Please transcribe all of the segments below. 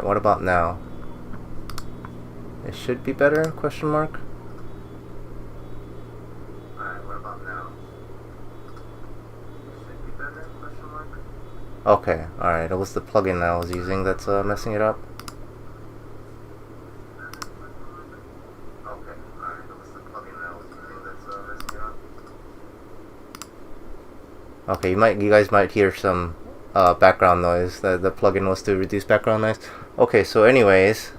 what about now? It should be better, question mark? Alright, what about now? It should be better, question mark? Okay, alright, it was the plugin I was using that's messing it up. Okay, you guys might hear some background noise. The plugin was to reduce background noise. Okay, so anyways,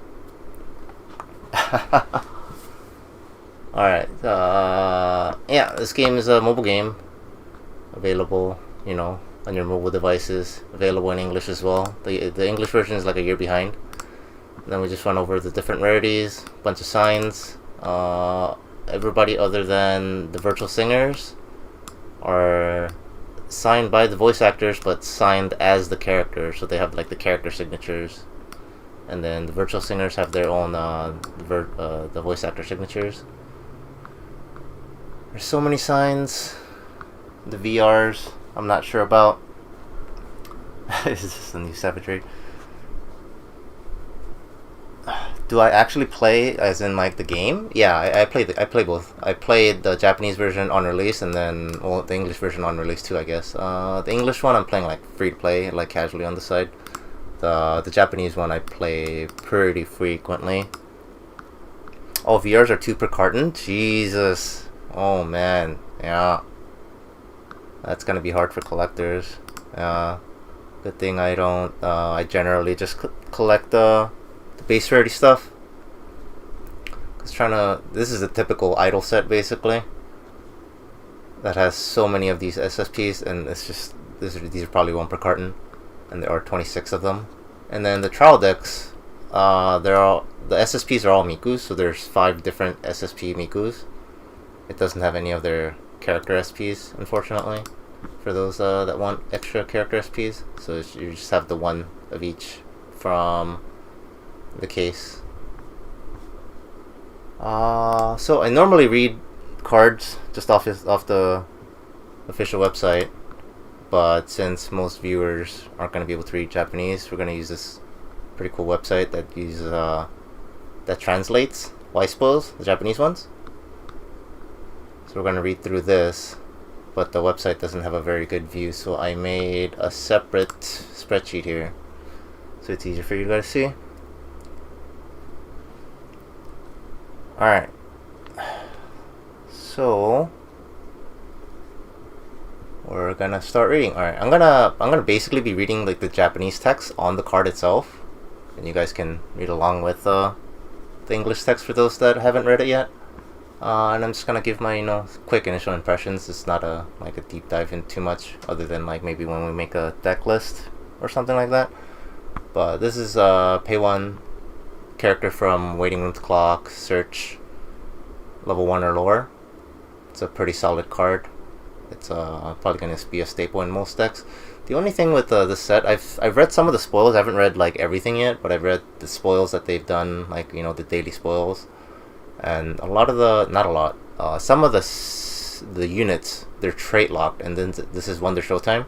alright, yeah, this game is a mobile game, available, you know, on your mobile devices, available in English as well. The English version is like a year behind. And then we just run over the different rarities, bunch of signs. Everybody other than the virtual singers are signed by the voice actors, but signed as the character, so they have like the character signatures, and then the virtual singers have their own the voice actor signatures. There's so many signs. The VRs I'm not sure about. Is this a new savagery? Do I actually play as in like the game? Yeah, I play both. I played the Japanese version on release, and then the English version on release too, I guess. The English one I'm playing like free to play, like casually on the side. The Japanese one I play pretty frequently. Oh, VRs are 2 per carton? Jesus. Oh man, yeah. That's gonna be hard for collectors. Good thing I don't. I generally just collect the base rarity stuff. Cause this is a typical idol set basically. That has so many of these SSPs, and it's just these are probably 1 per carton, and there are 26 of them. And then the trial decks, the SSPs are all Mikus, so there's 5 different SSP Mikus. It doesn't have any of their character SPs, unfortunately, for those that want extra character SPs. So you just have the 1 of each from the case. So I normally read cards just off the official website, but since most viewers aren't going to be able to read Japanese, we're going to use this pretty cool website that uses that translates Weiss Schwarz, the Japanese ones. So we're going to read through this, but the website doesn't have a very good view, so I made a separate spreadsheet here so it's easier for you guys to see. Alright, so we're gonna start reading. Alright, I'm gonna basically be reading like the Japanese text on the card itself, and you guys can read along with the English text for those that haven't read it yet. And I'm just gonna give my quick initial impressions. It's not a deep dive into too much, other than like maybe when we make a deck list or something like that. But this is pay 1 character from Waiting Room to Clock, search level 1 or lower. It's a pretty solid card. It's probably going to be a staple in most decks. The only thing with this set, I've read some of the spoils. I haven't read like everything yet, but I've read the spoils that they've done, like the daily spoils, and a lot of some of the units, they're trait locked, and then this is Wonder Showtime.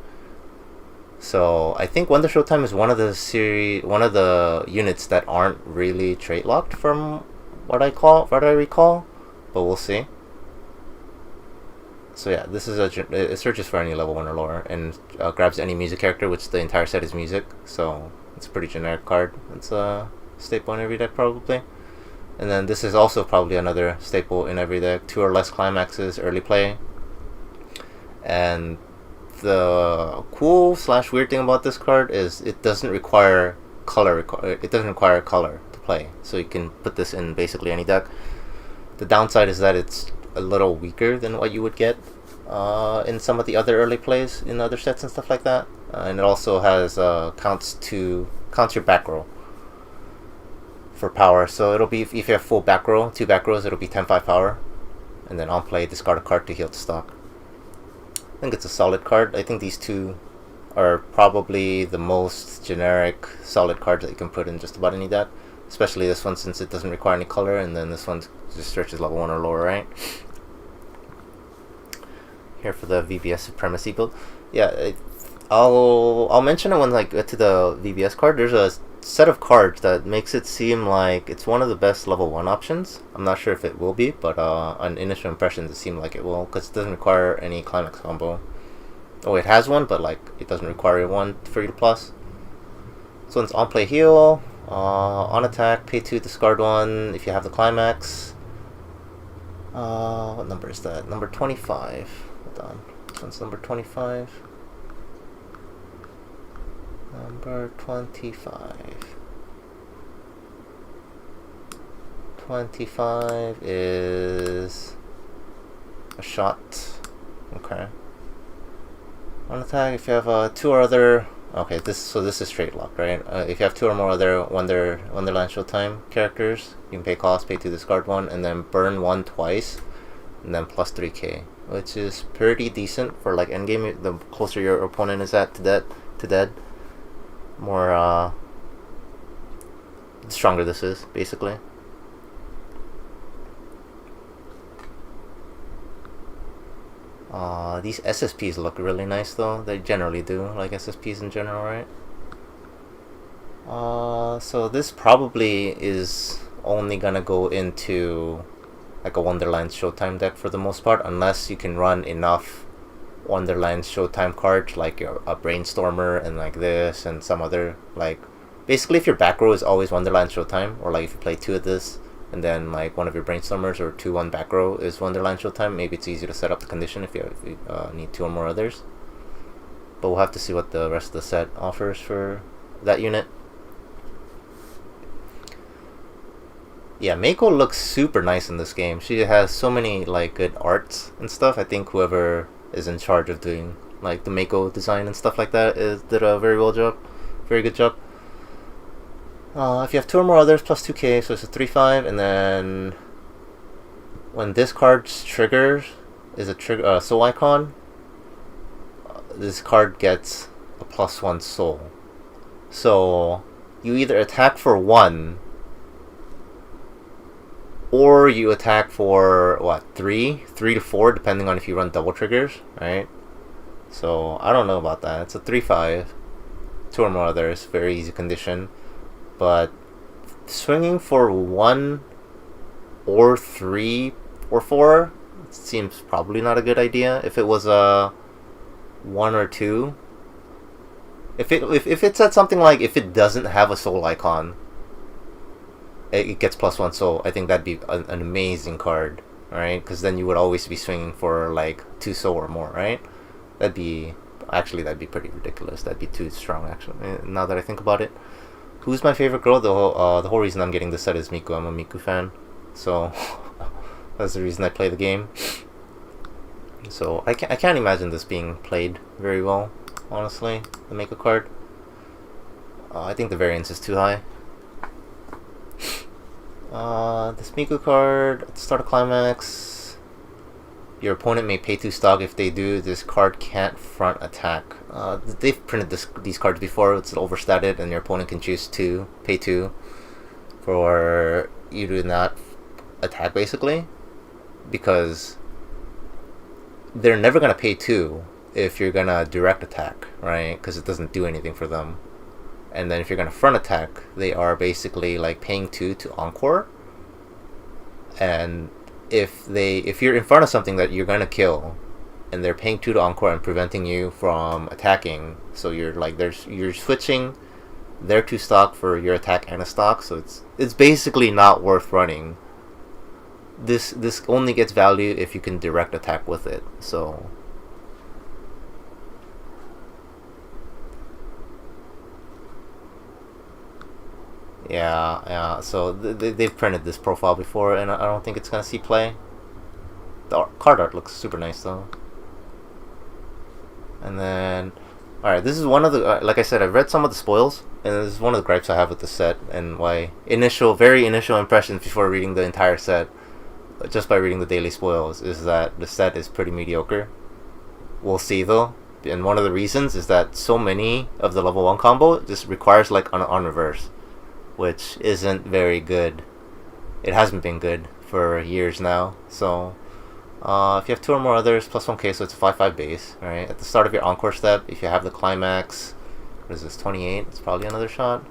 So I think Wonder Showtime is one of the units that aren't really trait locked from what I recall, but we'll see. So yeah, this is it searches for any level 1 or lower, and grabs any music character, which the entire set is music, so it's a pretty generic card. It's a staple in every deck probably. And then this is also probably another staple in every deck. 2 or less climaxes, early play. And the cool / weird thing about this card is it doesn't require color. It doesn't require color to play, so you can put this in basically any deck. The downside is that it's a little weaker than what you would get in some of the other early plays in other sets and stuff like that. And it also has counts your back row for power. So it'll be, if you have full back row, 2 back rows, it'll be 10-5 power, and then on play discard a card to heal to stock. I think it's a solid card. I think these 2 are probably the most generic solid cards that you can put in just about any deck, especially this one since it doesn't require any color, and then this one just searches level 1 or lower, right? Here for the VBS Supremacy build. Yeah, I'll mention it when I get to the VBS card. There's a set of cards that makes it seem like it's one of the best level 1 options. I'm not sure if it will be, but on initial impressions it seemed like it will, because it doesn't require any climax combo. Oh, it has one, but like it doesn't require one for you to plus. So it's on play heal, on attack, pay 2, discard 1 if you have the climax. What number is that? Number 25. Hold on. This one's number 25. Number 25. 25 is a shot. Okay. On attack, if you have 2 or other. Okay, this is straight lock, right? If you have 2 or more other Wonderland Showtime characters, you can pay cost, pay 2, discard 1, and then burn 1 twice, and then plus 3k, which is pretty decent for like endgame. The closer your opponent is at to dead, more the stronger this is, basically. These SSPs look really nice though. They generally do, like SSPs in general, right? So this probably is only gonna go into like a Wonderland Showtime deck for the most part, unless you can run enough Wonderland Showtime cards like a Brainstormer and like this and some other, like basically if your back row is always Wonderland Showtime, or like if you play 2 of this and then like one of your Brainstormers or 2-1 back row is Wonderland Showtime, maybe it's easy to set up the condition if you need 2 or more others. But we'll have to see what the rest of the set offers for that unit. Yeah, Miku looks super nice in this game. She has so many like good arts and stuff. I think whoever is in charge of doing like the Miku design and stuff like that did a very good job. If you have 2 or more others, plus 2k, so it's a 3/5, and then when this card triggers is a trigger soul icon, this card gets a +1 soul. So you either attack for 1 or you attack for what, 3 to 4, depending on if you run double triggers, right? So I don't know about that. It's a 3/5, 2 or more others, very easy condition. But swinging for 1 or 3 or 4 seems probably not a good idea. If it was a 1 or 2, if it said something like if it doesn't have a soul icon, it gets +1 soul, I think that'd be an amazing card, right? Because then you would always be swinging for like 2 soul or more, right? That'd be pretty ridiculous. That'd be too strong, actually. Now that I think about it. Who's my favorite girl? The whole reason I'm getting this set is Miku. I'm a Miku fan, so that's the reason I play the game. So I can't imagine this being played very well, honestly. The Miku card. I think the variance is too high. This Miku card at the start of climax. Your opponent may pay 2 stock. If they do, this card can't front attack. They've printed these cards before. It's overstated, and your opponent can choose to pay 2 for you to not attack, basically, because they're never gonna pay 2 if you're gonna direct attack, right? Because it doesn't do anything for them. And then if you're gonna front attack, they are basically like paying 2 to encore. And if you're in front of something that you're gonna kill, and they're paying 2 to encore and preventing you from attacking, so you're like you're switching their 2 stock for your attack and a stock, so it's basically not worth running. This only gets value if you can direct attack with it. So yeah. So they've printed this profile before, and I don't think it's gonna see play. The card art looks super nice though. And then, alright, this is one of the, like I said, I've read some of the spoils, and this is one of the gripes I have with the set, and why very initial impressions before reading the entire set, just by reading the daily spoils, is that the set is pretty mediocre. We'll see though, and one of the reasons is that so many of the level 1 combo just requires like on reverse, which isn't very good. It hasn't been good for years now, so if you have 2 or more others, +1k, so it's a 5/5 base, right? At the start of your encore step, if you have the climax, what is this, 28? It's probably another shot.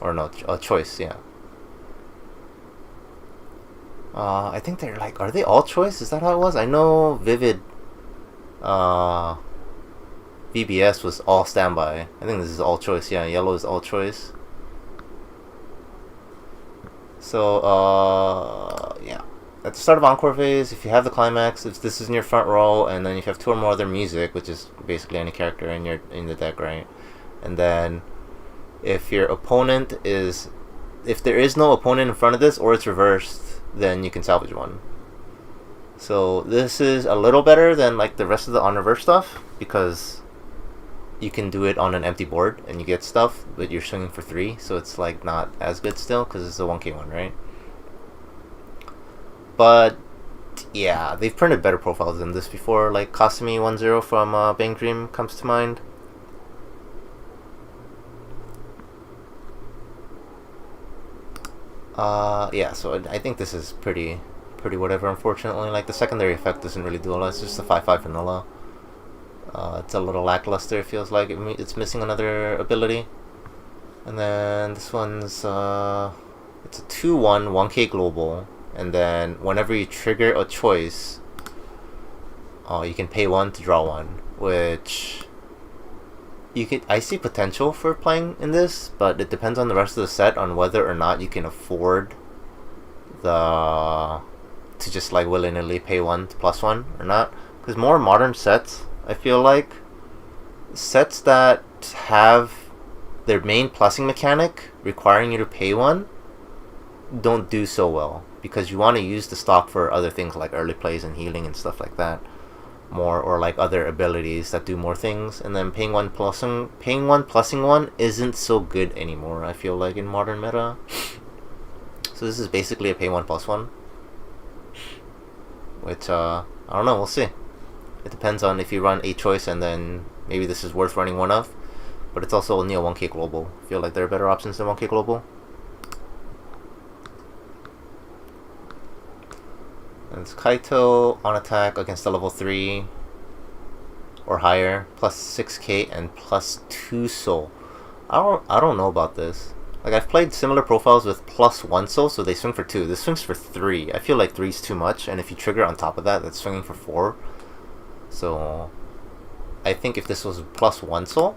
or no, choice. Yeah. I think they're like, are they all choice? Is that how it was? I know Vivid, VBS was all standby. I think this is all choice. Yeah, yellow is all choice. So, yeah. At the start of Encore phase, if you have the climax, if this is in your front row, and then if you have two or more other music, which is basically any character in the deck, right? And then, if your opponent is, if there is no opponent in front of this, or it's reversed, then you can salvage one. So this is a little better than like the rest of the on reverse stuff, because you can do it on an empty board and you get stuff, but you're swinging for 3, so it's like not as good still because it's a 1k one, right? But yeah, they've printed better profiles than this before. Like Kasumi 10 from Bang Dream comes to mind. Yeah, so I think this is pretty whatever. Unfortunately, like the secondary effect doesn't really do a lot. It's just a 5/5 vanilla. It's a little lackluster. It feels like it's missing another ability. And then this one's it's a 2/1 1k global, and then whenever you trigger a choice, you can pay 1 to draw 1, which I see potential for playing in this, but it depends on the rest of the set on whether or not you can afford to just like willy-nilly pay 1 to +1 or not. Because more modern sets, I feel like, sets that have their main plussing mechanic requiring you to pay 1 don't do so well, because you want to use the stock for other things like early plays and healing and stuff like that more, or like other abilities that do more things, and then paying 1 plussing 1 isn't so good anymore, I feel like, in modern meta. So this is basically a pay 1 +1, which I don't know, we'll see. It depends on if you run a choice, and then maybe this is worth running one of, but it's also only a 1k global. I feel like there are better options than 1k global. And it's Kaito on attack against a level 3 or higher, +6k and +2 soul. I don't know about this. Like, I've played similar profiles with +1 soul, so they swing for 2. This swings for 3. I feel like 3 is too much, and if you trigger on top of that, that's swinging for 4. So I think if this was +1 soul,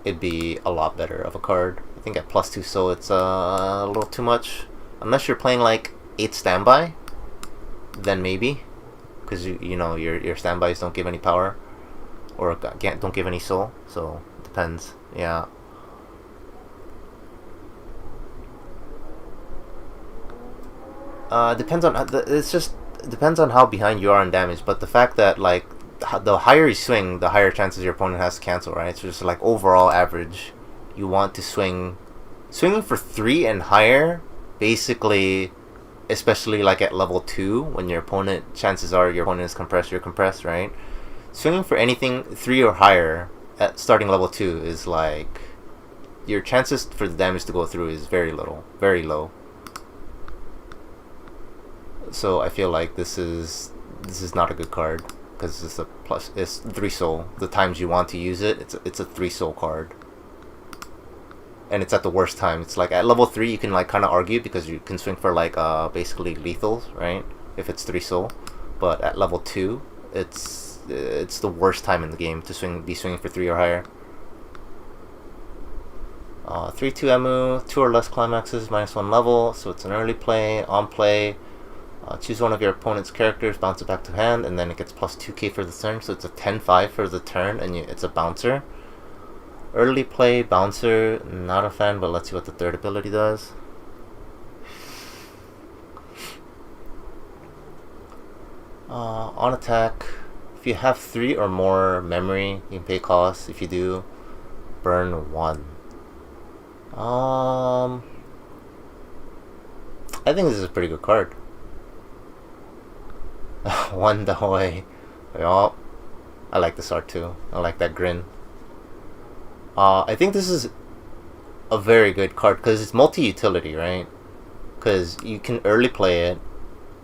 it'd be a lot better of a card. I think at +2 soul, it's a little too much. Unless you're playing like 8 standby, then maybe, because you know your standbys don't give any power, or don't give any soul, so it depends. Yeah. Depends on it's just depends on how behind you are in damage, but the fact that like the higher you swing, the higher chances your opponent has to cancel, right? So just like overall average, you want to swinging for 3 and higher, basically. Especially like at level 2, when your opponent, chances are your opponent is compressed, you're compressed, right? Swinging for anything 3 or higher at starting level 2 is like, your chances for the damage to go through is very low. So I feel like this is not a good card, because it's 3 soul. The times you want to use it, it's a 3 soul card. And it's at the worst time. It's like at level 3 you can like kind of argue, because you can swing for like basically lethals, right? If it's 3 soul. But at level 2, it's the worst time in the game to be swinging for 3 or higher. 3/2 Emu, 2 or less climaxes, -1 level, so it's an early play. On play, choose one of your opponent's characters, bounce it back to hand, and then it gets +2k for the turn, so it's a 10/5 for the turn, and it's a bouncer. Early play, bouncer, not a fan, but let's see what the third ability does. On attack, if you have 3 or more memory, you can pay cost. If you do, burn 1. I think this is a pretty good card. 1 Dawei. Oh, I like this art too. I like that grin. I think this is a very good card because it's multi-utility, right? Because you can early play it,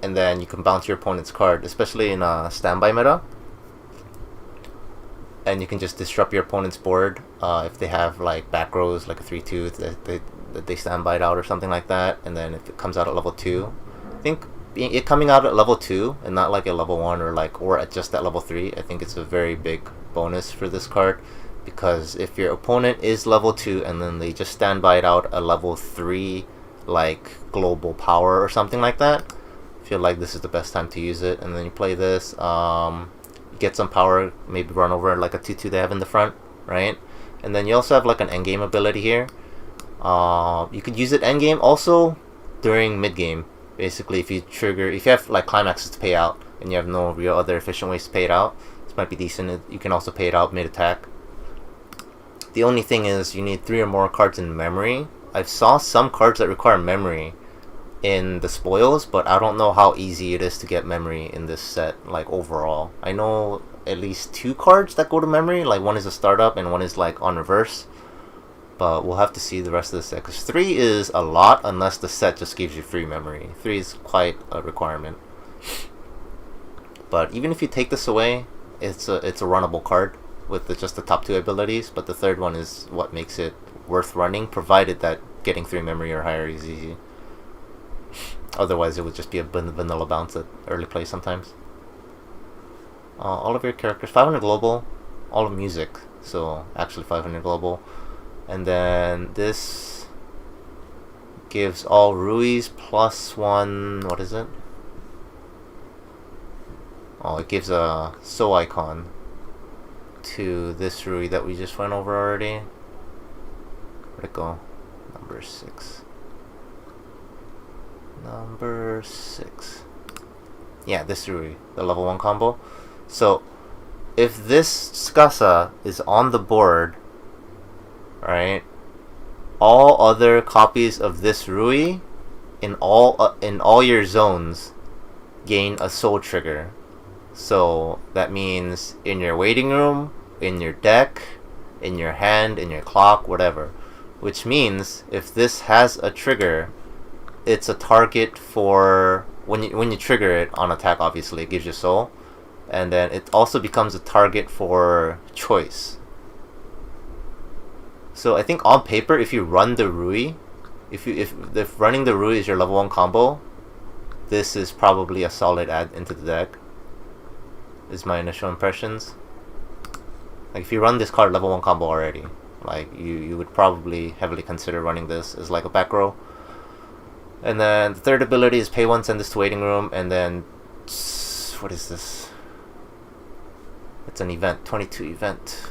and then you can bounce your opponent's card, especially in a standby meta. and you can just disrupt your opponent's board if they have like back rows, like a 3/2 that they stand by it out or something like that. And then if it comes out at level 2, I think it coming out at level 2 and not like a level 1 or at just at level 3, I think it's a very big bonus for this card, because if your opponent is level 2 and then they just stand by it out a level 3 like global power or something like that, I feel like this is the best time to use it. And then you play this, get some power, maybe run over like a 2/2 they have in the front, right? And then you also have like an endgame ability here. You could use it endgame, also during mid-game. Basically, if you have like climaxes to pay out and you have no real other efficient ways to pay it out, this might be decent. You can also pay it out mid-attack. The only thing is you need 3 or more cards in memory. I saw some cards that require memory in the spoils, but I don't know how easy it is to get memory in this set, like overall. I know at least 2 cards that go to memory, like one is a startup and one is like on reverse, but we'll have to see the rest of the set, because 3 is a lot unless the set just gives you free memory. 3 is quite a requirement. But even if you take this away, it's a runnable card with just the top 2 abilities, but the third one is what makes it worth running, provided that getting 3 memory or higher is easy. Otherwise, it would just be a vanilla bounce at early play sometimes. All of your characters, 500 global, all of music, so actually 500 global. And then this gives all Ruis +1, what is it? Oh, it gives a So icon to this Rui that we just went over already. Where'd it go? Number 6. Number 6. Yeah, this Rui, the level 1 combo. So, if this Tsukasa is on the board, right, all other copies of this Rui in all your zones gain a soul trigger. So that means in your waiting room, in your deck, in your hand, in your clock, whatever. Which means if this has a trigger, it's a target for when you trigger it on attack. Obviously, it gives you soul, and then it also becomes a target for choice. So I think on paper, if you run the Rui, if running the Rui is your level 1 combo, this is probably a solid add into the deck. Is my initial impressions. Like if you run this card level 1 combo already, like you would probably heavily consider running this as like a back row. And then the third ability is pay 1, send this to waiting room, and then what is this? It's an event, 22 event.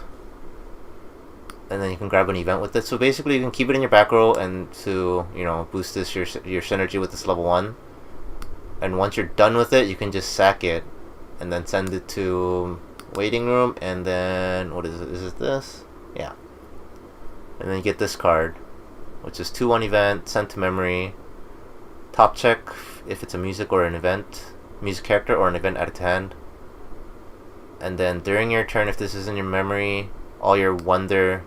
And then you can grab an event with it. So basically you can keep it in your back row and to, boost this your synergy with this level 1. And once you're done with it, you can just sack it and then send it to waiting room, and then what is it? Is it this? Yeah. And then you get this card, which is 2/1 event, sent to memory. Top check if it's a music character or an event added to hand. And then during your turn, if this is in your memory, all your wonder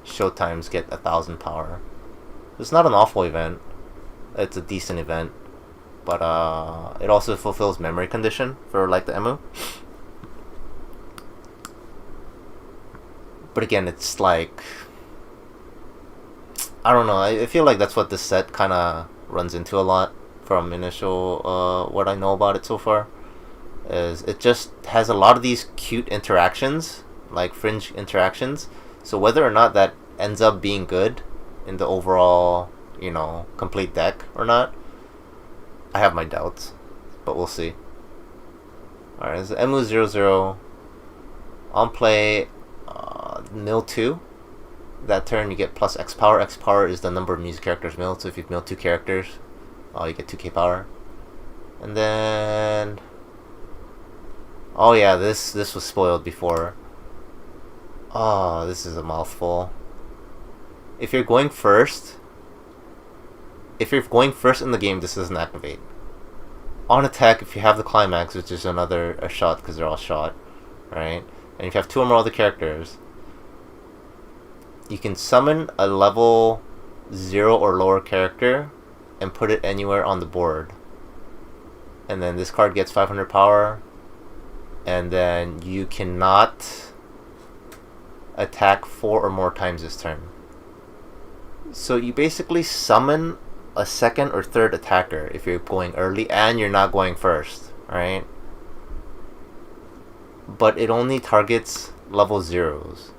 showtimes get 1,000 power. It's not an awful event. It's a decent event. But it also fulfills memory condition for like the Emu. But again, it's like, I don't know. I feel like that's what this set kind of runs into a lot from initial what I know about it so far. Is it just has a lot of these cute interactions, like fringe interactions. So whether or not that ends up being good in the overall, complete deck or not, I have my doubts, but we'll see. Alright, this is Emu00. On play, mill 2. That turn you get plus X power. X power is the number of music characters milled, so if you've milled 2 characters, you get 2k power. And then, oh yeah, this was spoiled before. Oh, this is a mouthful. If you're going first in the game, this doesn't activate. On attack, if you have the climax, which is a shot because they're all shot, right? And if you have 2 or more other characters, you can summon a level 0 or lower character and put it anywhere on the board. And then this card gets 500 power, and then you cannot attack 4 or more times this turn. So you basically summon a second or third attacker if you're going early and you're not going first, right? But it only targets level 0s.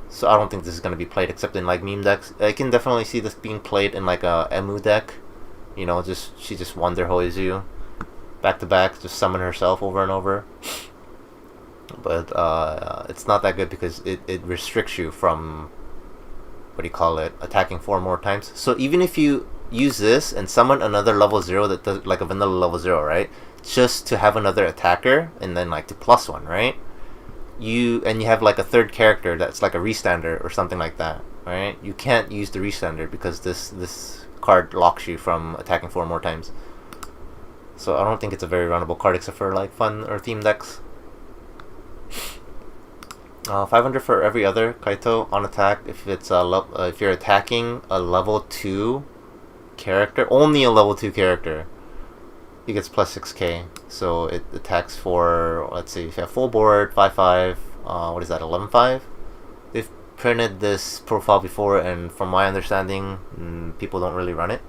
So I don't think this is going to be played except in like meme decks. I can definitely see this being played in like a Emu deck. You know, she just Wonder Hoys you back to back, just summon herself over and over. But it's not that good because it restricts you from, what do you call it, attacking 4 more times. So even if you use this and summon another level 0 that does like a vanilla level 0, right? Just to have another attacker and then like to +1, right? You have like a third character that's like a restander or something like that, right? You can't use the restander because this card locks you from attacking 4 more times. So I don't think it's a very runnable card except for like fun or theme decks. 500 for every other Kaito on attack. If it's if you're attacking a level 2 character, only a level 2 character, he gets plus 6k. So it attacks for, let's see, if you have full board, 5/5, what is that, 11/5? They've printed this profile before, and from my understanding, people don't really run it.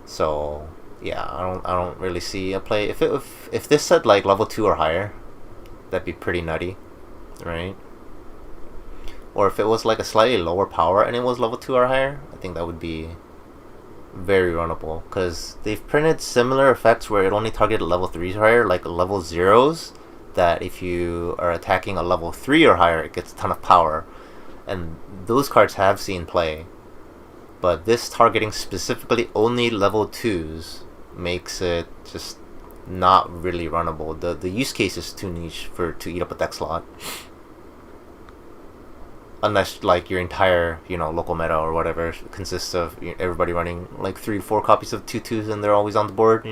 So yeah, I don't really see a play. If this said like level 2 or higher, that'd be pretty nutty, right? Or if it was like a slightly lower power and it was level 2 or higher, I think that would be very runnable, because they've printed similar effects where it only targeted level 3s or higher, like level 0s, that if you are attacking a level 3 or higher, it gets a ton of power, and those cards have seen play. But this targeting specifically only level 2s makes it just not really runnable. The use case is too niche to eat up a deck slot. Unless like your entire, local meta or whatever consists of everybody running like 3-4 copies of 2/2s and they're always on the board,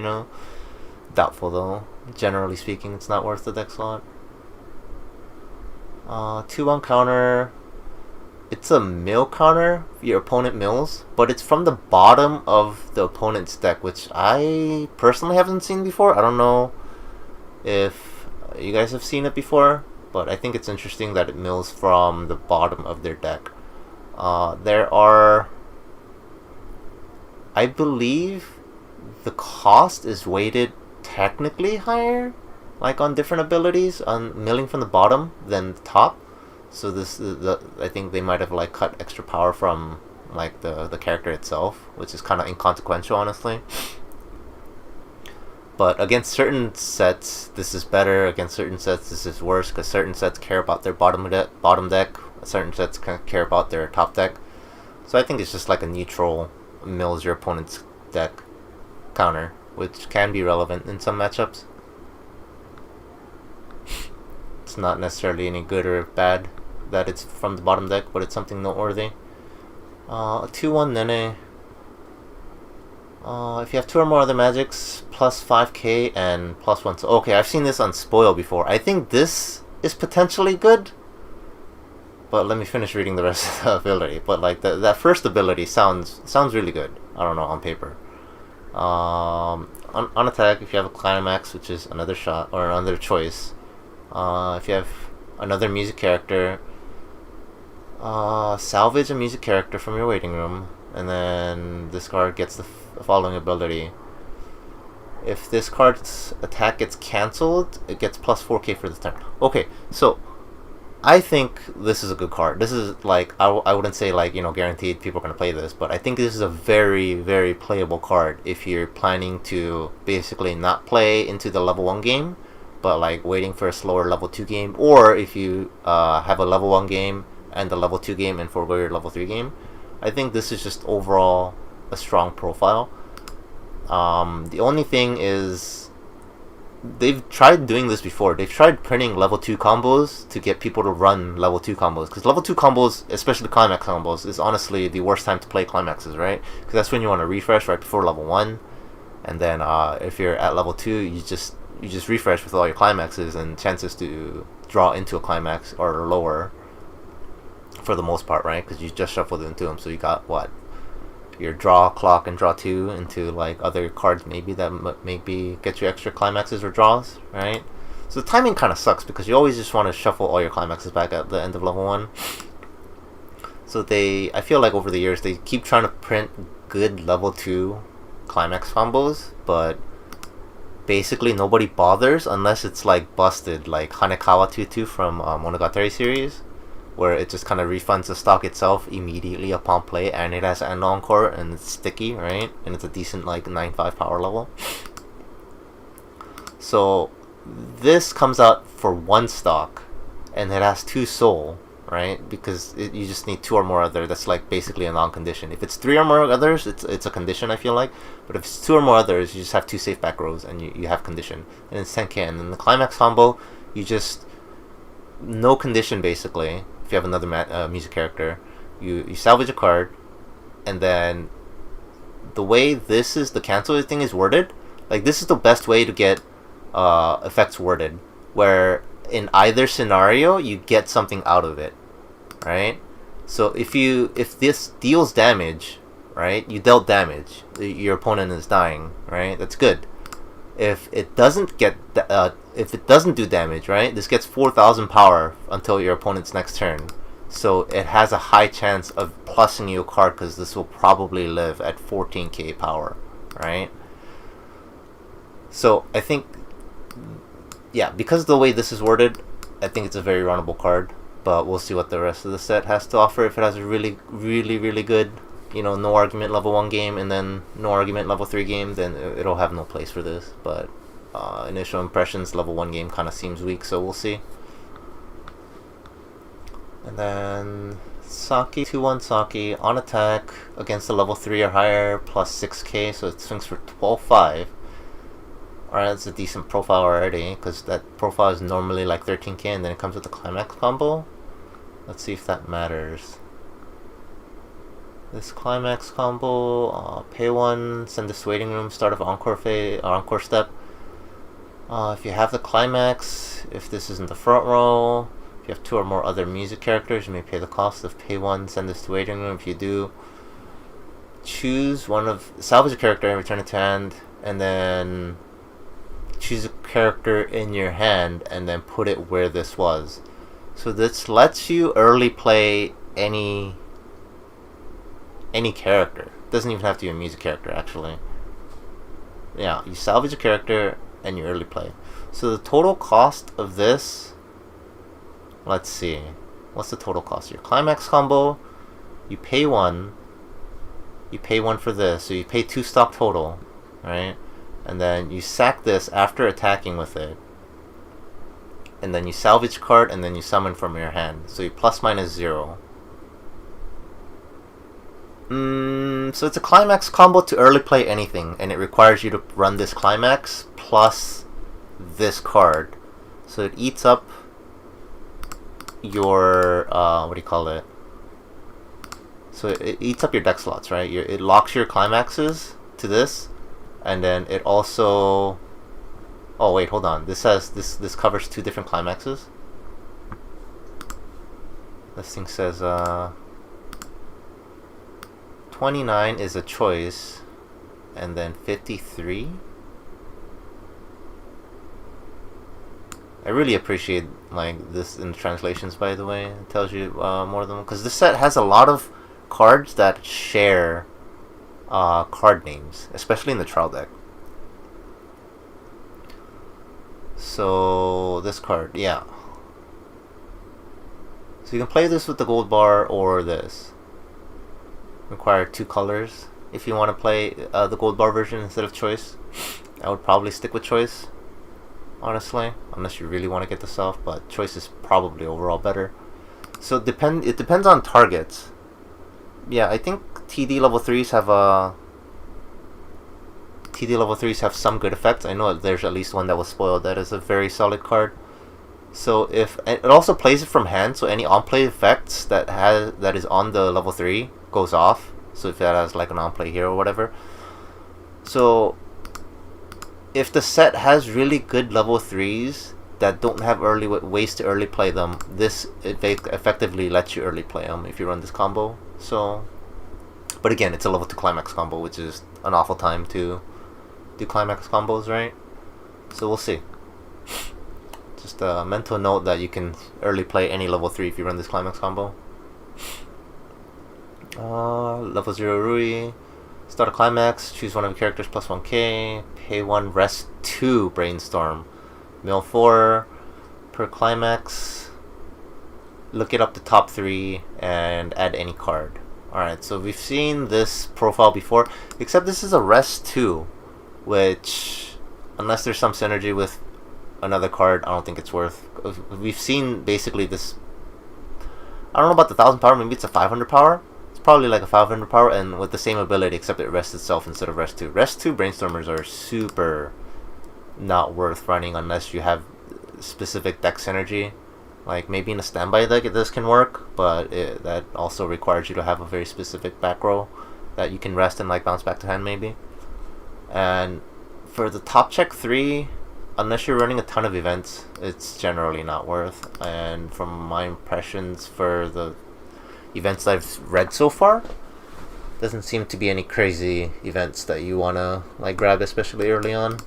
Doubtful though. Generally speaking, it's not worth the deck slot. 2/1 counter. It's a mill counter. Your opponent mills, but it's from the bottom of the opponent's deck, which I personally haven't seen before. I don't know if you guys have seen it before, but I think it's interesting that it mills from the bottom of their deck. There are, I believe, the cost is weighted technically higher, like on different abilities, on milling from the bottom than the top. So this is I think they might have like cut extra power from like the character itself, which is kind of inconsequential, honestly. But against certain sets, this is better. Against certain sets, this is worse, because certain sets care about their bottom deck. Certain sets care about their top deck. So I think it's just like a neutral mills your opponent's deck counter, which can be relevant in some matchups. It's not necessarily any good or bad that it's from the bottom deck, but it's something noteworthy. 2/1 Nene. If you have 2 or more other magics, plus 5k and +1. So, okay, I've seen this on Spoil before. I think this is potentially good, but let me finish reading the rest of the ability. But like that first ability sounds really good. I don't know, on paper. On attack, if you have a climax, which is another shot or another choice. If you have another music character, salvage a music character from your waiting room, and then this card gets the following ability. If this card's attack gets cancelled, it gets plus 4k for the turn. Okay, so I think this is a good card. This is like, I wouldn't say like, guaranteed people are going to play this, but I think this is a very, very playable card if you're planning to basically not play into the level 1 game, but like waiting for a slower level 2 game, or if you have a level 1 game and a level 2 game and forego your level 3 game. I think this is just overall a strong profile. The only thing is, they've tried doing this before. They've tried printing level 2 combos to get people to run level 2 combos, because level 2 combos, especially climax combos, is honestly the worst time to play climaxes, right? Because that's when you want to refresh right before level 1, and then if you're at level 2, you just refresh with all your climaxes, and chances to draw into a climax are lower for the most part, right? Because you just shuffled into them, so you got what, your draw clock and draw 2 into like other cards maybe that maybe get you extra climaxes or draws, right? So the timing kind of sucks because you always just want to shuffle all your climaxes back at the end of level 1. So I feel like over the years they keep trying to print good level 2 climax combos, but basically nobody bothers unless it's like busted, like Hanekawa Tutu from Monogatari series, where it just kind of refunds the stock itself immediately upon play, and it has an encore and it's sticky, right? And it's a decent like 9.5 power level. So this comes out for 1 stock, and it has 2 soul, right? Because you just need 2 or more other. That's like basically a non-condition. If it's 3 or more others, it's a condition, I feel like. But if it's 2 or more others, you just have 2 safe back rows, and you have condition. And it's 10k. And then the climax combo, you just no condition basically. If you have another music character, you salvage a card, and then the way the cancel thing is worded, like this is the best way to get effects worded, where in either scenario you get something out of it, right? So if this deals damage, right, you dealt damage, your opponent is dying, right? That's good. If it doesn't do damage, right, this gets 4,000 power until your opponent's next turn. So it has a high chance of plussing you a card because this will probably live at 14k power, right? So I think, yeah, because of the way this is worded, I think it's a very runnable card. But we'll see what the rest of the set has to offer. If it has a really, really, really good, no argument level 1 game and then no argument level 3 game, then it'll have no place for this. But initial impressions, level 1 game kind of seems weak, so we'll see. And then Saki, 2-1 Saki, on attack against the level 3 or higher, plus 6k, so it swings for 12.5. Alright, that's a decent profile already, because that profile is normally like 13k, and then it comes with the climax combo. Let's see if that matters. This climax combo, pay 1, send this waiting room, start of encore step. If you have the climax, if this isn't the front row, if you have 2 or more other music characters, you may pay the cost of pay 1, send this to waiting room. If you do, choose salvage a character and return it to hand, and then choose a character in your hand and then put it where this was. So this lets you early play any character. Doesn't even have to be a music character, actually. Yeah, you salvage a character and you early play. So the total cost of this, let's see, what's the total cost? Your climax combo, you pay 1 for this, so you pay 2 stock total, right? And then you sack this after attacking with it. And then you salvage card, and then you summon from your hand. So you plus minus 0. So it's a climax combo to early play anything, and it requires you to run this climax plus this card. So it eats up your, what do you call it? So it eats up your deck slots, right? It locks your climaxes to this. And then it also, oh wait, hold on. This covers 2 different climaxes. This thing says 29 is a choice, and then 53. I really appreciate like this in translations, by the way. It tells you more than, because this set has a lot of cards that share card names, especially in the trial deck. So this card, yeah. So you can play this with the gold bar or this. Require 2 colors. If you want to play the gold bar version instead of choice, I would probably stick with choice, honestly, unless you really want to get this off, but choice is probably overall better. So it depends on targets. Yeah, I think TD level 3s have some good effects. I know there's at least one that was spoiled that is a very solid card. So it also plays it from hand, so any on-play effects that is on the level 3 goes off. So if that has like an on-play here or whatever. So if the set has really good level 3s that don't have ways to early play them, this effectively lets you early play them if you run this combo. So, but again, it's a level 2 climax combo, which is an awful time to do climax combos, right? So we'll see. Just a mental note that you can early play any level 3 if you run this climax combo. Level 0 Rui. Start a climax, choose one of your characters plus 1k. Pay 1, rest 2, Brainstorm. Mill 4 per climax. Look it up the top 3 and add any card. Alright, so we've seen this profile before, except this is a rest 2, which, unless there's some synergy with another card, I don't think it's worth. We've seen basically this. I don't know about the 1000 power, maybe it's a 500 power. It's probably like a 500 power, and with the same ability, except it rests itself instead of rest 2. Rest 2 Brainstormers are super not worth running unless you have specific deck synergy. Like maybe in a standby deck this can work, but that also requires you to have a very specific back row that you can rest and like bounce back to hand maybe. And for the top check 3, unless you're running a ton of events, it's generally not worth. And from my impressions for the events I've read so far, doesn't seem to be any crazy events that you wanna like grab, especially early on.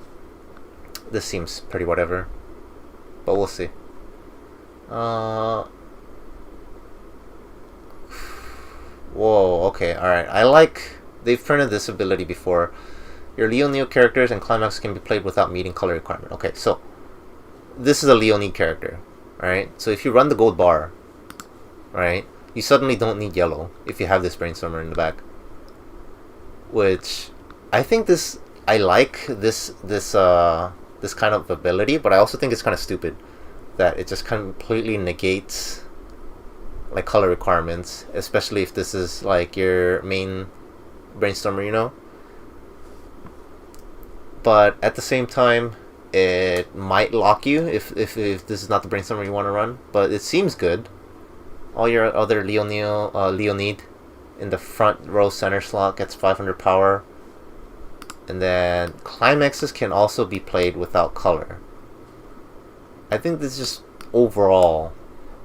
This seems pretty whatever, but we'll see. Whoa, okay, alright. I like, they've printed this ability before. Your Leo characters and climax can be played without meeting color requirement. Okay, so this is a Leo character, right? So if you run the gold bar, right, you suddenly don't need yellow if you have this Brainstormer in the back. Which I think this, I like this kind of ability, but I also think it's kind of stupid that it just completely negates like color requirements, especially if this is like your main Brainstormer, you know. But at the same time, it might lock you if this is not the Brainstormer you want to run. But it seems good. All your other Leonid in the front row center slot gets 500 power. And then climaxes can also be played without color. I think this is just overall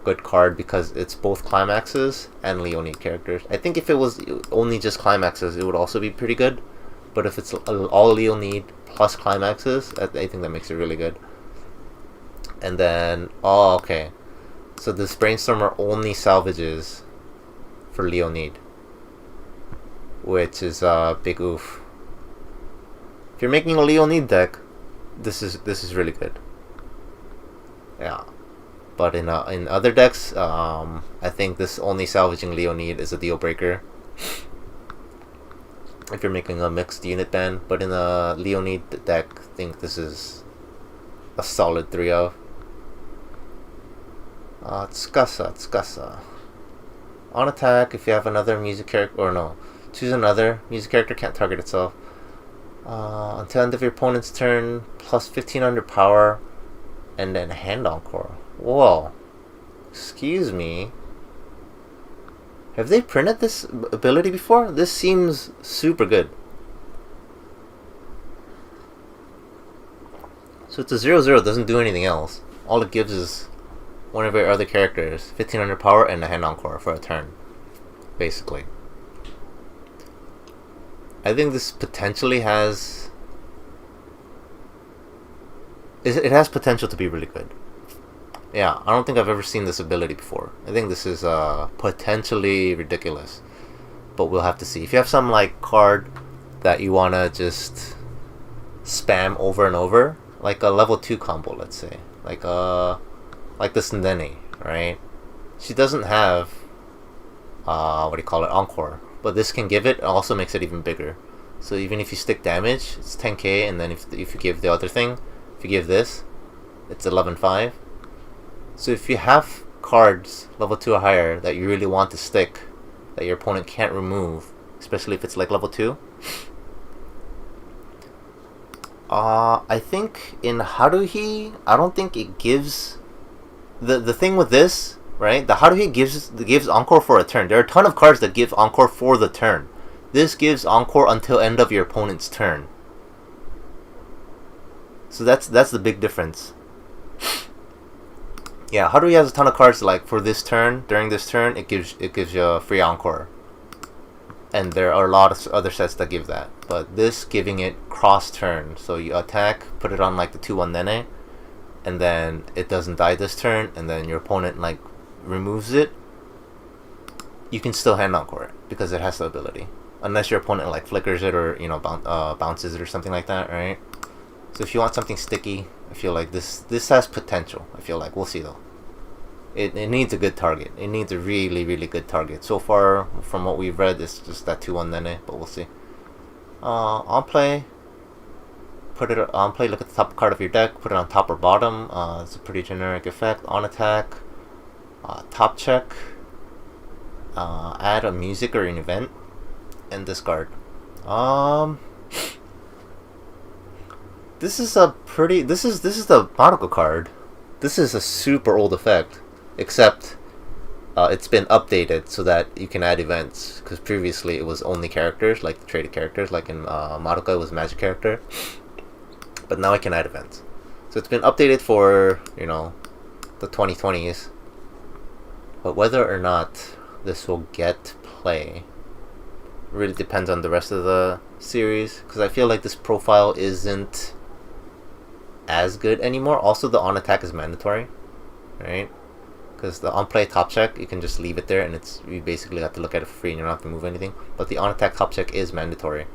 good card because it's both climaxes and Leonid characters. I think if it was only just climaxes, it would also be pretty good. But if it's all Leonid plus climaxes, I think that makes it really good. And then, oh, okay. So this Brainstormer only salvages for Leonid, which is a big oof. If you're making a Leonid deck, this is really good. Yeah. But in other decks, I think this only salvaging Leonid is a deal breaker. If you're making a mixed unit band, but in a Leonid deck, I think this is a solid 3 of. Tsukasa. On attack, if you have another music character, or no, choose another music character, can't target itself. Until end of your opponent's turn, plus 1500 power, and then hand encore. Whoa. Excuse me. Have they printed this ability before? This seems super good. So it's a 0/0, doesn't do anything else. All it gives is one of your other characters, 1500 power and a hand encore for a turn, basically. I think this potentially has... It has potential to be really good. Yeah, I don't think I've ever seen this ability before. I think this is potentially ridiculous, but we'll have to see. If you have some like card that you wanna just spam over and over, like a level 2 combo, let's say, like this Nene, right? She doesn't have what do you call it, encore, but this can give it. It also makes it even bigger. So even if you stick damage, it's 10k, and then if you give the other thing, if you give this, it's 11.5. So if you have cards level 2 or higher that you really want to stick, that your opponent can't remove, especially if it's like level 2, I think in Haruhi, I don't think it gives the thing with this, right? The Haruhi gives encore for a turn. There are a ton of cards that give encore for the turn. This gives encore until end of your opponent's turn. So that's the big difference. Yeah, Haruhi has a ton of cards like for this turn, during this turn, it gives you a free encore. And there are a lot of other sets that give that. But this giving it cross turn. So you attack, put it on like the 2/1 Nene, and then it doesn't die this turn, and then your opponent like removes it, you can still hand encore it because it has the ability. Unless your opponent like flickers it or bounces it or something like that, right? So if you want something sticky, I feel like this has potential. I feel like we'll see though. It needs a good target. It needs a really good target. So far, from what we've read, it's just that 2/1 Nene, but we'll see. On play, put it on play. Look at the top card of your deck. Put it on top or bottom. It's a pretty generic effect. On attack, top check. Add a music or an event, and discard. This is a pretty. This is the Nautical card. This is a super old effect, except it's been updated so that you can add events. Because previously it was only characters, like the traded characters, like in Madoka it was magic character. But now I can add events. So it's been updated for the 2020s. But whether or not this will get play really depends on the rest of the series. Because I feel like this profile isn't as good anymore. Also, the on attack is mandatory, right? Because the on play top check, you can just leave it there, and you basically have to look at it for free, and you don't have to move anything. But the on attack top check is mandatory.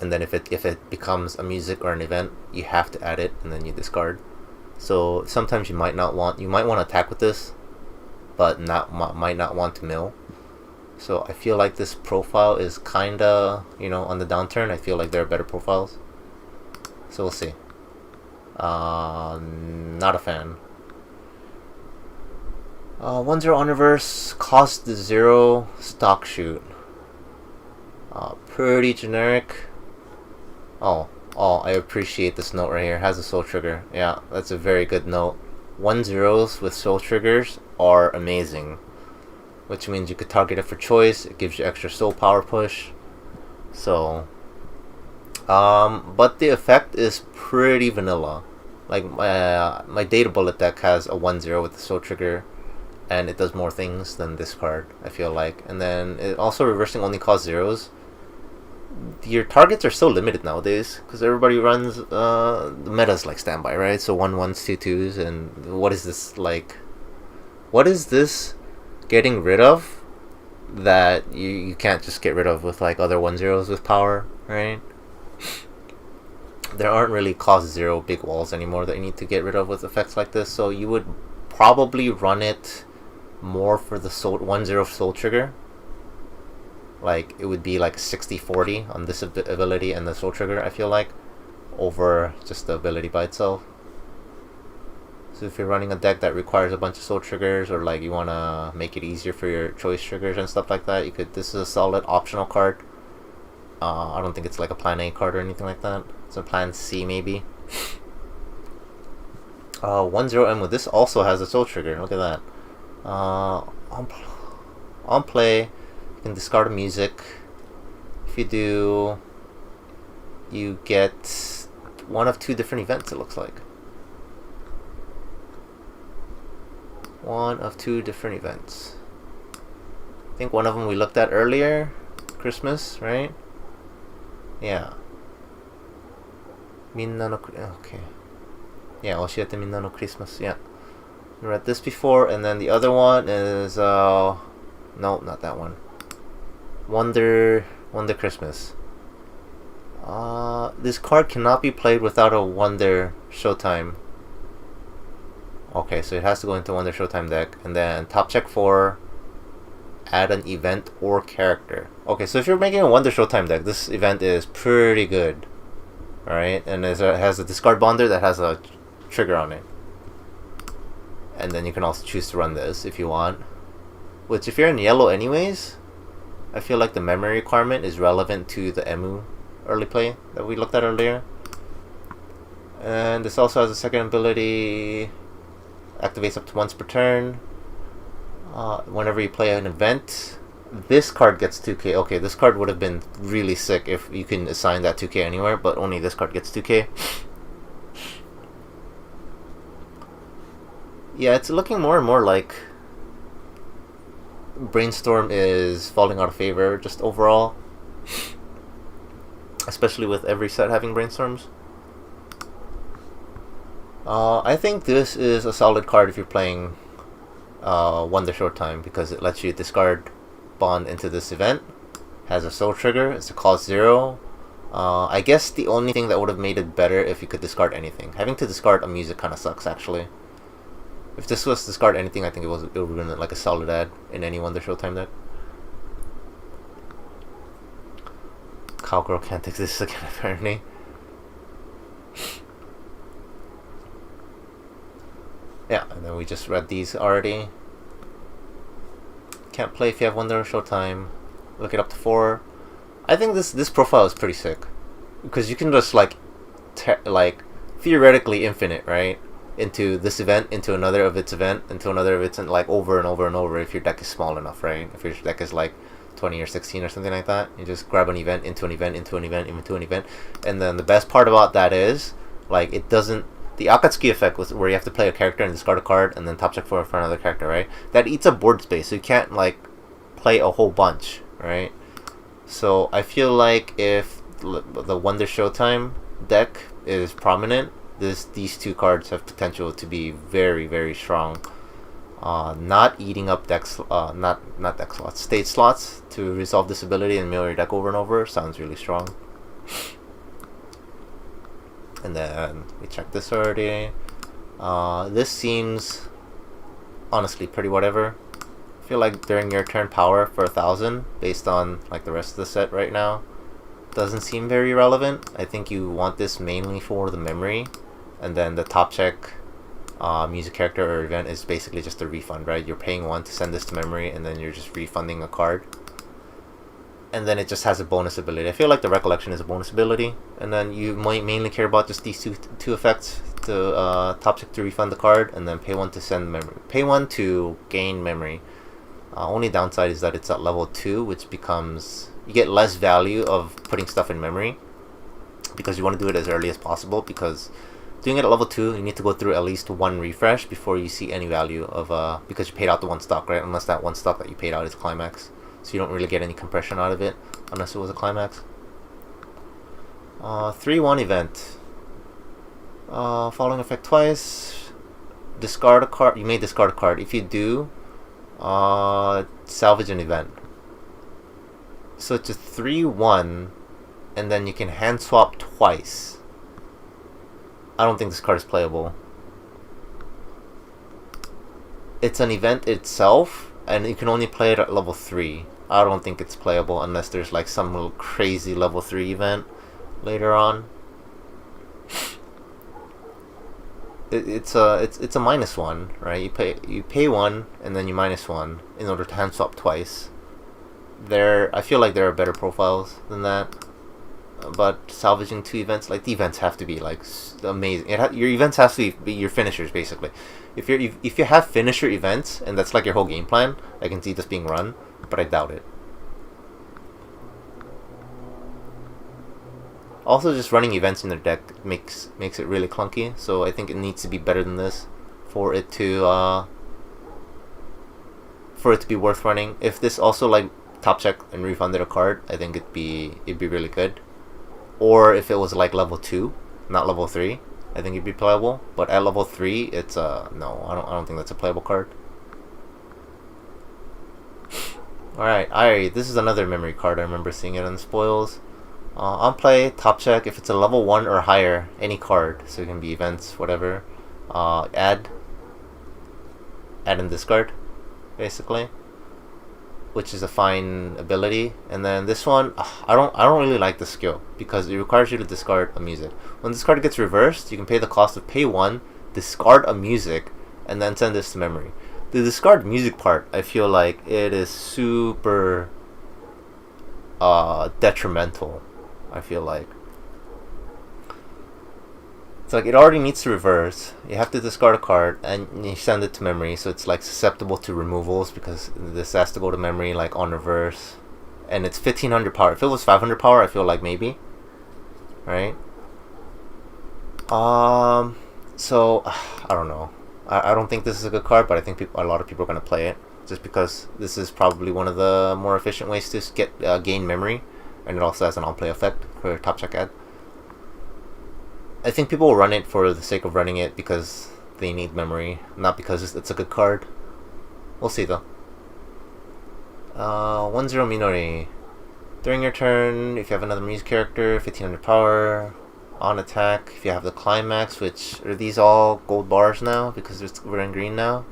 And then if it becomes a music or an event, you have to add it, and then you discard. So sometimes you might want to attack with this, but might not want to mill. So I feel like this profile is kinda on the downturn. I feel like there are better profiles. So we'll see. Not a fan. 1/0 on reverse, cost 0, stock shoot. Pretty generic. Oh, I appreciate this note right here. It has a soul trigger. Yeah, that's a very good note. 1/0s with soul triggers are amazing, which means you could target it for choice. It gives you extra soul power push. So but the effect is pretty vanilla. Like my Data Bullet deck has a 1/0 with the soul trigger, and it does more things than this card, I feel like. And then it also reversing only costs 0s. Your targets are so limited nowadays because everybody runs the meta's like standby, right? So 1/1s, 2/2s, and what is this like? What is this getting rid of that you can't just get rid of with like other 1/0s with power, right? There aren't really cost 0 big walls anymore that you need to get rid of with effects like this, so you would probably run it more for the 1/0 soul trigger. Like it would be like 60-40 on this ability and the soul trigger, I feel like, over just the ability by itself. So if you're running a deck that requires a bunch of soul triggers, or like you want to make it easier for your choice triggers and stuff like that, this is a solid optional card. I don't think it's like a plan A card or anything like that. It's a plan C maybe. 1/0M with this also has a soul trigger. Look at that. On play, you can discard a music. If you do, you get one of 2 different events, it looks like. One of 2 different events. I think one of them we looked at earlier. Christmas, right? Yeah. Okay. Yeah, Oshiete Minna no Christmas. Yeah. We read this before, and then the other one is no, not that one. Wonder Christmas. This card cannot be played without a Wonder Showtime. Okay, so it has to go into Wonder Showtime deck, and then top check 4, add an event or character. Okay, so if you're making a Wonder Showtime deck, this event is pretty good. Alright, and it has a discard bonder that has a trigger on it. And then you can also choose to run this if you want. Which, if you're in yellow anyways, I feel like the memory requirement is relevant to the Emu early play that we looked at earlier. And this also has a second ability, activates up to once per turn. Whenever you play an event, this card gets 2k. Okay, this card would have been really sick if you can assign that 2k anywhere, but only this card gets 2k. Yeah, it's looking more and more like Brainstorm is falling out of favor just overall, especially with every set having Brainstorms. I think this is a solid card if you're playing Wonder Showtime, because it lets you discard Bond into this event. Has a soul trigger. It's a cost 0. I guess the only thing that would have made it better if you could discard anything. Having to discard a music kind of sucks, actually. If this was discard anything, I think it would have been like a solid ad in any Wonder Showtime deck. Cowgirl can't exist again, apparently. Yeah, and then we just read these already. Can't play if you have Wonder Showtime. Look it up to 4. I think this profile is pretty sick, because you can just like theoretically infinite, right? Into this event, into another of its event, into another of its, and like over and over and over if your deck is small enough, right? If your deck is like 20 or 16 or something like that, you just grab an event, into an event, into an event, into an event. And then the best part about that is, like, it doesn't, the Akatsuki effect was where you have to play a character and discard a card and then top check for another character, right? That eats up board space, so you can't like play a whole bunch, right? So I feel like if the Wonder Showtime deck is prominent, these two cards have potential to be very, very strong. Not eating up decks, not deck slots, stage slots to resolve this ability and mill your deck over and over sounds really strong. And then we checked this already. This seems honestly pretty whatever. I feel like during your turn power for 1,000 based on like the rest of the set right now doesn't seem very relevant. I think you want this mainly for the memory, and then the top check music character or event is basically just a refund, right? You're paying 1 to send this to memory, and then you're just refunding a card. And then it just has a bonus ability. I feel like the recollection is a bonus ability, and then you might mainly care about just these two effects: to top check to refund the card, and then pay 1 to send memory. Pay 1 to gain memory. Only downside is that it's at level 2, which becomes, you get less value of putting stuff in memory, because you want to do it as early as possible, because doing it at level 2, you need to go through at least 1 refresh before you see any value of, because you paid out the 1 stock, right? Unless that 1 stock that you paid out is climax. So you don't really get any compression out of it, unless it was a climax. 3-1 event. Following effect twice. Discard a card. You may discard a card. If you do, salvage an event. So it's a 3-1, and then you can hand swap twice. I don't think this card is playable. It's an event itself, and you can only play it at level 3. I don't think it's playable unless there's like some little crazy level 3 event later on. It's a -1, right? You pay 1 and then you -1 in order to hand swap twice. I feel like there are better profiles than that. But salvaging 2 events, like the events have to be like amazing. Your events have to be your finishers, basically. If you have finisher events and that's like your whole game plan, I can see this being run, but I doubt it. Also, just running events in their deck makes it really clunky. So I think it needs to be better than this for it to be worth running. If this also like top check and refunded a card, I think it'd be really good. Or if it was like level 2, not level 3, I think it'd be playable. But at level 3, it's no, I don't think that's a playable card. Alright, this is another memory card. I remember seeing it on the spoils. On play, top check if it's a level 1 or higher, any card. So it can be events, whatever. Add and discard, basically, which is a fine ability. And then this one, I don't really like the skill, because it requires you to discard a music. When this card gets reversed, you can pay the cost of pay 1, discard a music, and then send this to memory. The discard music part, I feel like it is super detrimental. I feel like it's like it already needs to reverse. You have to discard a card and you send it to memory, so it's like susceptible to removals, because this has to go to memory like on reverse. And it's 1500 power. If it was 500 power, I feel like maybe, right? So I don't know. I don't think this is a good card, but I think a lot of people are gonna play it just because this is probably one of the more efficient ways to get gain memory, and it also has an on-play effect for top check ad. I think people will run it for the sake of running it because they need memory, not because it's a good card. We'll see though. 1-0 Minori. During your turn, if you have another music character, 1500 power. On attack, if you have the climax, which are these all gold bars now because we're in green now.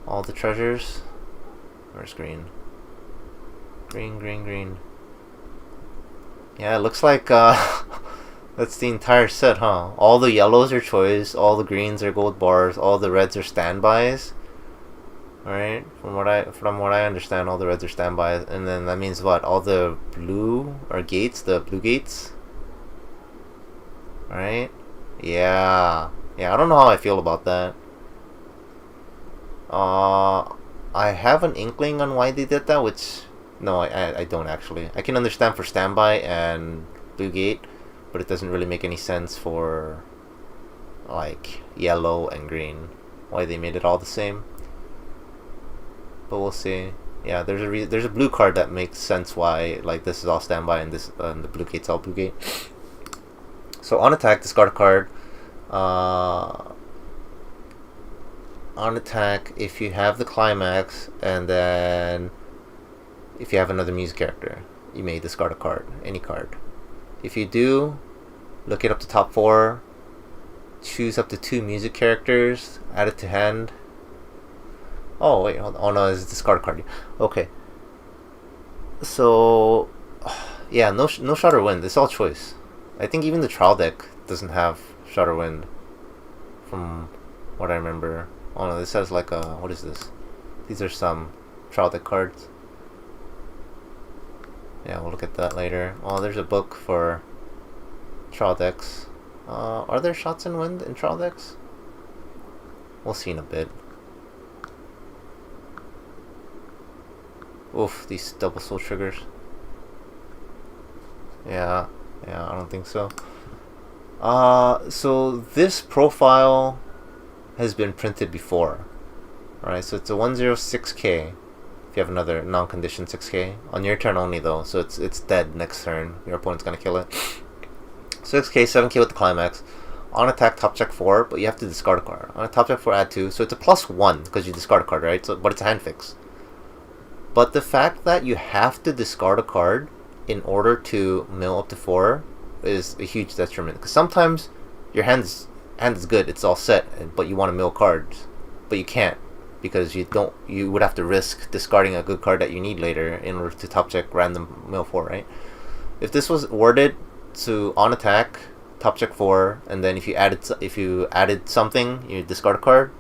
All the treasures. Where's green? Green. Yeah, it looks like that's the entire set, huh? All the yellows are choice, all the greens are gold bars, all the reds are standbys. Alright, from what I understand, all the reds are standbys, and then that means what? All the blue are gates, the blue gates. Alright? Yeah, I don't know how I feel about that. I have an inkling on why they did that, which no, I don't actually. I can understand for standby and blue gate, but it doesn't really make any sense for like yellow and green. Why they made it all the same. But we'll see. Yeah, there's a blue card that makes sense why like this is all standby and this the blue gate's all blue gate. So on attack, discard a card. On attack, if you have the climax, and then if you have another music character, you may discard a card, any card. If you do, look it up to top 4, choose up to 2 music characters, add it to hand. Oh wait, hold on. Oh no, it's a discard card. Okay. So, yeah, no shot or wind. It's all choice. I think even the trial deck doesn't have shot or wind, from what I remember. Oh no, this has like a, what is this? These are some trial deck cards. Yeah, we'll look at that later. Oh, there's a book for trial decks. Are there shots and wind in trial decks? We'll see in a bit. Oof, these double soul triggers. Yeah, I don't think so. So this profile has been printed before. Alright, so it's a 106k if you have another non-conditioned 6k. On your turn only though, so it's dead next turn. Your opponent's gonna kill it. 6k, 7k with the climax. On attack, top check 4, but you have to discard a card. On a top check 4, add 2, so it's a +1 because you discard a card, right? So, but it's a hand fix. But the fact that you have to discard a card in order to mill up to 4 is a huge detriment. Because sometimes your hand is good, it's all set, but you want to mill cards, but you can't because you would have to risk discarding a good card that you need later in order to top check random mill 4, right? If this was worded to on attack, top check 4, and then if you added something, you discard a card,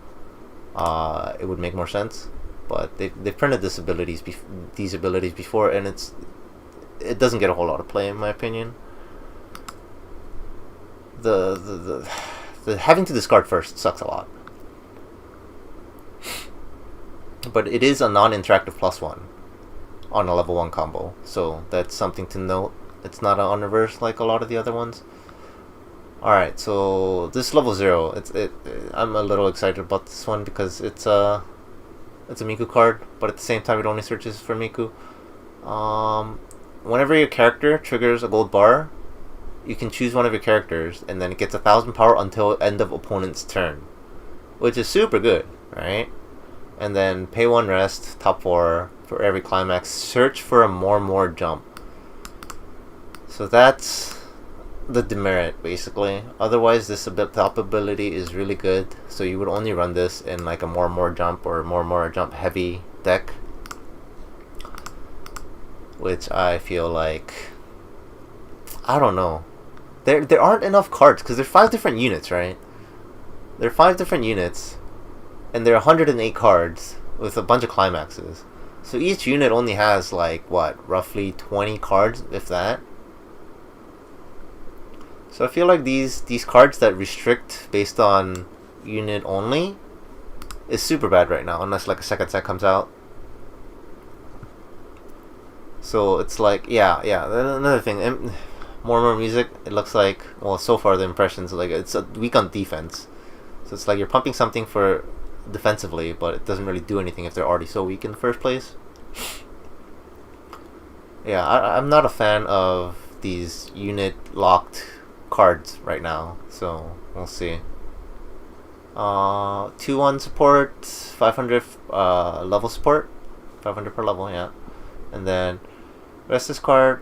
it would make more sense. But they've printed these abilities before, and it doesn't get a whole lot of play in my opinion. The having to discard first sucks a lot. But it is a non-interactive +1 on a level 1 combo, so that's something to note. It's not on reverse like a lot of the other ones. Alright, so this level 0, I'm a little excited about this one because it's a Miku card, but at the same time it only searches for Miku. Whenever your character triggers a gold bar, you can choose one of your characters, and then it gets 1000 power until end of opponent's turn, which is super good, right? And then pay 1 rest, top 4 for every climax. Search for a more jump. So that's the demerit basically. Otherwise, this top ability is really good. So you would only run this in like a more jump or more jump heavy deck, which I feel like, I don't know. There aren't enough cards because there's 5 different units, right? There are 5 different units, and there are 108 cards with a bunch of climaxes. So each unit only has like what, roughly 20 cards, if that. So I feel like these cards that restrict based on unit only is super bad right now, unless like a second set comes out. So it's like, yeah. Another thing, more music. It looks like, well, so far the impressions like it's weak on defense. So it's like you're pumping something for defensively, but it doesn't really do anything if they're already so weak in the first place. Yeah, I'm not a fan of these unit locked cards right now, so we'll see. 2-1 support, 500 level support, 500 per level, yeah. And then rest this card,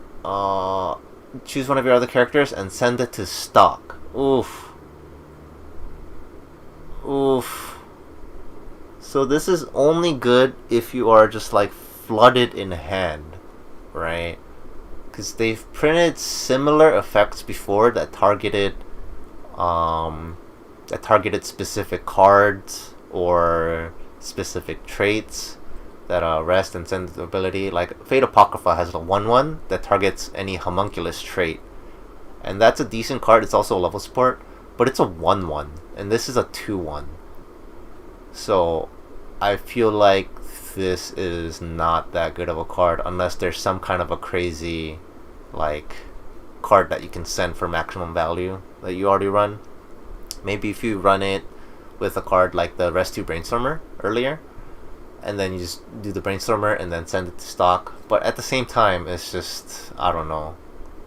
choose one of your other characters and send it to stock. Oof. Oof. So this is only good if you are just like flooded in hand, right? Because they've printed similar effects before that targeted specific cards or specific traits that rest and send the ability. Like Fate Apocrypha has a 1/1 that targets any homunculus trait, and that's a decent card. It's also a level support, but it's a 1/1, and this is a 2/1. So I feel like this is not that good of a card unless there's some kind of a crazy like card that you can send for maximum value that you already run. Maybe if you run it with a card like the Rest 2 Brainstormer earlier, and then you just do the Brainstormer and then send it to stock. But at the same time, it's just, I don't know,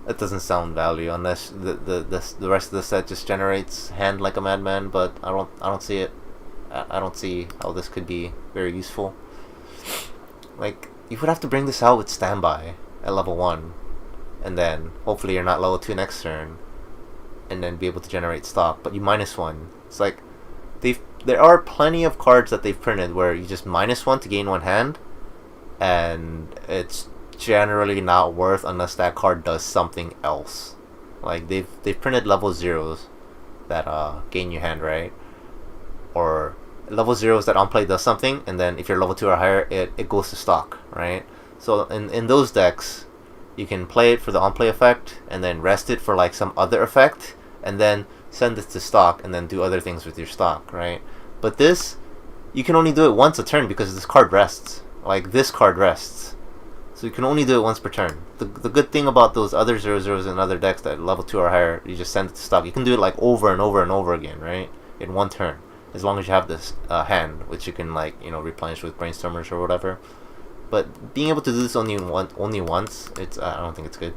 it doesn't sound value unless the rest of the set just generates hand like a madman. But I don't see it. I don't see how this could be very useful. Like, you would have to bring this out with standby at level 1, and then hopefully you're not level 2 next turn, and then be able to generate stock, but you -1. It's like there are plenty of cards that they've printed where you just -1 to gain 1 hand, and it's generally not worth unless that card does something else. Like they've printed level 0s that gain you hand, right? Or level 0s that on play does something, and then if you're level 2 or higher, it goes to stock, right? So in those decks, you can play it for the on play effect, and then rest it for like some other effect, and then send it to stock, and then do other things with your stock, right? But this, you can only do it once a turn because this card rests. Like, this card rests. So you can only do it once per turn. The good thing about those other 0/0s in other decks that level 2 or higher, you just send it to stock. You can do it like over and over and over again, right? In one turn. As long as you have this hand, which you can like, replenish with Brainstormers or whatever. But being able to do this only once, it's I don't think it's good.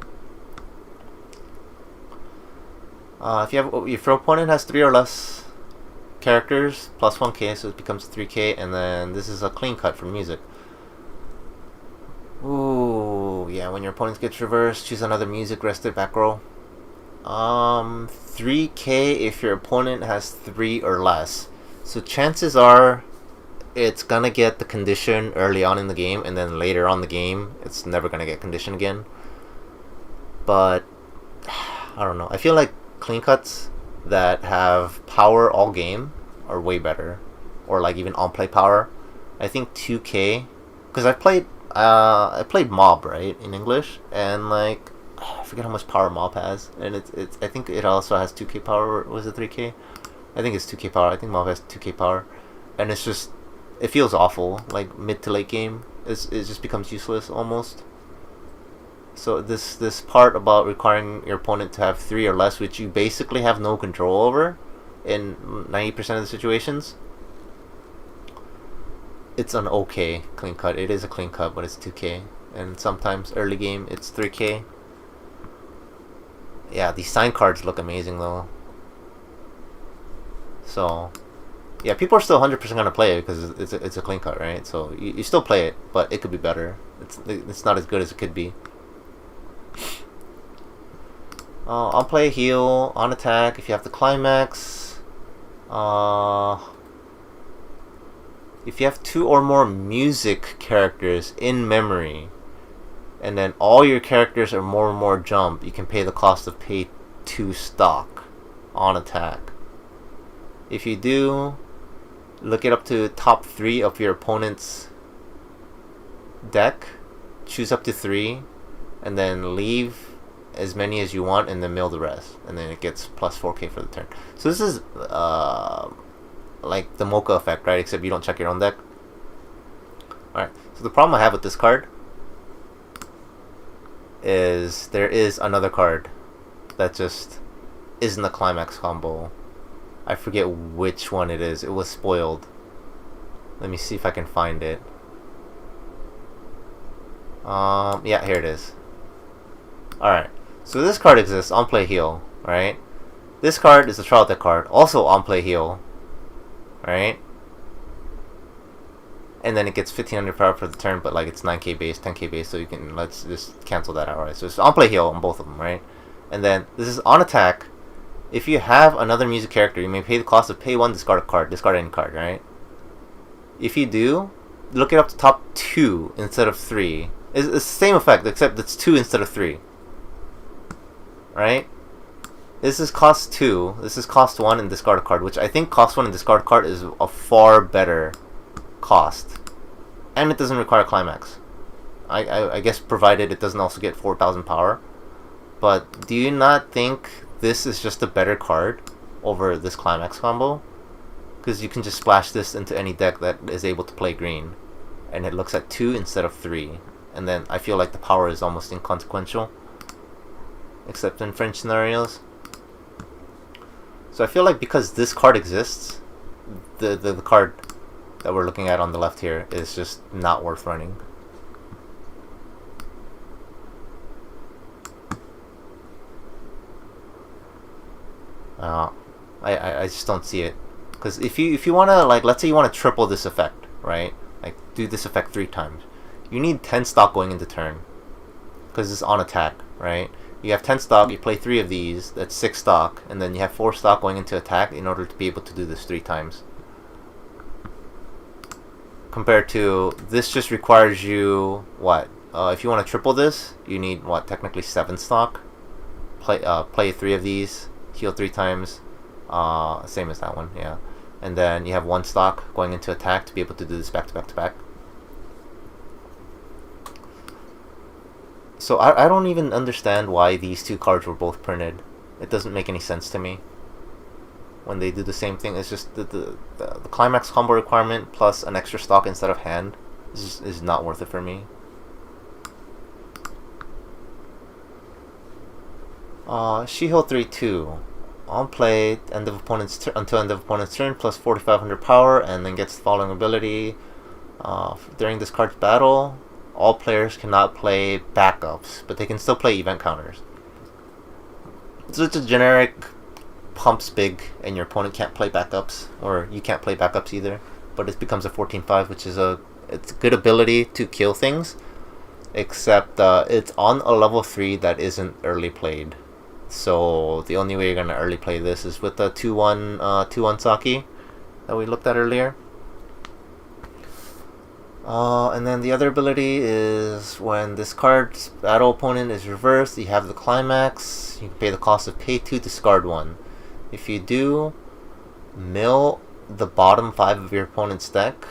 If your opponent has 3 or less characters, plus 1k, so it becomes 3k, and then this is a clean cut from music. Ooh, yeah, when your opponent gets reversed, choose another music rested back row. 3k if your opponent has 3 or less. So chances are it's gonna get the condition early on in the game, and then later on the game, it's never gonna get condition again. But I don't know. I feel like clean cuts that have power all game are way better, or like even on play power. I think 2k, because I played Mob, right, in English, and like I forget how much power Mob has, and it's I think it also has 2k power. Or was it 3k? I think it's 2k power. I think Mob has 2k power, and it's just, it feels awful. Like mid to late game, it just becomes useless almost. So this part about requiring your opponent to have 3 or less, which you basically have no control over in 90% of the situations, it's an okay clean cut. It is a clean cut, but it's 2k, and sometimes early game it's 3k. Yeah, these sign cards look amazing though. So yeah, people are still 100% gonna play it because it's a clean cut, right? So you still play it, but it could be better. It's not as good as it could be. I'll play heal on attack if you have the climax. If you have 2 or more music characters in memory, and then all your characters are more and more jump, you can pay the cost of pay 2 stock on attack. If you do, look it up to top 3 of your opponent's deck, choose up to 3, and then leave as many as you want, and then mill the rest, and then it gets plus 4k for the turn. So this is like the Mocha effect, right? Except you don't check your own deck. Alright, so the problem I have with this card is there is another card that just isn't a climax combo. I forget which one it is. It was spoiled. Let me see if I can find it. Yeah, here it is. Alright, so this card exists on play heal, right? This card is a trial deck card, also on play heal, right? And then it gets 1500 power for the turn, but like it's 9k base, 10k base, so you can, let's just cancel that out, right? So it's on play heal on both of them, right? And then this is on attack. If you have another music character, you may pay the cost of pay 1, discard a card, discard any card, right? If you do, look it up to top 2 instead of 3. It's the same effect, except it's 2 instead of 3. Right? This is cost 2, this is cost 1 and discard a card, which I think cost 1 and discard a card is a far better cost. And it doesn't require climax. I guess provided it doesn't also get 4000 power. But do you not think this is just a better card over this climax combo? Because you can just splash this into any deck that is able to play green. And it looks at 2 instead of 3. And then I feel like the power is almost inconsequential. Except in French scenarios. So I feel like because this card exists, the card that we're looking at on the left here is just not worth running. I just don't see it. Because if you want to, like, let's say you want to triple this effect, right? Like, do this effect 3 times. You need 10 stock going into turn. Because it's on attack, right? You have 10 stock, you play 3 of these, that's 6 stock, and then you have 4 stock going into attack in order to be able to do this 3 times. Compared to, this just requires you, what? If you want to triple this, you need, what, technically 7 stock? Play 3 of these, heal 3 times, same as that one, yeah. And then you have 1 stock going into attack to be able to do this back to back to back. So I don't even understand why these 2 cards were both printed. It doesn't make any sense to me. When they do the same thing, it's just the climax combo requirement plus an extra stock instead of hand is not worth it for me. She-Ho 3-2. On play, end of opponent's until end of opponent's turn, plus 4500 power, and then gets the following ability. During this card's battle, all players cannot play backups, but they can still play event counters. So it's a generic pumps big, and your opponent can't play backups, or you can't play backups either. But it becomes a 14/5, which is it's a good ability to kill things, except it's on a level 3 that isn't early played. So the only way you're gonna early play this is with the 2/1 Saki that we looked at earlier. And then the other ability is when this card's battle opponent is reversed, you have the climax. You can pay the cost of pay 2, discard 1. If you do, mill the bottom 5 of your opponent's deck,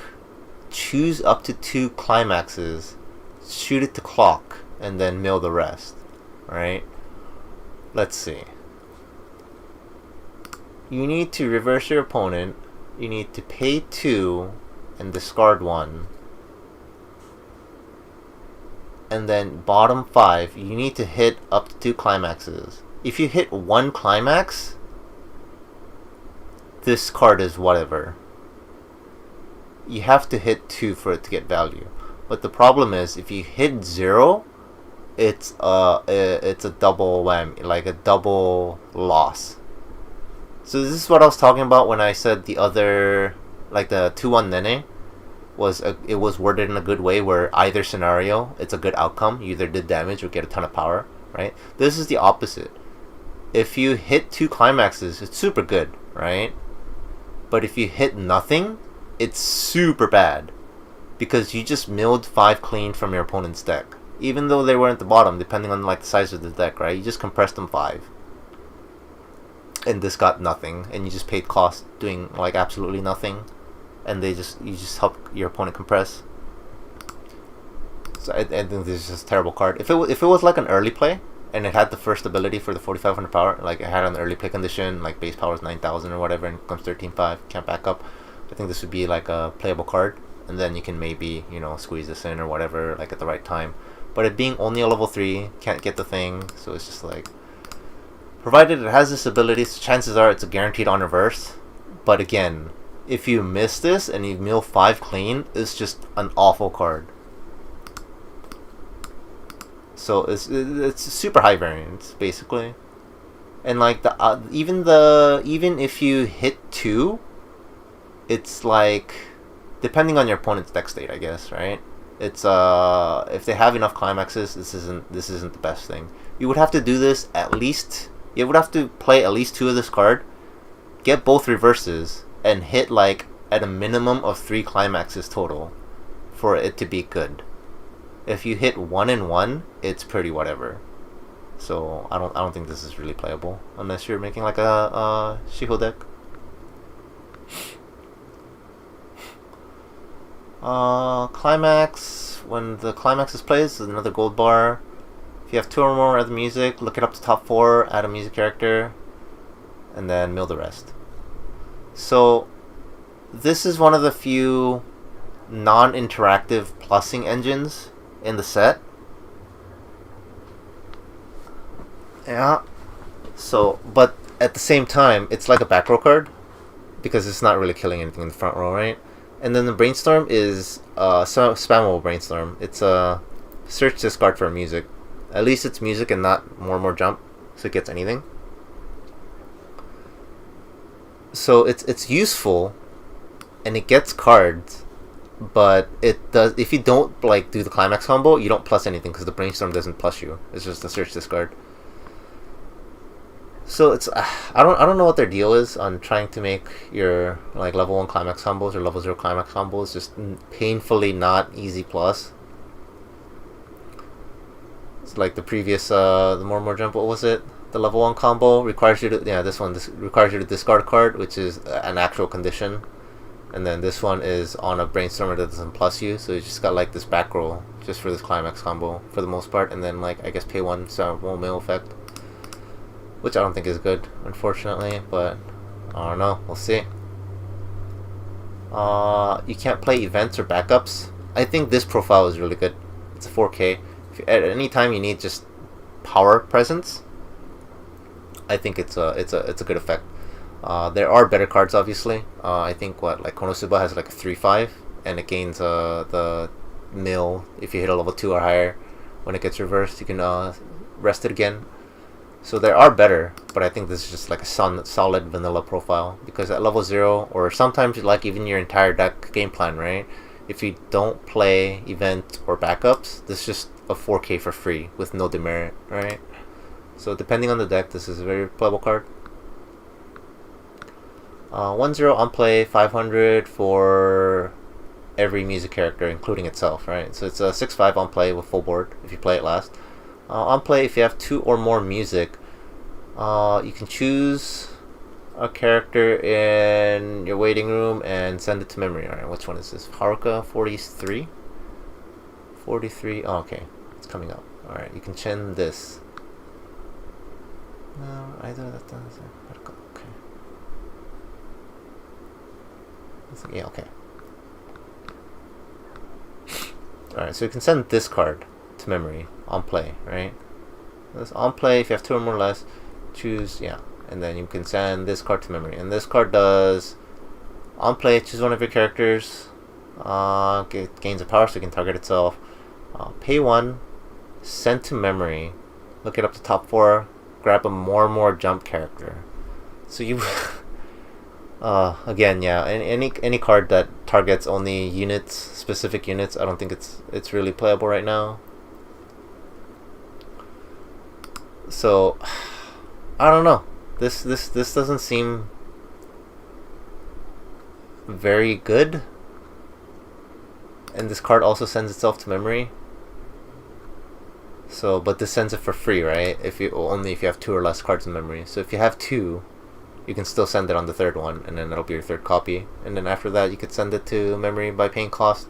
choose up to 2 climaxes, shoot it to clock, and then mill the rest. Alright? Let's see. You need to reverse your opponent, you need to pay 2 and discard 1. And then bottom 5, you need to hit up to 2 climaxes. If you hit 1 climax, this card is whatever. You have to hit 2 for it to get value. But the problem is, if you hit 0, it's a double whammy, like a double loss. So this is what I was talking about when I said the other, like the 2/1 Nene it was worded in a good way where either scenario it's a good outcome. You either did damage or get a ton of power, right? This is the opposite. If you hit 2 climaxes, it's super good, right? But if you hit nothing, it's super bad, because you just milled 5 clean from your opponent's deck, even though they were at the bottom, depending on like the size of the deck, right? You just compressed them 5, and this got nothing, and you just paid cost doing like absolutely nothing, and you just help your opponent compress. So I think this is just a terrible card. If it was like an early play and it had the first ability for the 4500 power, like it had an early play condition, like base power is 9000 or whatever, and it comes 13/5, can't back up, I think this would be like a playable card, and then you can maybe, you know, squeeze this in or whatever, like at the right time. But it being only a level 3, can't get the thing, so it's just like, provided it has this ability, so chances are it's a guaranteed on reverse. But again, if you miss this and you mill 5 clean, it's just an awful card. So it's super high variance, basically. And like even if you hit 2, it's like depending on your opponent's deck state, I guess, right? It's if they have enough climaxes, this isn't the best thing. You would have to do this at least. You would have to play at least 2 of this card, get both reverses, and hit like at a minimum of 3 climaxes total for it to be good. If you hit 1 and 1, it's pretty whatever. So I don't think this is really playable unless you're making like a Shiho deck. Climax. When the climax is played, is another gold bar. If you have 2 or more other music, look it up to top 4, add a music character, and then mill the rest. So this is one of the few non-interactive plussing engines in the set. Yeah. So, but at the same time, it's like a back row card because it's not really killing anything in the front row, right? And then the Brainstorm is spammable Brainstorm. It's a search discard for music. At least it's music and not more jump, so it gets anything. So it's useful, and it gets cards, but it does. If you don't like do the climax combo, you don't plus anything because the Brainstorm doesn't plus you. It's just a search discard. So it's I don't know what their deal is on trying to make your like level 1 climax combos or level 0 climax combos just painfully not easy plus. It's like the previous the more jump. What was it? The level 1 combo requires you to this requires you to discard a card, which is an actual condition, and then this one is on a Brainstormer that doesn't plus you. So you just got like this back roll just for this climax combo for the most part, and then like I guess pay 1 so won't mill effect. Which I don't think is good, unfortunately, but I don't know. We'll see. You can't play events or backups. I think this profile is really good. It's a 4K. At any time you need just power presence, I think it's a good effect. There are better cards, obviously. I think like Konosuba has like a 3/5, and it gains the mill if you hit a level 2 or higher. When it gets reversed, you can rest it again. So there are better, but I think this is just like a solid vanilla profile, because at level 0, or sometimes like even your entire deck game plan, right? If you don't play event or backups, this is just a 4K for free with no demerit, right? So depending on the deck, this is a very playable card. 1/0 on play, 500 for every music character, including itself, right? So it's a 6/5 on play with full board if you play it last. On play, if you have 2 or more music, you can choose a character in your waiting room and send it to memory. Alright, which one is this? Haruka 43? 43? Oh, okay. It's coming up. Alright, you can chin this. No, either that does it. Okay. Yeah, okay. Alright, so you can send this card to memory on play, right? This on play, if you have 2 or more less, choose, and then you can send this card to memory. And this card does on play, choose one of your characters, gains a power so it can target itself, pay 1, send to memory, look it up to top 4, grab a more jump character. So you again, any card that targets only units, specific units, I don't think it's really playable right now. So I don't know. This doesn't seem very good. And this card also sends itself to memory. So, but this sends it for free, right? If you have 2 or less cards in memory. So if you have 2, you can still send it on the 3rd one, and then that'll be your 3rd copy. And then after that, you could send it to memory by paying cost.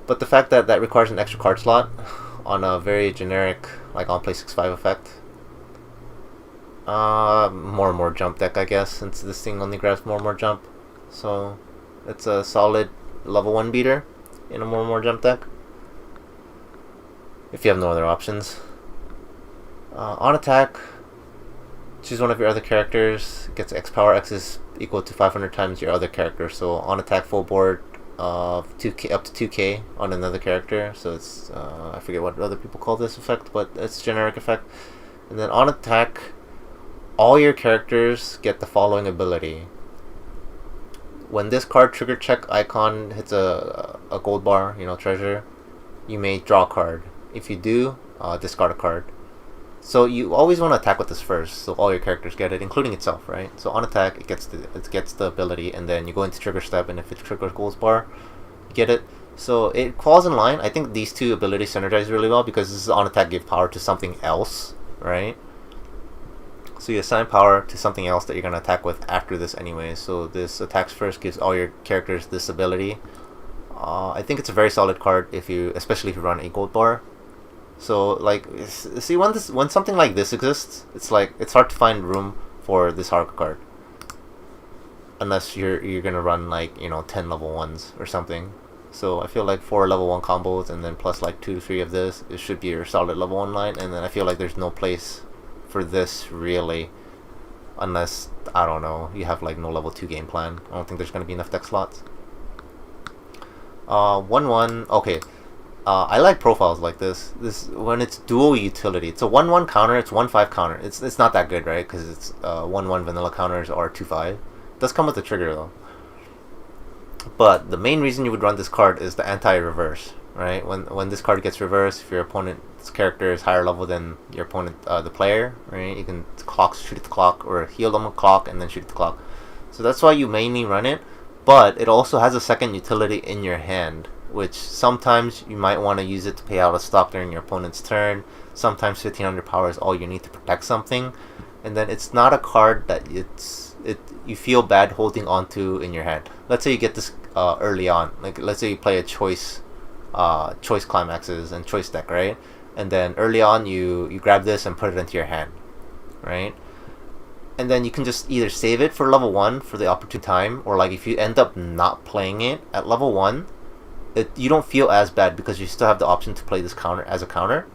But the fact that requires an extra card slot on a very generic, like on play 6/5 effect. More jump deck, I guess, since this thing only grabs more jump. So it's a solid level 1 beater in a more jump deck, if you have no other options. On attack, choose one of your other characters. It gets X power. X is equal to 500 times your other character. So on attack, full board of 2K up to 2K on another character. So it's I forget what other people call this effect, but it's a generic effect. And then on attack, all your characters get the following ability. When this card trigger check icon hits a gold bar, treasure, you may draw a card. If you do, discard a card. So you always want to attack with this first, so all your characters get it, including itself, right? So on attack, it gets the ability, and then you go into trigger step, and if it triggers gold bar, you get it. So it falls in line. I think these two abilities synergize really well because this is on attack, give power to something else, right? So you assign power to something else that you're gonna attack with after this anyway. So this attacks first, gives all your characters this ability. I think it's a very solid card especially if you run a gold bar. So like, see, when something like this exists, it's hard to find room for this Haruka card, unless you're gonna run like 10 level 1s or something. So I feel like 4 level 1 combos and then plus like 2 to 3 of this, it should be your solid level 1 line. And then I feel like there's no place for this really, unless, I don't know, you have like no level 2 game plan. I don't think there's gonna be enough deck slots. 1/1. Okay. I like profiles like this. When it's dual utility, it's a 1/1 counter. It's 1/5 counter. It's not that good, right? Because it's 1/1 vanilla counters are 2/5. It does come with a trigger though. But the main reason you would run this card is the anti-reverse, right? When this card gets reversed, if your opponent's character is higher level than your opponent, the player, right? You can shoot at the clock, or heal them a clock and then shoot at the clock. So that's why you mainly run it. But it also has a second utility in your hand, which sometimes you might want to use it to pay out a stock during your opponent's turn. Sometimes 1500 power is all you need to protect something, and then it's not a card that you feel bad holding onto in your hand. Let's say you get this early on, like let's say you play a choice climaxes and choice deck, right? And then early on you grab this and put it into your hand, right? And then you can just either save it for level 1 for the opportune time, or like if you end up not playing it at level 1, you don't feel as bad because you still have the option to play this counter as a counter.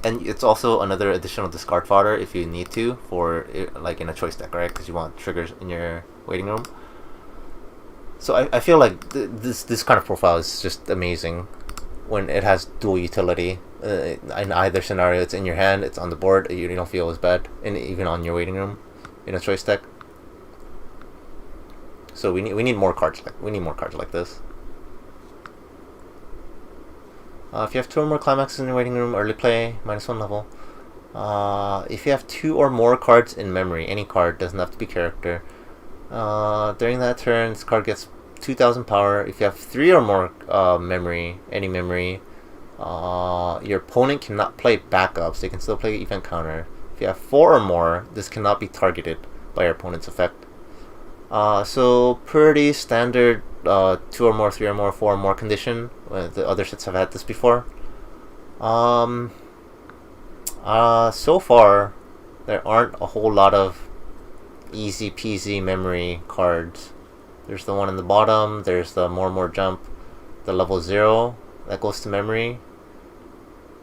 And it's also another additional discard fodder if you need to, for like in a choice deck, right? Because you want triggers in your waiting room. So I feel like this kind of profile is just amazing when it has dual utility. In either scenario, it's in your hand, it's on the board, you don't feel as bad, and even on your waiting room in a choice deck. So we need more cards like this. If you have 2 or more climaxes in your waiting room, early play, -1 level. If you have 2 or more cards in memory, any card, doesn't have to be character. During that turn, this card gets 2000 power. If you have 3 or more any memory, your opponent cannot play backups. They can still play event counter. If you have 4 or more, this cannot be targeted by your opponent's effect. So pretty standard 2 or more, 3 or more, 4 or more condition. The other sets have had this before. So far, there aren't a whole lot of easy peasy memory cards. There's the one in the bottom, there's the more jump, the level 0 that goes to memory.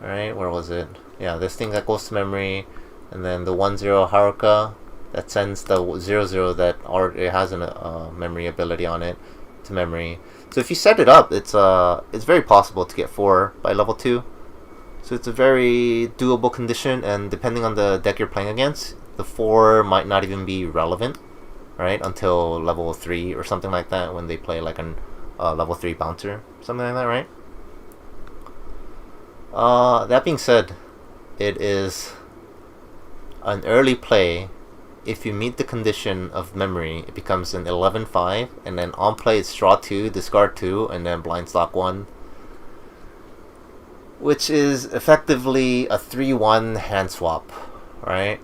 Alright, where was it? Yeah, this thing that goes to memory, and then the 1/0 Haruka that sends the 0/0 that already has a memory ability on it to memory. So if you set it up, it's very possible to get 4 by level 2. So it's a very doable condition, and depending on the deck you're playing against, the 4 might not even be relevant, right, until level 3 or something like that, when they play like an level 3 bouncer, something like that, right? That being said, it is an early play. If you meet the condition of memory, it becomes an 11/5, and then on play it's draw 2, discard 2, and then blind stock 1, which is effectively a 3/1 hand swap, right?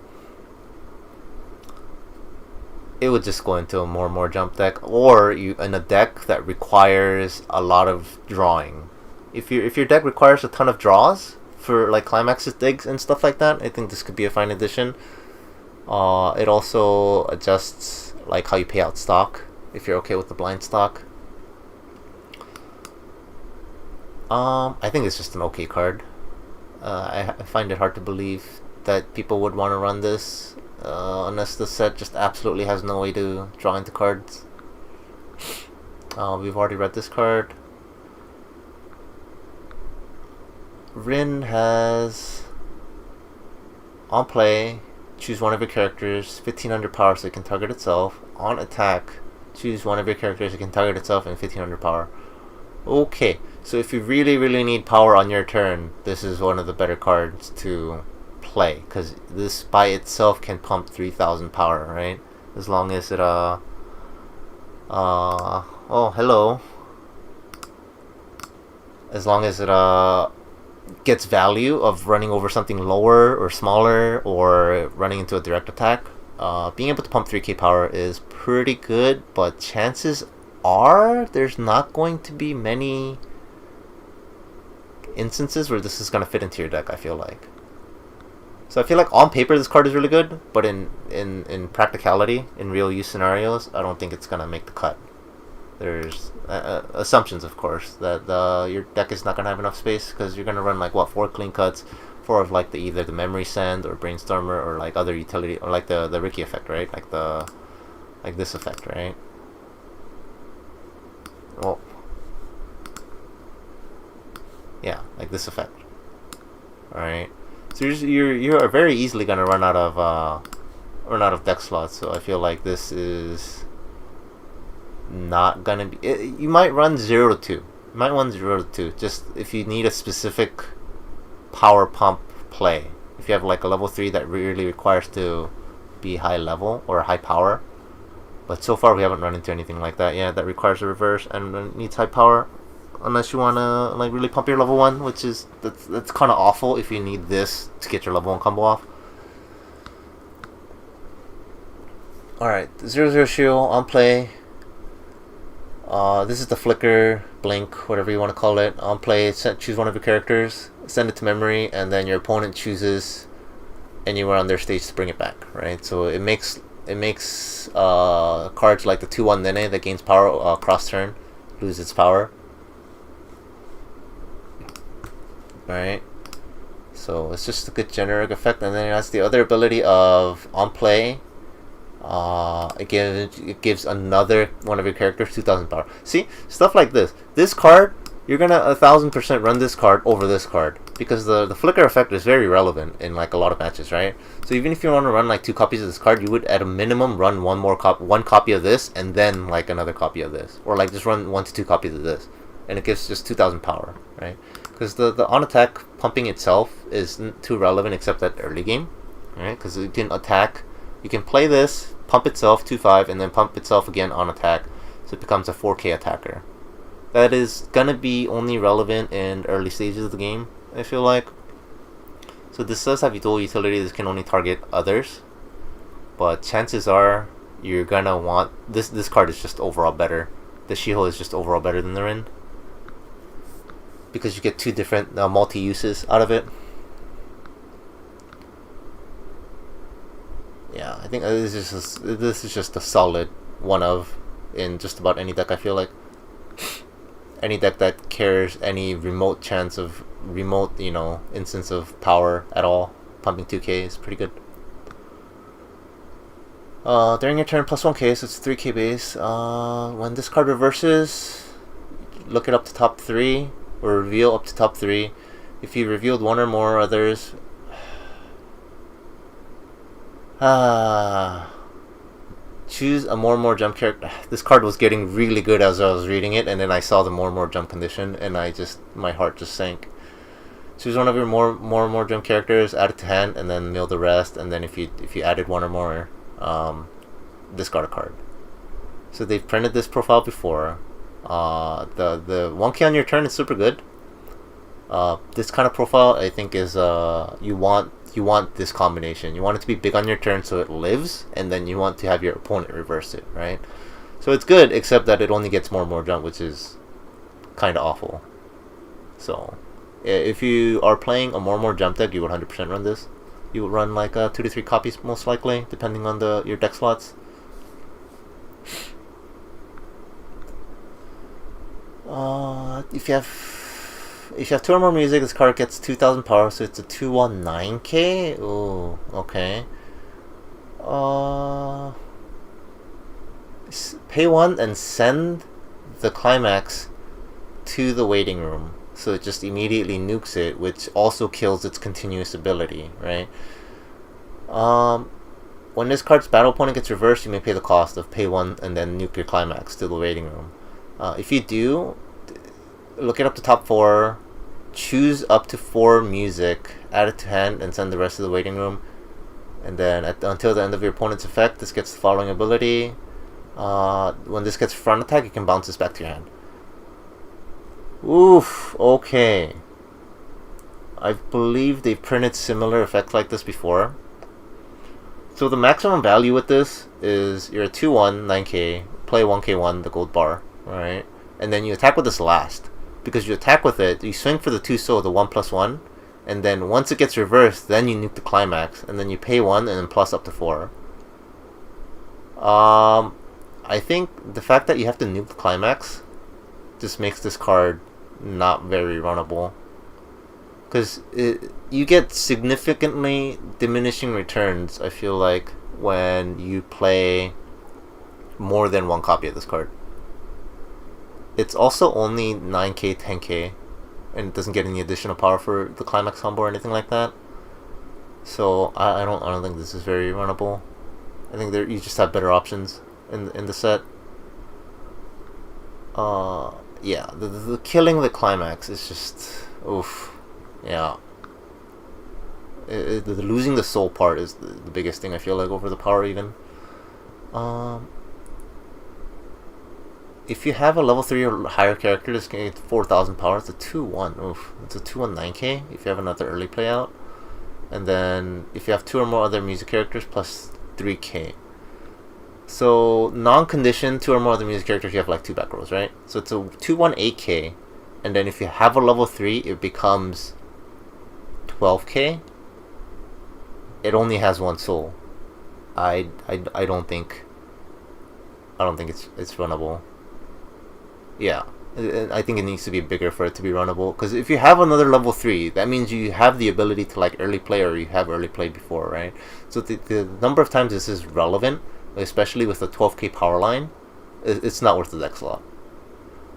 It would just go into a more jump deck, or in a deck that requires a lot of drawing. If your deck requires a ton of draws for like climaxes, digs, and stuff like that, I think this could be a fine addition. It also adjusts like how you pay out stock if you're okay with the blind stock. I think it's just an okay card. I find it hard to believe that people would want to run this unless the set just absolutely has no way to draw into cards. We've already read this card. Rin has on play, choose one of your characters, 1500 power so it can target itself. On attack, choose one of your characters, it can target itself and 1500 power. Okay, so if you really, really need power on your turn, this is one of the better cards to play, because this by itself can pump 3000 power, right? As long as it, oh, hello. As long as it, gets value of running over something lower or smaller or running into a direct attack. Being able to pump 3k power is pretty good, but chances are there's not going to be many instances where this is going to fit into your deck, I feel like. So I feel like on paper this card is really good, but in practicality, in real use scenarios, I don't think it's going to make the cut. There's assumptions, of course, that your deck is not going to have enough space, because you're going to run like, what, 4 clean cuts, 4 of like either the memory sand or brainstormer or like other utility, or like the Ricky effect, right? Like this effect, right? Well, yeah, like this effect. All right, so you're very easily going to run out of deck slots. So I feel like this is not gonna be. You might run 0 to 2. You might run 0 to 2. Just if you need a specific power pump play. If you have like a level 3 that really requires to be high level or high power. But so far we haven't run into anything like that. Yeah, that requires a reverse and needs high power. Unless you wanna like really pump your level 1, which is that's kind of awful if you need this to get your level 1 combo off. All right, 0/0 shield on play. This is the flicker, blink, whatever you want to call it. On play, choose one of your characters, send it to memory, and then your opponent chooses anywhere on their stage to bring it back, right? So it makes cards like the 2/1 Nene that gains power cross turn lose its power. Right? So it's just a good generic effect, and then it has the other ability of on play. It gives another one of your characters 2000 power. See, stuff like this. This card, you're gonna 1000% run this card over this card, because the flicker effect is very relevant in like a lot of matches, right? So even if you want to run like 2 copies of this card, you would at a minimum run one copy of this and then like another copy of this, or like just run 1 to 2 copies of this, and it gives just 2000 power, right? Because the on attack pumping itself isn't too relevant except that early game, right? Because you can attack. You can play this, pump itself 2/5, and then pump itself again on attack, so it becomes a 4k attacker. That is gonna be only relevant in early stages of the game, I feel like. So this does have dual utility. This can only target others, but chances are you're gonna want this. This card is just overall better. The Shiho is just overall better than the Rin, because you get 2 different multi-uses out of it. Yeah, I think this is just a solid one of in just about any deck, I feel like. Any deck that cares any remote chance of remote, instance of power at all, pumping 2k is pretty good. During your turn, plus 1k, so it's 3k base. When this card reverses, look it up to top 3, or reveal up to top 3. If you revealed 1 or more others, choose a more jump character. This card was getting really good as I was reading it, and then I saw the more jump condition, and my heart just sank. Choose one of your more jump characters, add it to hand, and then mill the rest. And then if you added 1 or more, discard a card. So they've printed this profile before. The 1k on your turn is super good. This kind of profile, I think, is you want this combination. You want it to be big on your turn so it lives, and then you want to have your opponent reverse it, right? So it's good, except that it only gets more jump, which is kind of awful. So if you are playing a more jump deck, you would 100% run this. You would run like 2 to 3 copies most likely, depending on your deck slots. If you have 2 or more music, this card gets 2000 power, so it's a 2/9k. Ooh, okay. Pay 1 and send the climax to the waiting room, so it just immediately nukes it, which also kills its continuous ability, right? Um, when this card's battle opponent gets reversed, you may pay the cost of pay 1 and then nuke your climax to the waiting room. If you do, look it up to top 4, choose up to 4 music, add it to hand, and send the rest to the waiting room. And then until the end of your opponent's effect, this gets the following ability. When this gets front attack, you can bounce this back to your hand. Oof, okay. I believe they've printed similar effects like this before. So the maximum value with this is you're a 2-1, 9k, play 1k1, the gold bar, alright? And then you attack with this last. Because you attack with it, you swing for the 2 soul, the 1+1, and then once it gets reversed, then you nuke the climax, and then you pay 1 and then plus up to 4. I think the fact that you have to nuke the climax just makes this card not very runnable. Because you get significantly diminishing returns, I feel like, when you play more than one copy of this card. It's also only 9k, 10k, and it doesn't get any additional power for the climax combo or anything like that. So I don't think this is very runnable. I think you just have better options in the set. Yeah, the killing the climax is just oof. Yeah. The losing the soul part is the biggest thing I feel like over the power even. If you have a level 3 or higher character that's getting 4,000 power, it's a 2-1. Oof. It's a 2-1 9k if you have another early play out. And then if you have 2 or more other music characters, plus 3k. So non-conditioned 2 or more other music characters, you have like 2 back rows, right? So it's a 2-1 8k. And then if you have a level 3, it becomes 12k. It only has 1 soul. I don't think it's runnable. Yeah, I think it needs to be bigger for it to be runnable. Because if you have another level 3, that means you have the ability to like early play, or you have early play before, right? So the number of times this is relevant, especially with the 12k power line, it's not worth the deck slot.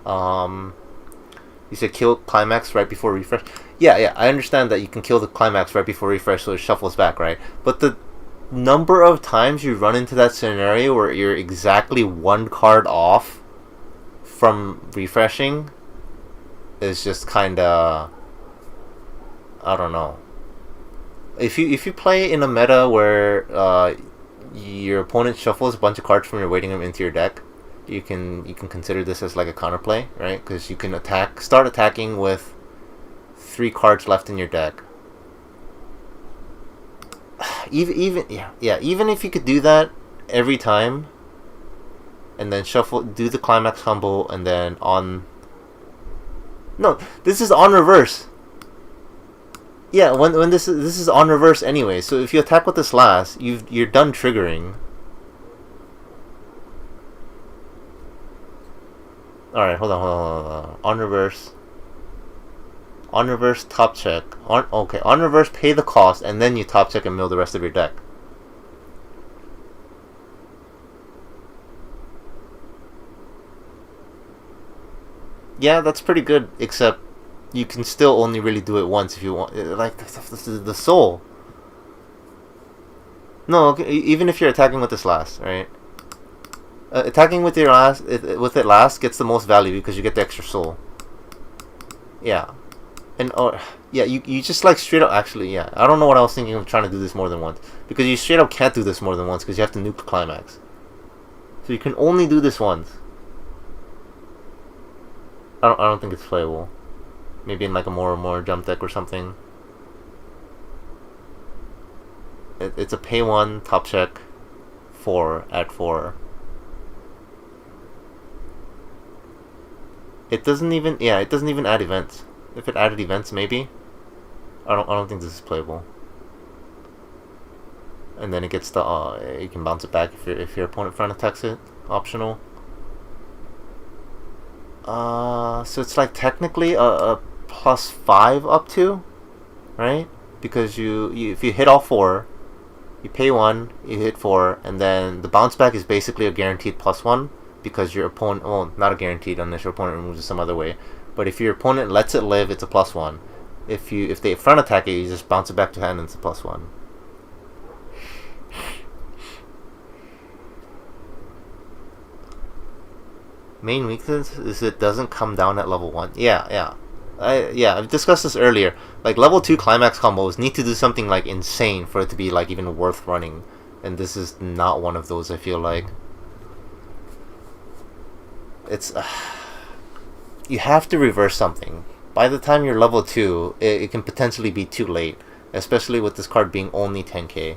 You said kill climax right before refresh. Yeah, I understand that you can kill the climax right before refresh so it shuffles back, right? But the number of times you run into that scenario where you're exactly 1 card off from refreshing is just kinda, I don't know. If you play in a meta where your opponent shuffles a bunch of cards from your waiting room into your deck, you can consider this as like a counterplay, right? Because you can start attacking with 3 cards left in your deck. Even if you could do that every time, and then do the climax combo, and then on. No, this is on reverse. Yeah, when this is on reverse anyway. So if you attack with this last, you're done triggering. All right, hold on. On reverse. On reverse, top check. On reverse, pay the cost, and then you top check and mill the rest of your deck. Yeah, that's pretty good, except you can still only really do it once if you want. Like, the soul. No, okay, even if you're attacking with this last, right? Attacking with it last gets the most value because you get the extra soul. Yeah. And yeah, you just like straight up, actually, yeah. I don't know what I was thinking of trying to do this more than once. Because you straight up can't do this more than once because you have to nuke the climax. So you can only do this once. I don't think it's playable. Maybe in like a more jump deck or something. It's a pay 1, top check, 4 at 4. It doesn't even add events. If it added events, maybe. I don't think this is playable. And then it gets the you can bounce it back if your opponent front attacks it. Optional. So it's like technically a +5 up to, right? Because if you hit all 4, you pay 1, you hit 4, and then the bounce back is basically a guaranteed +1 because your opponent, well, not a guaranteed unless your opponent removes it some other way. But if your opponent lets it live, it's a +1. If they front attack it, you just bounce it back to hand and it's a +1. Main weakness is it doesn't come down at level 1. Yeah. I've discussed this earlier. Like, level 2 climax combos need to do something, like, insane for it to be, like, even worth running. And this is not one of those, I feel like. It's... you have to reverse something. By the time you're level 2, it can potentially be too late. Especially with this card being only 10k.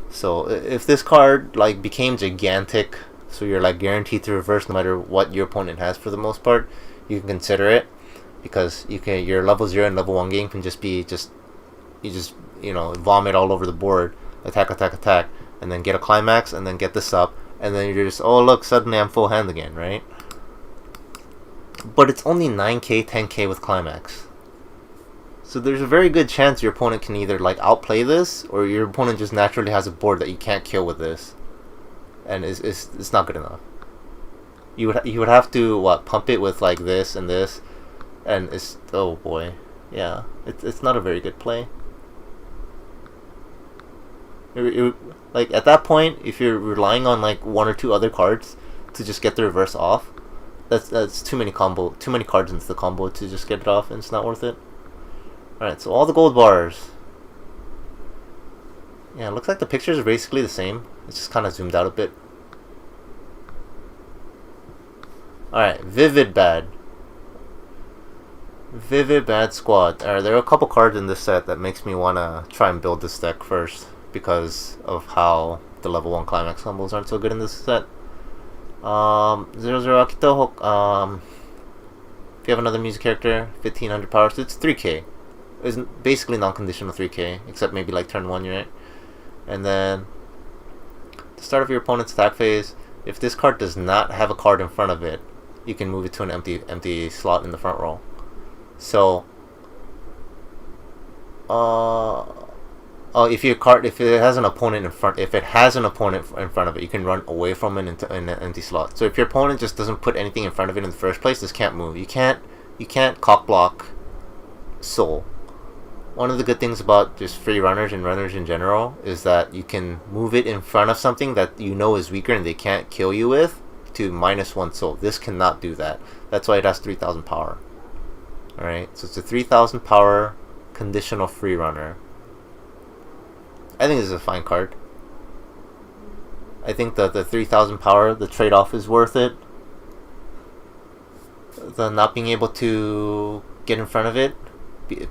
So, if this card, like, became gigantic, so you're, like, guaranteed to reverse no matter what your opponent has for the most part, you can consider it. Because your level 0 and level 1 game can just be you know, vomit all over the board, attack, and then get a climax, and then get this up, and then you're just, oh look, suddenly I'm full hand again, right? But it's only 9k, 10k with climax. So there's a very good chance your opponent can either, like, outplay this, or your opponent just naturally has a board that you can't kill with this. And it's not good enough. You would have to, what, pump it with, like, this and this. And it's, oh boy, yeah, it's not a very good play. Like, at that point, if you're relying on, like, 1 or 2 other cards to just get the reverse off, that's too many cards into the combo to just get it off, and it's not worth it. Alright, so all the gold bars. Yeah, it looks like the pictures are basically the same. It's just kind of zoomed out a bit. Alright, Vivid Bad Squad. There are a couple cards in this set that makes me want to try and build this deck first, because of how the level 1 climax combos aren't so good in this set. 00 Akito, if you have another music character, 1500 power, so it's 3k. It's basically non-conditional 3k, except maybe like turn 1, right? And then, the start of your opponent's attack phase, if this card does not have a card in front of it, you can move it to an empty slot in the front row. So, if it has an opponent in front of it, you can run away from it into an empty slot. So if your opponent just doesn't put anything in front of it in the first place, this can't move. You can't cock block Soul. One of the good things about just free runners and runners in general is that you can move it in front of something that you know is weaker and they can't kill you with to -1 Soul. This cannot do that. That's why it has 3000 power. Alright, so it's a 3000 power conditional free runner. I think this is a fine card. I think that the 3000 power, the trade-off is worth it. The not being able to get in front of it,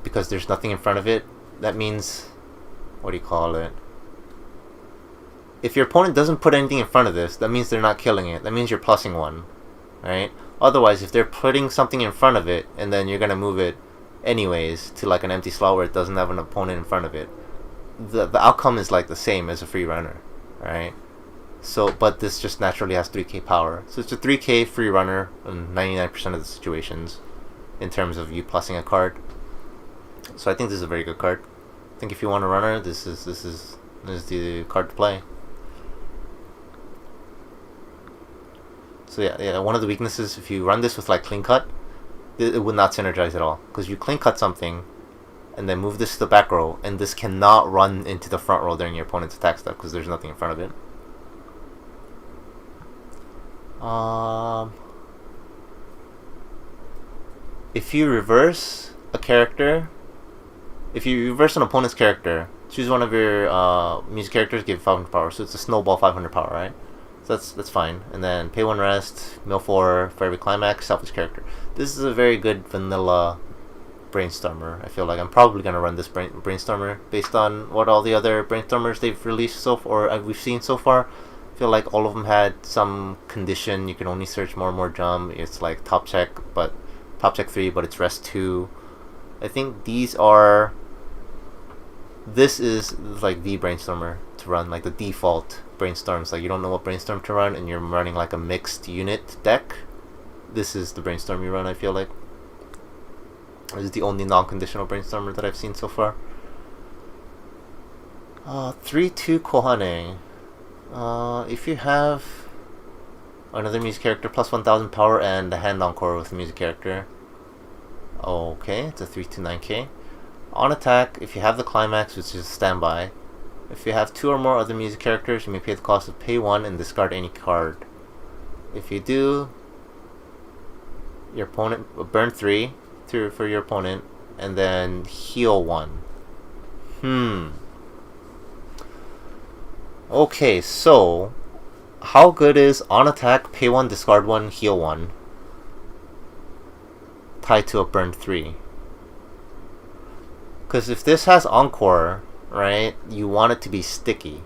because there's nothing in front of it, that means, what do you call it? If your opponent doesn't put anything in front of this, that means they're not killing it. That means you're plussing 1, right? Otherwise, if they're putting something in front of it, and then you're going to move it anyways to like an empty slot where it doesn't have an opponent in front of it, the outcome is like the same as a free runner, right? So, but this just naturally has 3k power. So it's a 3k free runner in 99% of the situations in terms of you plussing a card. So I think this is a very good card. I think if you want a runner, this is the card to play. So yeah, one of the weaknesses, if you run this with like clean cut, it would not synergize at all, because you clean cut something and then move this to the back row, and this cannot run into the front row during your opponent's attack step because there's nothing in front of it. If you reverse a character, if you reverse an opponent's character, choose one of your music characters, give 500 power. So it's a snowball 500 power, right? So that's fine. And then pay 1 rest, mill 4 for every climax, selfish character. This is a very good vanilla Brainstormer. I feel like I'm probably gonna run this Brainstormer based on what all the other Brainstormers they've released so far, or we've seen so far. I feel like all of them had some condition. You can only search more and more jump. It's like top check 3, but it's rest 2. I think this is like the Brainstormer to run, like the default brainstorms. Like you don't know what brainstorm to run and you're running like a mixed unit deck. This is the brainstorm you run, I feel like. This is the only non-conditional Brainstormer that I've seen so far. 3-2 Kohane. If you have another music character plus 1000 power and a hand encore with a music character. Okay, it's a 3-9k. On attack, if you have the climax, which is standby, if you have 2 or more other music characters, you may pay the cost of pay 1 and discard any card. If you do, your opponent burn 3 for your opponent, and then heal 1. Okay, so how good is on attack, pay 1, discard 1, heal 1 tied to a burn 3? Because if this has encore, right, you want it to be sticky.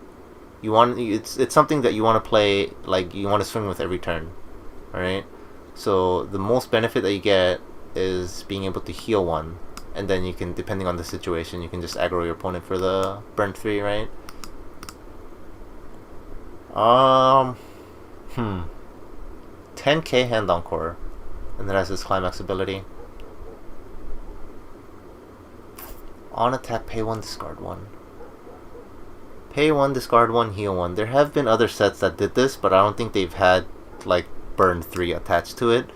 It's something that you want to play, like you want to swing with every turn, right? So the most benefit that you get is being able to heal 1, and then you can, depending on the situation, you can just aggro your opponent for the burn 3, right? 10k hand encore, and then has this climax ability. On attack, pay 1, discard 1. Pay 1, discard 1, heal 1. There have been other sets that did this, but I don't think they've had like burn 3 attached to it,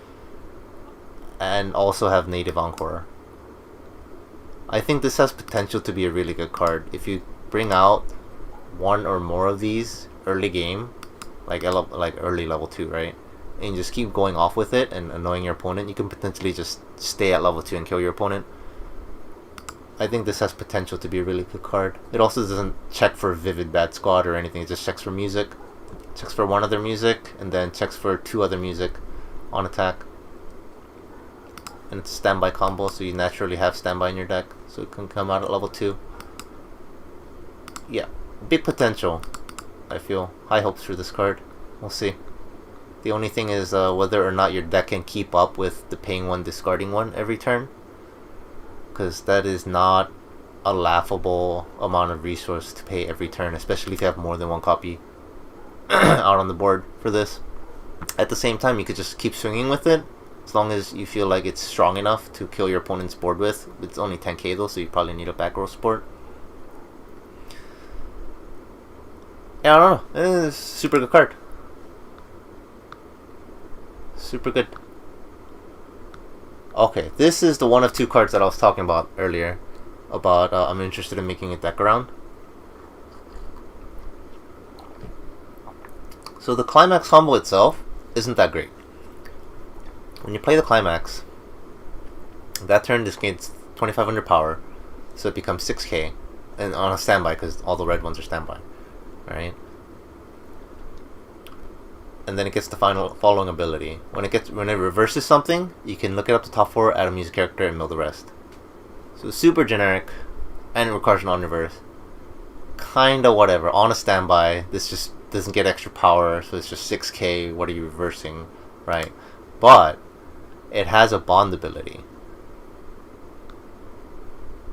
and also have native encore. I think this has potential to be a really good card. If you bring out one or more of these early game, like early level 2, right? And you just keep going off with it and annoying your opponent, you can potentially just stay at level 2 and kill your opponent. I think this has potential to be a really good card. It also doesn't check for Vivid Bad Squad or anything, it just checks for music. Checks for 1 other music, and then checks for 2 other music on attack. And it's a standby combo, so you naturally have standby in your deck, so it can come out at level 2. Yeah, big potential, I feel. High hopes for this card. We'll see. The only thing is whether or not your deck can keep up with the paying 1, discarding 1 every turn. Because that is not a laughable amount of resource to pay every turn, especially if you have more than 1 copy out on the board for this. At the same time, you could just keep swinging with it, as long as you feel like it's strong enough to kill your opponent's board with. It's only 10k though, so you probably need a back row support. Yeah, I don't know. It's a super good card. Super good. Okay, this is the one of 2 cards that I was talking about earlier. About I'm interested in making a deck around. So the climax combo itself isn't that great. When you play the climax, that turn this gains 2500 power, so it becomes 6k, and on a standby because all the red ones are standby, right? And then it gets the following ability. When it reverses something, you can look it up to top 4, add a music character, and mill the rest. So super generic, and recursion on reverse. Kinda whatever. On a standby, this just doesn't get extra power, so it's just 6k. What are you reversing, right? But it has a bond ability.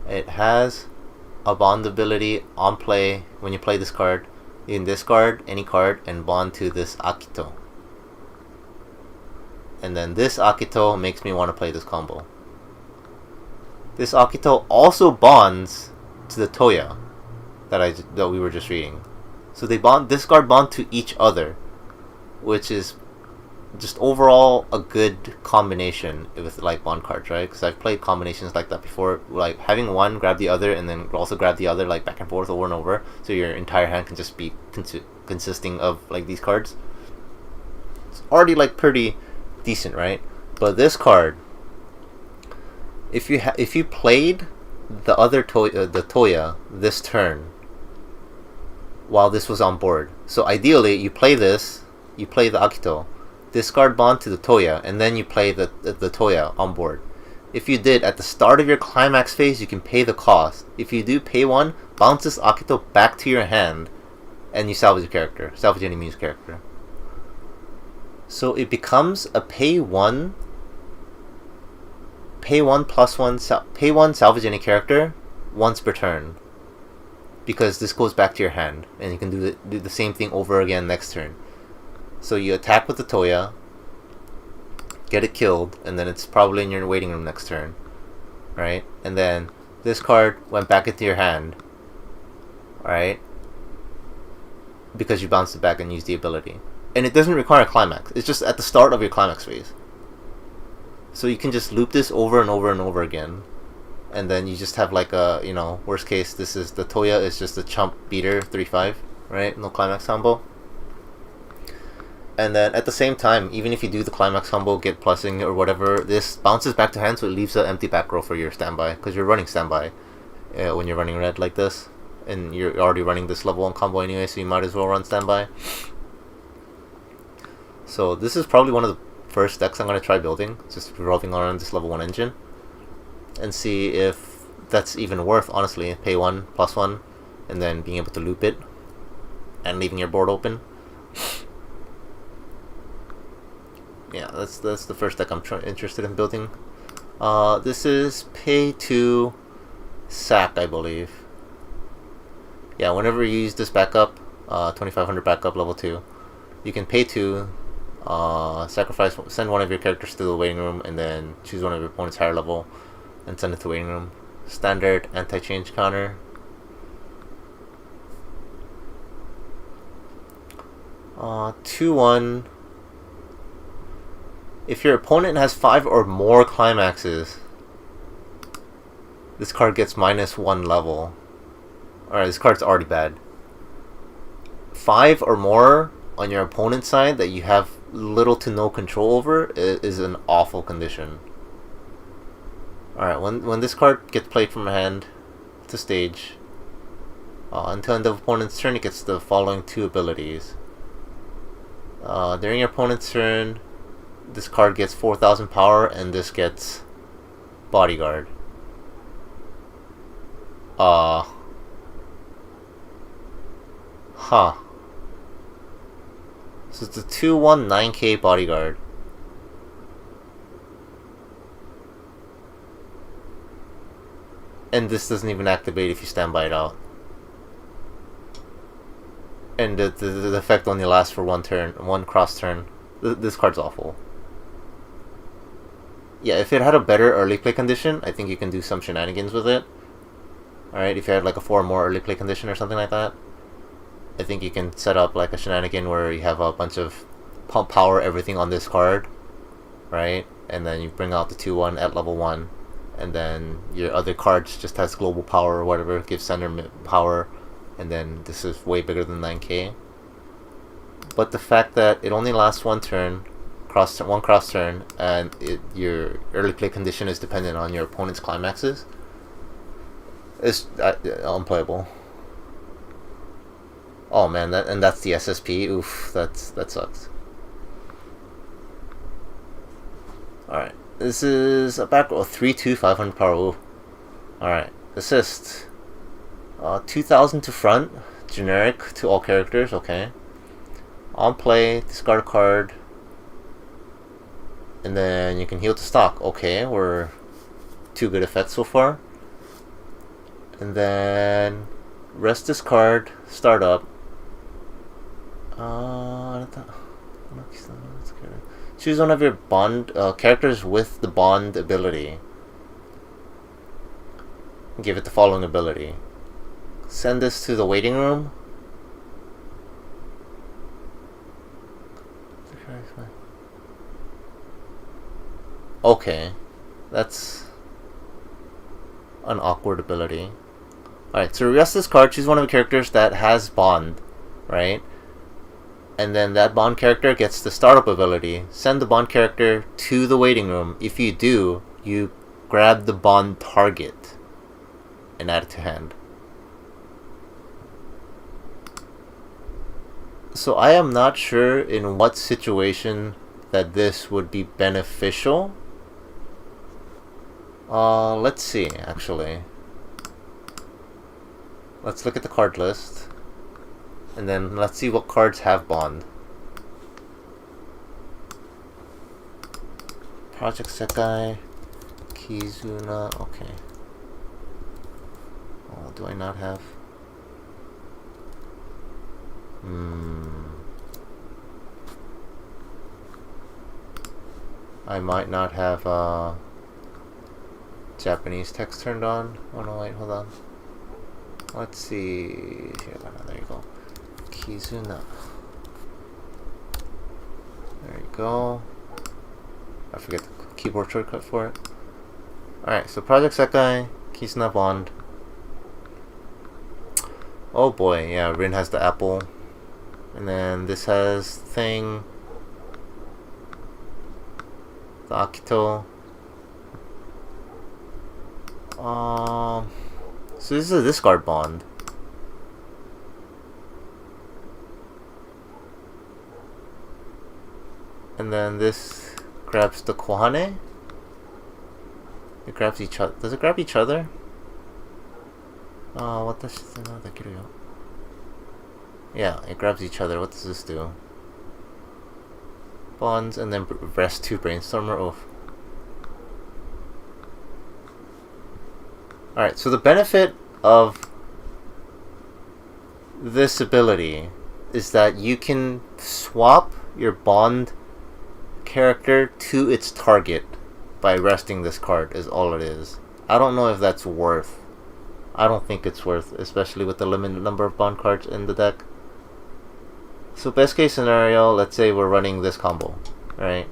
It has a bond ability on play. When you play this card, you can discard any card and bond to this Akito. And then this Akito makes me want to play this combo. This Akito also bonds to the Toya that we were just reading. So they discard bond to each other, which is just overall a good combination with like bond cards, right? Because I've played combinations like that before, like having one grab the other and then also grab the other, like back and forth over and over, so your entire hand can just be consisting of like these cards. It's already like pretty decent, right? But this card, if you played the other Toya this turn while this was on board, so ideally you play the Akito, discard bond to the Toya, and then you play the Toya on board. If you did at the start of your climax phase, you can pay the cost. If you do pay 1, bounce this Akito back to your hand, and you salvage your character, salvage any music character. So it becomes a pay 1 plus 1, pay 1, salvage any character once per turn, because this goes back to your hand, and you can do the same thing over again next turn. So you attack with the Toya, get it killed, and then it's probably in your waiting room next turn, right? And then this card went back into your hand, right? Because you bounced it back and used the ability. And it doesn't require a climax. It's just at the start of your climax phase. So you can just loop this over and over and over again. And then you just have like a, worst case, this is the Toya is just a chump beater, 3-5, right? No climax combo. And then at the same time, even if you do the climax combo, get plussing or whatever, this bounces back to hand, so it leaves an empty back row for your standby, because you're running standby when you're running red like this, and you're already running this level 1 combo anyway, so you might as well run standby. So this is probably one of the first decks I'm going to try building, just revolving around this level 1 engine, and see if that's even worth, honestly. Pay 1, plus 1, and then being able to loop it, and leaving your board open. Yeah, that's the first deck I'm interested in building. This is pay 2, sack, I believe. Yeah, whenever you use this backup, 2500 backup level 2, you can pay 2, sacrifice, send one of your characters to the waiting room, and then choose one of your opponent's higher level and send it to the waiting room. Standard anti-change counter. 2-1. If your opponent has 5 or more climaxes, this card gets -1 level. Alright, this card's already bad. 5 or more on your opponent's side that you have little to no control over is an awful condition. Alright, when this card gets played from hand to stage, until end of opponent's turn, it gets the following 2 abilities. During your opponent's turn, this card gets 4000 power, and this gets bodyguard. Huh. So it's a 2-1 9k bodyguard. And this doesn't even activate if you stand by it out. And the effect only lasts for 1 turn, 1 cross turn. This card's awful. Yeah, if it had a better early play condition, I think you can do some shenanigans with it. Alright, if you had like a 4 or more early play condition or something like that, I think you can set up like a shenanigan where you have a bunch of pump power everything on this card, right? And then you bring out the 2-1 at level 1, and then your other cards just has global power or whatever, gives center power, and then this is way bigger than 9k. But the fact that it only lasts 1 turn, one cross turn, and your early play condition is dependent on your opponent's climaxes, is unplayable. Oh man, that's the SSP. Oof, that sucks. Alright, this is a back row 3-2 500 power. Ooh. Alright, assist. 2000 to front, generic to all characters. Okay. On play, discard a card, and then you can heal to stock. Okay, we're 2 good effects so far. And then rest this card, start up. Choose one of your bond characters with the bond ability. Give it the following ability. Send this to the waiting room. Okay, that's an awkward ability. Alright, so rest this card, choose one of the characters that has bond, right? And then that bond character gets the startup ability. Send the bond character to the waiting room. If you do, you grab the bond target and add it to hand. So I am not sure in what situation that this would be beneficial. Let's see, actually. Let's look at the card list. And then let's see what cards have bond. Project Sekai, Kizuna, okay. Oh, do I not have? I might not have Japanese text turned on. Oh no, wait, hold on. Let's see. Here, there you go. Kizuna. There you go. I forget the keyboard shortcut for it. Alright, so Project Sekai, Kizuna Bond. Oh boy, yeah, Rin has the apple. And then this has thing. the Akito. So this is a discard bond. And then this grabs the Kohane. It grabs each other. Does it grab each other? What does yeah, it grabs each other. What does this do? Bonds and then rest 2 Brainstormer. Oof. Alright, so the benefit of this ability is that you can swap your bond character to its target by resting this card, is all it is. I don't know if that's worth. I don't think it's worth, especially with the limited number of bond cards in the deck. So best case scenario, let's say we're running this combo, right?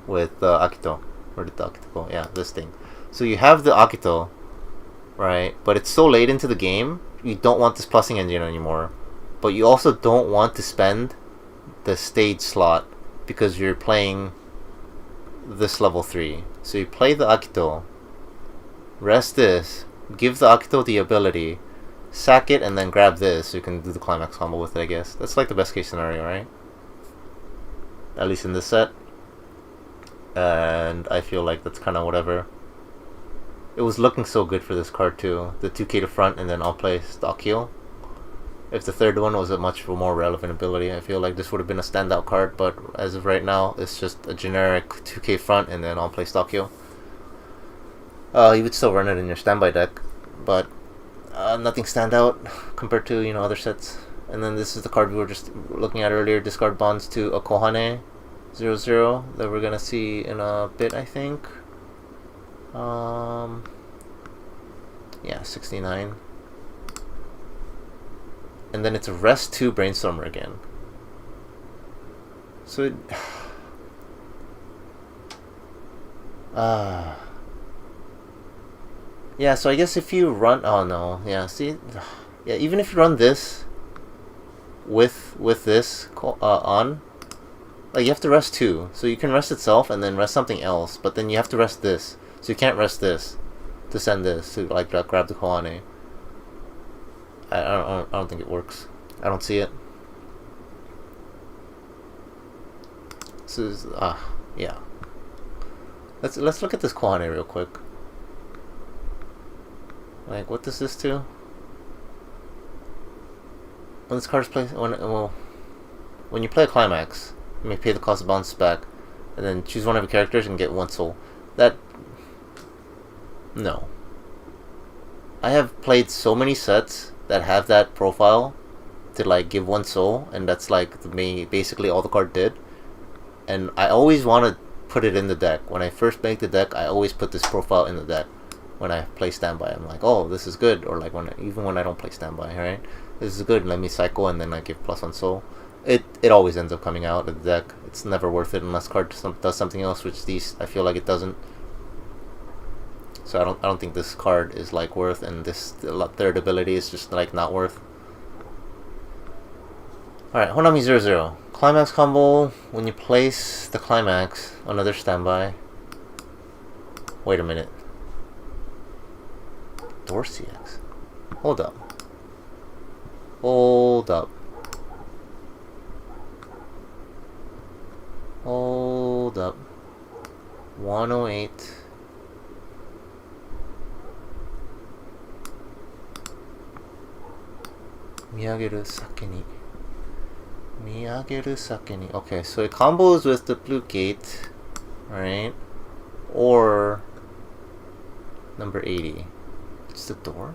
With Akito. Where did the Akito go? Yeah, this thing. So you have the Akito, right? But it's so late into the game, you don't want this plussing engine anymore. But you also don't want to spend the stage slot because you're playing this level 3. So you play the Akito, rest this, give the Akito the ability, sack it, and then grab this so you can do the climax combo with it, I guess. That's like the best case scenario, right? At least in this set. And I feel like that's kind of whatever. It was looking so good for this card too. The 2k to front and then I'll play stock heal. If the third one was a much more relevant ability, I feel like this would have been a standout card, but as of right now, it's just a generic 2k front and then I'll play stock heal. You would still run it in your standby deck, but nothing stand out compared to, you know, other sets. And then this is the card we were just looking at earlier, discard bonds to a Kohane 0/0 that we're gonna see in a bit, I think. Yeah, 69. And then it's a rest 2 Brainstormer again. So it yeah, so I guess if you run, oh no, yeah, see, yeah, even if you run this with this on, like, you have to rest 2, so you can rest itself and then rest something else, but then you have to rest this, so you can't rest this to send this to like grab the Kohane. I don't think it works. I don't see it. This is yeah. Let's look at this Kohane real quick. Like, what does this do? When this card's played, when you play a climax, you may pay the cost of bounce back, and then choose one of your characters and get 1 soul. No. I have played so many sets that have that profile to like give 1 soul, and that's like basically all the card did. And I always want to put it in the deck. When I first make the deck, I always put this profile in the deck. When I play standby, I'm like, oh, this is good. Or like even when I don't play standby, right? This is good. Let me cycle and then I give +1 soul. It always ends up coming out of the deck. It's never worth it unless card does something else, which these I feel like it doesn't. So I don't think this card is like worth, and this third ability is just like not worth. Alright, Honami 0/0. Climax combo, when you place the climax on another standby. Wait a minute. Door CX. Hold up. Hold up. Hold up. 108. Miyageru sake ni. Okay, so it combos with the blue gate, right? Or number 80. It's the door?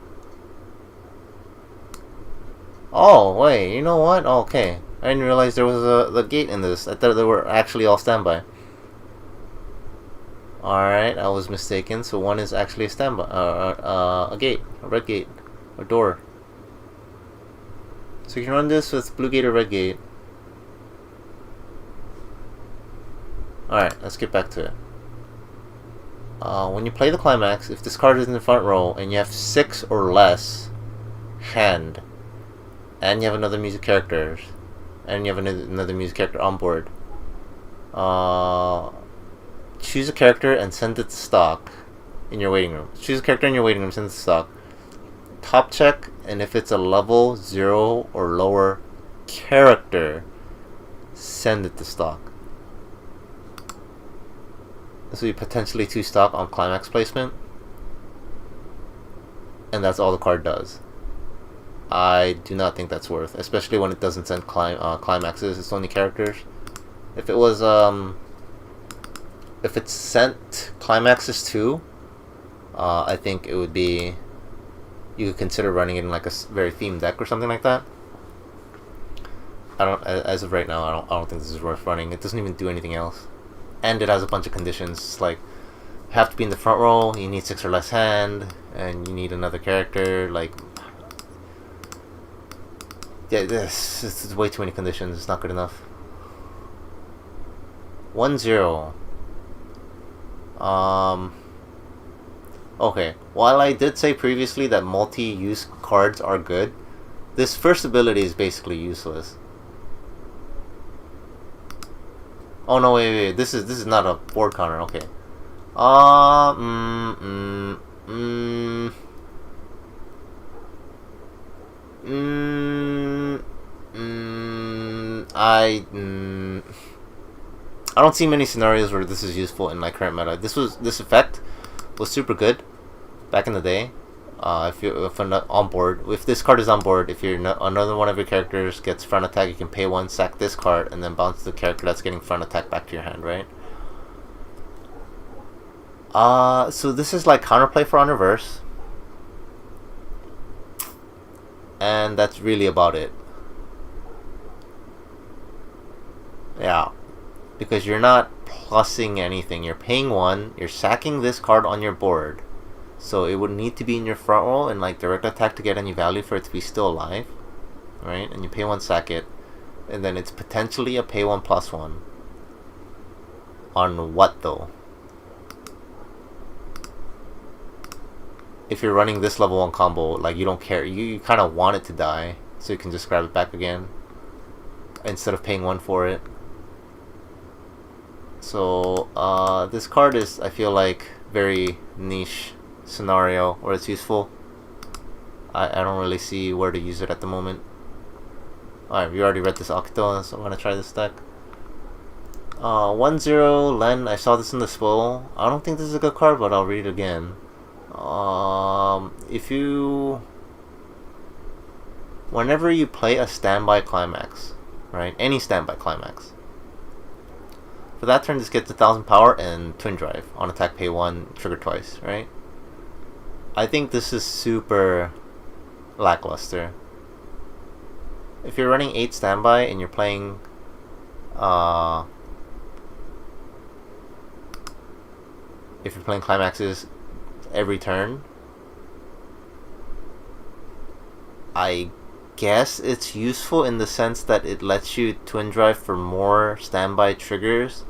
Oh, wait, you know what? Oh, okay. I didn't realize there was the gate in this. I thought they were actually all standby. Alright, I was mistaken. So one is actually a standby. A gate. A red gate. A door. So you can run this with blue gate or red gate. Alright, let's get back to it. When you play the climax, if this card is in the front row and you have 6 or less hand, and you have another music character, and you have another music character on board, choose a character and send it to stock in your waiting room. Choose a character in your waiting room, send it to stock. Top check, and if it's a level 0 or lower character, send it to stock. This will be potentially 2 stock on climax placement. And that's all the card does. I do not think that's worth, especially when it doesn't send climaxes, it's only characters. If it was, if it's sent climaxes too, I think it would be, you could consider running it in like a very themed deck or something like that. I don't, as of right now, I don't think this is worth running. It doesn't even do anything else. And it has a bunch of conditions. It's like, you have to be in the front row, you need 6 or less hand, and you need another character, like... Yeah, this is way too many conditions, it's not good enough. 1-0. Okay, while I did say previously that multi-use cards are good, this first ability is basically useless. Oh no, wait, this is not a board counter, okay. I don't see many scenarios where this is useful in like current meta. This effect was super good back in the day. If on board, if this card is on board, if you're another one of your characters gets front attack, you can pay 1, sack this card, and then bounce the character that's getting front attack back to your hand, right? So this is like counterplay for on reverse, and that's really about it. Yeah, because you're not plussing anything. You're paying 1. You're sacking this card on your board, so it would need to be in your front row and like direct attack to get any value for it to be still alive, right? And you pay 1, sack it, and then it's potentially a pay 1 plus 1. On what though? If you're running this level 1 combo, like you don't care, you kind of want it to die, so you can just grab it back again instead of paying 1 for it. So this card is, I feel like, very niche scenario where it's useful. I don't really see where to use it at the moment. Alright, we already read this Akito, so I'm gonna try this deck. 1-0 Len, I saw this in the spoil. I don't think this is a good card, but I'll read it again. Whenever you play a standby climax, right? Any standby climax. For that turn, this gets 1000 power and twin drive. On attack, pay 1, trigger twice, right? I think this is super lackluster. If you're running 8 standby and you're playing if you're playing climaxes every turn, I guess it's useful in the sense that it lets you twin drive for more standby triggers,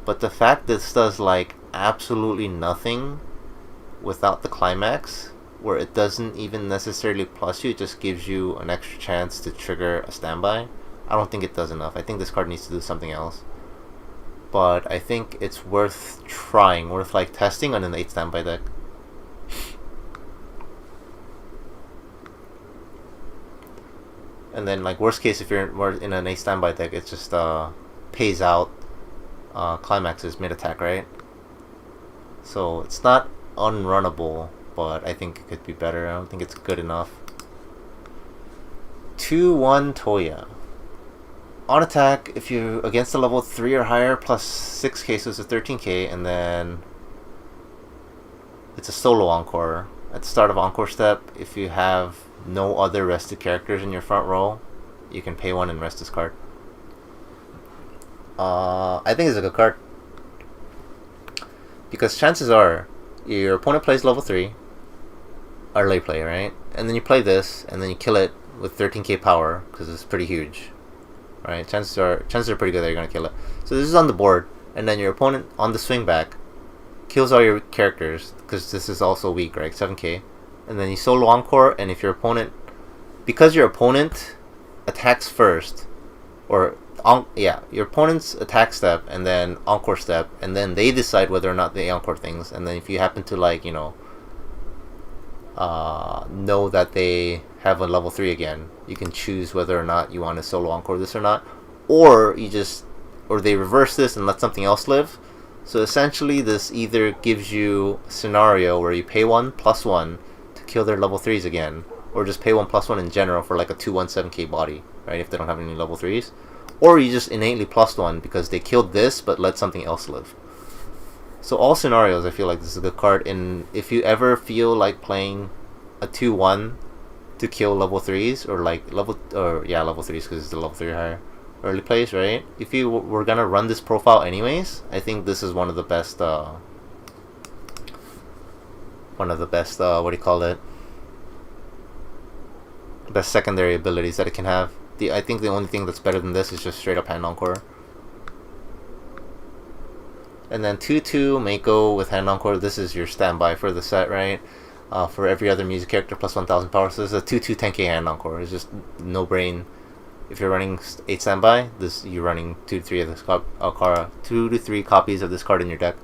but the fact that this does like absolutely nothing without the climax, where it doesn't even necessarily plus you, it just gives you an extra chance to trigger a standby, I don't think it does enough. I think this card needs to do something else. But I think it's worth trying, worth like testing on an 8 standby deck. And then like worst case, if you're in an 8 standby deck, it just pays out climaxes mid-attack, right? So it's not unrunnable, but I think it could be better. I don't think it's good enough. 2-1 Toya. On attack, if you against a level 3 or higher, plus 6k, so it's a 13k, and then it's a solo encore. At the start of encore step, if you have no other rested characters in your front row, you can pay 1 and rest this card. I think it's a good card, because chances are your opponent plays level 3 or late play, right? And then you play this, and then you kill it with 13k power because it's pretty huge, right? Chances are pretty good that you're gonna kill it. So this is on the board, and then your opponent on the swing back kills all your characters because this is also weak, right? 7k, and then you solo encore, and if your opponent, because your opponent attacks first, or your opponent's attack step and then encore step, and then they decide whether or not they encore things. And then if you happen to like know that they have a level 3 again, you can choose whether or not you want to solo encore this or not, or they reverse this and let something else live. So essentially, this either gives you a scenario where you pay 1 plus 1 to kill their level 3s again, or just pay 1 plus 1 in general for like a 217k body, right, if they don't have any level 3s. Or you just innately plus 1 because they killed this but let something else live. So all scenarios, I feel like this is a good card. And if you ever feel like playing a 2-1 to kill level 3s, or like level 3s because it's the level 3 higher early plays, right? If you were gonna run this profile anyways, I think this is one of the best what do you call it? Best secondary abilities that it can have. I think the only thing that's better than this is just straight up hand encore. And then 2-2 Mako with hand encore. This is your standby for the set, right? For every other music character plus 1000 power. So this is a 2-2 10k hand encore. It's just no brain. If you're running 8 standby, you're running 2 to 3 of this 2 to 3 copies of this card in your deck.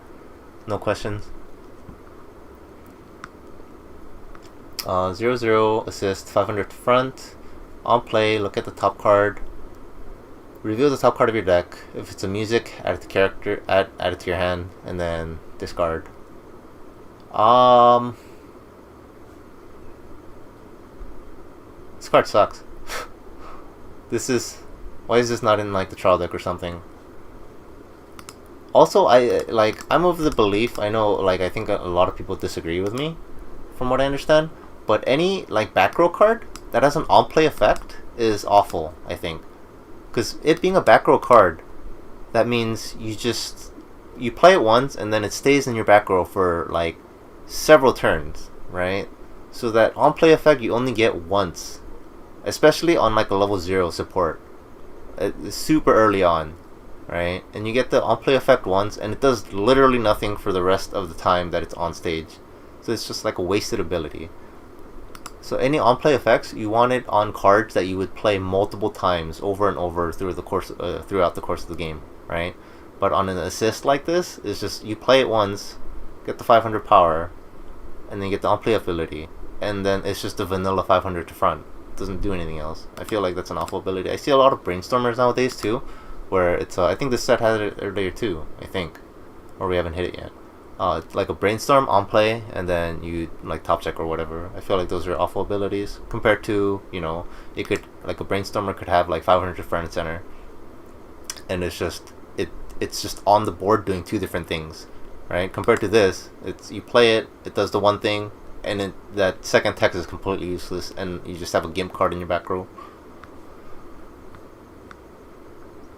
No questions. 0-0 assist, 500 to front. On play, look at the top card. Reveal the top card of your deck. If it's a music, add it to character, add it to your hand, and then discard. This card sucks. Why is this not in like the trial deck or something? Also, I'm of the belief, I know, like, I think a lot of people disagree with me, from what I understand, but any like back row card that has an on play effect is awful, I think. Because it being a back row card, that means you play it once and then it stays in your back row for like several turns, right? So that on play effect you only get once, especially on like a level 0 support. It's super early on, right? And you get the on play effect once and it does literally nothing for the rest of the time that it's on stage. So it's just like a wasted ability. So any on play effects, you want it on cards that you would play multiple times over and over throughout the course of the game, right? But on an assist like this, it's just you play it once, get the 500 power, and then you get the on play ability, and then it's just the vanilla 500 to front. It doesn't do anything else. I feel like that's an awful ability. I see a lot of Brainstormers nowadays too, where it's I think this set had it earlier too, I think, or we haven't hit it yet. It's like a Brainstorm on play, and then you like top check or whatever. I feel like those are awful abilities compared to, it could, like a Brainstormer could have like 500 front and center, and it's just on the board doing 2 different things, right? Compared to this, you play it, it does the one thing, and that second text is completely useless, and you just have a GIMP card in your back row.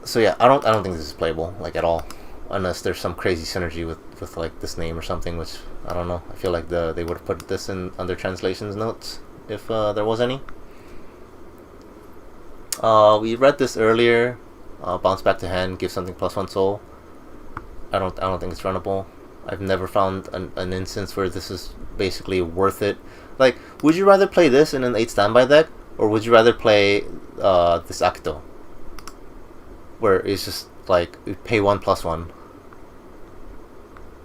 So yeah, I don't think this is playable like at all. Unless there's some crazy synergy with like this name or something, which I don't know. I feel like they would have put this in under translations notes if there was any. We read this earlier. Bounce back to hand, give something +1 soul. I don't think it's runnable. I've never found an instance where this is basically worth it. Like, would you rather play this in an 8 standby deck, or would you rather play this Akito, where it's just like you pay 1 + 1?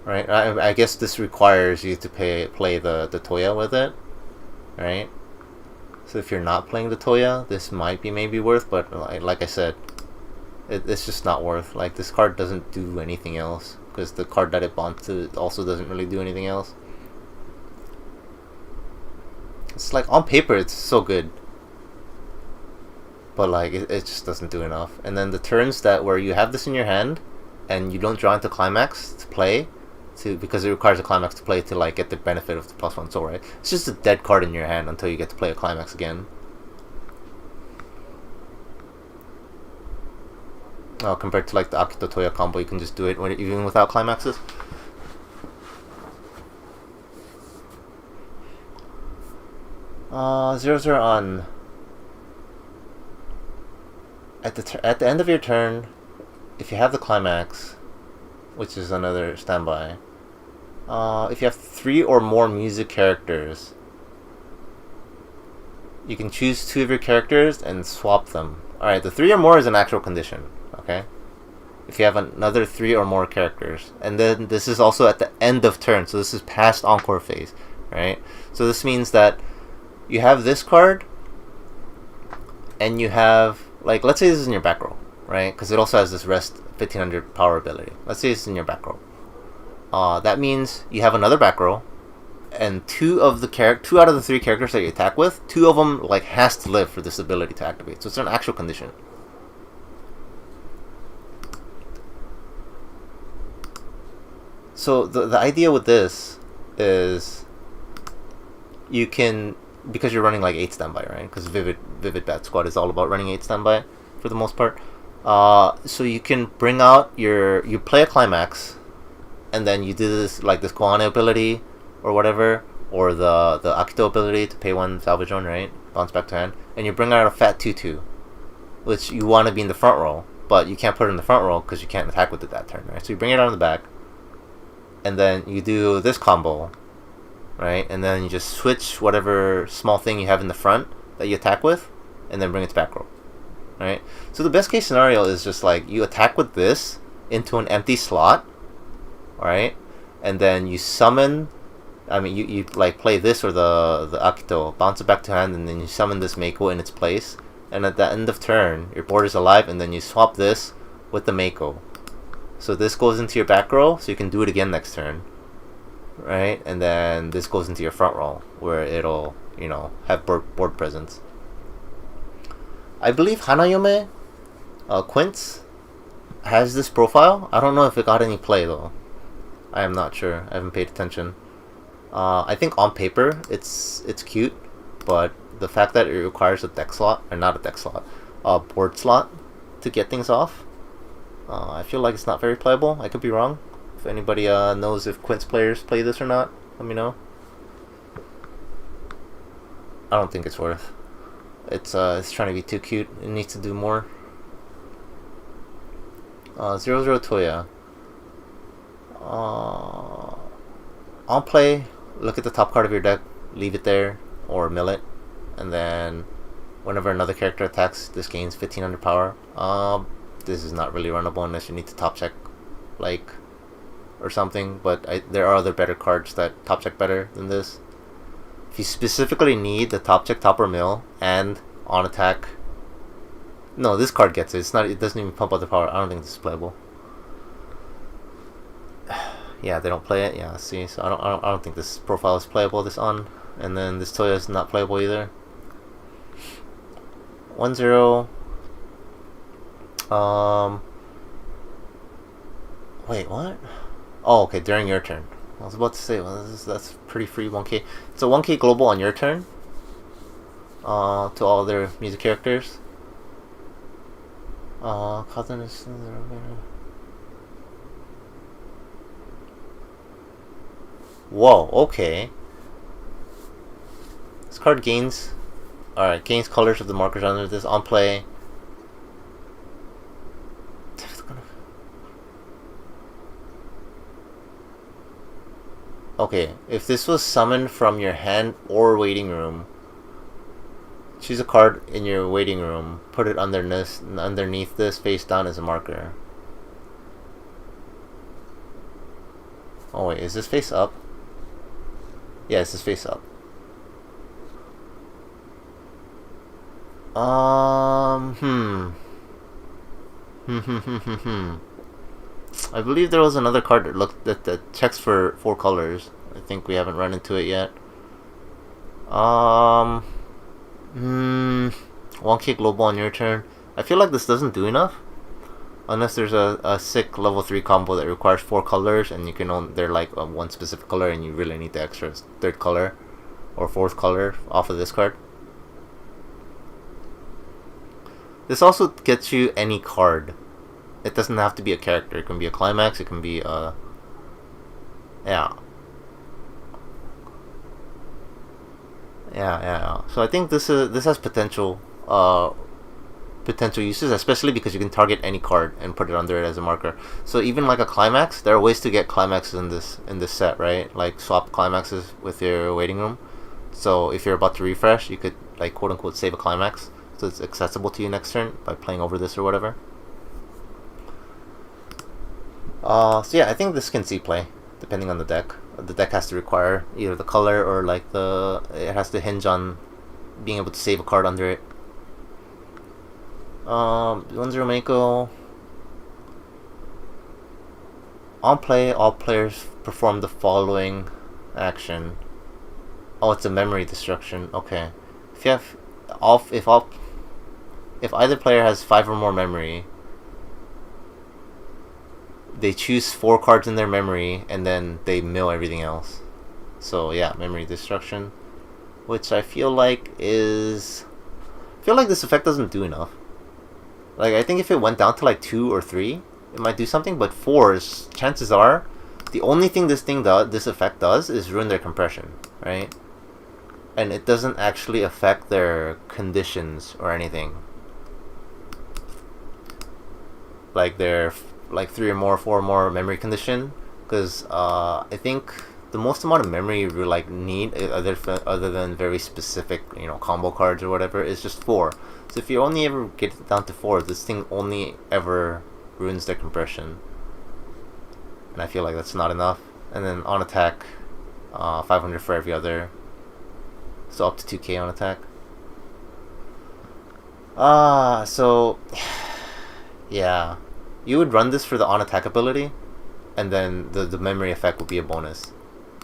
Right, I guess this requires you to play the Toya with it, right? So if you're not playing the Toya, this might be maybe worth, but like I said, it's just not worth. Like, this card doesn't do anything else, because the card that it bonds to also doesn't really do anything else. It's like, on paper it's so good, but like it just doesn't do enough. And then the turns where you have this in your hand and you don't draw into climax to play, because it requires a climax to play to like get the benefit of the +1 soul, right? It's just a dead card in your hand until you get to play a climax again. Compared to like the Akito Toya combo, you can just do it even without climaxes. Zero on. At the end of your turn, if you have the climax, which is another standby, if you have 3 or more music characters, you can choose 2 of your characters and swap them. Alright, the 3 or more is an actual condition. Okay? If you have another 3 or more characters. And then this is also at the end of turn, so this is past encore phase, right? So this means that you have this card, and you have, like, let's say this is in your back row, right? Because it also has this rest 1500 power ability. Let's say it's in your back row. That means you have another back row, and 2 out of the 3 characters that you attack with, 2 of them like has to live for this ability to activate. So it's an actual condition. So the idea with this is you can, because you're running like 8 standby, right? Because Vivid Bat Squad is all about running 8 standby for the most part. So you can bring out you play a climax, and then you do this like this Koane ability or whatever, or the Akito ability to pay 1 salvage 1, right? Bounce back to hand, and you bring out a fat 2/2, which you want to be in the front row, but you can't put it in the front row because you can't attack with it that turn, right? So you bring it out in the back, and then you do this combo, right? And then you just switch whatever small thing you have in the front that you attack with, and then bring it to back row, right? So the best case scenario is just like you attack with this into an empty slot, right? And then you summon, I mean, you like play this or the Akito, bounce it back to hand, and then you summon this Mako in its place. And at the end of turn, your board is alive, and then you swap this with the Mako. So this goes into your back row, so you can do it again next turn, right? And then this goes into your front row, where it'll, you know, have board presence. I believe Hanayome, Quince, has this profile. I don't know if it got any play though. I am not sure. I haven't paid attention. I think on paper it's cute, but the fact that it requires a deck slot, or not a deck slot, a board slot to get things off, I feel like it's not very playable. I could be wrong. If anybody knows if Quince players play this or not, let me know. I don't think it's worth. It's trying to be too cute. It needs to do more. 0-0 Toya. On play, look at the top card of your deck, leave it there, or mill it, and then whenever another character attacks, this gains 1500 power. This is not really runnable unless you need to top check, like, or something, but there are other better cards that top check better than this. If you specifically need the top check, top or mill, and on attack, no, this card gets it. It doesn't even pump out the power. I don't think this is playable. Yeah, they don't play it. Yeah, see, so I don't think this profile is playable. This on, and then this Toya is not playable either. 1-0. Wait, what? Oh, okay. During your turn. I was about to say, well, that's pretty free. 1K. It's a 1K global on your turn. To all their music characters. Cousin is. Whoa, okay. This card gains... Alright, gains colors of the markers under this on play. Okay, if this was summoned from your hand or waiting room, choose a card in your waiting room, put it underneath this face down as a marker. Oh wait, is this face up? Yeah, it's this face up. I believe there was another card that checks for 4 colors. I think we haven't run into it yet. 1K global on your turn. I feel like this doesn't do enough. Unless there's a sick level 3 combo that requires 4 colors, and you can they're like one specific color, and you really need the extra 3rd color or 4th color off of this card. This also gets you any card. It doesn't have to be a character. It can be a climax. It can be yeah. So I think this has potential uses, especially because you can target any card and put it under it as a marker. So even like a climax, there are ways to get climaxes in this set, right? Like swap climaxes with your waiting room. So if you're about to refresh, you could like quote unquote save a climax, so it's accessible to you next turn by playing over this or whatever. So yeah, I think this can see play, depending on the deck. The deck has to require either the color or like it has to hinge on being able to save a card under it. 1-0 Mako. On play, all players perform the following action. Oh, it's a memory destruction. Okay. If you have if either player has 5 or more memory, they choose 4 cards in their memory and then they mill everything else. So yeah, memory destruction, which I feel like this effect doesn't do enough. Like, I think if it went down to like 2 or 3, it might do something, but 4s, chances are, the only thing this effect does is ruin their compression, right? And it doesn't actually affect their conditions or anything. Like their 3 or more, 4 or more memory condition, because I think the most amount of memory you like need, other than very specific, combo cards or whatever, is just 4. So if you only ever get it down to 4, this thing only ever ruins their compression, and I feel like that's not enough. And then on attack, 500 for every other, so up to 2k on attack. So yeah, you would run this for the on attack ability, and then the memory effect would be a bonus,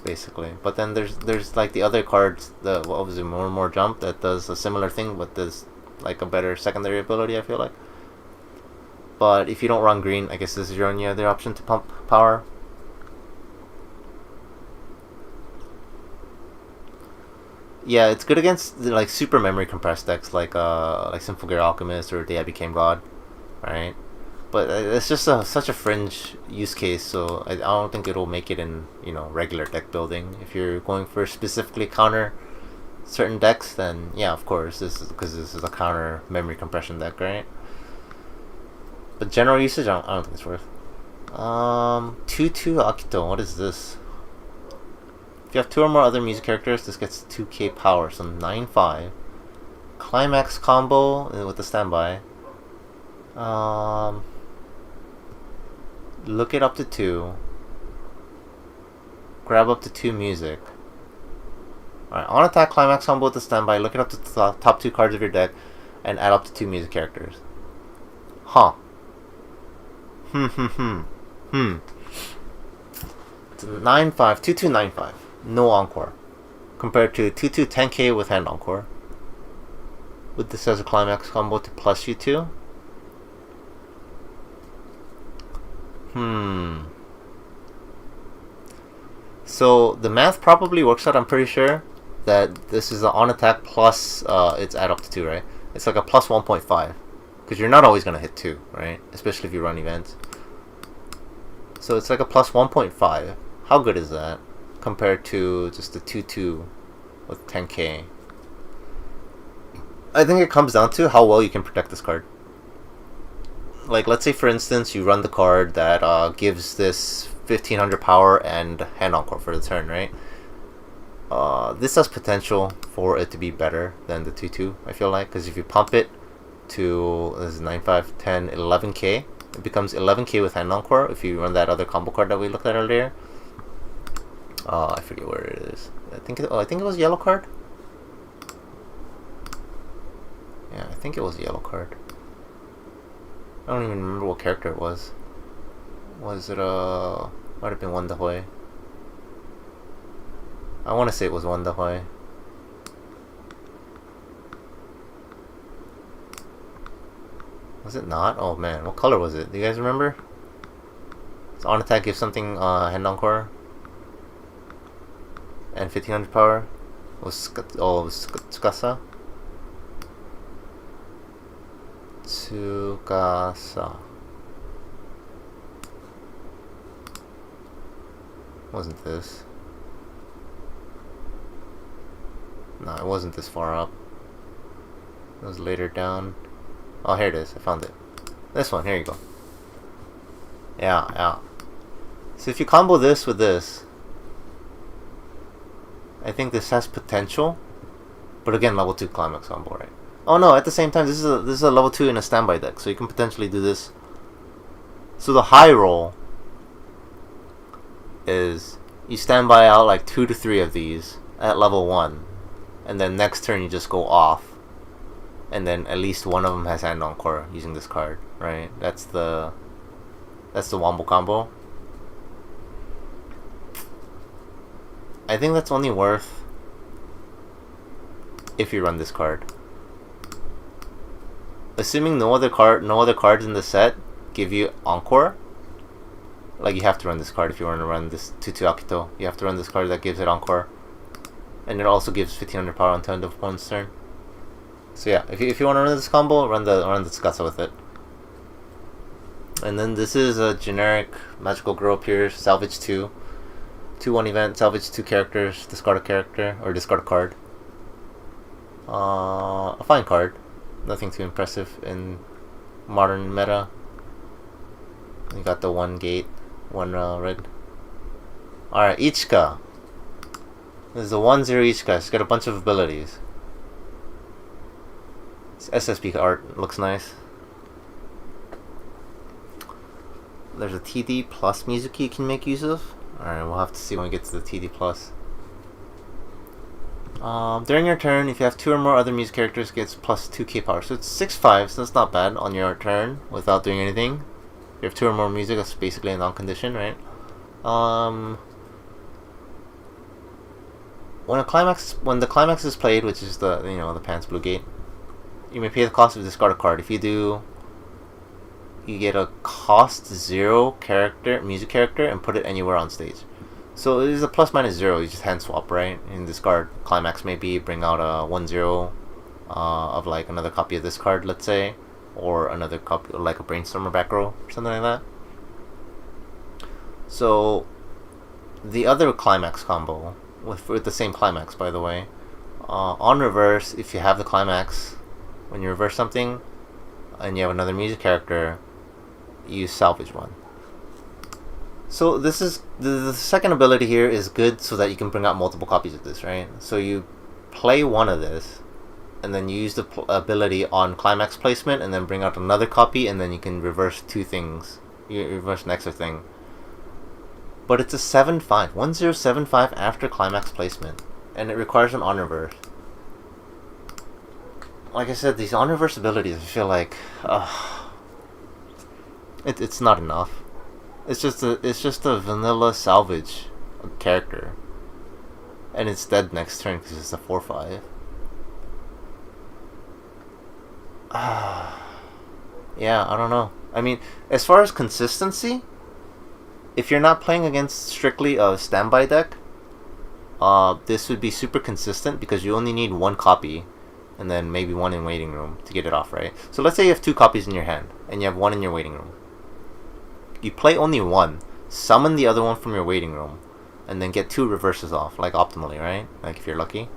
basically. But then there's like the other cards, what was it, more jump, that does a similar thing, but does like a better secondary ability, I feel like. But if you don't run green, I guess this is your only other option to pump power. Yeah, it's good against like super memory compressed decks like Sinful Gear Alchemist or Day I Became God, right? But it's just such a fringe use case, so I don't think it'll make it in regular deck building. If you're going for specifically counter certain decks, then yeah, of course, because this is a counter memory compression deck, right? But general usage, I don't think it's worth. 2-2 Akito, what is this? If you have 2 or more other music characters, this gets 2k power, so 9-5. Climax combo with the standby. Look it up to 2. Grab up to 2 music. Alright, on attack climax combo with the standby, look it up to the top 2 cards of your deck, and add up to 2 music characters. Huh. It's 9-5, 2-2, 9-5. No encore. Compared to 2-2, 10k with hand encore. With this as a climax combo to plus you 2. So the math probably works out, I'm pretty sure, that this is an on attack plus it's add up to 2, right? It's like a plus 1.5. Because you're not always going to hit 2, right? Especially if you run events. So it's like a plus 1.5. How good is that? Compared to just a 2-2 with 10k. I think it comes down to how well you can protect this card. Like, let's say for instance you run the card that gives this 1500 power and hand encore for the turn, right? This has potential for it to be better than the 2-2, I feel like, because if you pump it to, this is 9, 5, 10, 11k, it becomes 11k with hand encore if you run that other combo card that we looked at earlier. I forget where it is. I think it was yellow card. Yeah, I think it was a yellow card. I don't even remember what character it was. Was it might have been Wanda Hoi. I want to say it was Wanda Hoi. Was it not? Oh man, what color was it? Do you guys remember? It's on attack, give something hand encore. And 1500 power. It was Tsukasa. Tsukasa. Wasn't this? No, it wasn't this far up. It was later down. Oh, here it is. I found it. This one. Here you go. Yeah. So if you combo this with this, I think this has potential. But again, level 2 climax combo, right? Oh no, at the same time, this is a level 2 in a standby deck, so you can potentially do this. So the high roll is you standby out like 2 to 3 of these at level 1, and then next turn you just go off, and then at least one of them has hand encore using this card, right? That's the wombo combo. I think that's only worth if you run this card. Assuming no other cards in the set give you encore, like you have to run this card if you want to run this Tutu Akito. You have to run this card that gives it encore, and it also gives 1500 power on turn of opponent's turn. So yeah, if you want to run this combo, run the Tsukasa with it. And then this is a generic magical girl appears, salvage 2. 2-1 event, salvage 2 characters, discard a character, or discard a card. A fine card. Nothing too impressive in modern meta. You got the 1 gate, 1 red. Alright, Ichika. This is a 1-0 Ichika. She's got a bunch of abilities. This SSB art looks nice. There's a TD plus music you can make use of. Alright, we'll have to see when we get to the TD plus. During your turn, if you have 2 or more other music characters, it gets plus 2k power. So it's 6-5, so that's not bad on your turn without doing anything. If you have 2 or more music, that's basically a non-condition, right? When the climax is played, which is the the Pants Blue Gate, you may pay the cost of discard a card. If you do, you get a cost 0 music character and put it anywhere on stage. So it is a ±0. You just hand swap, right? And discard climax, maybe bring out a 1-0 of like another copy of this card, let's say, or another copy like a Brainstormer back row or something like that. So the other climax combo with the same climax, by the way, on reverse, if you have the climax, when you reverse something and you have another music character, you salvage 1. So this is the second ability here is good so that you can bring out multiple copies of this, right? So you play 1 of this, and then you use the ability on climax placement, and then bring out another copy, and then you can reverse 2 things. You reverse an extra thing. But it's a 7-5, 1-0-7-5 after climax placement, and it requires an on reverse. Like I said, these on reverse abilities, I feel like it's not enough. It's just a vanilla salvage character, and it's dead next turn because it's a 4-5. Yeah, I don't know. I mean, as far as consistency, if you're not playing against strictly a standby deck, this would be super consistent because you only need 1 copy, and then maybe 1 in waiting room to get it off, right? So let's say you have 2 copies in your hand, and you have 1 in your waiting room. You play only 1, summon the other one from your waiting room, and then get 2 reverses off, like optimally, right? Like if you're lucky.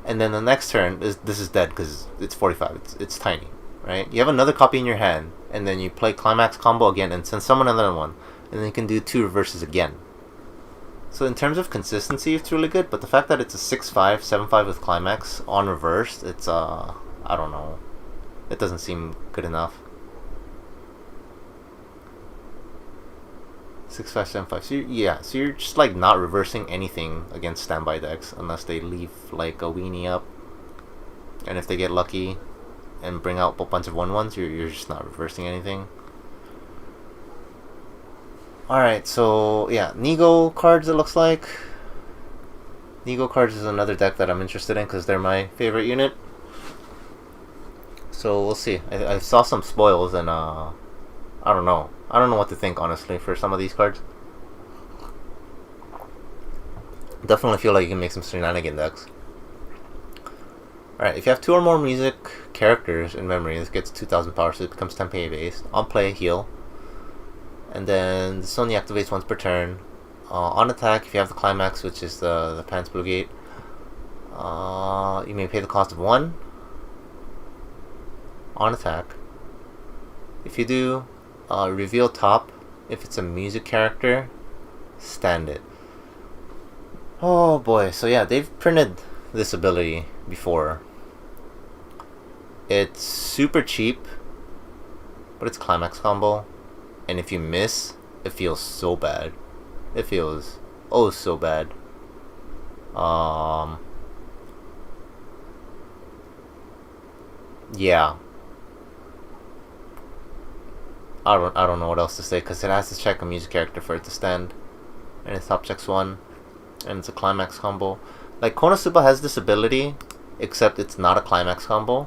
And then the next turn, this is dead because it's 45, it's tiny, right? You have another copy in your hand, and then you play climax combo again, and then summon another one, and then you can do 2 reverses again. So in terms of consistency, it's really good, but the fact that it's a 6-5, 7-5 with climax on reverse, it's I don't know. It doesn't seem good enough. 6-5, 7-5. So you're just like not reversing anything against standby decks unless they leave like a weenie up. And if they get lucky and bring out a bunch of 1-1s, you're just not reversing anything. Alright, so yeah, Nigo cards, it looks like. Nigo cards is another deck that I'm interested in because they're my favorite unit. So we'll see. I saw some spoils, and I don't know. I don't know what to think, honestly, for some of these cards. Definitely feel like you can make some shenanigan decks. Alright, if you have 2 or more music characters in memory, this gets 2000 power, so it becomes 10 PA based. On play, heal. And then this only activates once per turn. On attack, if you have the climax, which is the Pants Blue Gate, you may pay the cost of 1 on attack. If you do, reveal top. If it's a music character, stand it. Oh boy, so yeah, they've printed this ability before. It's super cheap, but it's climax combo, and if you miss, it feels so bad. It feels oh so bad. Yeah. I don't know what else to say because it has to check a music character for it to stand, and it's top checks 1, and it's a climax combo. Like Konosuba has this ability, except it's not a climax combo,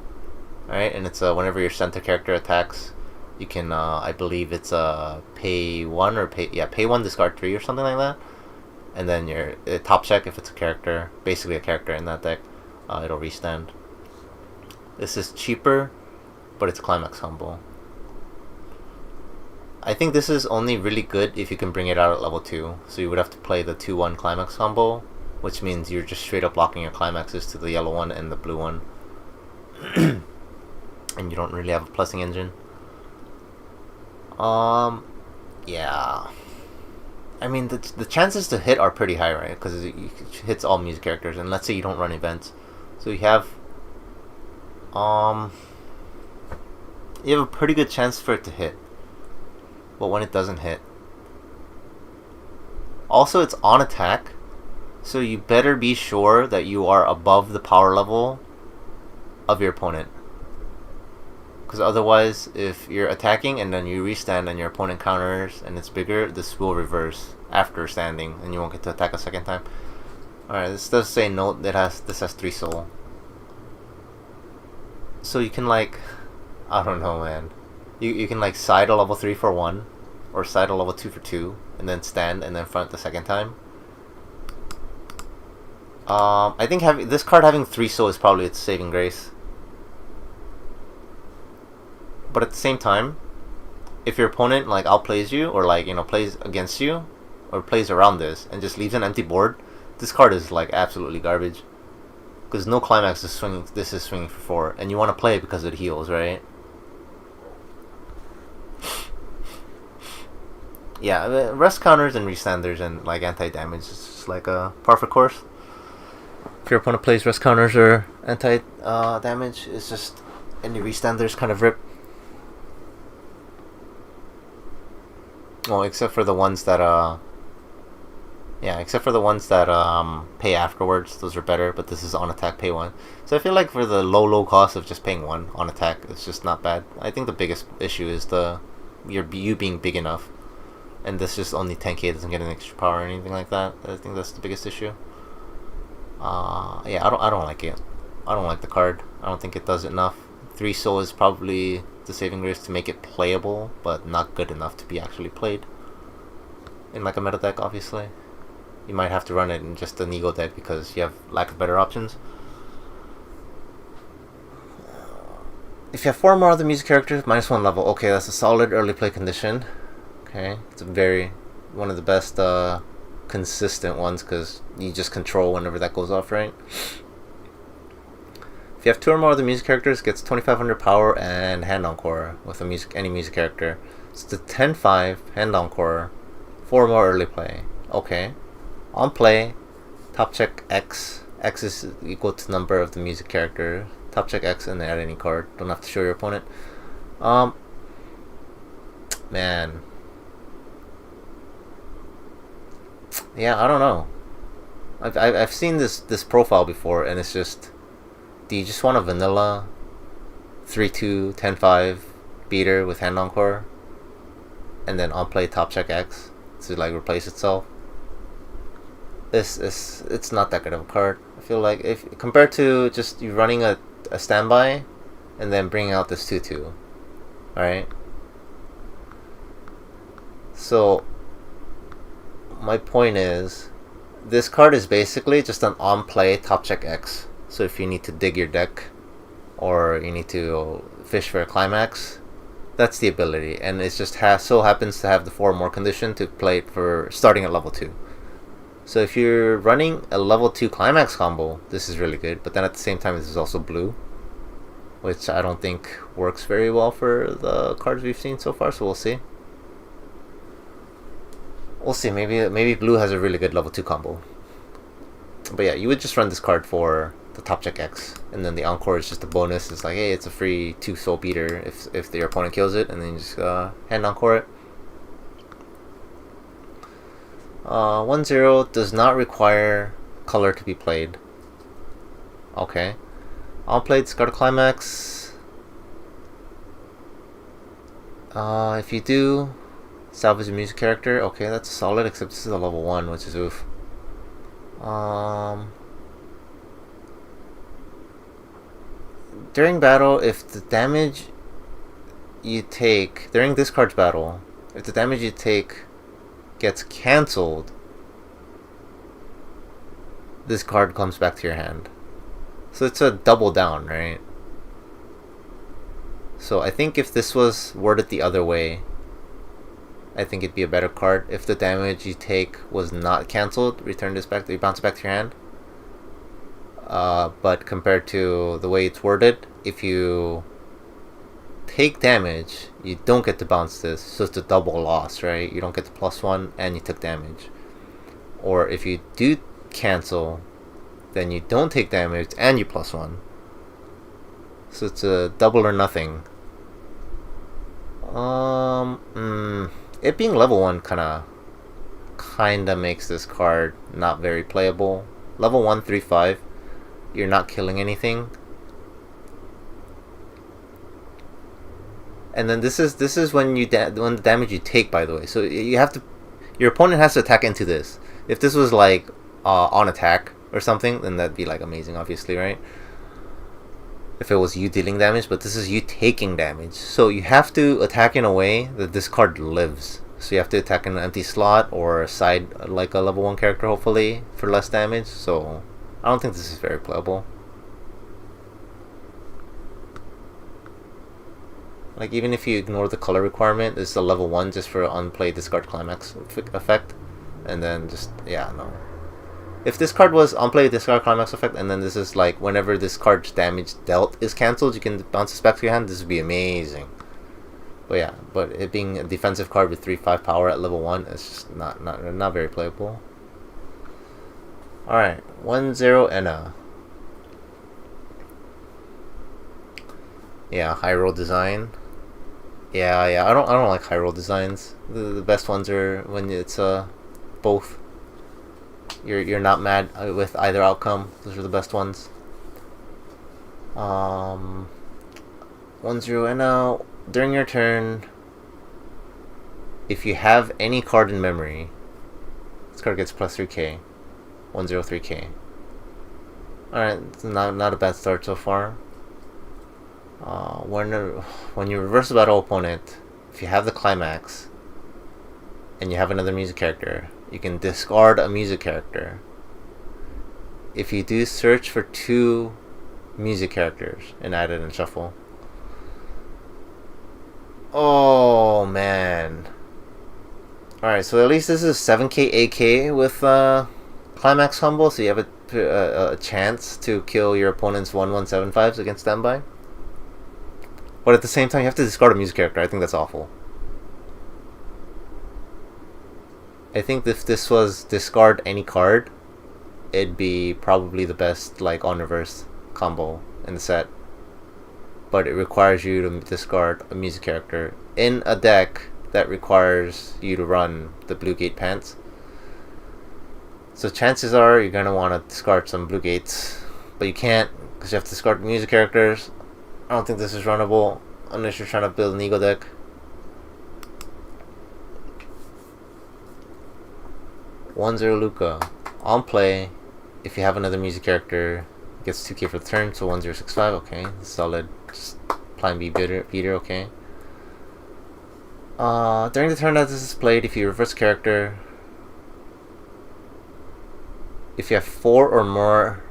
right? And it's whenever your center character attacks, you can I believe it's pay 1 or pay 1 discard 3 or something like that, and then your top check if it's a character, basically a character in that deck, it'll restand. This is cheaper, but it's a climax combo. I think this is only really good if you can bring it out at level 2. So you would have to play the 2-1 climax combo, which means you're just straight up blocking your climaxes to the yellow one and the blue one. And you don't really have a plussing engine. Yeah. I mean, the chances to hit are pretty high, right? Because it hits all music characters, and let's say you don't run events. So you have a pretty good chance for it to hit. But when it doesn't hit. Also, it's on attack, so you better be sure that you are above the power level of your opponent. Because otherwise, if you're attacking and then you restand and your opponent counters and it's bigger, this will reverse after standing and you won't get to attack a second time. Alright, this does say note that this has 3 soul. So you can like, I don't know, man. You can like side a level 3 for 1, or side a level 2 for 2, and then stand and then front the second time. I think this card having 3 soul is probably its saving grace. But at the same time, if your opponent like outplays you, or like plays against you, or plays around this and just leaves an empty board, this card is like absolutely garbage. Because no climax is swinging. This is swinging for 4, and you want to play it because it heals, right? Yeah, rest counters and restanders and like anti-damage is just like a par for course. If your opponent plays rest counters or anti-damage, it's just any restanders kind of rip. Well, except for the ones that pay afterwards. Those are better, but this is on attack pay 1. So I feel like for the low cost of just paying 1 on attack, it's just not bad. I think the biggest issue is you being big enough. And this just only 10k doesn't get an extra power or anything like that. I think that's the biggest issue. Yeah, I don't like it. I don't like the card. I don't think it does enough. 3 soul is probably the saving grace to make it playable, but not good enough to be actually played. In like a meta deck, obviously. You might have to run it in just an ego deck because you have lack of better options. If you have 4 more other music characters, -1 level. Okay, that's a solid early play condition. Okay, it's one of the best consistent ones because you just control whenever that goes off, right? If you have 2 or more of the music characters, it gets 2500 power and hand encore with any music character. It's the 10-5 hand encore, 4 more early play. Okay, on play, top check X. X is equal to number of the music character. Top check X and add any card. Don't have to show your opponent. Man. Yeah, I don't know. I've seen this profile before, and it's just, do you just want a vanilla 3-2 10-5 beater with hand encore, and then on play top check X to like replace itself? It's not that good of a card. I feel like if compared to just you running a standby, and then bringing out this 2-2, alright. So my point is, this card is basically just an on-play top check X. So if you need to dig your deck, or you need to fish for a climax, that's the ability. And it just so happens to have the 4 more condition to play it for starting at level 2. So if you're running a level 2 climax combo, this is really good. But then at the same time, this is also blue, which I don't think works very well for the cards we've seen so far. So we'll see. We'll see. Maybe blue has a really good level 2 combo. But yeah, you would just run this card for the top check X, and then the encore is just a bonus. It's like, hey, it's a free 2 soul beater if your opponent kills it, and then you just hand encore it. 1-0 does not require color to be played. Okay. I'll play discard climax. If you do salvage a music character, okay, that's solid, except this is a level 1, which is oof. During battle, if the damage you take during this card's battle, if the damage you take gets cancelled, this card comes back to your hand. So it's a double down, right? So I think if this was worded the other way, I think it'd be a better card. If the damage you take was not cancelled, return this back, you bounce it back to your hand. But compared to the way it's worded, if you take damage, you don't get to bounce this, so it's a double loss, right? You don't get the +1 and you took damage. Or if you do cancel, then you don't take damage and you +1. So it's a double or nothing. It being level 1 kinda makes this card not very playable. Level 1, 3-5, you're not killing anything. And then this is when when the damage you take, by the way. So you have to, your opponent has to attack into this. If this was like on attack or something, then that'd be like amazing, obviously, right? If it was you dealing damage, but this is you taking damage. So you have to attack in a way that this card lives. So you have to attack in an empty slot or side like a level 1 character, hopefully, for less damage. So I don't think this is very playable. Like, even if you ignore the color requirement, this is a level 1 just for unplay discard climax effect. And then just, yeah, no. If this card was unplay discard climax effect, and then this is like whenever this card's damage dealt is cancelled, you can bounce this back to your hand, this would be amazing. But yeah, but it being a defensive card with 3-5 power at level 1 is just not very playable. Alright, 1-0 Enna. Yeah, high roll design. Yeah, I don't like high roll designs. The best ones are when it's both. You're not mad with either outcome. Those are the best ones. 1-0 Enna. During your turn, if you have any card in memory, this card gets plus 3k. 1-0-3k. Alright, it's not a bad start so far. When you reverse the battle opponent, if you have the climax and you have another music character, you can discard a music character. If you do, search for 2 music characters and add it in shuffle. Oh man. Alright, so at least this is 7k AK with climax combo, so you have a chance to kill your opponent's 1-1-7-5s against standby. But at the same time, you have to discard a music character. I think that's awful. I think if this was discard any card, it'd be probably the best like on reverse combo in the set. But it requires you to discard a music character in a deck that requires you to run the Blue Gate Pants. So chances are you're gonna want to discard some Blue Gates, but you can't because you have to discard music characters. I don't think this is runnable unless you're trying to build an ego deck. One zero Luca. On play, if you have another music character, it gets 2k for the turn, so 1065, okay. Solid. Just plan B beater, okay. During the turn that this is played, if you reverse character, if you have 4 or more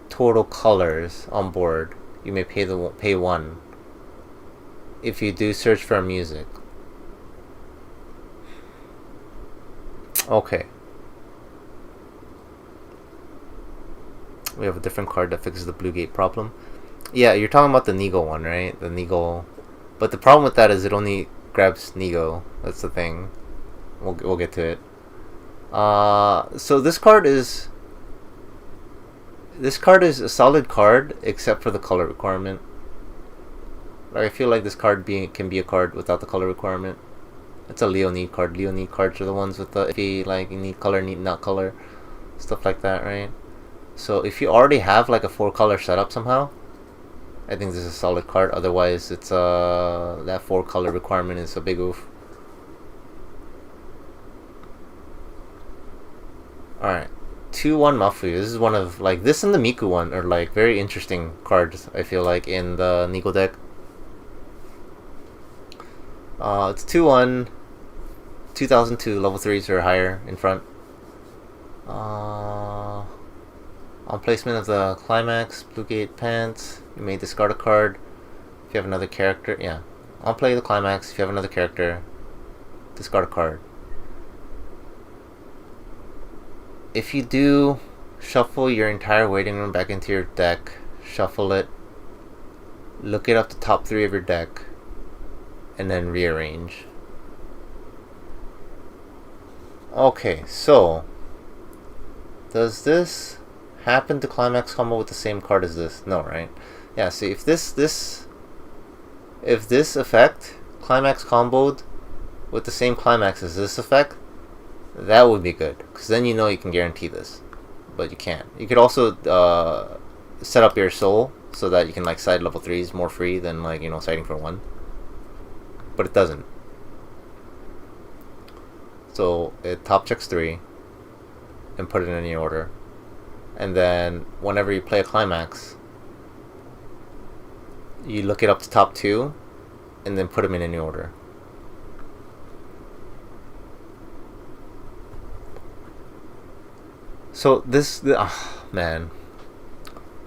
total colors on board, you may pay 1. If you do, search for music. Okay. We have a different card that fixes the Blue Gate problem. Yeah, you're talking about the Nigo one, right? The Nigo. But the problem with that is it only grabs Nigo. That's the thing. We'll get to it. So this card is a solid card except for the color requirement. I feel like this card can be a card without the color requirement. It's a Leo need card. Leo need cards are the ones with the iffy, like, you need color, need not color, stuff like that, right? So if you already have like a 4-color setup somehow, I think this is a solid card. Otherwise, it's that 4-color requirement is a big oof. Alright, 2-1 Mafuyu. This is one of, like, this and the Miku one are like very interesting cards, I feel like, in the Nico deck. It's 2-1, 2002, level 3s or higher in front. On placement of the climax, Blue Gate Pants, you may discard a card. If you have another character, yeah. On play the climax, if you have another character, discard a card. If you do, shuffle your entire waiting room back into your deck, shuffle it, look it up the top 3 of your deck, and then rearrange. Okay, so does this happen to climax combo with the same card as this? No, right? Yeah, see, if this effect climax comboed with the same climax as this effect, that would be good, because then you know you can guarantee this. But you can't. You could also set up your soul so that you can like side level 3s more free than, like, you know, siding for 1. But it doesn't. So it top checks 3 and put it in any order. And then whenever you play a climax, you look it up to top 2 and then put them in any order. So this, man.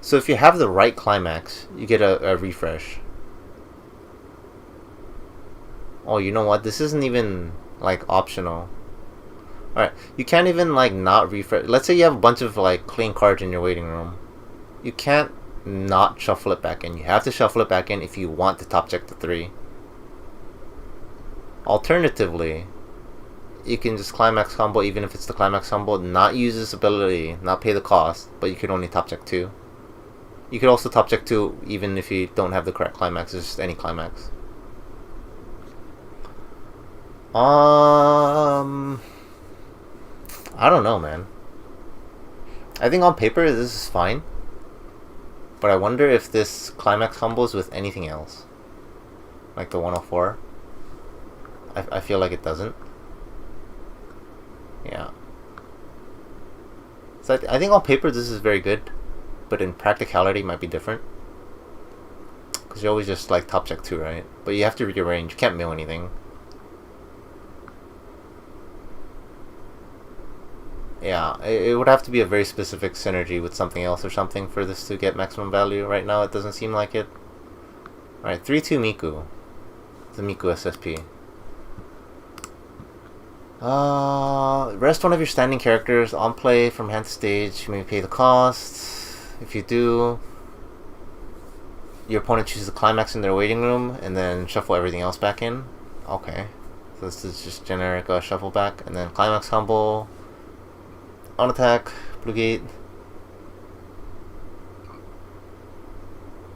So if you have the right climax, you get a refresh. Oh, you know what? This isn't even like optional. Alright, you can't even like not refresh. Let's say you have a bunch of like clean cards in your waiting room. You can't not shuffle it back in. You have to shuffle it back in if you want to top check the 3. Alternatively, you can just climax combo, even if it's the climax combo, not use this ability, not pay the cost, but you could only top check 2. You could also top check 2 even if you don't have the correct climax. It's just any climax. I don't know, man. I think on paper this is fine, but I wonder if this climax combos with anything else, like the 104. I feel like it doesn't. Yeah. So I think on paper this is very good, but in practicality it might be different. Because you always just like top check 2, right? But you have to rearrange. You can't mill anything. Yeah, it would have to be a very specific synergy with something else or something for this to get maximum value. Right now it doesn't seem like it. Alright, 3-2 Miku. The Miku SSP. Rest one of your standing characters on play from hand to stage. You may pay the cost. If you do, your opponent chooses the climax in their waiting room and then shuffle everything else back in. Okay, so this is just generic shuffle back, and then climax combo. On attack, Blue Gate.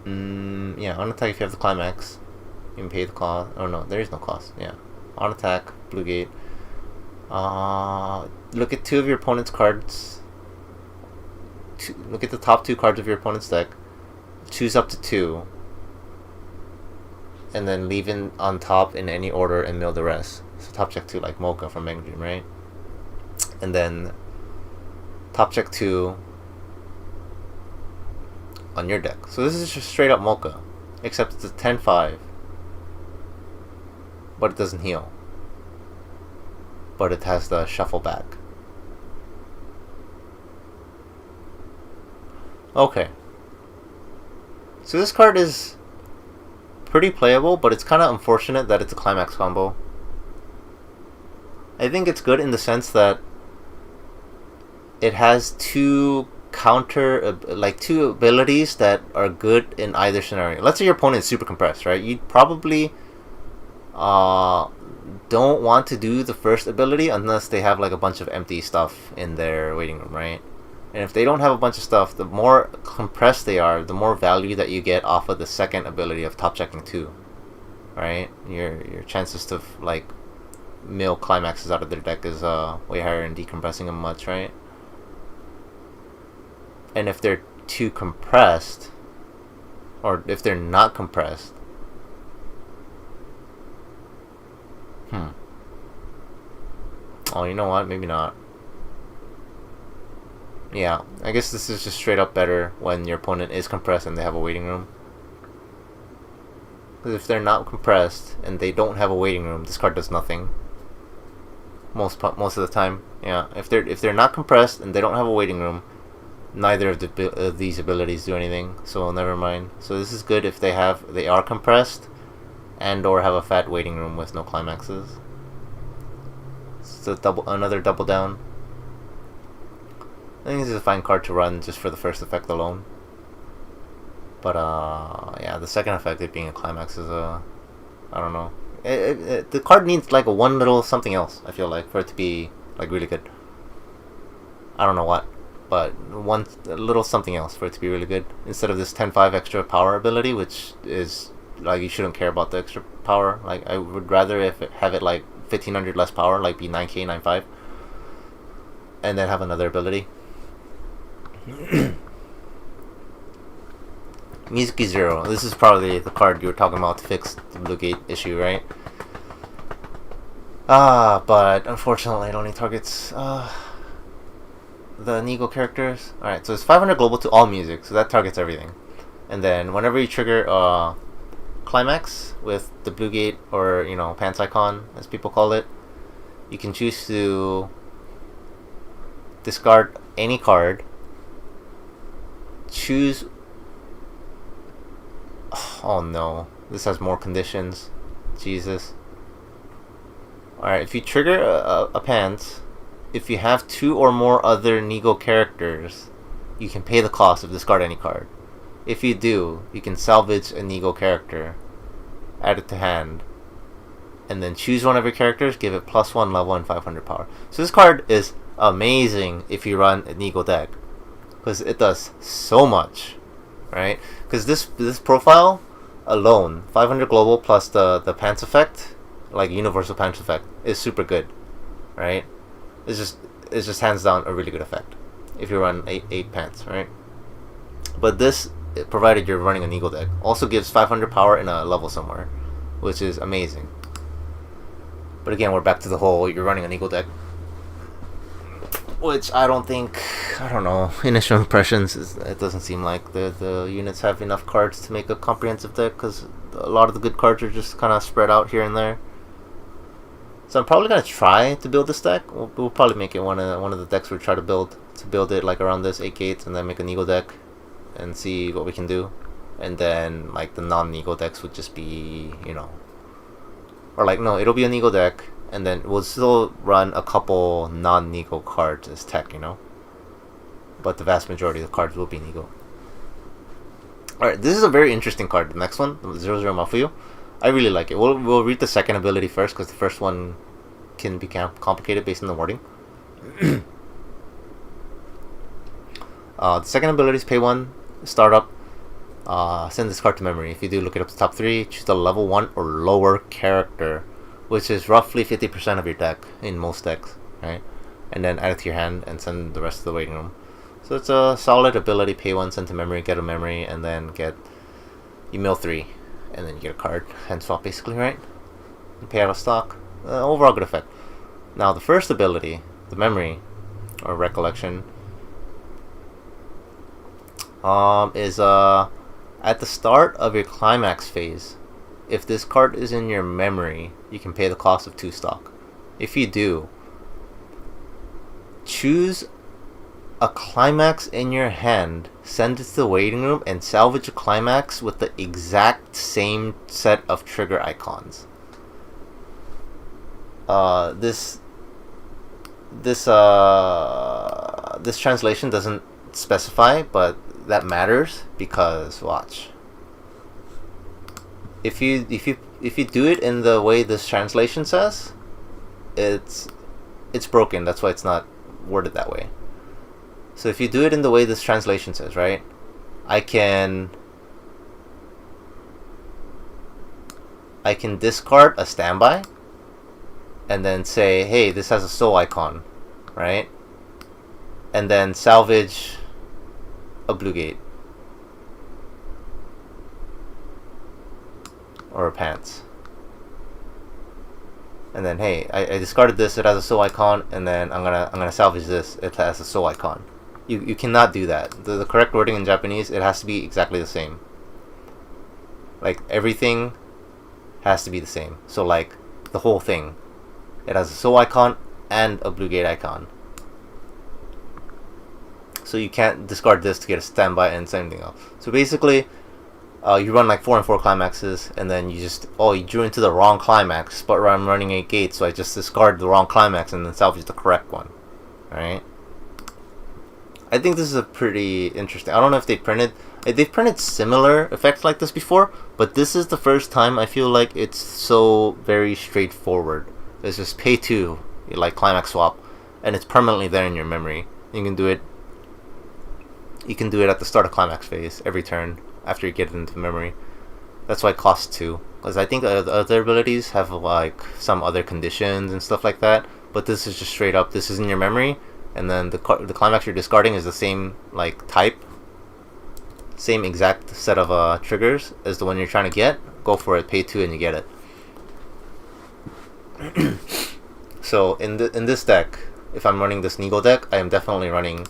Yeah, on attack if you have the climax. You can pay the cost. Oh no, there is no cost. Yeah, on attack, Blue Gate. Look at 2 of your opponent's cards. Look at the top 2 cards of your opponent's deck. Choose up to 2. And then leave in on top in any order and mill the rest. So top check 2 like Mocha from Mega Dream, right? And then top check 2 on your deck. So this is just straight up Mocha. Except it's a 10-5. But it doesn't heal. But it has the shuffle back. Okay. So this card is pretty playable, but it's kind of unfortunate that it's a climax combo. I think it's good in the sense that it has 2 two abilities that are good in either scenario. Let's say your opponent is super compressed, right? You'd probably don't want to do the first ability unless they have like a bunch of empty stuff in their waiting room, right? And if they don't have a bunch of stuff, the more compressed they are, the more value that you get off of the second ability of top checking 2, right? Your chances to like mill climaxes out of their deck is way higher in decompressing them much, right? And if they're too compressed, or if they're not compressed, oh, you know what? Maybe not. Yeah, I guess this is just straight up better when your opponent is compressed and they have a waiting room. Because if they're not compressed and they don't have a waiting room, this card does nothing. Most of the time, yeah. If they're not compressed and they don't have a waiting room, neither of these abilities do anything. So never mind. So this is good if they are compressed, and or have a fat waiting room with no climaxes. It's another double down. I think this is a fine card to run just for the first effect alone. But yeah, the second effect, it being a climax, is I don't know. The card needs like a one little something else, I feel like, for it to be like really good. I don't know what, but a little something else for it to be really good. Instead of this 10-5 extra power ability, which is like, you shouldn't care about the extra power. Like, I would rather have it like 1500 less power, like be 9k 9-5, and then have another ability. Mizuki Zero. This is probably the card you were talking about to fix the Blue Gate issue, right? But unfortunately it only targets the Nigo characters. Alright, so it's 500 global to all music, so that targets everything. And then whenever you trigger climax with the Blue Gate, or Pants Icon as people call it, you can choose to discard any card, choose. Oh no, this has more conditions. Jesus. Alright, if you trigger a Pants, if you have 2 or more other Nigo characters, you can pay the cost of discard any card. If you do, you can salvage a Nigo character, add it to hand, and then choose one of your characters, give it +1 level and 500 power. So this card is amazing if you run a Nigo deck, because it does so much, right? Because this profile alone, 500 global plus the Pants effect, like universal Pants effect, is super good, right? It's just hands down a really good effect if you run 8 Pants, right? But this, provided you're running a Nigo deck, also gives 500 power in a level somewhere, which is amazing. But again, we're back to the whole you're running a Nigo deck, which I don't know, initial impressions, it doesn't seem like the units have enough cards to make a comprehensive deck, because a lot of the good cards are just kind of spread out here and there. So I'm probably going to try to build this deck. We'll probably make it one of the decks we try to build it like around this 8 gates, and then make a Nigo deck and see what we can do. And then like the non-Nigo decks would just be, or like, no, it'll be a Nigo deck, and then we'll still run a couple non-Nigo cards as tech, but the vast majority of the cards will be Nigo. Alright, this is a very interesting card. The next one, the 00 Mafuyu. I really like it. We'll read the second ability first, because the first one can be complicated based on the wording. The second ability is pay 1, start up, send this card to memory. If you do, look it up to top 3, choose the level 1 or lower character, which is roughly 50% of your deck in most decks, right? And then add it to your hand and send the rest to the waiting room. So it's a solid ability, pay 1, send to memory, get a memory, and then you mill 3, and then you get a card, hand swap basically, right? You pay out of stock. Overall good effect. Now the first ability, the memory, or recollection, is at the start of your climax phase. If this card is in your memory, you can pay the cost of 2 stock. If you do, choose a climax in your hand, send it to the waiting room, and salvage a climax with the exact same set of trigger icons. This translation doesn't specify, but that matters, because watch. If you do it in the way this translation says, it's broken. That's why it's not worded that way. So if you do it in the way this translation says, right, I can discard a standby, and then say, hey, this has a soul icon, right? And then salvage a blue gate or a pants. And then, hey, I discarded this, it has a soul icon, and then I'm gonna salvage this, it has a soul icon. You cannot do that. The correct wording in Japanese, it has to be exactly the same. Like, everything has to be the same. So, like, the whole thing, it has a soul icon and a blue gate icon. So you can't discard this to get a standby and something else. So basically, you run like 4 and 4 climaxes, and then you just, you drew into the wrong climax, but I'm running 8 gates, so I just discard the wrong climax and then salvage the correct one. Alright? I think this is a pretty interesting. I don't know if they've printed similar effects like this before, but this is the first time I feel like it's so very straightforward. It's just pay 2, like climax swap, and it's permanently there in your memory. You can do it at the start of climax phase every turn after you get it into memory. That's why it costs 2, because I think the other abilities have like some other conditions and stuff like that, but this is just straight up, this is in your memory, and then the climax you're discarding is the same like type, same exact set of triggers as the one you're trying to get. Go for it, pay 2 and you get it. So in this deck, if I'm running this Nigo deck, I am definitely running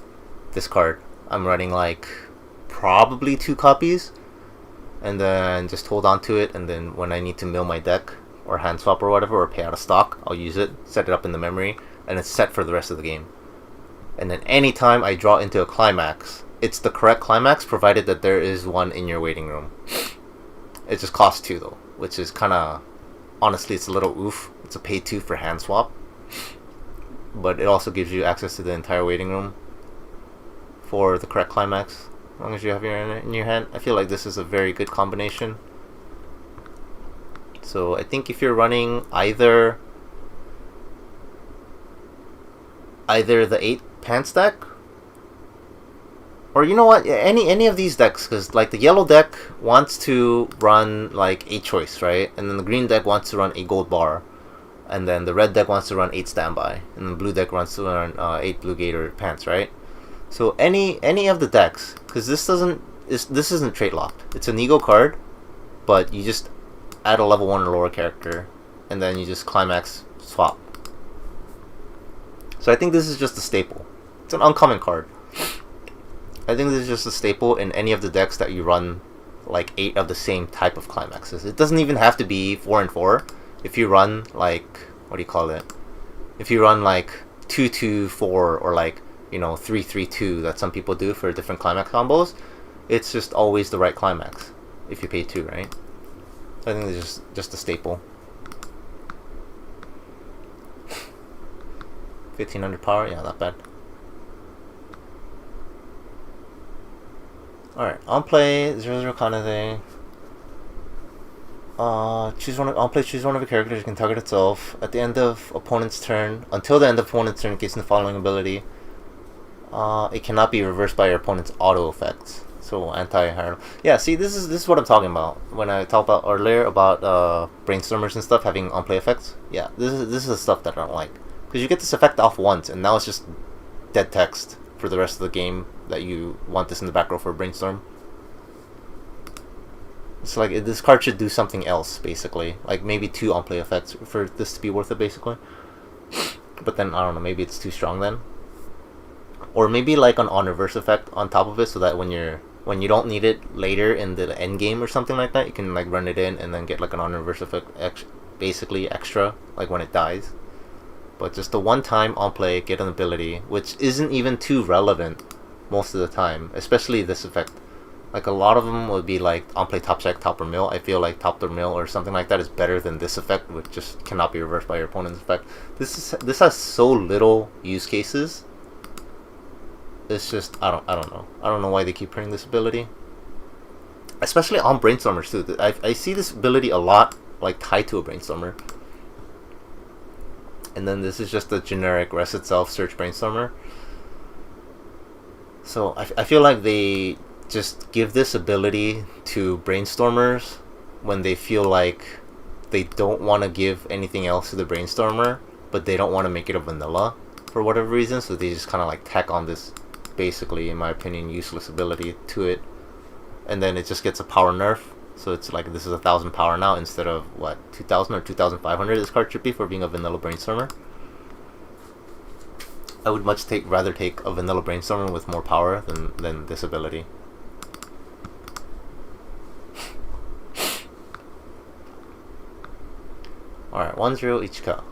this card. I'm running like probably 2 copies, and then just hold on to it, and then when I need to mill my deck or hand swap or whatever, or pay out of stock, I'll use it, set it up in the memory, and it's set for the rest of the game. And then anytime I draw into a climax, it's the correct climax, provided that there is one in your waiting room. It just costs 2 though, which is kind of, honestly, it's a little oof. It's a pay 2 for hand swap, but it also gives you access to the entire waiting room for the correct climax, as long as you have it in your hand. I feel like this is a very good combination. So I think if you're running either the 8 pants deck, or you know what, any of these decks, because like the yellow deck wants to run like 8 choice, right? And then the green deck wants to run 8 gold bar, and then the red deck wants to run 8 standby, and the blue deck wants to run 8 blue gate or pants, right? So any of the decks, because this isn't trait locked. It's a Nigo card, but you just add a level 1 or lower character, and then you just climax swap. So I think this is just a staple. It's an uncommon card. I think this is just a staple in any of the decks that you run like 8 of the same type of climaxes. It doesn't even have to be 4 and 4. If you run like, what do you call it? If you run like 2-2-4 or like, you know, 3-3-2 that some people do for different climax combos, it's just always the right climax if you pay 2, right? I think it's just a staple. 1500 power, yeah, not bad. Alright, on play 00 Kanade. Choose one of your characters. You can target itself at the end of opponent's turn. Until the end of opponent's turn, it gets the following ability. It cannot be reversed by your opponent's auto effects. So anti-hierarchy. Yeah, see, this is what I'm talking about when I talked about earlier about brainstormers and stuff having on-play effects. Yeah, this is the stuff that I don't like, because you get this effect off once, and now it's just dead text for the rest of the game that you want this in the back row for brainstorm. It's like this card should do something else, basically. Like maybe 2 on-play effects for this to be worth it, basically. But then I don't know, maybe it's too strong then. Or maybe like an on-reverse effect on top of it, so that when you don't need it later in the end game or something like that, you can like run it in and then get like an on-reverse effect, basically extra, like when it dies. But just the one time on play, get an ability, which isn't even too relevant most of the time, especially this effect. Like a lot of them would be like on play top check, top or mill. I feel like top or mill or something like that is better than this effect, which just cannot be reversed by your opponent's effect. This has so little use cases. It's just I don't know. I don't know why they keep printing this ability, especially on brainstormers too. I see this ability a lot, like tied to a brainstormer. And then this is just a generic rest itself search brainstormer. So I feel like they just give this ability to brainstormers when they feel like they don't want to give anything else to the brainstormer, but they don't want to make it a vanilla for whatever reason, so they just kind of like tack on this, basically, in my opinion, useless ability to it, and then it just gets a power nerf. So it's like this is 1,000 power now instead of what 2,000 or 2,500 this card should be for being a vanilla Brainstormer. I would rather take a vanilla Brainstormer with more power than this ability. Alright, 1-0 Ichika.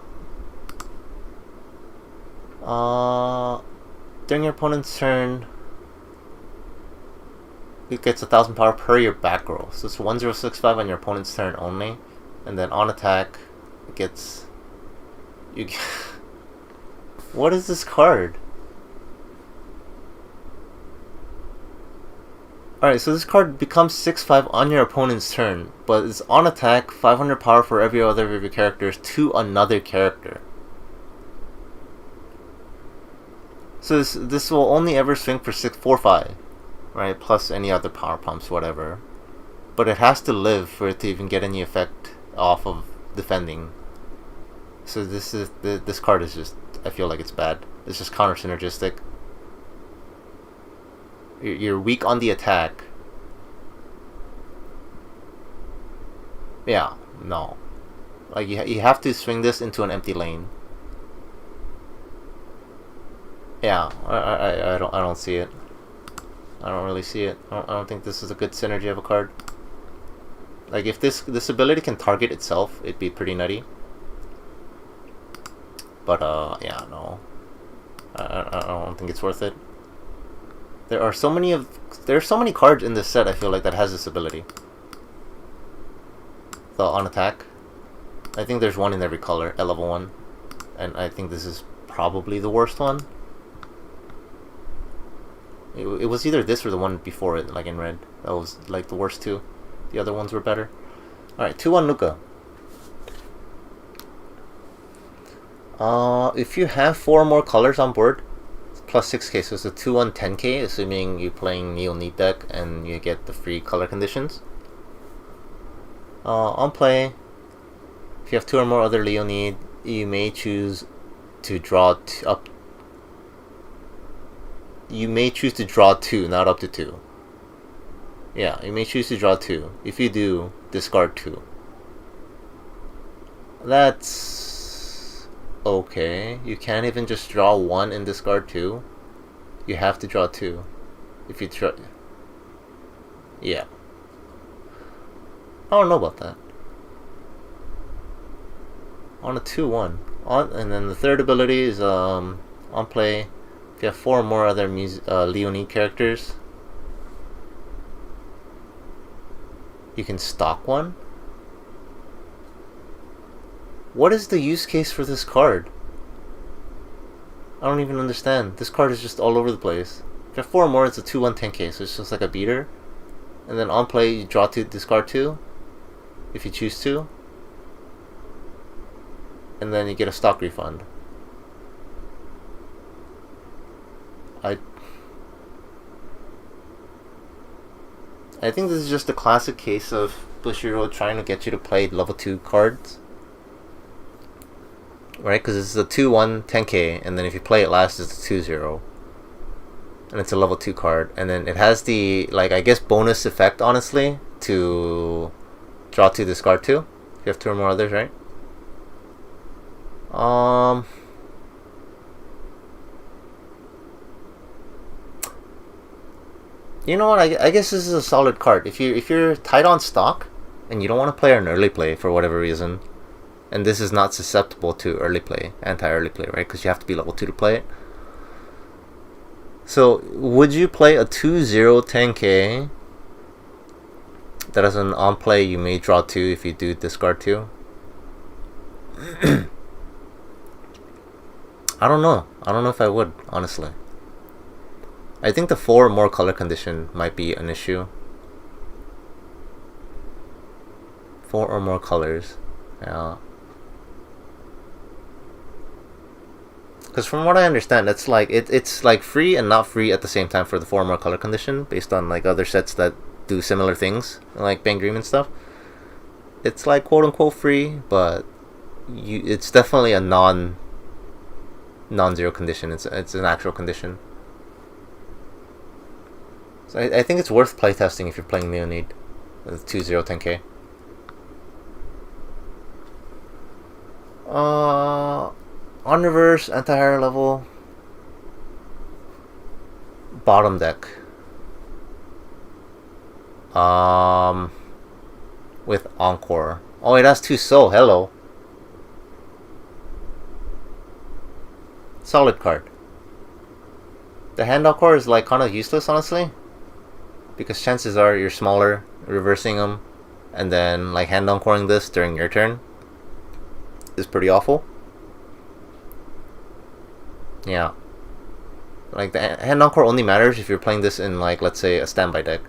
During your opponent's turn, it gets 1,000 power per your back row. So it's 1065 on your opponent's turn only. And then on attack, it gets... What is this card? Alright, so this card becomes 6/5 on your opponent's turn, but it's on attack, 500 power for every other of your characters to another character. So this will only ever swing for 4/5, right? Plus any other power pumps, whatever. But it has to live for it to even get any effect off of defending. So this card is just, I feel like it's bad. It's just counter synergistic. You're weak on the attack. Yeah, no. Like you have to swing this into an empty lane. Yeah, I don't see it. I don't really see it. I don't think this is a good synergy of a card. Like if this ability can target itself, it'd be pretty nutty. But yeah, no. I don't think it's worth it. There are so many cards in this set, I feel like, that has this ability. The on attack. I think there's one in every color at level 1. And I think this is probably the worst one. It was either this or the one before it, like in red. That was like the worst two. The other ones were better. Alright, 2-1 Nuka. If you have 4 more colors on board, plus 6k, so it's a 2-1 10k, assuming you're playing Neo Need deck and you get the free color conditions. On play, if you have 2 or more other Leonid, you may choose to draw up. You may choose to draw 2, not up to 2. Yeah, you may choose to draw 2. If you do, discard 2. That's okay. You can't even just draw 1 and discard 2. You have to draw 2. If you try... Yeah. I don't know about that. On a 2-1. And then the third ability is on play. If you have 4 more other Leonid characters, you can stock one. What is the use case for this card? I don't even understand. This card is just all over the place. If you have 4 more, it's a 2-1 10k, so it's just like a beater. And then on play, you draw 2, discard 2, if you choose to. And then you get a stock refund. I think this is just a classic case of Bushiroad trying to get you to play level 2 cards. Right? Because this is a 2-1 10k, and then if you play it last, it's a 2-0. And it's a level 2 card. And then it has the, like, I guess bonus effect, honestly, to draw 2, discard 2. If you have 2 or more others, right? You know what? I guess this is a solid card. If you're tight on stock and you don't want to play an early play for whatever reason, and this is not susceptible to early play, anti-early play, right? Because you have to be level 2 to play it. So would you play a 2-0 10k that has an on play? You may draw 2 if you do discard 2. I don't know. I don't know if I would, honestly. I think the 4 or more color condition might be an issue. 4 or more colors. Yeah. Because from what I understand, it's like it's like free and not free at the same time for the 4 or more color condition, based on like other sets that do similar things, like Bang Dream and stuff. It's like quote unquote free, but it's definitely a non non-zero condition. It's an actual condition. So I think it's worth playtesting if you're playing Leonid with 2010K. On reverse, anti-higher level, bottom deck. With Encore. Oh, it has 2 soul. Hello. Solid card. The hand Encore is like kind of useless, honestly, because chances are you're smaller, reversing them, and then like hand Encoring this during your turn is pretty awful. Yeah. Like the hand Encore only matters if you're playing this in like, let's say, a standby deck,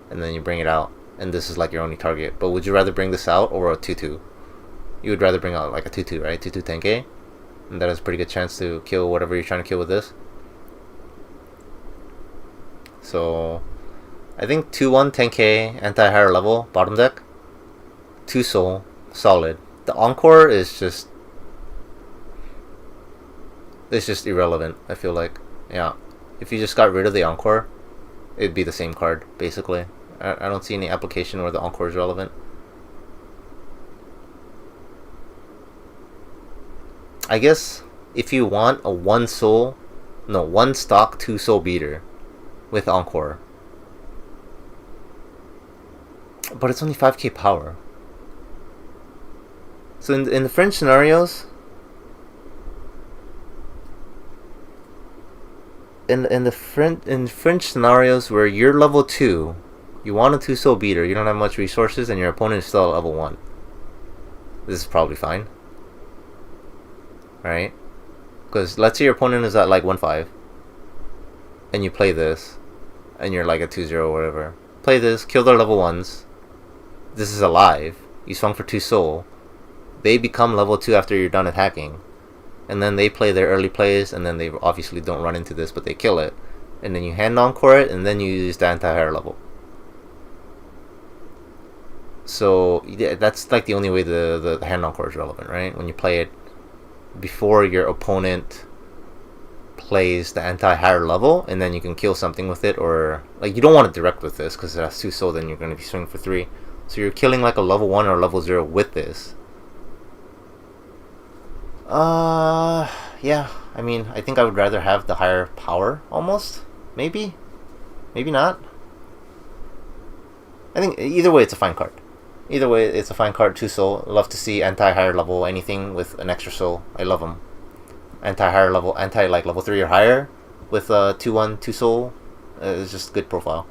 and then you bring it out, and this is like your only target. But would you rather bring this out or a 2/2? You would rather bring out like a 2/2, right? 2/2 10k, and that has a pretty good chance to kill whatever you're trying to kill with this. So I think 2/1 10k anti-higher level bottom deck, 2 soul, solid. The Encore is just irrelevant, I feel like. Yeah, if you just got rid of the Encore, it'd be the same card basically. I don't see any application where the Encore is relevant. I guess if you want a 1 stock 2 soul beater with Encore, but it's only 5k power. So in the French scenarios, in French scenarios where you're level 2, you want a 2 soul beater, you don't have much resources, and your opponent is still at level 1. This is probably fine, right? Because let's say your opponent is at like 1/5, and you play this, and you're like a 2/0 or whatever. Play this, kill their level 1s. This is alive. You swung for 2 soul. They become level 2 after you're done attacking. And then they play their early plays, and then they obviously don't run into this, but they kill it. And then you hand Encore it, and then you use the anti-higher level. So yeah, that's like the only way the hand Encore is relevant, right? When you play it before your opponent plays the anti-higher level, and then you can kill something with it, or like you don't want to direct with this because it has 2 soul, then you're going to be swinging for 3. So you're killing like a level 1 or level 0 with this. Yeah, I mean, I think I would rather have the higher power, almost. Maybe not. I think either way it's a fine card. Either way it's a fine card. 2 soul. Love to see anti-higher level anything with an extra soul. I love them. Anti-higher level, like level 3 or higher with 2/1 2 soul is just good profile.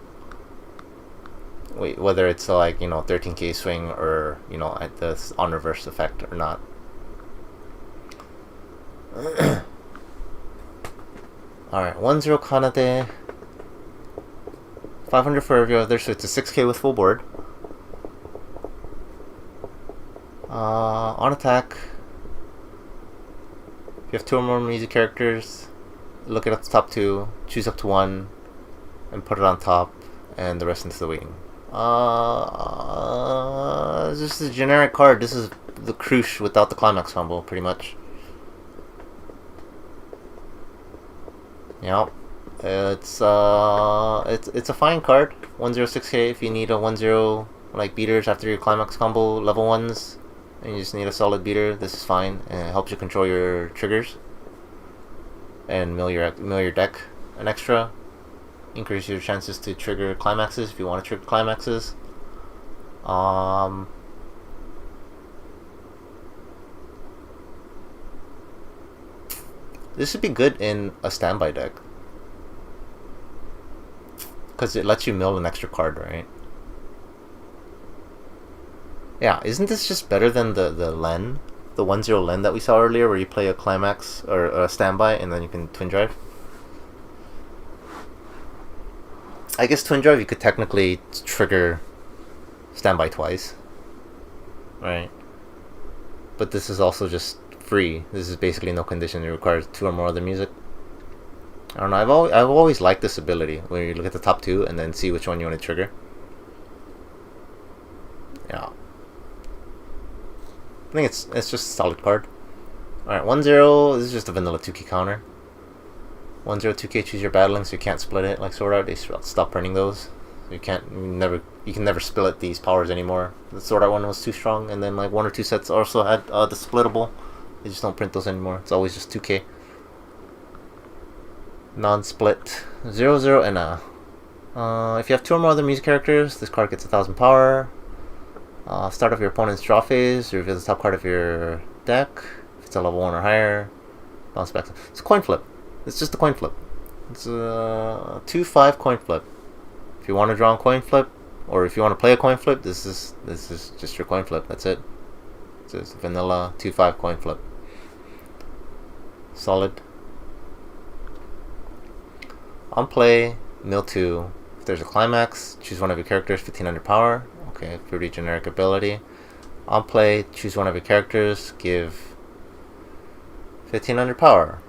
Wait, whether it's like 13k swing or at the on reverse effect or not. Alright, 1/0 Kanade, 500 for every other, so it's a 6k with full board. On attack, if you have 2 or more music characters, look at the top 2, choose up to 1, and put it on top, and the rest into the wing. This is a generic card. This is the Crush without the climax combo, pretty much. Yep. It's a fine card. 1/06k if you need a 1/0 like beaters after your climax combo level 1s, and you just need a solid beater. This is fine, and it helps you control your triggers and mill your deck an extra. Increase your chances to trigger climaxes if you want to trigger climaxes. This would be good in a standby deck because it lets you mill an extra card, right? Yeah, isn't this just better than the Len? The 1/0 Len that we saw earlier where you play a climax or a standby and then you can twin drive? I guess twin drive you could technically trigger standby twice, right? But this is also just free. This is basically no condition. It requires 2 or more other music. I don't know. I've always liked this ability where you look at the top 2 and then see which one you want to trigger. Yeah, I think it's just a solid card. Alright, 1-0, this is just a vanilla 2k counter. 1-0 2k, choose your battling, so you can't split it like Sword Art. They stop printing those. So you can never split these powers anymore. The Sword Art one was too strong, and then like 1 or 2 sets also had the splittable. They just don't print those anymore. It's always just 2k. Non-split. 0-0 and if you have 2 or more other music characters, this card gets 1000 power. Start of your opponent's draw phase, reveal the top card of your deck. If it's a level 1 or higher, bounce back. It's a coin flip. It's just a coin flip. It's a 2-5 coin flip. If you want to draw a coin flip, or if you want to play a coin flip, this is just your coin flip. That's it. It's just vanilla 2-5 coin flip. Solid. On play, mill 2. If there's a climax, choose one of your characters, 1500 power. Okay, pretty generic ability. On play, choose one of your characters, give 1500 power.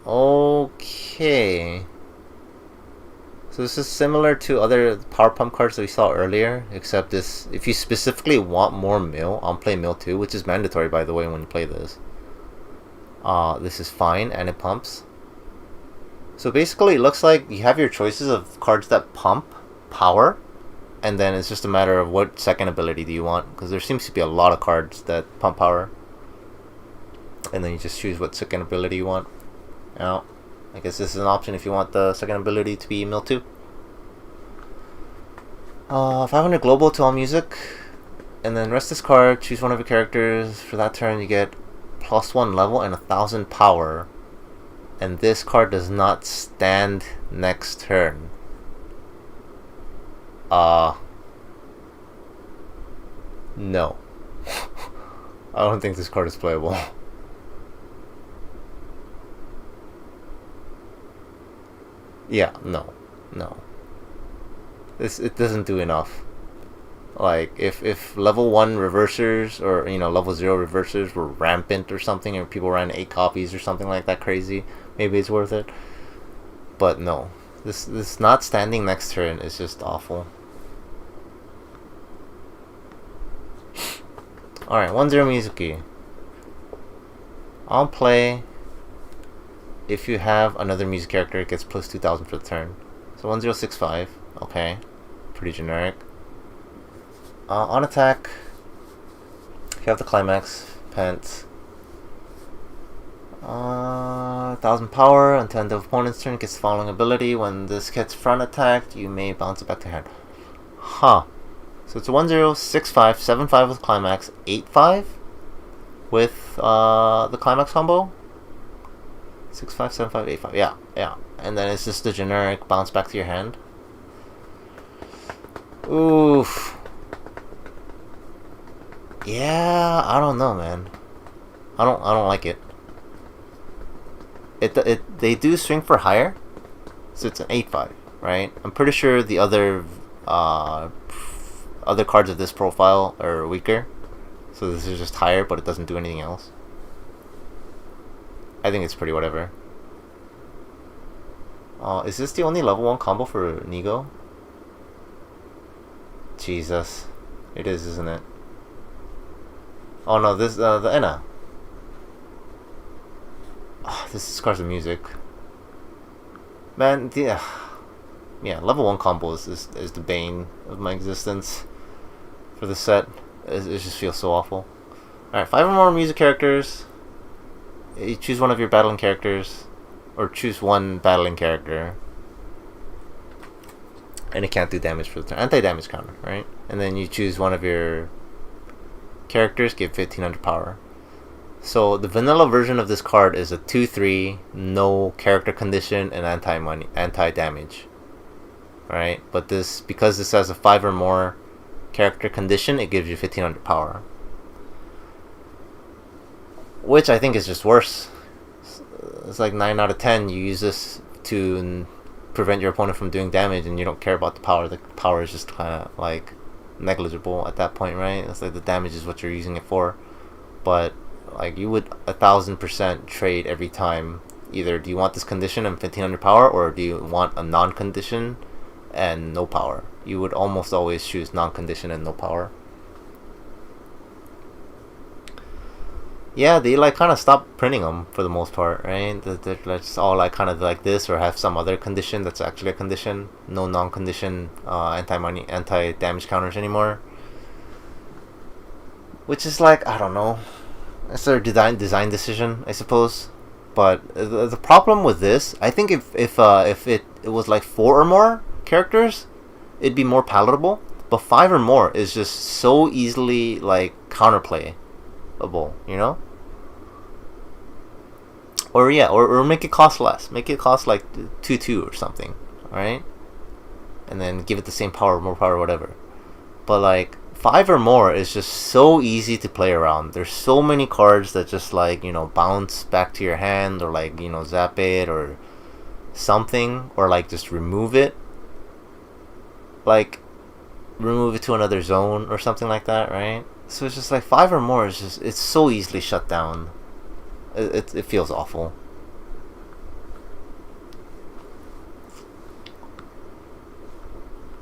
Okay. So this is similar to other power pump cards that we saw earlier, except this, if you specifically want more mill, on play mill 2, which is mandatory by the way when you play this. This is fine and it pumps. So basically it looks like you have your choices of cards that pump power, and then it's just a matter of what second ability do you want, because there seems to be a lot of cards that pump power. And then you just choose what second ability you want. Now, I guess this is an option if you want the second ability to be mill 2. 500 global to all music. And then rest this card, choose one of your characters. For that turn you get +1 level and 1000 power. And this card does not stand next turn. No. I don't think this card is playable. Yeah, no. It doesn't do enough. Like if level 1 reversers or level 0 reversers were rampant or something, or people ran 8 copies or something like that crazy, maybe it's worth it. But no, this not standing next turn is just awful. Alright, 1-0 Mizuki. On play, if you have another music character, it gets plus 2000 for the turn. So 1065, okay, pretty generic. On attack, if you have the climax, pent. 1000 power until end of opponent's turn, gets the following ability. When this gets front attacked, you may bounce it back to hand. Huh. So it's a 1065, 75 with climax, 85 with the climax combo. 65, 75, 85. Yeah. And then it's just the generic bounce back to your hand. Oof. Yeah, I don't know, man. I don't like it. They do swing for higher, so it's an 8-5, right? I'm pretty sure the other cards of this profile are weaker, so this is just higher, but it doesn't do anything else. I think it's pretty whatever. Is this the only level 1 combo for Nigo? Jesus, it is, isn't it? Oh no, this the Enna. This discards the music. Man, yeah, level 1 combo is the bane of my existence for this set. It just feels so awful. Alright, 5 or more music characters. You choose one of your battling characters, or choose one battling character, and it can't do damage for the turn. Anti-damage counter, right? And then you choose one of your characters, give 1500 power. So the vanilla version of this card is a 2-3, no character condition, and anti-damage. Right? But because this has a 5 or more character condition, it gives you 1500 power. Which I think is just worse. It's like 9 out of 10. You use this to prevent your opponent from doing damage, and you don't care about the power. The power is just kind of like negligible at that point, right? It's like the damage is what you're using it for. But like you would 1000% trade every time. Either do you want this condition and 1500 power, or do you want a non-condition and no power? You would almost always choose non-condition and no power. Yeah, they like kind of stopped printing them for the most part, right? They're just all like kind of like this, or have some other condition that's actually a condition. No non-condition anti-money, anti-damage counters anymore. Which is like, I don't know. It's their design decision, I suppose. But the problem with this, I think if it was like 4 or more characters, it'd be more palatable. But 5 or more is just so easily like counterplayable, you know? Or yeah, or make it cost less. Make it cost like 2 or something, alright? And then give it the same power, more power, whatever. But like 5 or more is just so easy to play around. There's so many cards that just like, you know, bounce back to your hand, or like, you know, zap it or something, or like just remove it. Like remove it to another zone or something like that, right? So it's just like 5 or more is just, it's so easily shut down. It feels awful.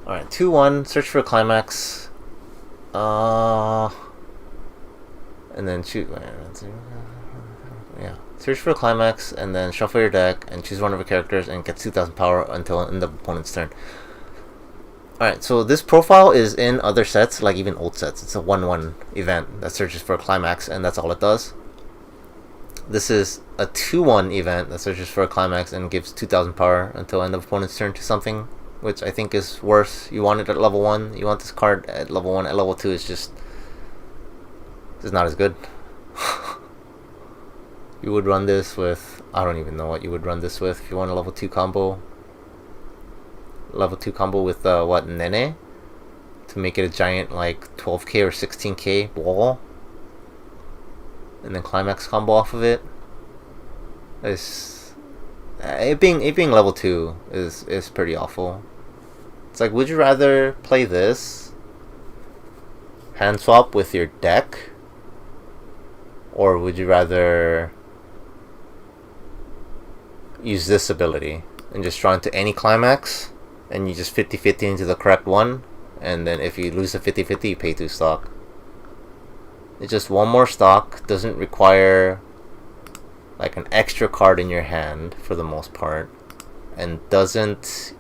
Alright, 2-1, search for a climax. And then choose. Yeah. Search for a climax, and then shuffle your deck, and choose one of your characters, and get 2,000 power until end of opponent's turn. Alright, so this profile is in other sets, like even old sets. It's a 1-1 event that searches for a climax, and that's all it does. This is a 2-1 event that searches for a climax and gives 2,000 power until end of opponent's turn to something, which I think is worse. You want it at level 1, you want this card at level 1, at level 2 is just not as good. You would run this with, I don't even know what you would run this with if you want a level 2 combo. Level 2 combo with what, Nene? To make it a giant like 12k or 16k ball. And then climax combo off of it. It being level 2 is pretty awful. It's like, would you rather play this hand swap with your deck, or would you rather use this ability and just draw into any climax, and you just 50-50 into the correct one, and then if you lose the 50-50, you pay 2 stock. It's just 1 more stock, doesn't require like an extra card in your hand for the most part, and doesn't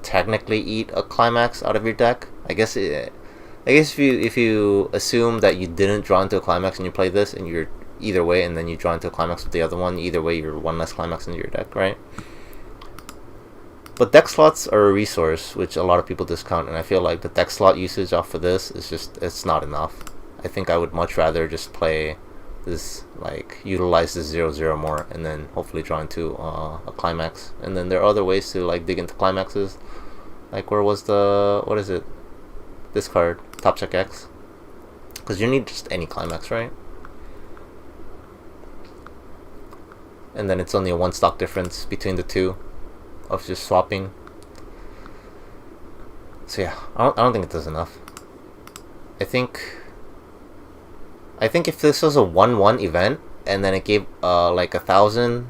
technically eat a climax out of your deck. I guess if you assume that you didn't draw into a climax and you play this, and you're either way, and then you draw into a climax with the other one, either way you're 1 less climax into your deck, right? But deck slots are a resource which a lot of people discount, and I feel like the deck slot usage off of this is just, it's not enough. I think I would much rather just play this, like utilize this 0/0 more, and then hopefully draw into a climax. And then there are other ways to like dig into climaxes. Like, where was the, what is it? This card, Top Check X. Because you need just any climax, right? And then it's only a 1 stock difference between the two of just swapping. So yeah, I don't think it does enough. I think if this was a 1-1 event, and then it gave like 1,000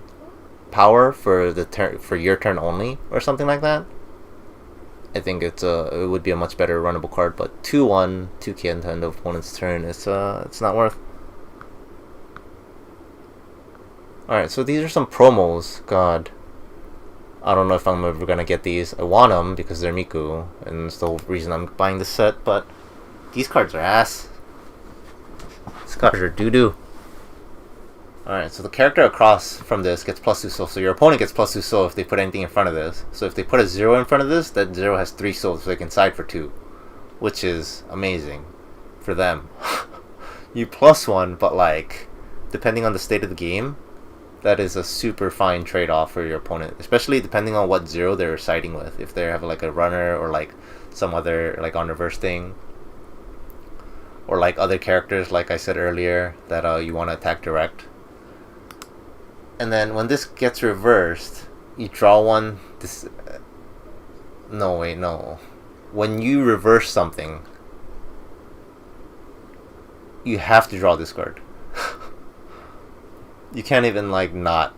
power for the turn, for your turn only, or something like that, I think it would be a much better runnable card. But 2-1, 2k into end of opponent's turn, it's not worth. Alright, so these are some promos. God, I don't know if I'm ever gonna get these. I want them because they're Miku, and it's the whole reason I'm buying this set, but these cards are ass. These cards are doo-doo. Alright, so the character across from this gets +2 soul, so your opponent gets +2 soul if they put anything in front of this. So if they put a 0 in front of this, that 0 has 3 souls, so they can side for 2. Which is amazing for them. You +1, but like, depending on the state of the game, that is a super fine trade-off for your opponent, especially depending on what 0 they're siding with. If they have like a runner, or like some other like on reverse thing, or like other characters, like I said earlier, that you want to attack direct. And then when this gets reversed, you draw one. This no, wait, no. When you reverse something, you have to draw this card. You can't even like not.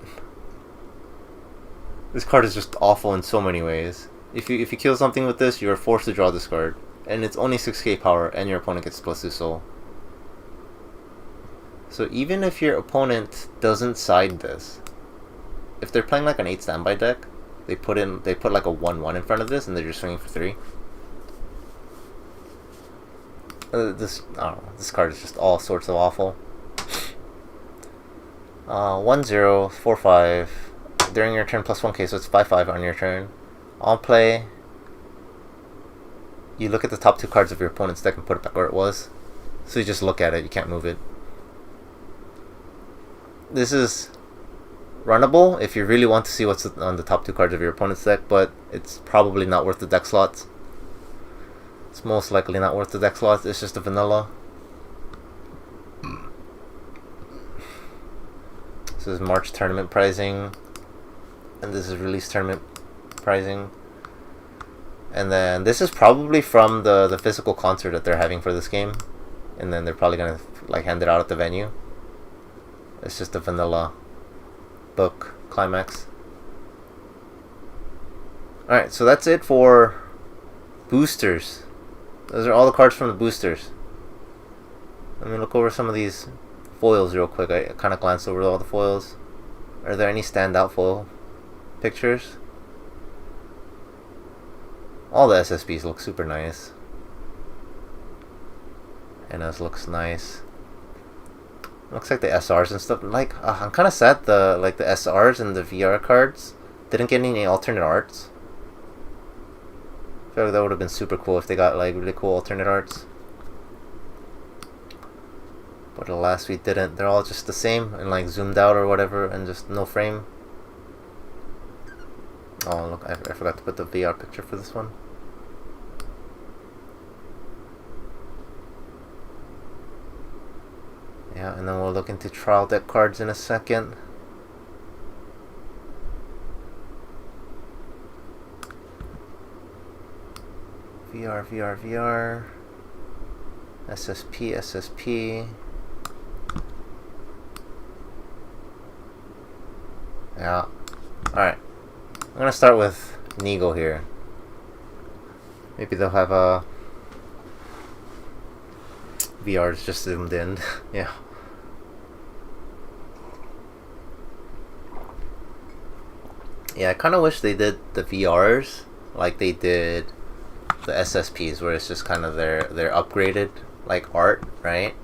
This card is just awful in so many ways. If you kill something with this, you are forced to draw this card, and it's only 6k power, and your opponent gets +2 soul. So even if your opponent doesn't side this, if they're playing like an 8 standby deck, they put like a 1/1 in front of this, and they're just swinging for 3. This card is just all sorts of awful. 1/0, 4/5. During your turn, +1k, so it's 5/5 on your turn. On play, you look at the top 2 cards of your opponent's deck and put it back where it was. So you just look at it, you can't move it. This is runnable if you really want to see what's on the top 2 cards of your opponent's deck, but it's probably not worth the deck slots. It's most likely not worth the deck slots. It's just a vanilla. This is March tournament pricing, and this is release tournament pricing. And then this is probably from the physical concert that they're having for this game, and then they're probably gonna like hand it out at the venue. It's just a vanilla book, climax. Alright, so that's it for boosters. Those are all the cards from the boosters. Let me look over some of these foils real quick. I kind of glanced over all the foils. Are there any standout foil pictures? All the SSBs look super nice. NS looks nice. Looks like the SRs and stuff. Like, I'm kind of sad the SRs and the VR cards didn't get any alternate arts. I feel like that would have been super cool if they got like really cool alternate arts. But alas, we didn't. They're all just the same and like zoomed out or whatever, and just no frame. Oh look, I forgot to put the VR picture for this one. Yeah, and then we'll look into trial deck cards in a second. VR. SSP. Yeah. Alright. I'm gonna start with Nigo here. Maybe they'll have a VR's just zoomed in. Yeah. Yeah, I kind of wish they did the VRs like they did the SSPs, where it's just kind of their upgraded like art, right?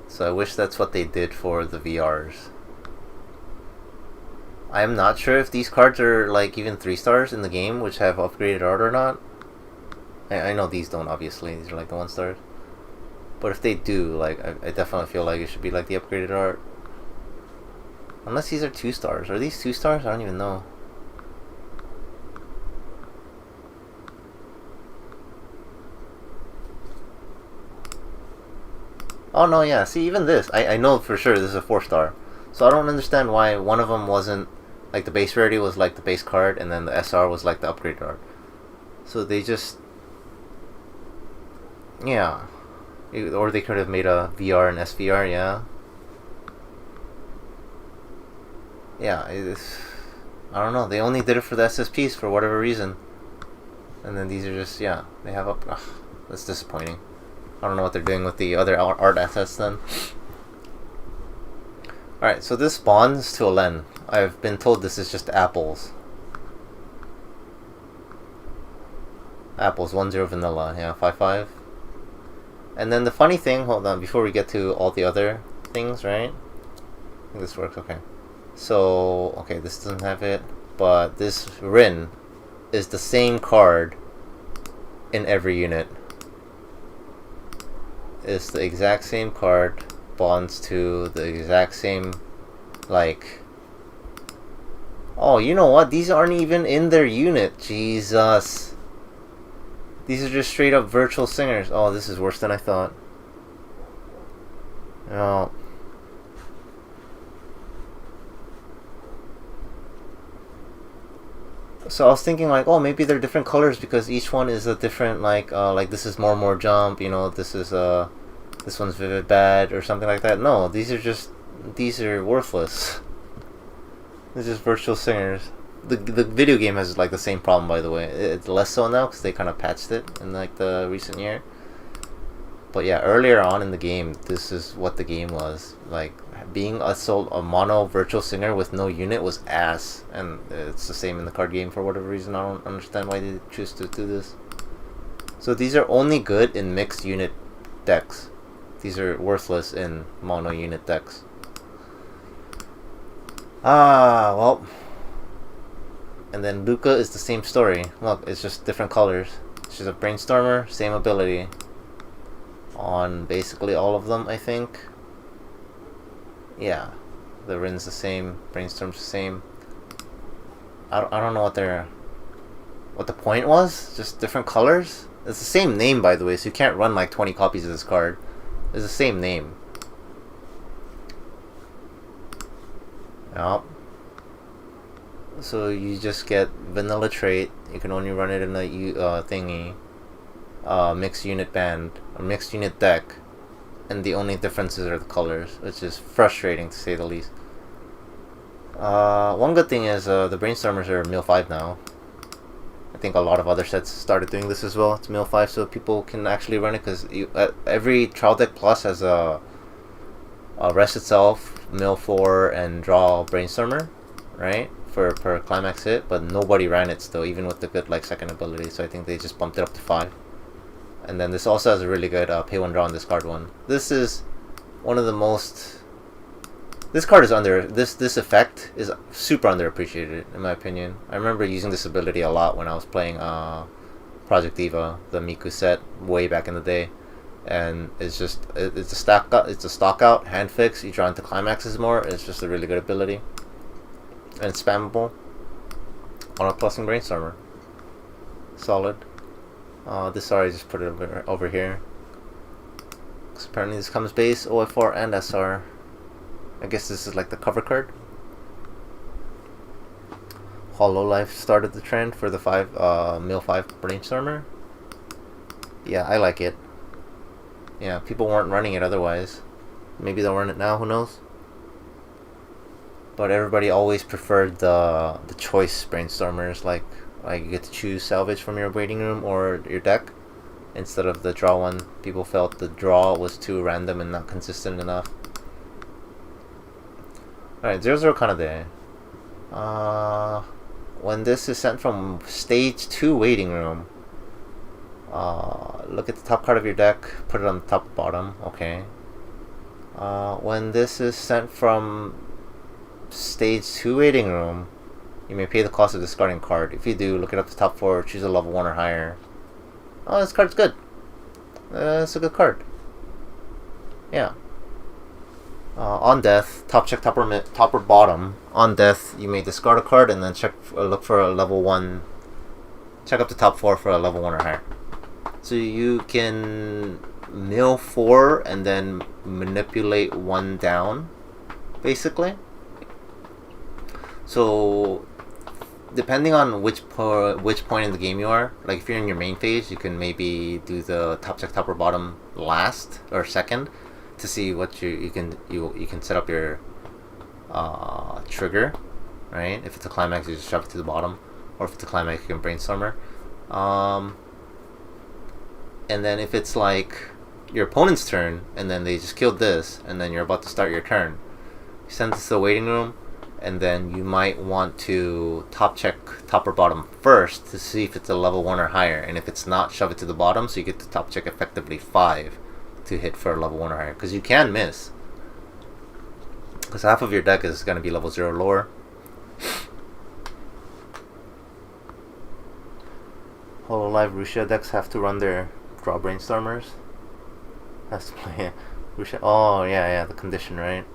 So I wish that's what they did for the VRs. I'm not sure if these cards are like even 3 stars in the game, which have upgraded art or not. I know these don't, obviously. These are like the 1 stars. But if they do, like, I definitely feel like it should be like the upgraded art. Unless these are 2 stars. Are these 2 stars? I don't even know. Oh no, yeah. See, even this, I know for sure this is a 4-star. So I don't understand why one of them wasn't, like the base rarity was like the base card, and then the SR was like the upgrade art. So they just, yeah. Or they could have made a VR and SVR, yeah. Yeah, I don't know. They only did it for the SSPs for whatever reason. And then these are just, yeah, they have up. Ugh, that's disappointing. I don't know what they're doing with the other art assets then. Alright, so this bonds to a Len. I've been told this is just apples. Apples, 1/0 vanilla, yeah, 5/5. And then the funny thing, hold on, before we get to all the other things, right? I think this works, okay. So, okay, this doesn't have it, but this Rin is the same card in every unit. It's the exact same card, bonds to the exact same, like... Oh, you know what? These aren't even in their unit. Jesus. These are just straight up virtual singers. Oh, this is worse than I thought. Oh. So I was thinking like, oh, maybe they're different colors because each one is a different, like this is more jump, you know, this is this one's vivid bad or something like that. No, these are worthless. They're just virtual singers. The video game has like the same problem, by the way. It's less so now because they kind of patched it in like the recent year. But yeah, earlier on in the game, this is what the game was like. Being a mono virtual singer with no unit was ass, and it's the same in the card game for whatever reason. I don't understand why they choose to do this. So these are only good in mixed unit decks. These are worthless in mono unit decks. Well. And then Luca is the same story. Look, it's just different colors. She's a Brainstormer, same ability. On basically all of them, I think. Yeah. The Rin's the same, Brainstorm's the same. I don't know what the point was. Just different colors. It's the same name, by the way, so you can't run like 20 copies of this card. It's the same name. Yep. So you just get vanilla trait. You can only run it in a thingy, mixed unit band, a mixed unit deck, and the only differences are the colors, which is frustrating to say the least. One good thing is the Brainstormers are Mill 5 now. I think a lot of other sets started doing this as well. It's Mill 5, so people can actually run it, because every Trial Deck Plus has a Rest Itself, Mill 4, and Draw Brainstormer, right? Per climax hit, but nobody ran it still, even with the good like second ability, so I think they just bumped it up to 5. And then this also has a really good pay 1 draw and discard 1. This is one of the most... This card is this effect is super underappreciated in my opinion. I remember using this ability a lot when I was playing Project Diva, the Miku set, way back in the day. And it's just, it's a stock out, hand fix, you draw into climaxes more, it's just a really good ability. And it's spammable on a plus and Brainstormer. Solid. This I just put it over here. Because apparently this comes base, OF4, and SR. I guess this is like the cover card. Hololive started the trend for the Mill 5 Brainstormer. Yeah, I like it. Yeah, people weren't running it otherwise. Maybe they'll run it now, who knows? But everybody always preferred the choice Brainstormers, like you get to choose salvage from your waiting room or your deck instead of the draw one. People felt the draw was too random and not consistent enough. Alright, 0-0 Kanade. When this is sent from stage 2 waiting room, look at the top card of your deck, put it on the top bottom, okay. When this is sent from stage 2 waiting room, you may pay the cost of discarding card. If you do, look it up to top 4, choose a level 1 or higher. Oh, this card's good. It's a good card. Yeah. On death, top check top or bottom. On death, you may discard a card and then look for a level 1. Check up to top 4 for a level 1 or higher. So you can mill 4 and then manipulate 1 down, basically. So depending on which point in the game you are, like if you're in your main phase, you can maybe do the top check top or bottom last or second to see what you can set up your trigger, right? If it's a climax, you just shove it to the bottom, or if it's a climax, you can Brainstormer. And then if it's like your opponent's turn and then they just killed this and then you're about to start your turn, you send this to the waiting room, and then you might want to top check top or bottom first to see if it's a level 1 or higher, and if it's not, shove it to the bottom so you get to top check effectively 5 to hit for a level 1 or higher, because you can miss, because half of your deck is going to be level 0 or lower. Hololive Rusia decks have to run their draw Brainstormers. Has to play Rusia. Oh yeah, the condition, right?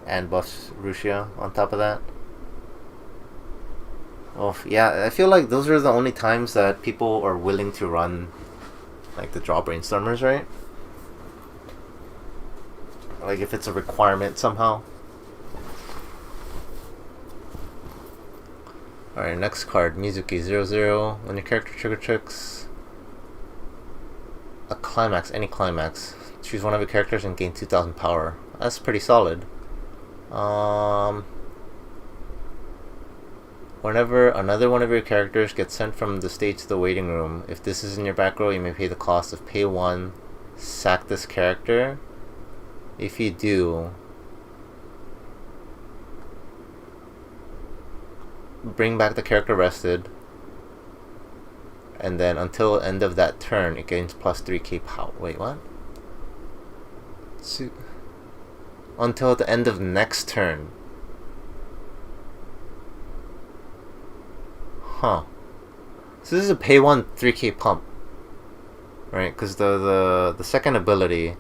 And buffs Rusia on top of that. Oh yeah, I feel like those are the only times that people are willing to run like the draw Brainstormers, right? Like if it's a requirement somehow. Alright, next card, Mizuki 0-0. When your character tricks a climax, any climax, choose one of your characters and gain 2,000 power. That's pretty solid. When Whenever another one of your characters gets sent from the stage to the waiting room, if this is in your back row, you may pay the cost of pay 1, sack this character. If you do, bring back the character rested, and then until end of that turn, it gains plus 3k power. Wait, what? So, until the end of next turn. Huh. So this is a pay 1 3k pump, right? Because the second ability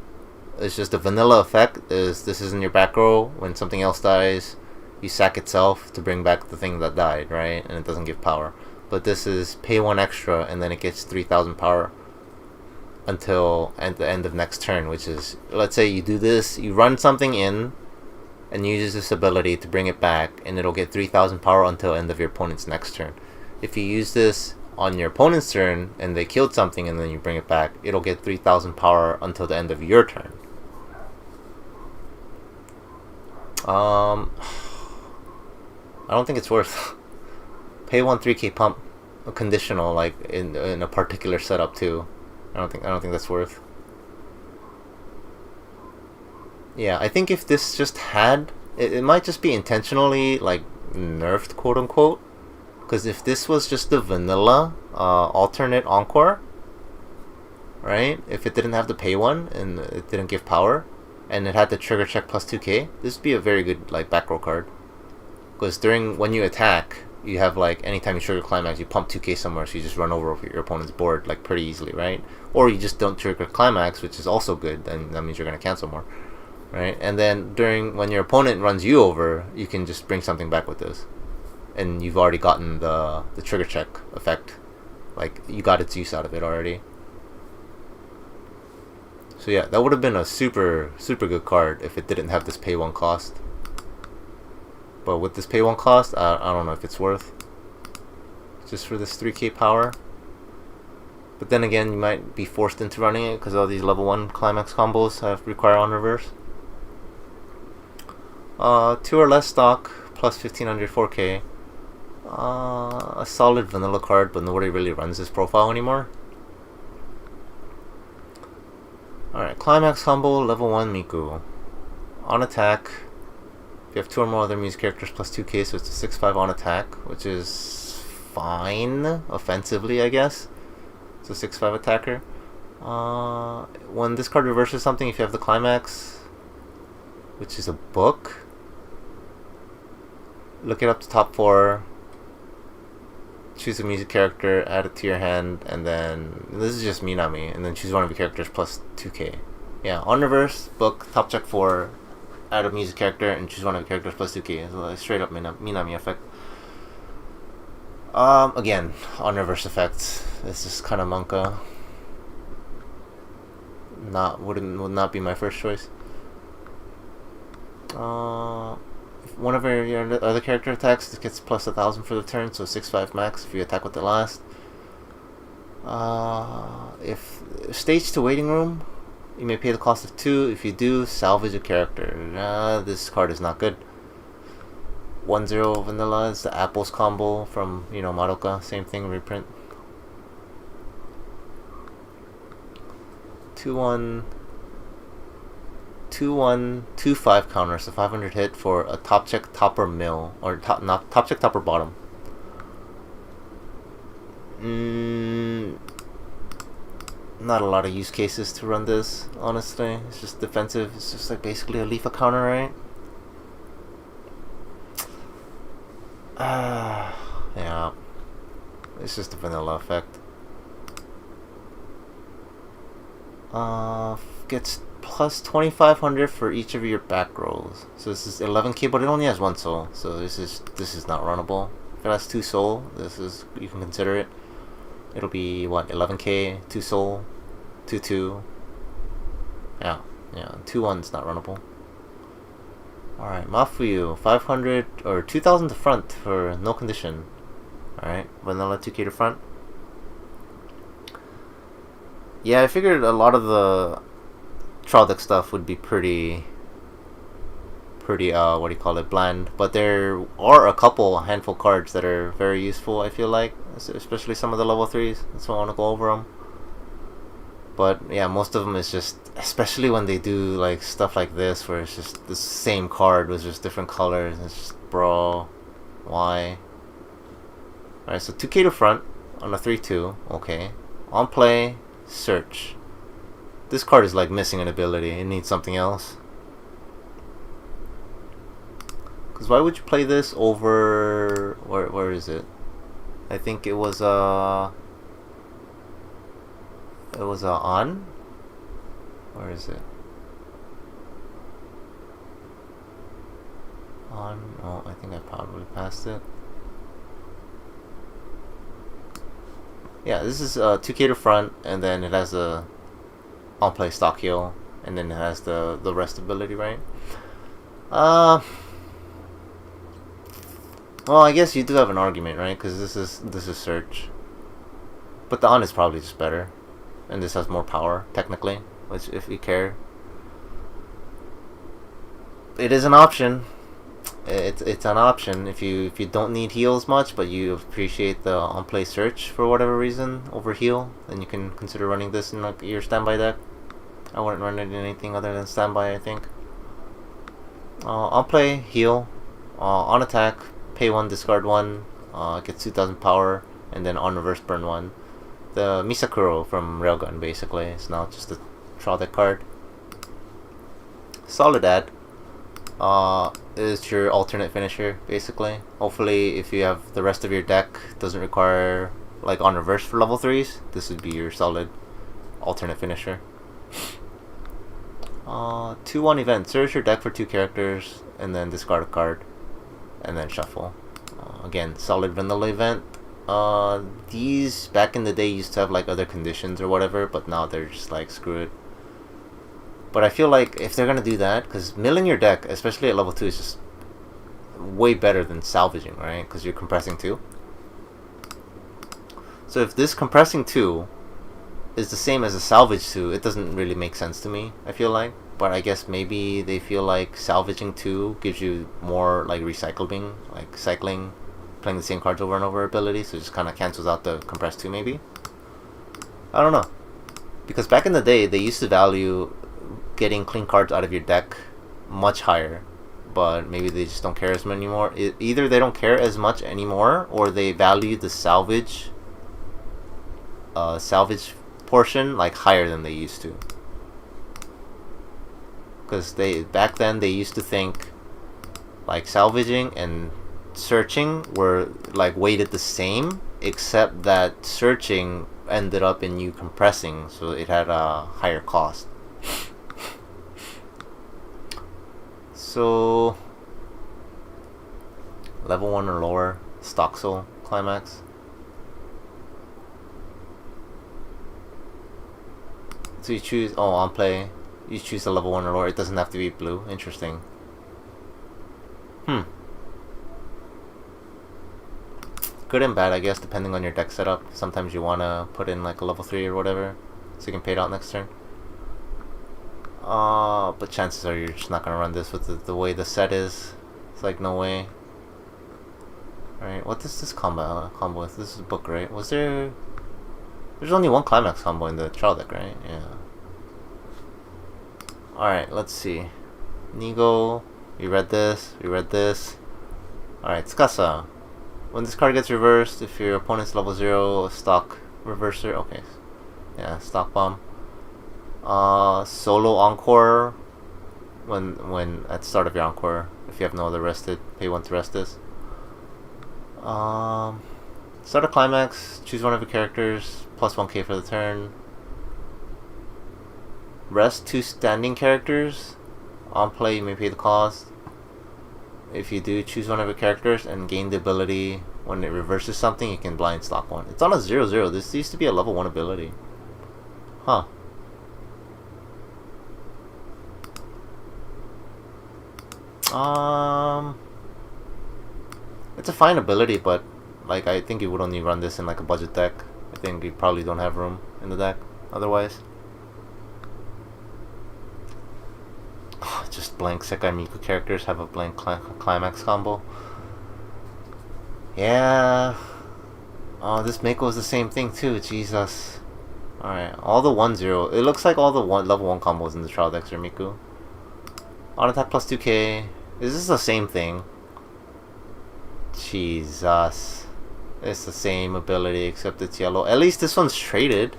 is just a vanilla effect. This is in your back row. When something else dies, you sack itself to bring back the thing that died, right? And it doesn't give power. But this is pay 1 extra, and then it gets 3,000 power until at the end of next turn, which is, let's say you do this, you run something in, and use this ability to bring it back, and it'll get 3,000 power until end of your opponent's next turn. If you use this on your opponent's turn, and they killed something, and then you bring it back, it'll get 3,000 power until the end of your turn. I don't think it's worth pay 1 3k pump a conditional, like in a particular setup too. I don't think that's worth. Yeah, I think if this just had it might just be intentionally like nerfed, quote unquote, because if this was just the vanilla alternate encore, right, if it didn't have the pay 1 and it didn't give power and it had the trigger check plus 2k, this would be a very good like back row card. Because when you attack, you have like anytime you trigger climax, you pump 2k somewhere, so you just run over your opponent's board like pretty easily, right? Or you just don't trigger climax, which is also good, then that means you're gonna cancel more, right? And then when your opponent runs you over, you can just bring something back with this, and you've already gotten the trigger check effect, like you got its use out of it already. So yeah, that would have been a super good card if it didn't have this pay 1 cost. But with this pay 1 cost, I don't know if it's worth just for this 3k power. But then again, you might be forced into running it because all these level 1 climax combos require on reverse. 2 or less stock, plus 1500 4k. A solid vanilla card, but nobody really runs this profile anymore. Alright, climax combo, level 1 Miku. On attack, if you have 2 or more other music characters plus 2k, so it's a 6-5 on attack, which is fine offensively, I guess. It's a 6-5 attacker. When this card reverses something, if you have the climax, which is a book, look it up to top 4, choose a music character, add it to your hand, and then this is just Minami, and then choose one of your characters plus 2k. Yeah, on reverse, book, top check 4, add a music character, and choose one of your characters plus 2k. So like straight up Minami effect. Again, on reverse effect. This is kind of Monka. Would not be my first choice. If one of your other character attacks, it gets plus 1,000 for the turn, so 6-5 max if you attack with the last. If stage to waiting room, you may pay the cost of 2. If you do, salvage a character. This card is not good. 1-0 vanilla is the apples combo from Madoka, same thing, reprint. 2-1 2-1 2-5 counter, so 500 hit for a top check topper mill, or top check topper bottom. Not a lot of use cases to run this, honestly. It's just defensive. It's just like basically a Leafa counter, right? Yeah. It's just a vanilla effect. Gets plus 2,500 for each of your back rolls. So this is 11k, but it only has 1 soul. So this is not runnable. If it has 2 soul, you can consider it. It'll be what, 11k, 2 soul, 2-2. Yeah, 2-1's not runnable. Alright, Mafuyu, 500 or 2,000 to front for no condition. Alright, vanilla 2k to front. Yeah, I figured a lot of the trial deck stuff would be pretty pretty what do you call it, bland. But there are a handful cards that are very useful, I feel like, especially some of the level 3s. So I want to go over them. But yeah, most of them is just, especially when they do like stuff like this, where it's just the same card with just different colors. It's just, bro, why? Alright, so 2k to front on a 3/2. Okay. On play, search. This card is like missing an ability. It needs something else. Because why would you play this over... Where is it? I think it was on? Where is it? On? Oh, I think I probably passed it. Yeah, this is 2k to front, and then it has a on play stock heal, and then it has the rest ability, right? Well, I guess you do have an argument, right? Because this is search, but the on is probably just better, and this has more power technically, which if you care, it is an option. It's an option if you don't need heals much, but you appreciate the on play search for whatever reason over heal, then you can consider running this in like your standby deck. I wouldn't run it in anything other than standby, I think. On play heal, on attack pay 1, discard 1, gets 2000 power, and then on reverse burn 1. The Misakuro from Railgun basically is now just a trial deck card. Solid ad. Is your alternate finisher basically. Hopefully if you have the rest of your deck doesn't require like on reverse for level 3s, this would be your solid alternate finisher. 2/1 event. Search your deck for 2 characters and then discard a card and then shuffle. Again, solid vanilla event. These back in the day used to have like other conditions or whatever, but now they're just like screw it. But I feel like if they're gonna do that, because milling your deck, especially at level 2, is just way better than salvaging, right? Because you're compressing 2. So if this compressing 2 is the same as a salvage 2, it doesn't really make sense to me, I feel like. But I guess maybe they feel like salvaging 2 gives you more like recycling, like cycling, playing the same cards over and over ability, so it just kind of cancels out the compressed 2 maybe. I don't know. Because back in the day, they used to value getting clean cards out of your deck much higher, but maybe they just don't care as much anymore. Either they don't care as much anymore, or they value the salvage portion like higher than they used to. Because back then they used to think like salvaging and searching were like weighted the same, except that searching ended up in you compressing, so it had a higher cost. So level 1 or lower, stock soul, climax. So you choose, on play, you choose a level 1 or lower. It doesn't have to be blue. Interesting. Good and bad, I guess, depending on your deck setup. Sometimes you want to put in like a level 3 or whatever, so you can pay it out next turn. But chances are you're just not gonna run this with the way the set is. It's like no way. Alright, what does this combo with? This is book, right? There's only one climax combo in the trial deck, right? Yeah. Alright, let's see. Nigo, we read this. Alright, Tsukasa. When this card gets reversed, if your opponent's level 0, stock reverser. Okay. Yeah, stock bomb. Solo encore. When at the start of your encore, if you have no other rested, pay 1 to rest this. Start a climax, choose one of your characters, plus 1k for the turn. Rest 2 standing characters. On play, you may pay the cost. If you do, choose one of your characters and gain the ability. When it reverses something, you can blind stock 1. It's on a 0/0. This used to be a level 1 ability. Huh. It's a fine ability, but like I think you would only run this in like a budget deck. I think you probably don't have room in the deck otherwise. Just blank Sekai Miku characters have a blank climax combo. Yeah. Oh, this Mako is the same thing too. Jesus. Alright, all the 1-0. It looks like all the level 1 combos in the trial decks are Miku. On attack plus 2k. Is this the same thing? Jesus. It's the same ability except it's yellow. At least this one's traded.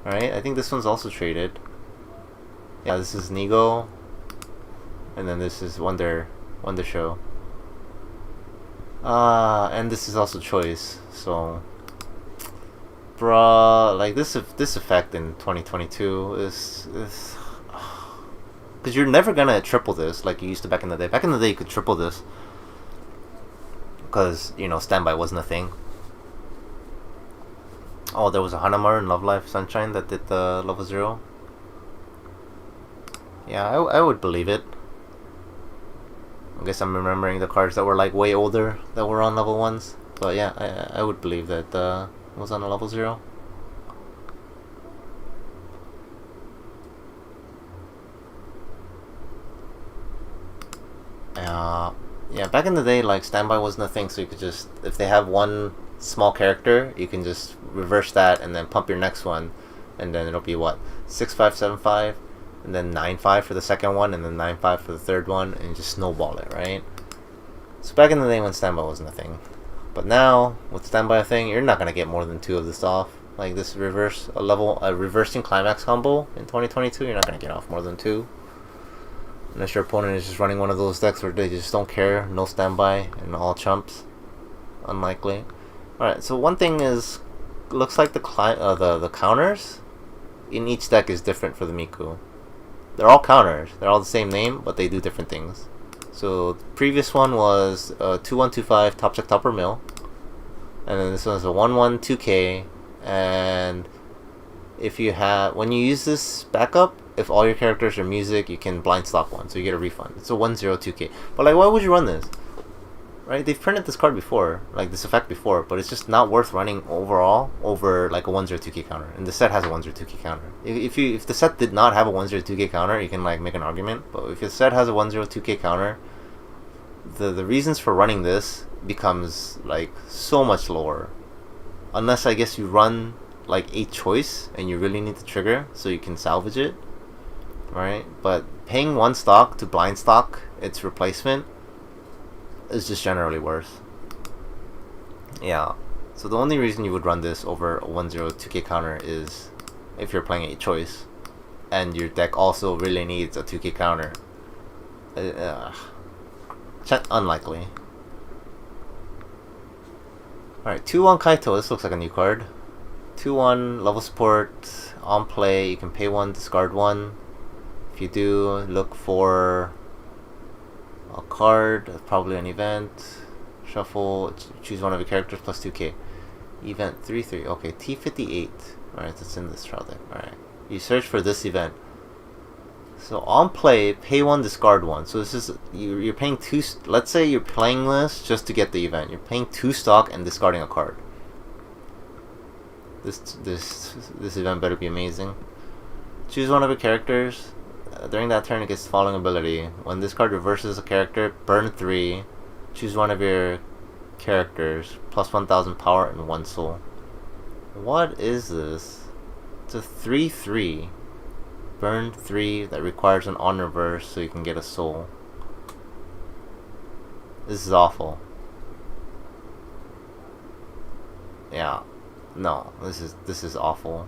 Right? I think this one's also traded. Yeah, this is Nigo. And then this is Wonder Show. And this is also Choice. So, bruh, like this effect in 2022 is because you're never gonna triple this like you used to back in the day. Back in the day, you could triple this because standby wasn't a thing. Oh, there was a Hanamaru in Love Live Sunshine that did the level 0. Yeah, I would believe it. I guess I'm remembering the cards that were like way older that were on level 1s. But yeah, I would believe that it was on a level 0. Yeah, back in the day, like, standby wasn't a thing, so you could just, if they have one small character, you can just reverse that and then pump your next one, and then it'll be what, 6-5, 7-5, and then 9-5 for the second one, and then 9-5 for the third one, and just snowball it, right? So back in the day when standby wasn't a thing. But now, with standby a thing, you're not gonna get more than 2 of this off. Like this reversing climax combo in 2022, you're not gonna get off more than 2. Unless your opponent is just running one of those decks where they just don't care, no standby, and all chumps. Unlikely. Alright, so one thing is, looks like the counters in each deck is different for the Miku. They're all counters. They're all the same name, but they do different things. So the previous one was 2-1-2-5 top check topper mill, and then this one's a 1-1 2k. And if you have, when you use this backup, if all your characters are music, you can blind stop one, so you get a refund. It's a 1-0 2k. But like, why would you run this? Right? They've printed this card before, like this effect before, but it's just not worth running overall over like a 1-0 2k counter. And the set has a 1-0 2k counter. If the set did not have a 1-0 2k counter, you can like make an argument. But if the set has a 1-0 2k counter, the reasons for running this becomes like so much lower. Unless I guess you run like a choice and you really need the trigger so you can salvage it, right? But paying 1 stock to blind stock its replacement is just generally worse. Yeah, so the only reason you would run this over a 1-0 2k counter is if you're playing a choice and your deck also really needs a 2k counter. Unlikely. Alright, 2-1 Kaito. This looks like a new card. 2-1 level support. On play, you can pay 1, discard 1. If you do, look for a card, probably an event. Shuffle, choose one of your characters plus 2k. Event 3-3. Okay, T58. Alright, that's in this trial deck. Alright. You search for this event. So on play, pay 1, discard 1. So this is, you're paying 2, let's say you're playing this just to get the event. You're paying 2 stock and discarding a card. This event better be amazing. Choose one of your characters. During that turn, it gets the following ability. When this card reverses a character, burn 3. Choose one of your characters. Plus 1,000 power and 1 soul. What is this? It's a 3-3. Burn 3 that requires an on reverse so you can get a soul. This is awful. Yeah. No, this is awful.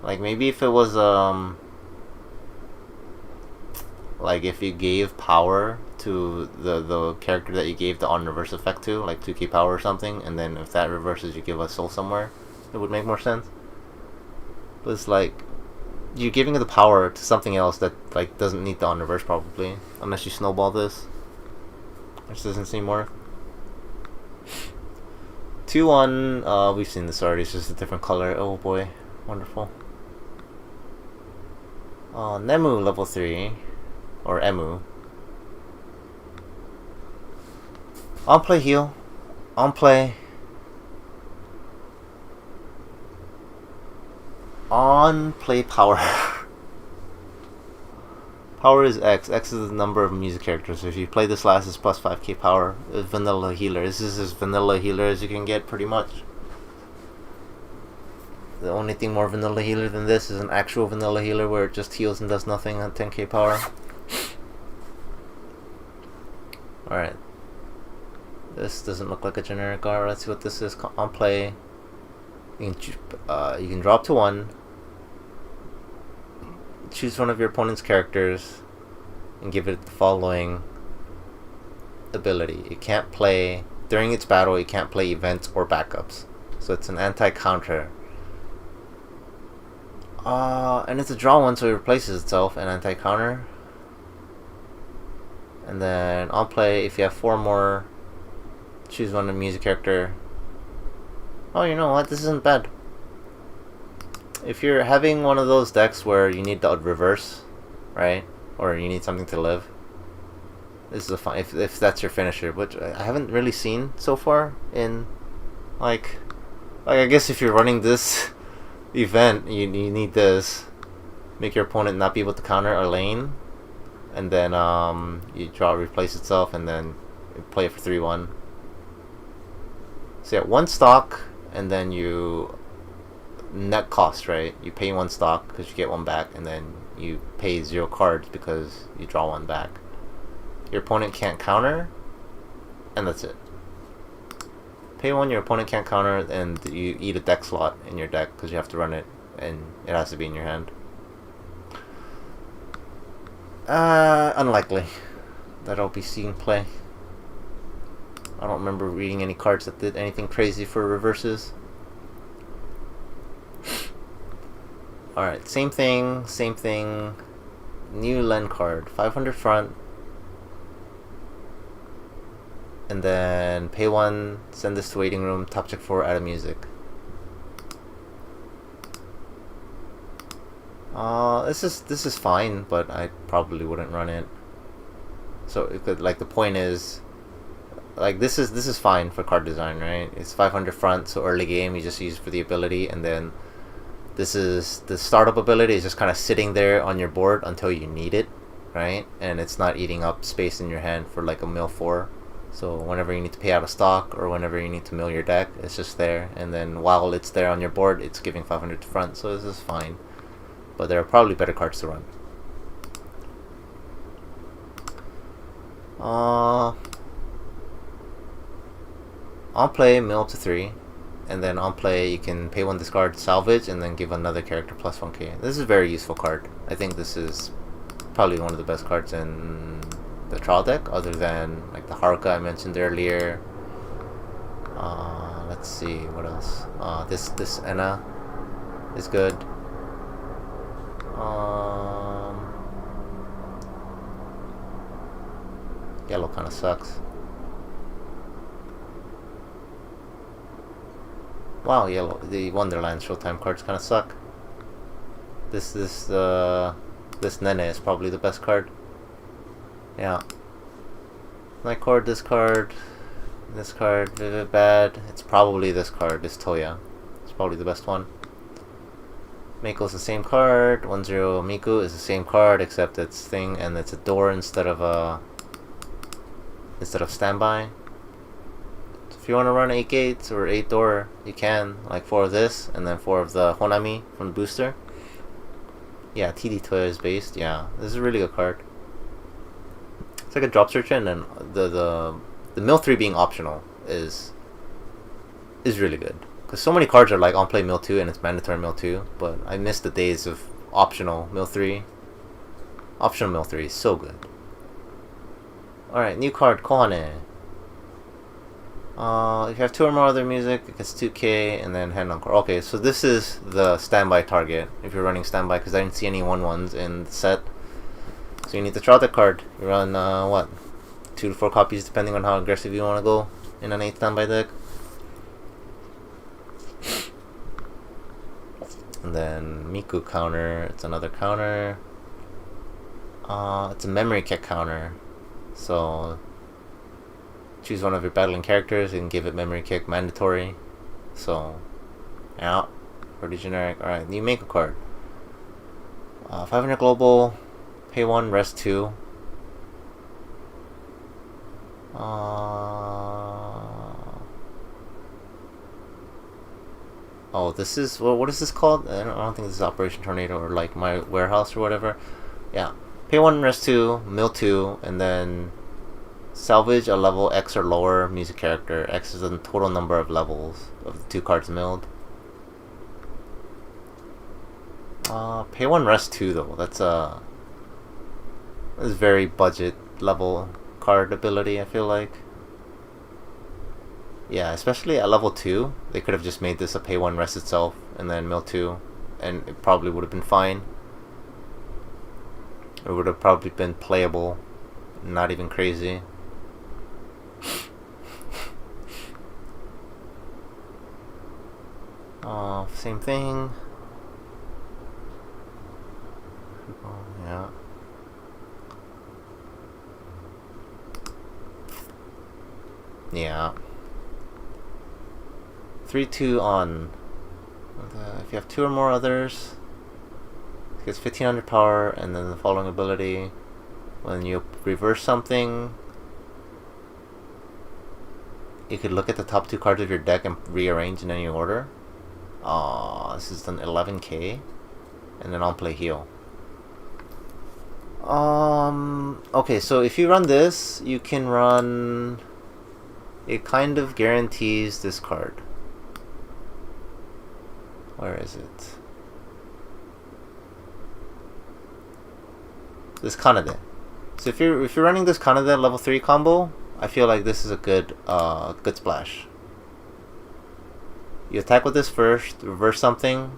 Like maybe if it was like if you gave power to the character that you gave the on reverse effect to, like 2k power or something, and then if that reverses you give a soul somewhere, it would make more sense. But it's like you're giving the power to something else that like doesn't need the on reverse probably, unless you snowball this, which doesn't seem work. 2-1, we've seen this already, it's just a different color. Oh boy, wonderful. Nemu level 3, or Emu. On play heal, on play. On play power. Power is X. X is the number of music characters. So if you play this last, it's plus 5k power. Vanilla healer. This is as vanilla healer as you can get, pretty much. The only thing more vanilla healer than this is an actual vanilla healer where it just heals and does nothing at 10k power. Alright. This doesn't look like a generic R. Let's see what this is. On play, you can drop to 1. Choose one of your opponent's characters and give it the following ability. It can't play during its battle. It can't play events or backups. So it's an anti-counter. And it's a draw one, so it replaces itself, an anti-counter. And then on play, if you have 4 more, choose one of the music character. Oh, you know what? This isn't bad. If you're having one of those decks where you need the reverse, right, or you need something to live, this is a fun. If that's your finisher, which I haven't really seen so far in, like I guess if you're running this event, you need this, make your opponent not be able to counter a lane, and then you draw replace itself, and then you play it for 3/1. So yeah, 1 stock, and then you net cost, right? You pay 1 stock because you get 1 back, and then you pay 0 cards because you draw 1 back. Your opponent can't counter, and that's it. Pay 1, your opponent can't counter, and you eat a deck slot in your deck because you have to run it, and it has to be in your hand. Unlikely that I'll be seeing play. I don't remember reading any cards that did anything crazy for reverses. Alright, same thing. New Len card. 500 front. And then pay 1, send this to waiting room, top check 4, add a music. This is fine, but I probably wouldn't run it. So it could, like, the point is, like, this is fine for card design, right? It's 500 front, so early game you just use for the ability, and then this is the startup ability is just kind of sitting there on your board until you need it, right? And it's not eating up space in your hand for like a mill 4. So whenever you need to pay out a stock or whenever you need to mill your deck, it's just there. And then while it's there on your board, it's giving 500 to front, so this is fine. But there are probably better cards to run. On play, mill to 3. And then on play, you can pay 1 discard, salvage, and then give another character plus 1k. This is a very useful card. I think this is probably one of the best cards in the trial deck, other than like the Haruka I mentioned earlier. Let's see, what else? This Enna is good. Yellow kind of sucks. Wow, yellow. The Wonderland Showtime cards kind of suck. This Nene is probably the best card. Yeah. Night card, this card, Vivid Bad. It's probably this card, this Toya. It's probably the best one. Mako's the same card. 1-0 Miku is the same card, except it's thing and it's a door instead of standby. So if you want to run 8 gates or 8 door, you can. Like 4 of this and then 4 of the Honami from the booster. Yeah, TD Toya is based. Yeah, this is a really good card. It's like a drop searcher, and then the mill 3 being optional is really good. Because so many cards are like on play mill 2 and it's mandatory mill 2, but I miss the days of optional mill 3. Optional mill 3 is so good. Alright, new card, Kohane. If you have 2 or more other music, it gets 2k, and then hand on card. Okay, so this is the standby target if you're running standby, because I didn't see any 1/1s in the set. So you need to draw the card. You run, what? 2 to 4 copies depending on how aggressive you want to go in an 8 standby deck. And then Miku counter, it's another counter. It's a memory kick counter. So choose one of your battling characters and give it memory kick mandatory. So out. Pretty generic. Alright, you make a card. 500 global. Pay 1, rest 2. Oh, this is what is this called? I don't think this is Operation Tornado or like My Warehouse or whatever. Yeah, pay 1, rest 2, mill 2, and then salvage a level X or lower music character. X is the total number of levels of the 2 cards milled. Pay 1, rest 2 though. That's very budget level card ability, I feel like. Yeah, especially at level 2, they could have just made this a pay 1, rest itself, and then mill 2, and it probably would have been fine. It would have probably been playable, not even crazy. Same thing. Yeah. Yeah. 3-2 on. If you have 2 or more others, it gets 1500 power, and then the following ability. When you reverse something, you could look at the top 2 cards of your deck and rearrange in any order. This is done 11k, and then I'll play heal. Okay, so if you run this, you can run. It kind of guarantees this card. Where is it? This Kanade. So if you're running this Kanade level 3 combo, I feel like this is a good good splash. You attack with this first, reverse something,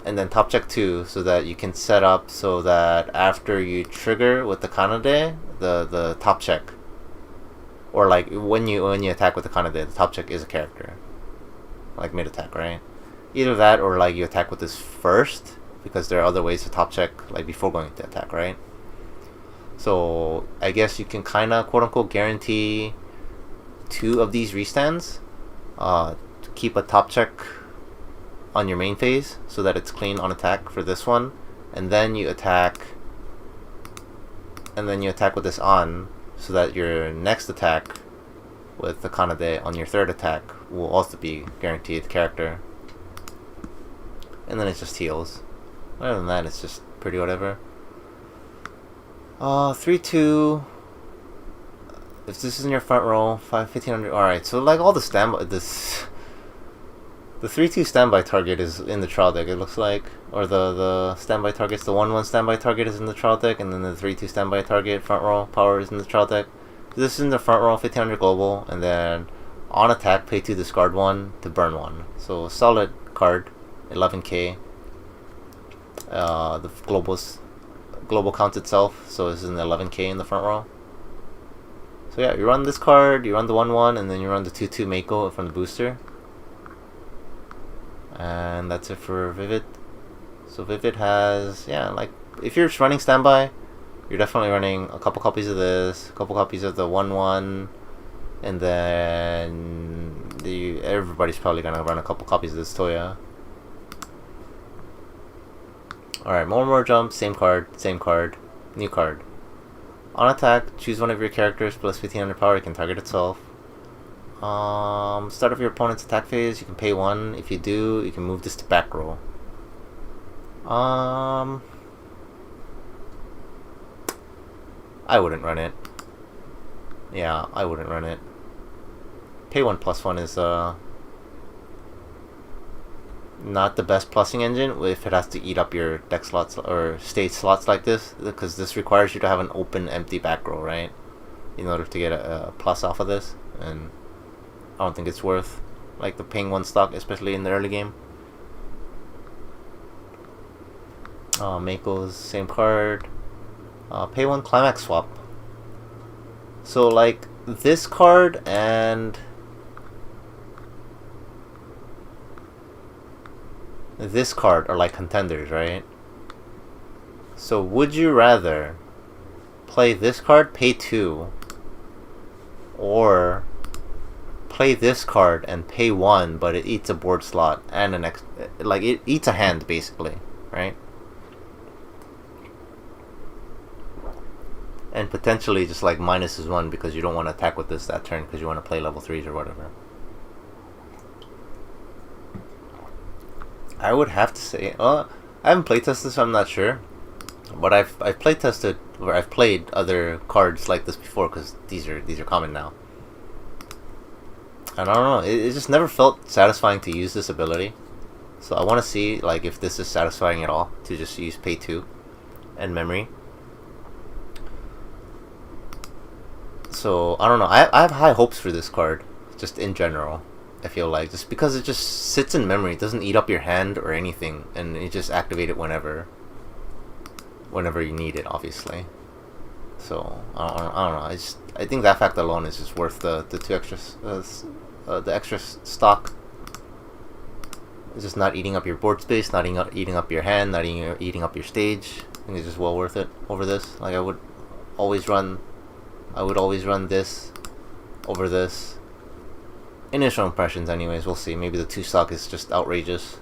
and then top check 2, so that you can set up so that after you trigger with the Kanade, the top check, or like when you attack with the Kanade, the top check is a character, like mid attack, right? Either that or like you attack with this first, because there are other ways to top check like before going to attack, right? So I guess you can kind of quote unquote guarantee 2 of these restands to keep a top check on your main phase so that it's clean on attack for this one, and then you attack with this on, so that your next attack with the Kanade on your 3rd attack will also be guaranteed character. And then it just heals. Other than that, it's just pretty whatever. 3-2. If this is in your front row, 1500. Alright, so like all the standby, the 3-2 standby target is in the trial deck, it looks like. Or the standby targets, the 1-1 standby target is in the trial deck, and then the 3-2 standby target, front row power is in the trial deck. This is in the front row, 1500 global, and then on attack, pay 2, discard 1 to burn 1. So solid card, 11k. The global counts itself, so this is an 11k in the front row. So yeah, you run this card, you run the 1-1, and then you run the 2-2 Mako from the booster. And that's it for Vivid. So Vivid has, yeah, like, if you're just running standby, you're definitely running a couple copies of this, a couple copies of the 1-1, and then everybody's probably gonna run a couple copies of this Toya. Alright, more jump, same card, new card. On attack, choose one of your characters plus 1500 power, it can target itself. Start of your opponent's attack phase, you can pay 1. If you do, you can move this to back row. I wouldn't run it. Yeah, I wouldn't run it. Pay 1 plus 1 is not the best plussing engine if it has to eat up your deck slots or stage slots like this, because this requires you to have an open empty back row, right, in order to get a plus off of this, and I don't think it's worth like the paying 1 stock, especially in the early game. Mako's same card. Pay 1 climax swap. So like this card and this card are like contenders, right? So would you rather play this card, pay 2, or play this card and pay 1, but it eats a board slot and an like it eats a hand basically, right? and potentially just like minuses 1 because you don't want to attack with this that turn because you want to play level 3s or whatever. I would have to say, I haven't playtested, so I'm not sure. But I've playtested, or I've played other cards like this before because these are common now. And I don't know, it just never felt satisfying to use this ability. So I want to see like if this is satisfying at all to just use pay 2 and memory. So I don't know. I have high hopes for this card, just in general. I feel like just because it just sits in memory, it doesn't eat up your hand or anything, and you just activate it whenever you need it, obviously. So I don't know. I think that fact alone is just worth the 2 extra the extra stock. It's just not eating up your board space, not eating up your hand, not eating up your stage. I think it's just well worth it over this. Like I would always run this over this. Initial impressions, anyways. We'll see. Maybe the 2 stock is just outrageous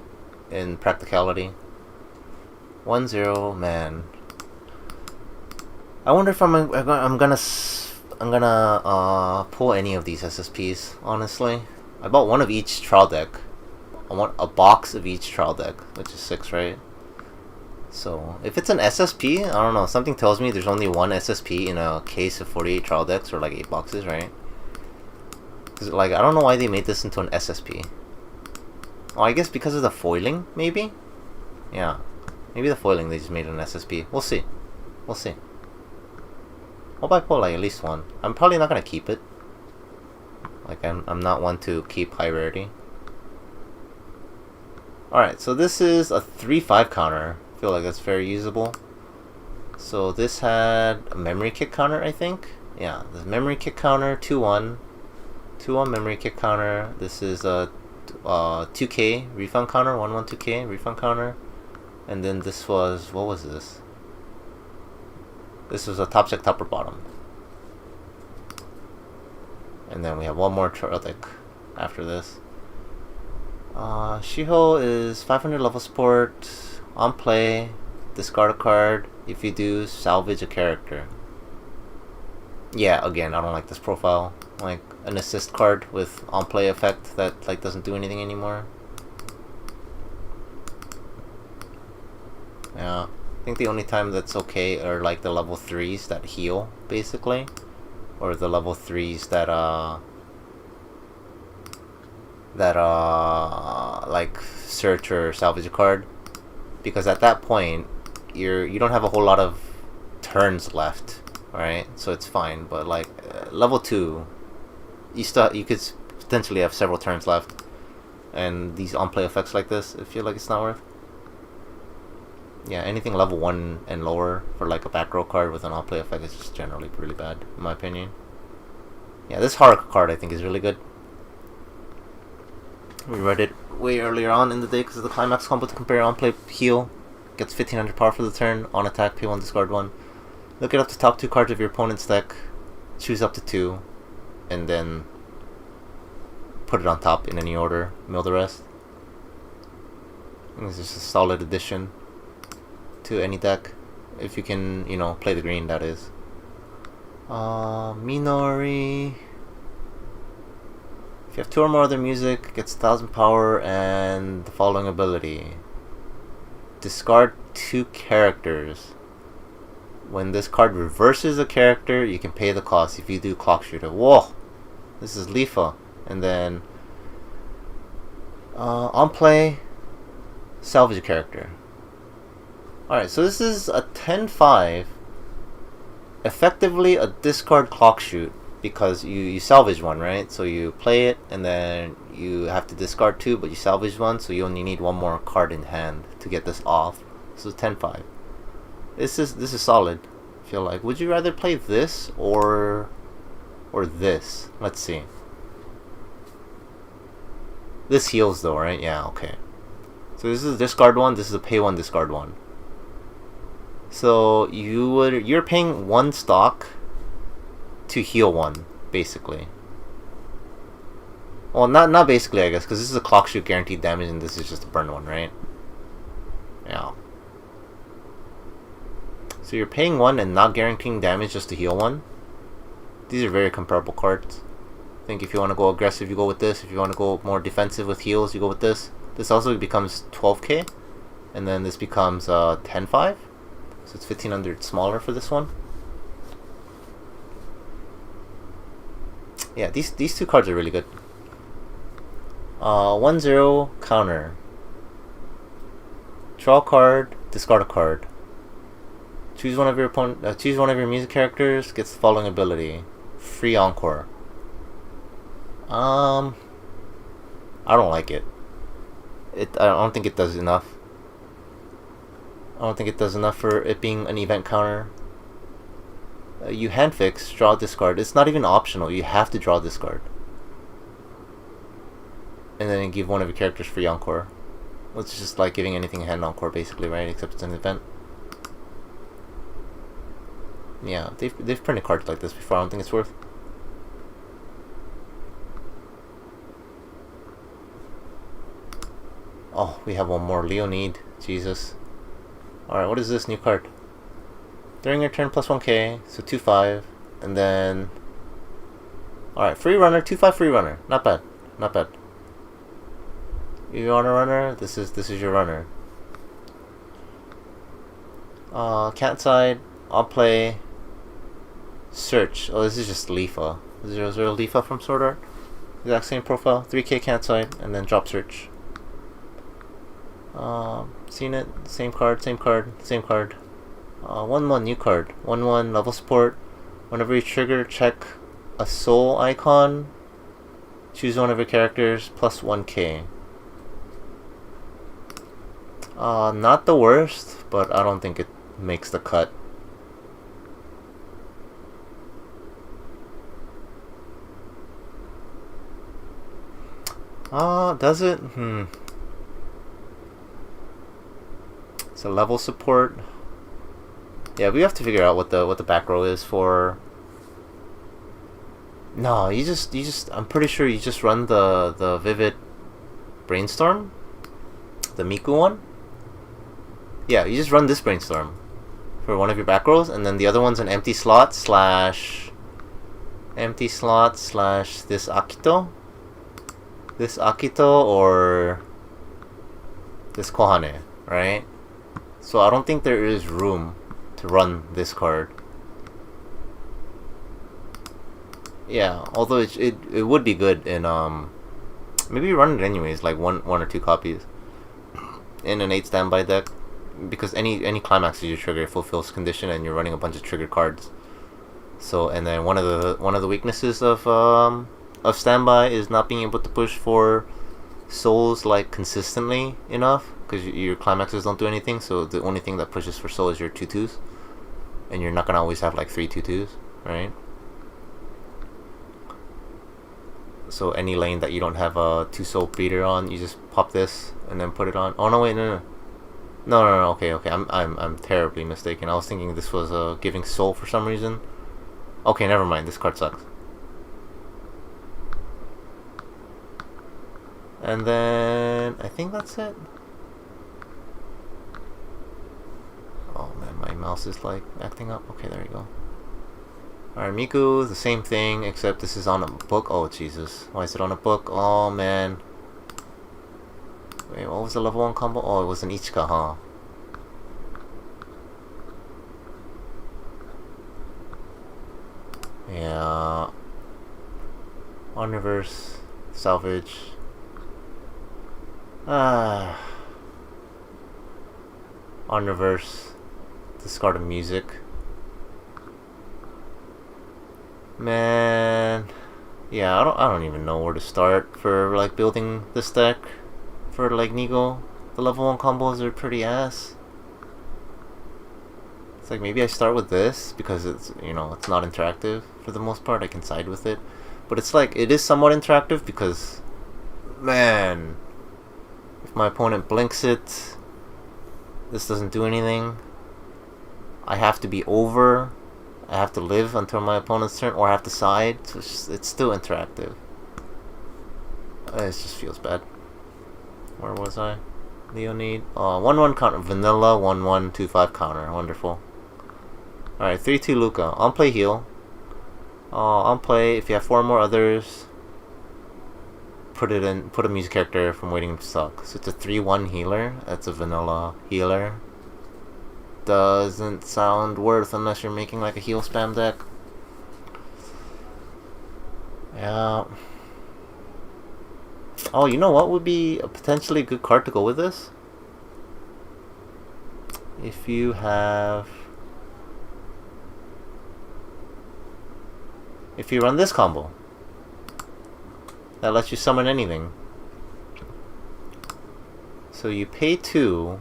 in practicality. 1-0, man. I wonder if I'm gonna pull any of these SSPs. Honestly, I bought one of each trial deck. I want a box of each trial deck, which is 6, right? So if it's an SSP, I don't know. Something tells me there's only one SSP in a case of 48 trial decks, or like 8 boxes, right? Cause like I don't know why they made this into an SSP. Oh, I guess because of the foiling, maybe. Yeah, maybe the foiling they just made an SSP. We'll see. We'll see. Hope I pull like at least one. I'm probably not gonna keep it. Like I'm not one to keep high rarity. Alright, so this is a 3/5 counter. I feel like that's very usable. So this had a memory kick counter, I think. Yeah, the memory kick counter, 2/1. 2/1 memory kick counter. This is a 2k refund counter, 1/1 2k refund counter. And then this was, what was this? This was a top check, top or bottom. And then we have one more trial deck after this. Shiho is 500 level support. On play, discard a card. If you do, salvage a character. Yeah, again, I don't like this profile. Like an assist card with on play effect that like doesn't do anything anymore. Yeah, I think the only time that's okay are like the level 3s that heal, basically, or the level 3s that like search or salvage a card, because at that point you don't have a whole lot of turns left, right? So it's fine. But like level 2, you could potentially have several turns left, and these on play effects like this, I feel like it's not worth. Yeah, anything level 1 and lower for like a back row card with an on play effect is just generally really bad, in my opinion. Yeah, this Haruka card I think is really good. We read it way earlier on in the day because of the climax combo to compare on play heal. Gets 1500 power for the turn, on attack, pay 1, discard 1. Look at up the top 2 cards of your opponent's deck, choose up to 2, and then put it on top in any order, mill the rest. I think it's just a solid addition to any deck, if you can, you know, play the green, that is. Minori. If you have 2 or more other music, gets 1000 power and the following ability. Discard 2 characters. When this card reverses a character, you can pay the cost. If you do Clock Shooter. Whoa! This is Lifa. And then on play, salvage a character. Alright, so this is a 10/5. Effectively a discard Clock Shoot, because you salvage one, right? So you play it and then you have to discard 2, but you salvage one, so you only need 1 more card in hand to get this off. So 10/5. This is solid, I feel like. Would you rather play this or this? Let's see. This heals though, right? Yeah, okay. So this is a discard 1, this is a pay 1, discard 1. So you're paying 1 stock to heal 1, basically. Well, not basically, I guess, because this is a Clock Shoot guaranteed damage and this is just a burn 1, right? Yeah. So you're paying 1 and not guaranteeing damage just to heal 1. These are very comparable cards. I think if you want to go aggressive, you go with this. If you want to go more defensive with heals, you go with this. This also becomes 12k. And then this becomes 10.5. So it's 1500 smaller for this one. Yeah, these two cards are really good. 1-0 counter. Draw a card, discard a card. Choose one of your music characters, gets the following ability. Free encore. I don't like it. I don't think it does enough. I don't think it does enough for it being an event counter. You handfix, draw, discard. It's not even optional. You have to draw, discard. And then you give one of your characters free encore. It's just like giving anything a hand encore, basically, right? Except it's an event. Yeah, they've printed cards like this before. I don't think it's worth. Oh, we have one more. Leonid. Jesus. Alright, what is this new card? During your turn, plus 1k, so 2-5, and then... Alright, free runner, 2-5 free runner. Not bad. Not bad. You want a runner? This is your runner. Cat side, I'll play... Search. Oh, this is just Leafa. 0-0 Leafa from Sword Art. Exact same profile, 3k cat side, and then drop search. Seen it, same card, same card, same card. 1-1 new card, 1-1 level support. Whenever you trigger, check a soul icon. Choose one of your characters, plus 1k. Not the worst, but I don't think it makes the cut. Does it? It's a level support. Yeah, we have to figure out what the back row is for. No, you just I'm pretty sure you just run the Vivid Brainstorm, the Miku one. Yeah, you just run this Brainstorm for one of your back rows, and then the other one's an empty slot slash this Akito. This Akito or this Kohane, right? So I don't think there is room to run this card. Yeah, although it would be good in maybe run it anyways, like one or two copies in an 8 standby deck, because any climax you trigger fulfills condition and you're running a bunch of triggered cards. So, and then one of the weaknesses of standby is not being able to push for souls like consistently enough, because your climaxes don't do anything. So the only thing that pushes for soul is your 2/2s, and you're not gonna always have like 3 2/2s, right? So any lane that you don't have a 2 soul beater on, you just pop this and then put it on. Oh no, wait, no. Okay. I'm terribly mistaken. I was thinking this was giving soul for some reason. Okay, never mind. This card sucks. And then I think that's it. Oh man, my mouse is like acting up. Okay, there you go. Alright, Miku, the same thing, except this is on a book. Oh Jesus, why is it on a book? Oh man. Wait, what was the level 1 combo? Oh, it was an Ichika, huh? Yeah. On reverse, salvage. On reverse, discard of music. Man, yeah, I don't even know where to start for like building this deck for like Nigo. The level 1 combos are pretty ass. It's like maybe I start with this because it's, you know, it's not interactive for the most part. I can side with it, but it's like it is somewhat interactive because, man, if my opponent blinks it, this doesn't do anything. I have to be over. I have to live until my opponent's turn, or I have to side. So it's still interactive. It just feels bad. Where was I? Leonid. 1-1 counter. Vanilla 1-1 2-5 counter. Wonderful. Alright, 3-2 Luca. On play heal. On play, if you have 4 more others, put a music character from Waiting to Suck. So it's a 3-1 healer. That's a vanilla healer. Doesn't sound worth unless you're making like a heal spam deck. Yeah. Oh, you know what would be a potentially good card to go with this? If you run this combo, that lets you summon anything. So you pay 2,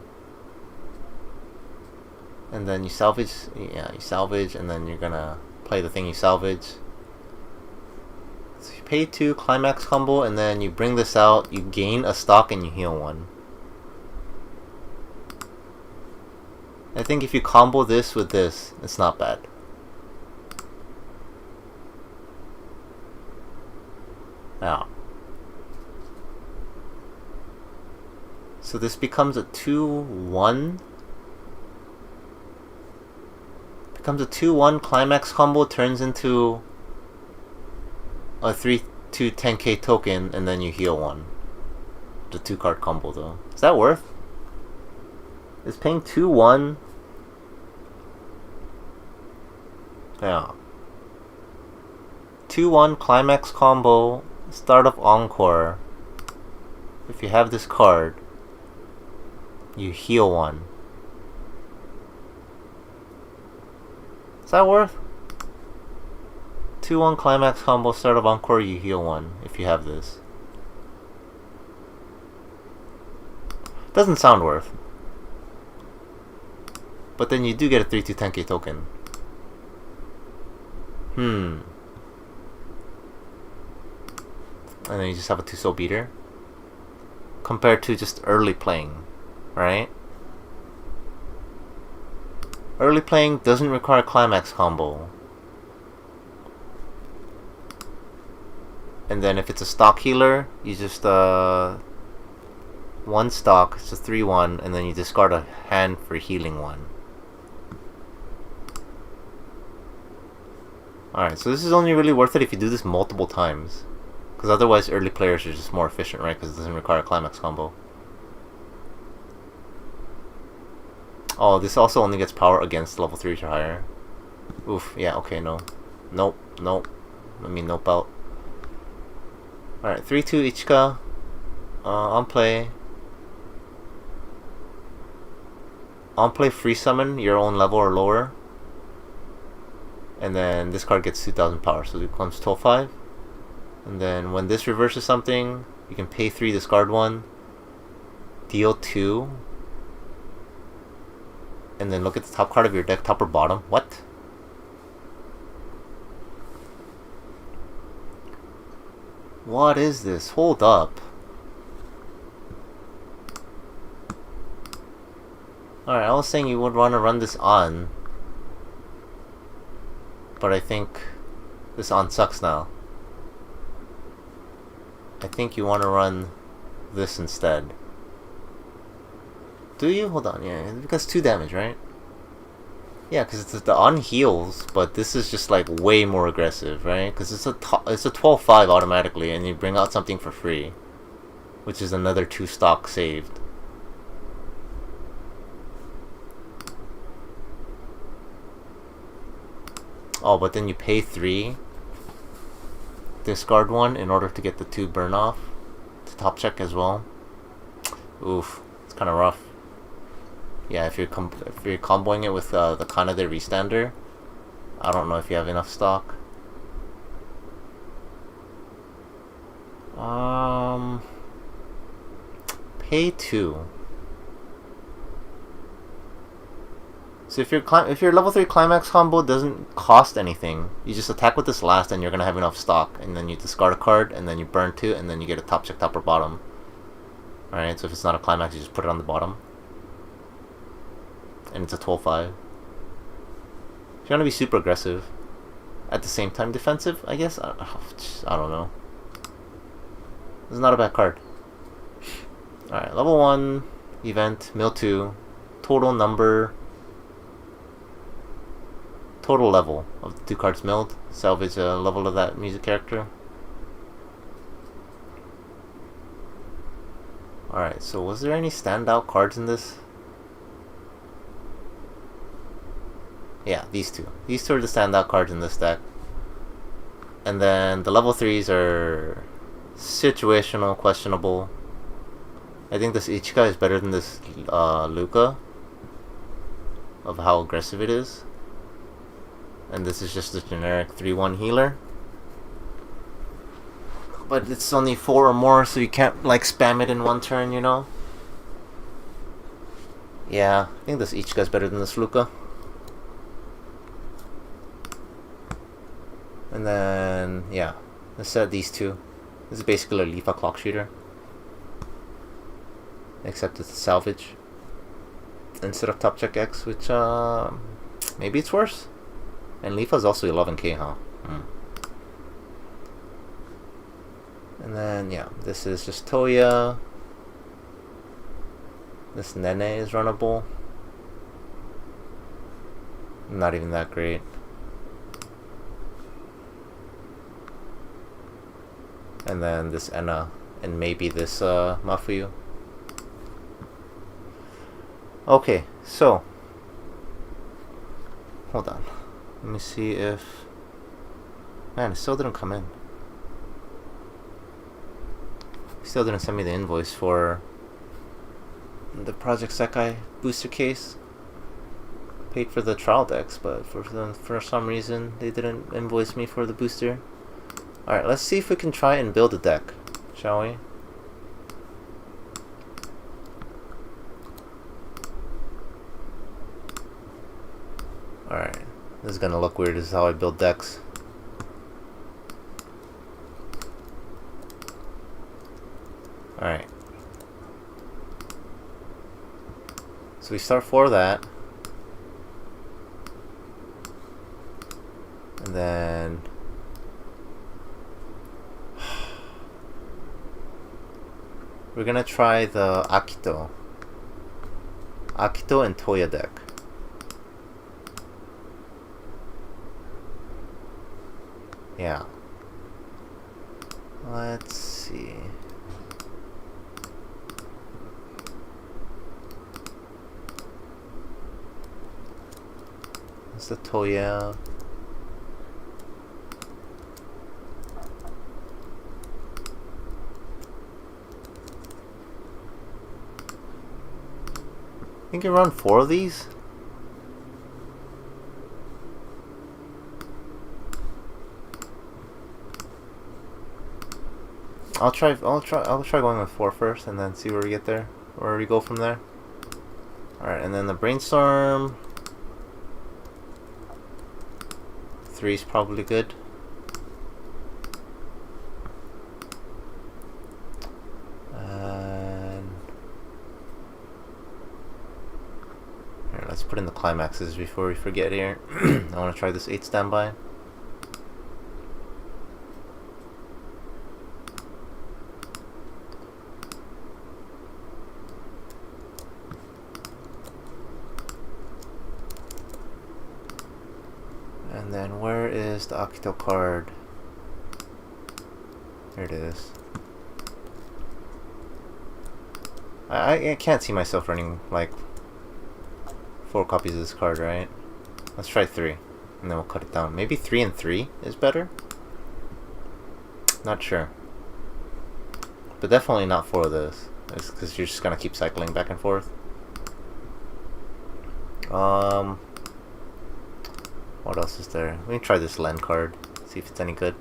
and then you salvage. Yeah, you salvage, and then you're gonna play the thing you salvage. So you pay 2, climax combo, and then you bring this out, you gain a stock, and you heal 1. I think if you combo this with this, it's not bad. Now, so this becomes a 2-1. Becomes a 2-1 climax combo, turns into a 3-2 10k token, and then you heal 1. The 2-card combo though. Is that worth? Is paying 2-1? Yeah. 2-1 climax combo, start of Encore. If you have this card, you heal 1. Is that worth? 2-1 climax combo, start of Encore, you heal 1 if you have this. Doesn't sound worth. But then you do get a 3-2 10k token. And then you just have a 2-soul beater. Compared to just early playing, right? Early playing doesn't require climax combo. And then if it's a stock healer, you just 1 stock, it's a 3-1, and then you discard a hand for healing 1. Alright, so this is only really worth it if you do this multiple times. Because otherwise early players are just more efficient, right? Because it doesn't require a climax combo. Oh, this also only gets power against level 3s or higher. Oof, yeah, okay, no. Nope. Let me nope out. Alright, 3-2 Ichika. On play. On play free summon your own level or lower. And then this card gets 2000 power, so it becomes 12-5. And then when this reverses something, you can pay 3, discard 1, deal 2, and then look at the top card of your deck, top or bottom. What? What is this? Hold up. Alright, I was saying you would want to run this on, but I think this on sucks now. I think you want to run this instead. Do you? Hold on, yeah, because 2 damage, right? Yeah, because it's the on heals, but this is just like way more aggressive, right? Because it's a 12-5 automatically, and you bring out something for free, which is another 2 stock saved. Oh, but then you pay 3, discard 1 in order to get the 2 burn off to top check as well. Oof, it's kind of rough. Yeah, if you're comboing it with the Kanade Restander, I don't know if you have enough stock. Pay 2. So if your level 3 climax combo doesn't cost anything, you just attack with this last and you're gonna have enough stock, and then you discard a card and then you burn 2 and then you get a top check top or bottom. Alright, so if it's not a climax, you just put it on the bottom. And it's a 12-5. If you want to be super aggressive, at the same time defensive, I guess? I don't know. This is not a bad card. Alright, level 1, event, mill 2, total number total level of the 2 cards milled. Salvage a level of that music character. Alright, so was there any standout cards in this? Yeah, these two. These two are the standout cards in this deck. And then the level 3s are situational, questionable. I think this Ichika is better than this Luca, of how aggressive it is. And this is just a generic 3-1 healer. But it's only 4 or more, so you can't like spam it in one turn, you know? Yeah, I think this Ichika is better than this Luca. And then, yeah, let's set these two. This is basically a Lifa clock shooter, except it's a salvage instead of top check X, which maybe it's worse. And Lifa is also 11k, huh? And then, yeah, this is just Toya. This Nene is runnable. Not even that great. And then this Enna, and maybe this Mafuyu. Okay, so hold on. Let me see if... Man, it still didn't come in. Still didn't send me the invoice for the Project Sekai booster case. Paid for the trial decks, but for some reason they didn't invoice me for the booster. Alright, let's see if we can try and build a deck, shall we? Alright, this is gonna look weird. This is how I build decks. Alright. So we start for that. And then... we're gonna try the Akito. Akito and Toya deck. Yeah. Let's see. That's the Toya. I think you run 4 of these. I'll try going with 4 first, and then see where we get there, where we go from there. All right, and then the Brainstorm 3 is probably good. And here, let's put in the climaxes before we forget here. I want to try this 8 standby. And then where is the Akito card? Here it is. I can't see myself running like 4 copies of this card, right? Let's try 3, and then we'll cut it down. Maybe 3 and 3 is better? Not sure. But definitely not 4 of this, because you're just gonna keep cycling back and forth. What else is there? Let me try this Len card, see if it's any good.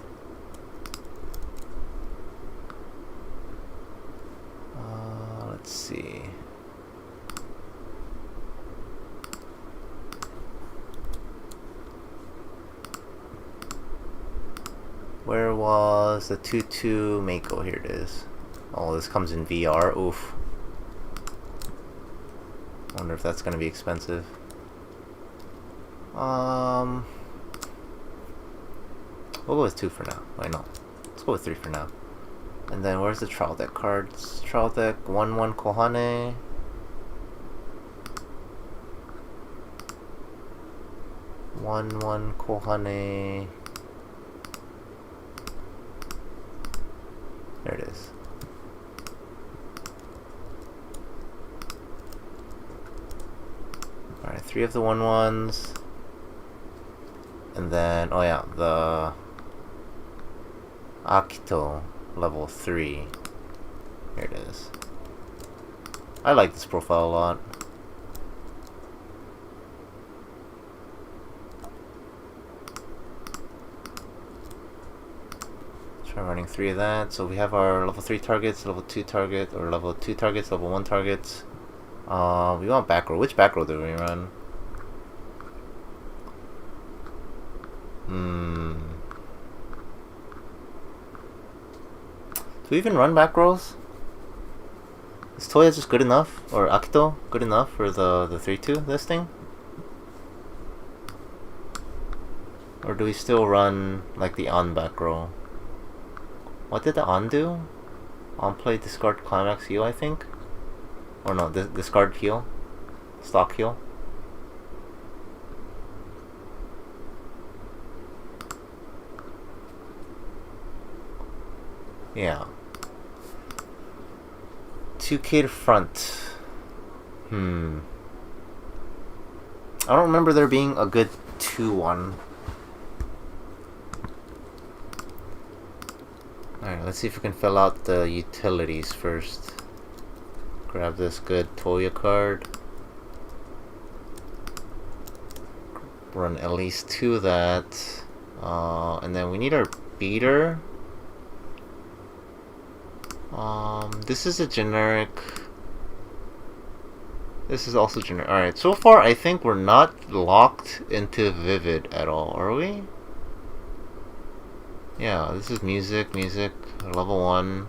Let's see. Where was the 2-2 Mako? Here it is. Oh, this comes in VR. Oof. Wonder if that's gonna be expensive. We'll go with 2 for now. Why not? Let's go with 3 for now. And then where's the trial deck cards? Trial deck 1-1 Kohane. 1 Kohane. There it is. Alright, 3 of the 1-1s. And then, oh yeah, the Akito level 3. Here it is. I like this profile a lot. Try running 3 of that. So we have our level 3 targets, level 2 target, or level 2 targets, level 1 targets. We want back row. Which back row do we run? Do we even run back rows? Is Toya just good enough? Or Akito good enough for the 3-2 listing? Or do we still run like the on back row? What did the on do? On play discard climax heal, I think? Or no, discard heal? Stock heal? Yeah. 2K to front. I don't remember there being a good 2-1. Alright, let's see if we can fill out the utilities first. Grab this good Toya card. Run at least 2 of that. And then we need our beater. This is a generic. This is also generic. Alright, so far I think we're not locked into Vivid at all, are we? Yeah, this is music, level 1.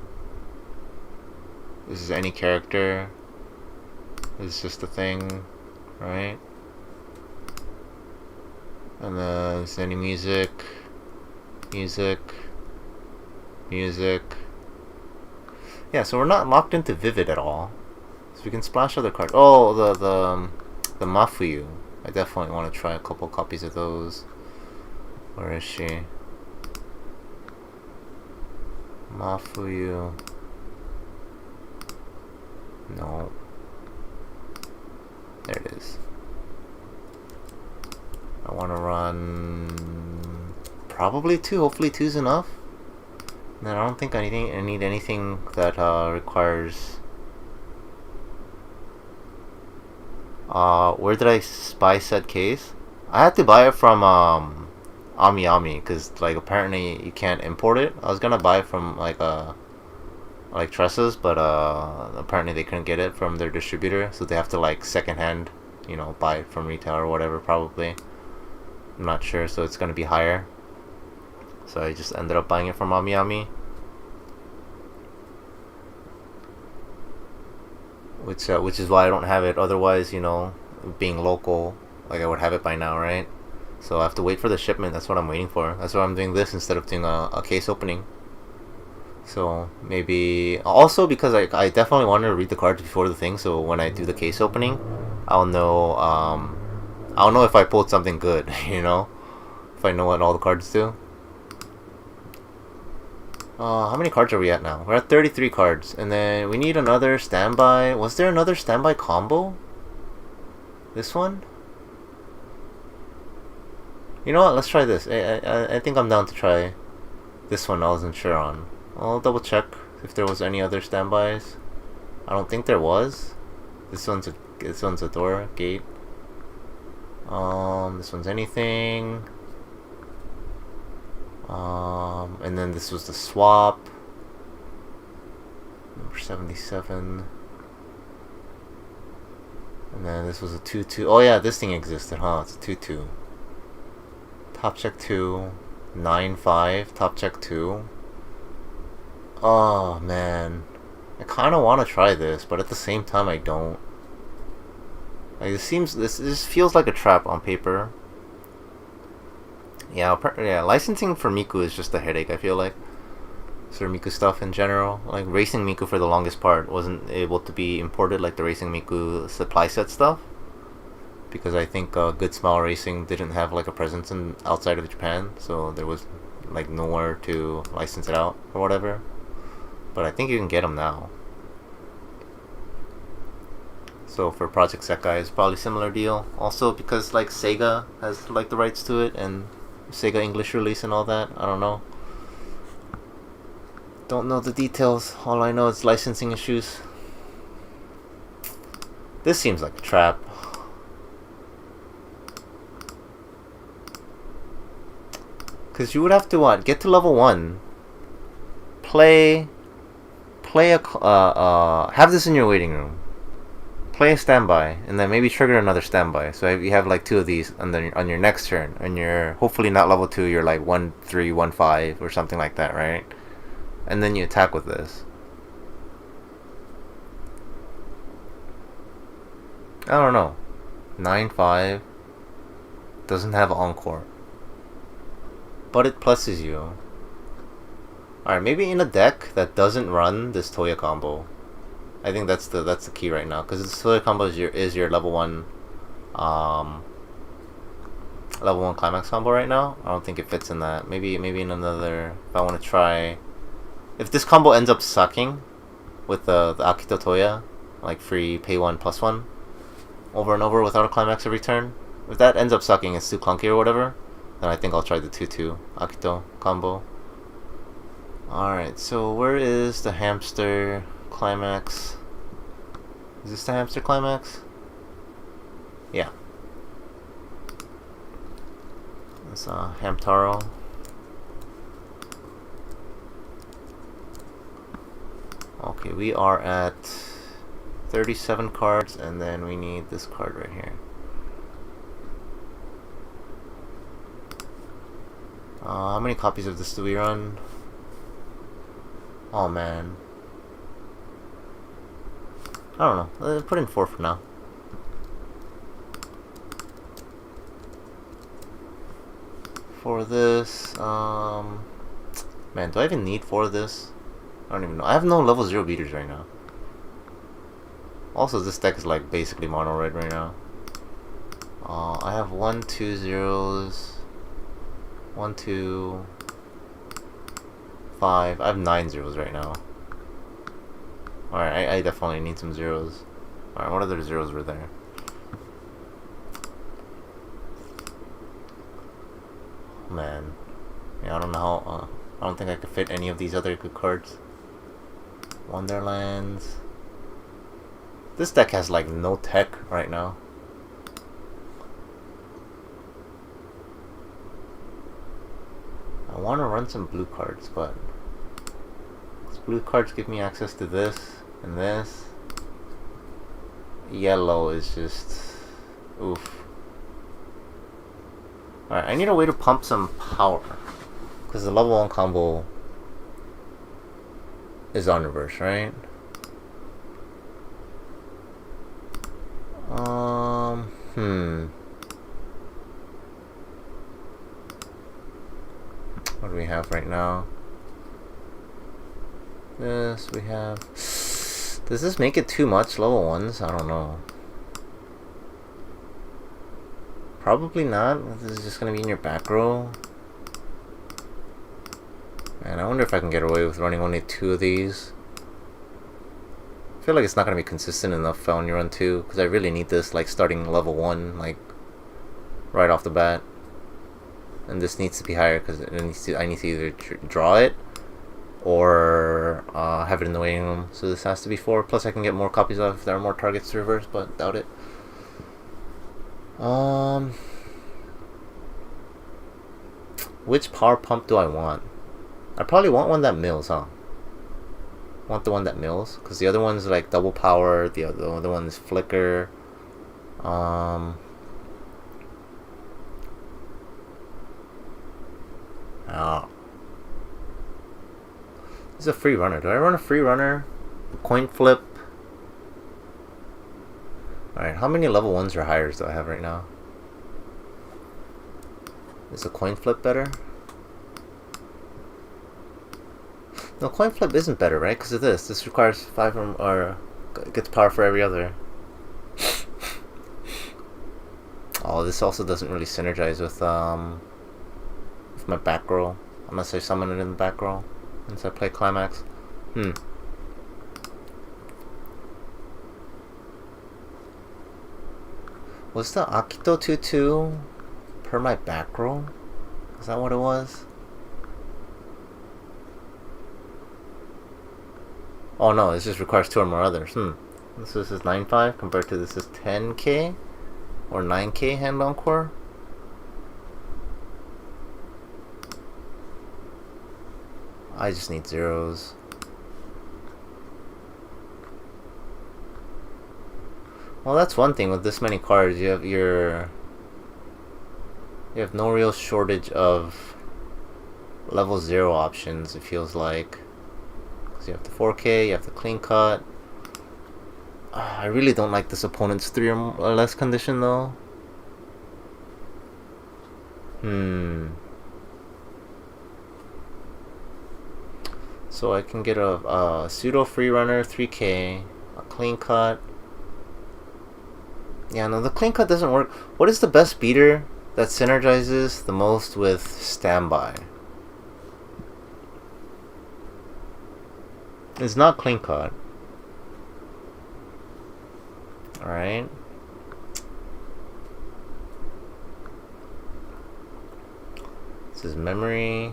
This is any character. This is just a thing, right? And then this is any music. Yeah, so we're not locked into Vivid at all. So we can splash other cards. Oh, the Mafuyu. I definitely want to try a couple copies of those. Where is she? Mafuyu. No. There it is. I want to run probably 2. Hopefully 2's enough. And I don't think I need anything that requires. Where did I buy said case? I had to buy it from Ami because like apparently you can't import it. I was gonna buy it from like Tresses, but apparently they couldn't get it from their distributor, so they have to like secondhand, you know, buy it from retail or whatever. Probably, I'm not sure. So it's gonna be higher. So I just ended up buying it from Ami, which is why I don't have it. Otherwise, you know, being local, like I would have it by now, right? So I have to wait for the shipment. That's what I'm waiting for. That's why I'm doing this instead of doing a case opening. So maybe also because I definitely wanted to read the cards before the thing. So when I do the case opening, I'll know if I pulled something good. You know, if I know what all the cards do. How many cards are we at now? We're at 33 cards. And then we need another standby. Was there another standby combo? This one? You know what? Let's try this. I think I'm down to try this one. I wasn't sure on. I'll double check if there was any other standbys. I don't think there was. This one's a door, gate. This one's anything. And then this was the swap. Number 77. And then this was a 2-2. Oh yeah, this thing existed, huh? It's a 2-2. Top check 2. 9-5. Top check 2. Oh man. I kinda wanna try this, but at the same time I don't. Like this feels like a trap on paper. Yeah, licensing for Miku is just a headache, I feel like. For Miku stuff in general. Like, Racing Miku for the longest part wasn't able to be imported like the Racing Miku supply set stuff. because I think Good Smile Racing didn't have like a presence in outside of Japan, so there was like nowhere to license it out or whatever. But I think you can get them now. So for Project Sekai, it's probably similar deal. Also because like Sega has like the rights to it and Sega English release and all that. I don't know. Don't know the details. All I know is licensing issues. This seems like a trap. Because you would have to what? Get to level 1. Play a have this in your waiting room. Play a standby, and then maybe trigger another standby. So you have like 2 of these on your next turn, and you're hopefully not level 2. You're like 1-3, 1-5, or something like that, right? And then you attack with this. I don't know. 9-5 doesn't have encore, but it pluses you. Alright, maybe in a deck that doesn't run this Toya combo. I think that's the key right now, because this Toya combo is your level 1 climax combo right now. I don't think it fits in that. Maybe in another, if I want to try, if this combo ends up sucking with the Akito Toya, like free pay 1 plus 1 over and over without a climax every turn, if that ends up sucking, it's too clunky or whatever, then I think I'll try the 2-2 Akito combo. Alright, so where is the hamster climax? Is this the hamster climax? Yeah. That's Hamtaro. Okay, we are at 37 cards, and then we need this card right here. How many copies of this do we run? Oh man, I don't know. Put in 4 for now. For this, man, do I even need 4 of this? I don't even know. I have no level 0 beaters right now. Also, this deck is like basically mono red right now. I have 1, 2 zeros, 1, 2, 5. I have 9 zeros right now. Alright, I definitely need some zeros. Alright, what other zeros were there? Man. Yeah, I don't know how, I don't think I could fit any of these other good cards. Wonderlands. This deck has like no tech right now. I want to run some blue cards, but these blue cards give me access to this and this. Yellow is just oof. Alright, I need a way to pump some power, because the level 1 combo is on reverse, right? What do we have right now? This we have. Does this make it too much level 1s? I don't know. Probably not. This is just gonna be in your back row. Man, I wonder if I can get away with running only 2 of these. I feel like it's not gonna be consistent enough when you run 2, because I really need this like starting level 1, like right off the bat. And this needs to be higher because I need to either draw it or have it in the waiting room. So this has to be 4. Plus I can get more copies of if there are more targets to reverse, but doubt it. Which power pump do I want? I probably want one that mills, huh? Want the one that mills, because the other one's like double power. The other one is flicker. Oh. This is a free runner. Do I run a free runner? Coin flip. Alright, how many level 1s or higher do I have right now? Is a coin flip better? No, coin flip isn't better, right? Because of this. This requires 5 or gets power for every other. Oh, this also doesn't really synergize with my back row. Unless I summon it in the back row. Once I play climax. Was the Akito 2-2 per my back row? Is that what it was? Oh no, this just requires 2 or more others. This is 9.5 compared to this is 10k or 9k hand encore. I just need zeros. Well, that's one thing with this many cards. You have no real shortage of level 0 options, it feels like. Because you have the 4K, you have the clean cut. I really don't like this opponent's 3 or less condition though. So I can get a pseudo free runner 3K, a clean cut. Yeah, no, the clean cut doesn't work. What is the best beater that synergizes the most with standby? It's not clean cut. Alright. This is memory.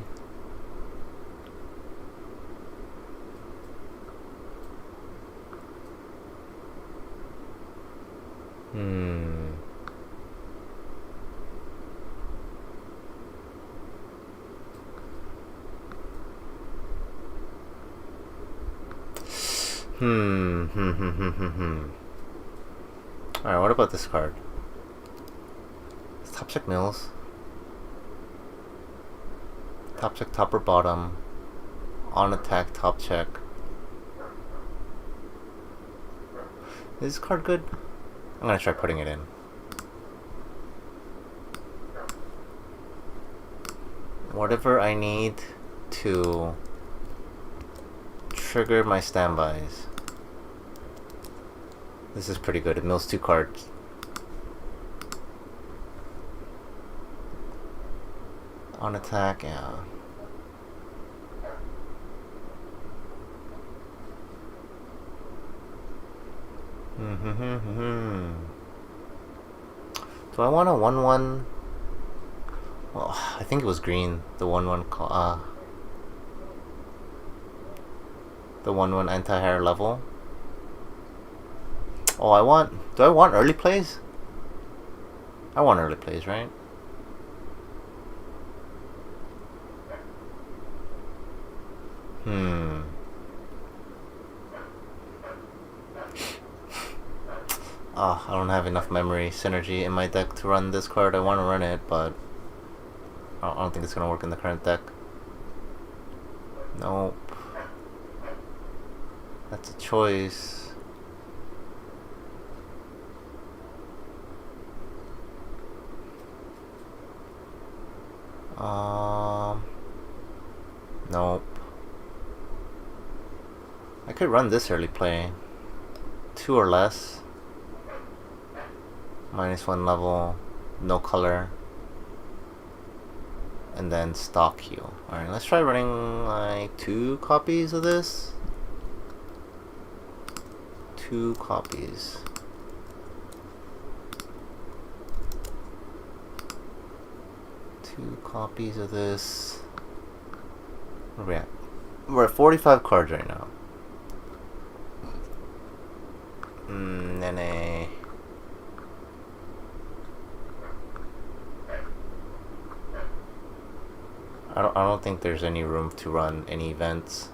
Alright, what about this card? It's top check mills. Top check top or bottom. On attack top check. Is this card good? I'm gonna try putting it in. Whatever I need to trigger my standbys. This is pretty good. It mills 2 cards. On attack, yeah. Do I want a 1-1? Well, I think it was green. The 1-1 the 1-1 anti-hair level. Oh, do I want early plays? I want early plays, right? I don't have enough memory synergy in my deck to run this card. I want to run it, but I don't think it's gonna work in the current deck. Nope. That's a choice. Nope. I could run this early play. 2 or less. -1 level. No color. And then stock heal. Alright, let's try running like 2 copies of this. 2 copies. Two copies of this. Where are we at? We're at 45 cards right now. Nene. I don't think there's any room to run any events.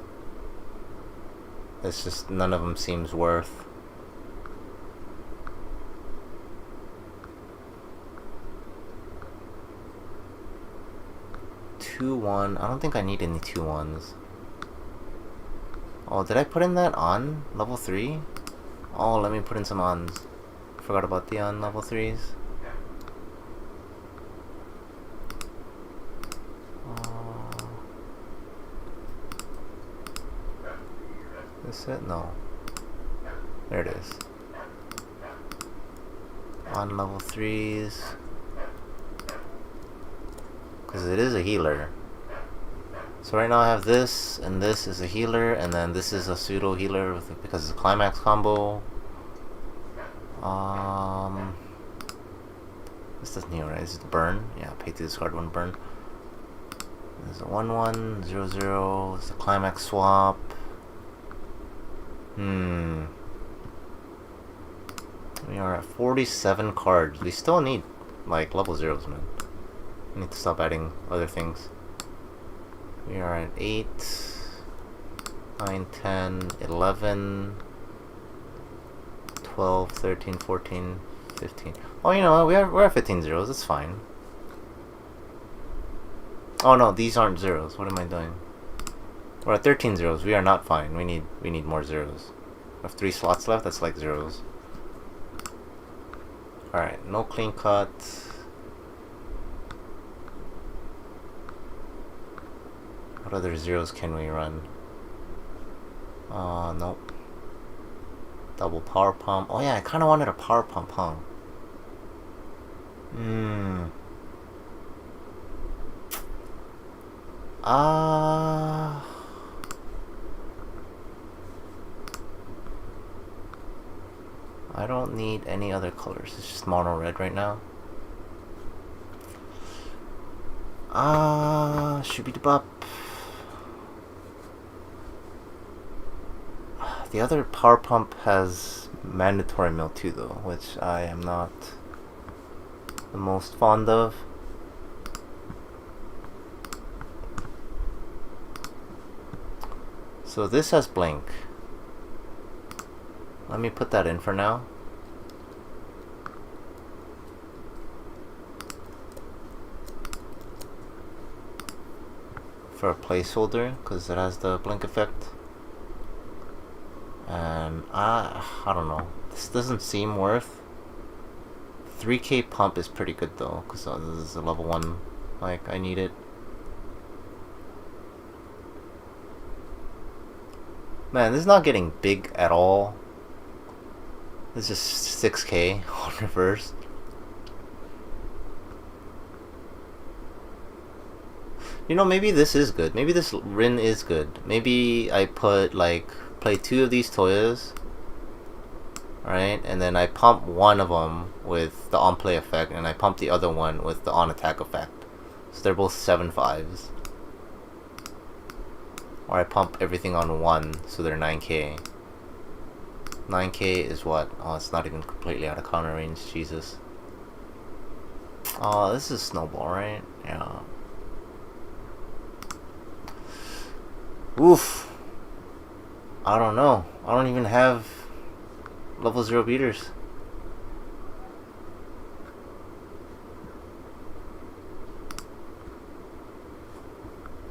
It's just none of them seems worth. I don't think I need any 2-1s. Oh, did I put in that on level 3? Oh, let me put in some ons. Forgot about the on level 3s. Is it? No. There it is. On level 3s. Because it is a healer. So right now I have this, and this is a healer, and then this is a pseudo healer because it's a climax combo. This doesn't heal, right? This is the burn. Yeah, pay to discard one burn. There's a 1/1, 0/0. It's a climax swap. We are at 47 cards. We still need like level zeros, man. We need to stop adding other things. We are at 8, 9, 10, 11, 12, 13, 14, 15. Oh, you know what? We're at 15 zeros. It's fine. Oh no, these aren't zeros. What am I doing? We're at 13 zeros. We are not fine. We need more zeros. We have 3 slots left. That's like zeros. Alright, no clean cut. What other zeros can we run? Nope. Double power pump. Oh yeah, I kind of wanted a power pump, huh? I don't need any other colors. It's just mono red right now. Shooby-dee-bop. The other power pump has mandatory mill too, though, which I am not the most fond of. So this has blink. Let me put that in for now. For a placeholder, because it has the blink effect. And I don't know. This doesn't seem worth. 3k pump is pretty good though, because this is a level 1. Like, I need it. Man, this is not getting big at all. This is 6k on reverse. You know, maybe this is good. Maybe this Rin is good. Maybe I put, like, play 2 of these Toyas. Right? And then I pump one of them with the on-play effect, and I pump the other one with the on-attack effect. So they're both 7/5s. Or I pump everything on one, so they're 9k. 9k is what? Oh, it's not even completely out of counter range. Jesus. Oh, this is Snowball, right? Yeah. Oof. I don't know. I don't even have level 0 beaters.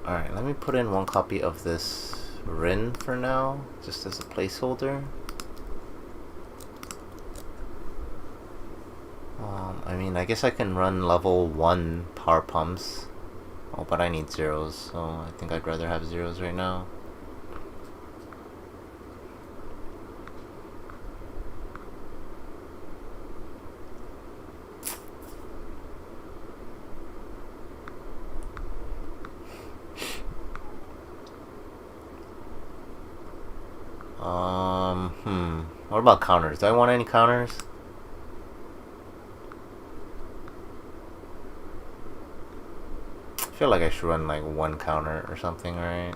Alright, let me put in 1 copy of this Rin for now, just as a placeholder. I mean, I guess I can run level 1 power pumps. Oh, but I need zeros, so I think I'd rather have zeros right now. What about counters? Do I want any counters? I feel like I should run like 1 counter or something, right?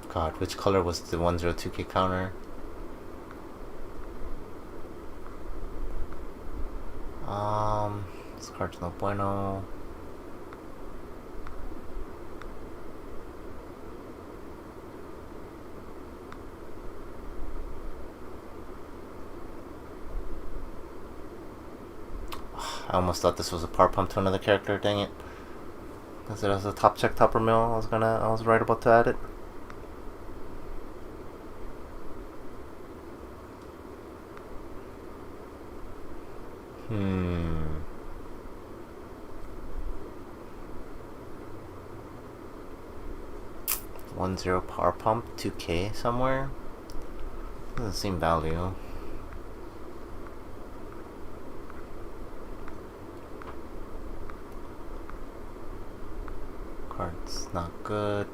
God, which color was the 102k counter? This card's no bueno. I almost thought this was a power pump to another character, dang it. Because it has a top check topper mill, I was right about to add it. 1-0 power pump 2k somewhere. Doesn't seem value. Card's not good.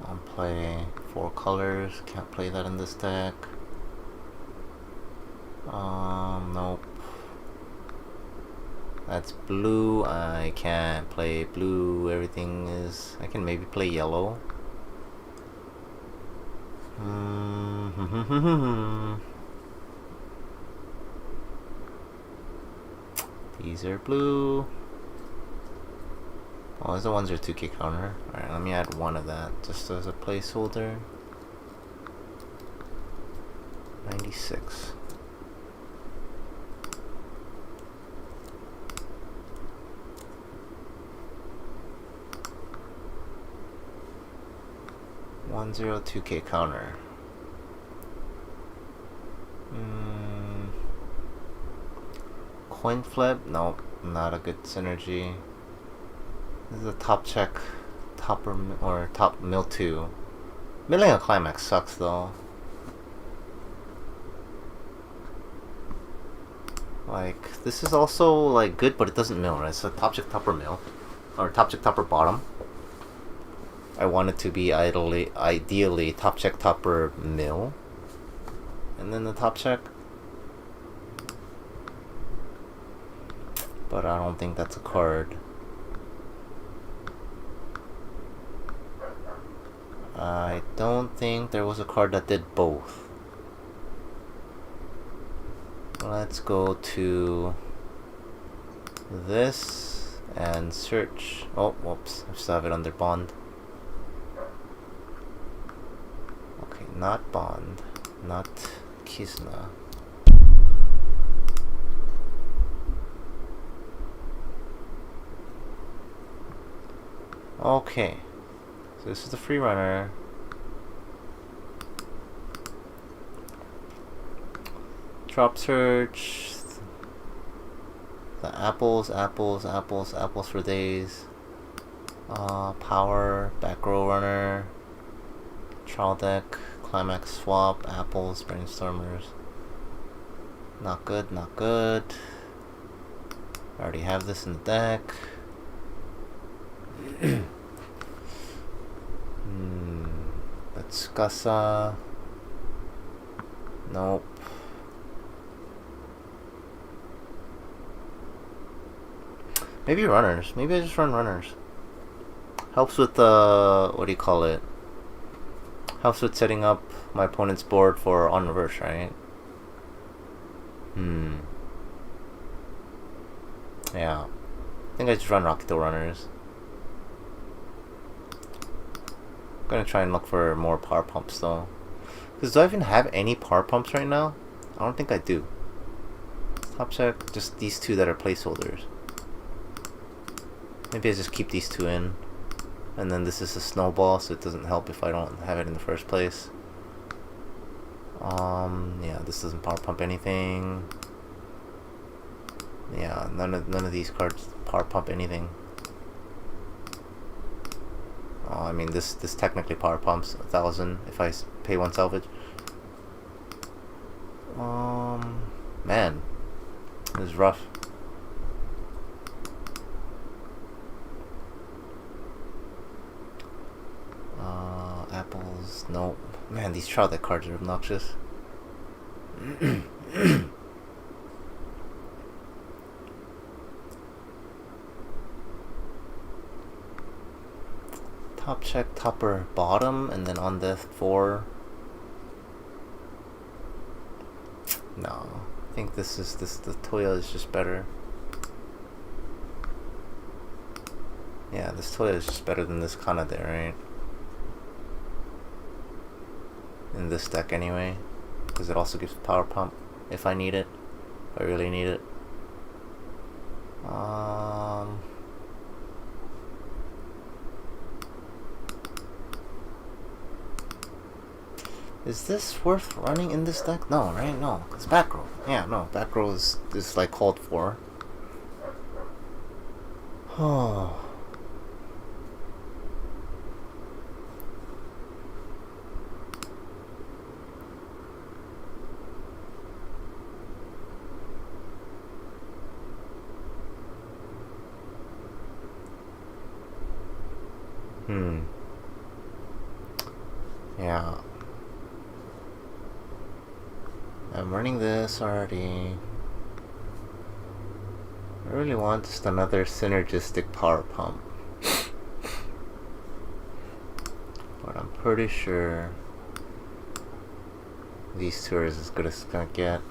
I'll play 4 colors. Can't play that in this deck. Nope. That's blue. I can't play blue. Everything is... I can maybe play yellow. These are blue. Oh, there's a 1-0 2k counter. Alright, let me add 1 of that just as a placeholder. 96. One zero 2k counter. Coin flip? Nope, not a good synergy. This is a top check, topper or top mill 2. Milling a climax sucks though. Like this is also like good, but it doesn't mill, right? It's a top check topper mill, or top check topper bottom. I want it to be ideally top check topper mill, and then the top check. But I don't think that's a card. I don't think there was a card that did both. Let's go to this and search. Oh, whoops. I still have it under bond. Okay, not bond. Not Kizna. Okay. So this is the free runner. Drop search. The apples for days. Power, back row runner. Trial deck, climax swap, apples, brainstormers. Not good, not good. I already have this in the deck. That's Gasa. Nope. Maybe runners. Maybe I just run runners. Helps with the... what do you call it? Helps with setting up my opponent's board for on reverse, right? Yeah. I think I just run Rockito runners. I'm gonna try and look for more power pumps though. Because do I even have any power pumps right now? I don't think I do. Top check, just these 2 that are placeholders. Maybe I just keep these 2 in. And then this is a snowball, so it doesn't help if I don't have it in the first place. Yeah, this doesn't power pump anything. Yeah, none of these cards power pump anything. Oh, I mean this technically power pumps 1,000 if I pay 1 salvage. Man, this is rough. Apples, nope. Man, these trial deck cards are obnoxious. Top check, topper, bottom, and then on death 4. No, I think the Toya is just better. Yeah, this Toya is just better than this Kanade, right? In this deck anyway, because it also gives power pump if I need it, if I really need it. Is this worth running in this deck? No, right? No, it's back row. Yeah, no, back row is like called for. Oh. Yeah. I'm running this already. I really want just another synergistic power pump. But I'm pretty sure these two are as good as it's gonna get.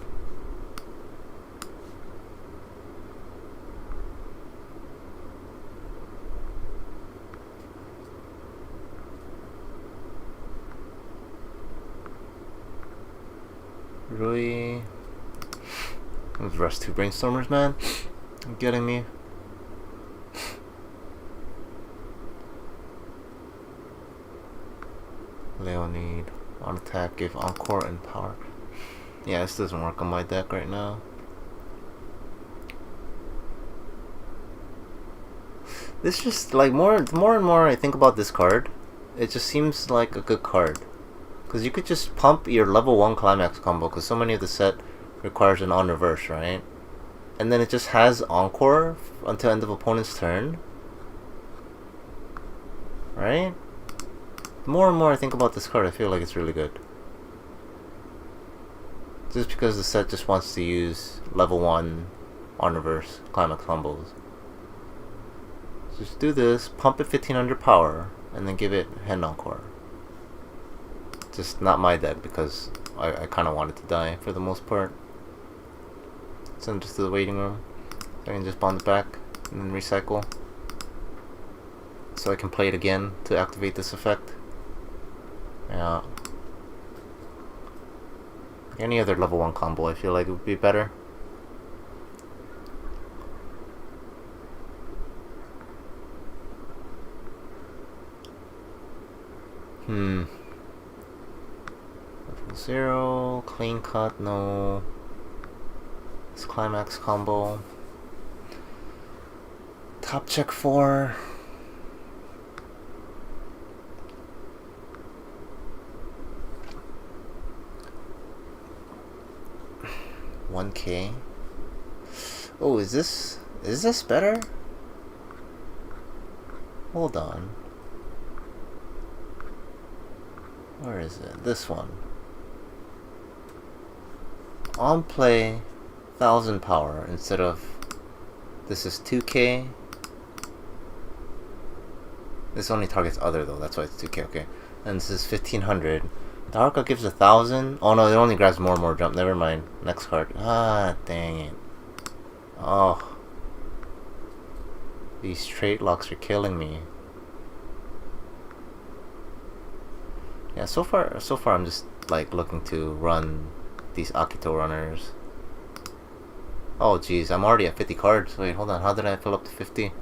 Really? Those Rust 2 Brainstormers, man. You're getting me. Leonid. On attack, give Encore and power. Yeah, this doesn't work on my deck right now. This just, like, more and more I think about this card, it just seems like a good card. Because you could just pump your level 1 climax combo, because so many of the set requires an on reverse, right? And then it just has Encore until end of opponent's turn. Right? The more and more I think about this card, I feel like it's really good. Just because the set just wants to use level 1 on reverse climax combos. Just do this, pump it 1500 power, and then give it Hand Encore. Just not my deck because I kind of want it to die for the most part. Send it just to the waiting room. So I can just bond it back and then recycle. So I can play it again to activate this effect. Yeah. Any other level 1 combo I feel like it would be better. Level 0, clean cut, no. This climax combo. Top check 4. $1K. Oh, is this better? Hold on. Where is it? This one. On play 1000 power instead of this is 2K. This only targets other though, that's why it's 2K, okay. And this is 1500. The Haruka gives 1000. Oh no, it only grabs more and more jump. Never mind. Next card. Ah, dang it. Oh. These trait locks are killing me. Yeah, so far I'm just like looking to run these Akito runners. Oh geez, I'm already at 50 cards. Wait, hold on. How did I fill up to 50?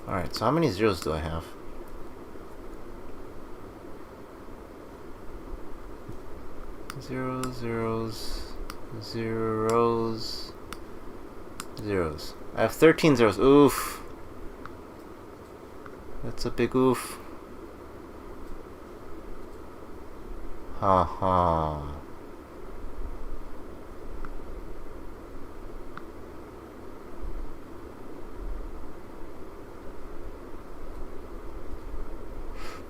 Alright, so how many zeros do I have? Zeros. I have 13 zeros. Oof. That's a big oof. Haha.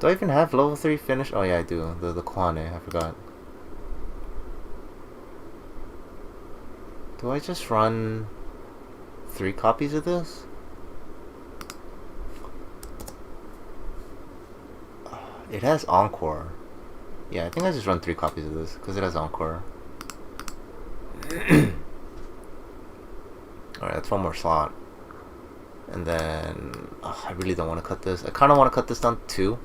Do I even have level 3 finish? Oh yeah, I do. The Kwane, I forgot. Do I just run 3 copies of this? It has Encore. Yeah, I think I just run 3 copies of this because it has Encore. Alright, that's one more slot. And then I really don't want to cut this. I kind of want to cut this down to 2.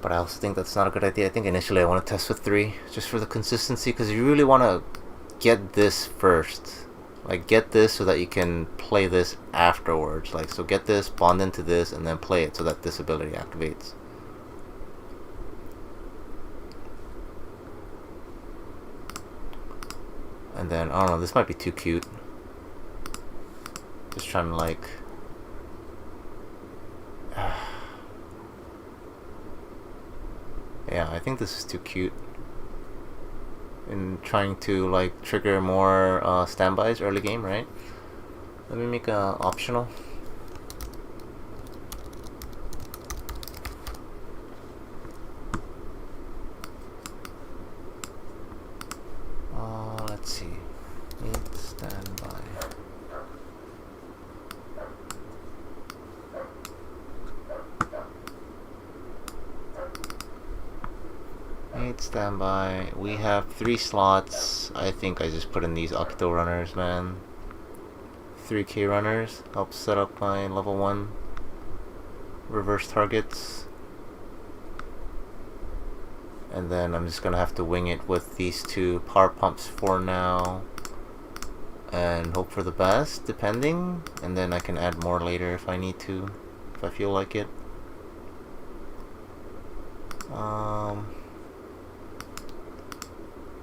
But I also think that's not a good idea. I think initially I want to test with 3 just for the consistency, because you really want to get this first. Like, get this so that you can play this afterwards. Like, so get this, bond into this, and then play it so that this ability activates. And then, I don't know, this might be too cute. Just trying to, like... Yeah, I think this is too cute. in trying to like trigger more standbys early game, right? Let me make a optional. Let's see. Need standby. Need standby. We have 3 slots. I think I just put in these Akito runners, man. 3K runners. Help set up my level 1 reverse targets. And then I'm just gonna have to wing it with these 2 power pumps for now. And hope for the best, depending. And then I can add more later if I need to. If I feel like it.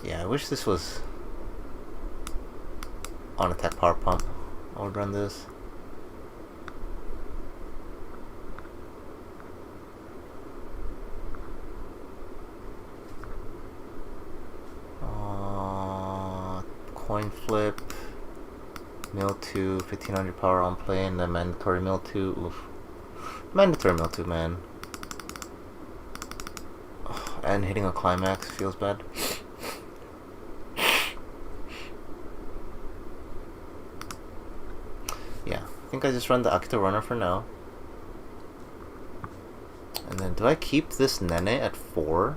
Yeah, I wish this was on attack power pump. I would run this. Coin flip, mill 2, 1500 power on play, and then mandatory mill 2. Oof. Mandatory mill 2, man. And hitting a climax feels bad. Yeah, I think I just run the Akito runner for now. And then do I keep this Nene at 4?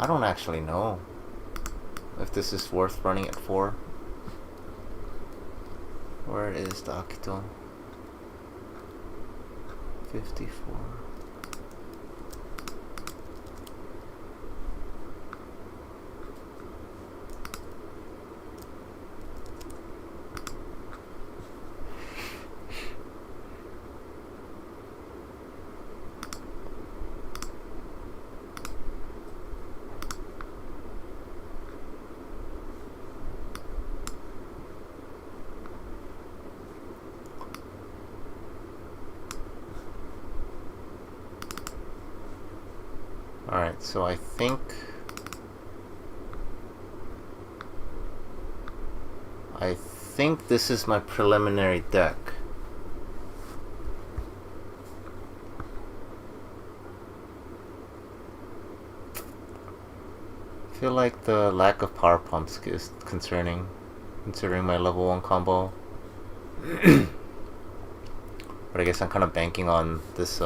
I don't actually know if this is worth running at 4. Where is the Akito? 54. Alright, so I think this is my preliminary deck. I feel like the lack of power pumps is concerning, considering my level 1 combo. But I guess I'm kind of banking on this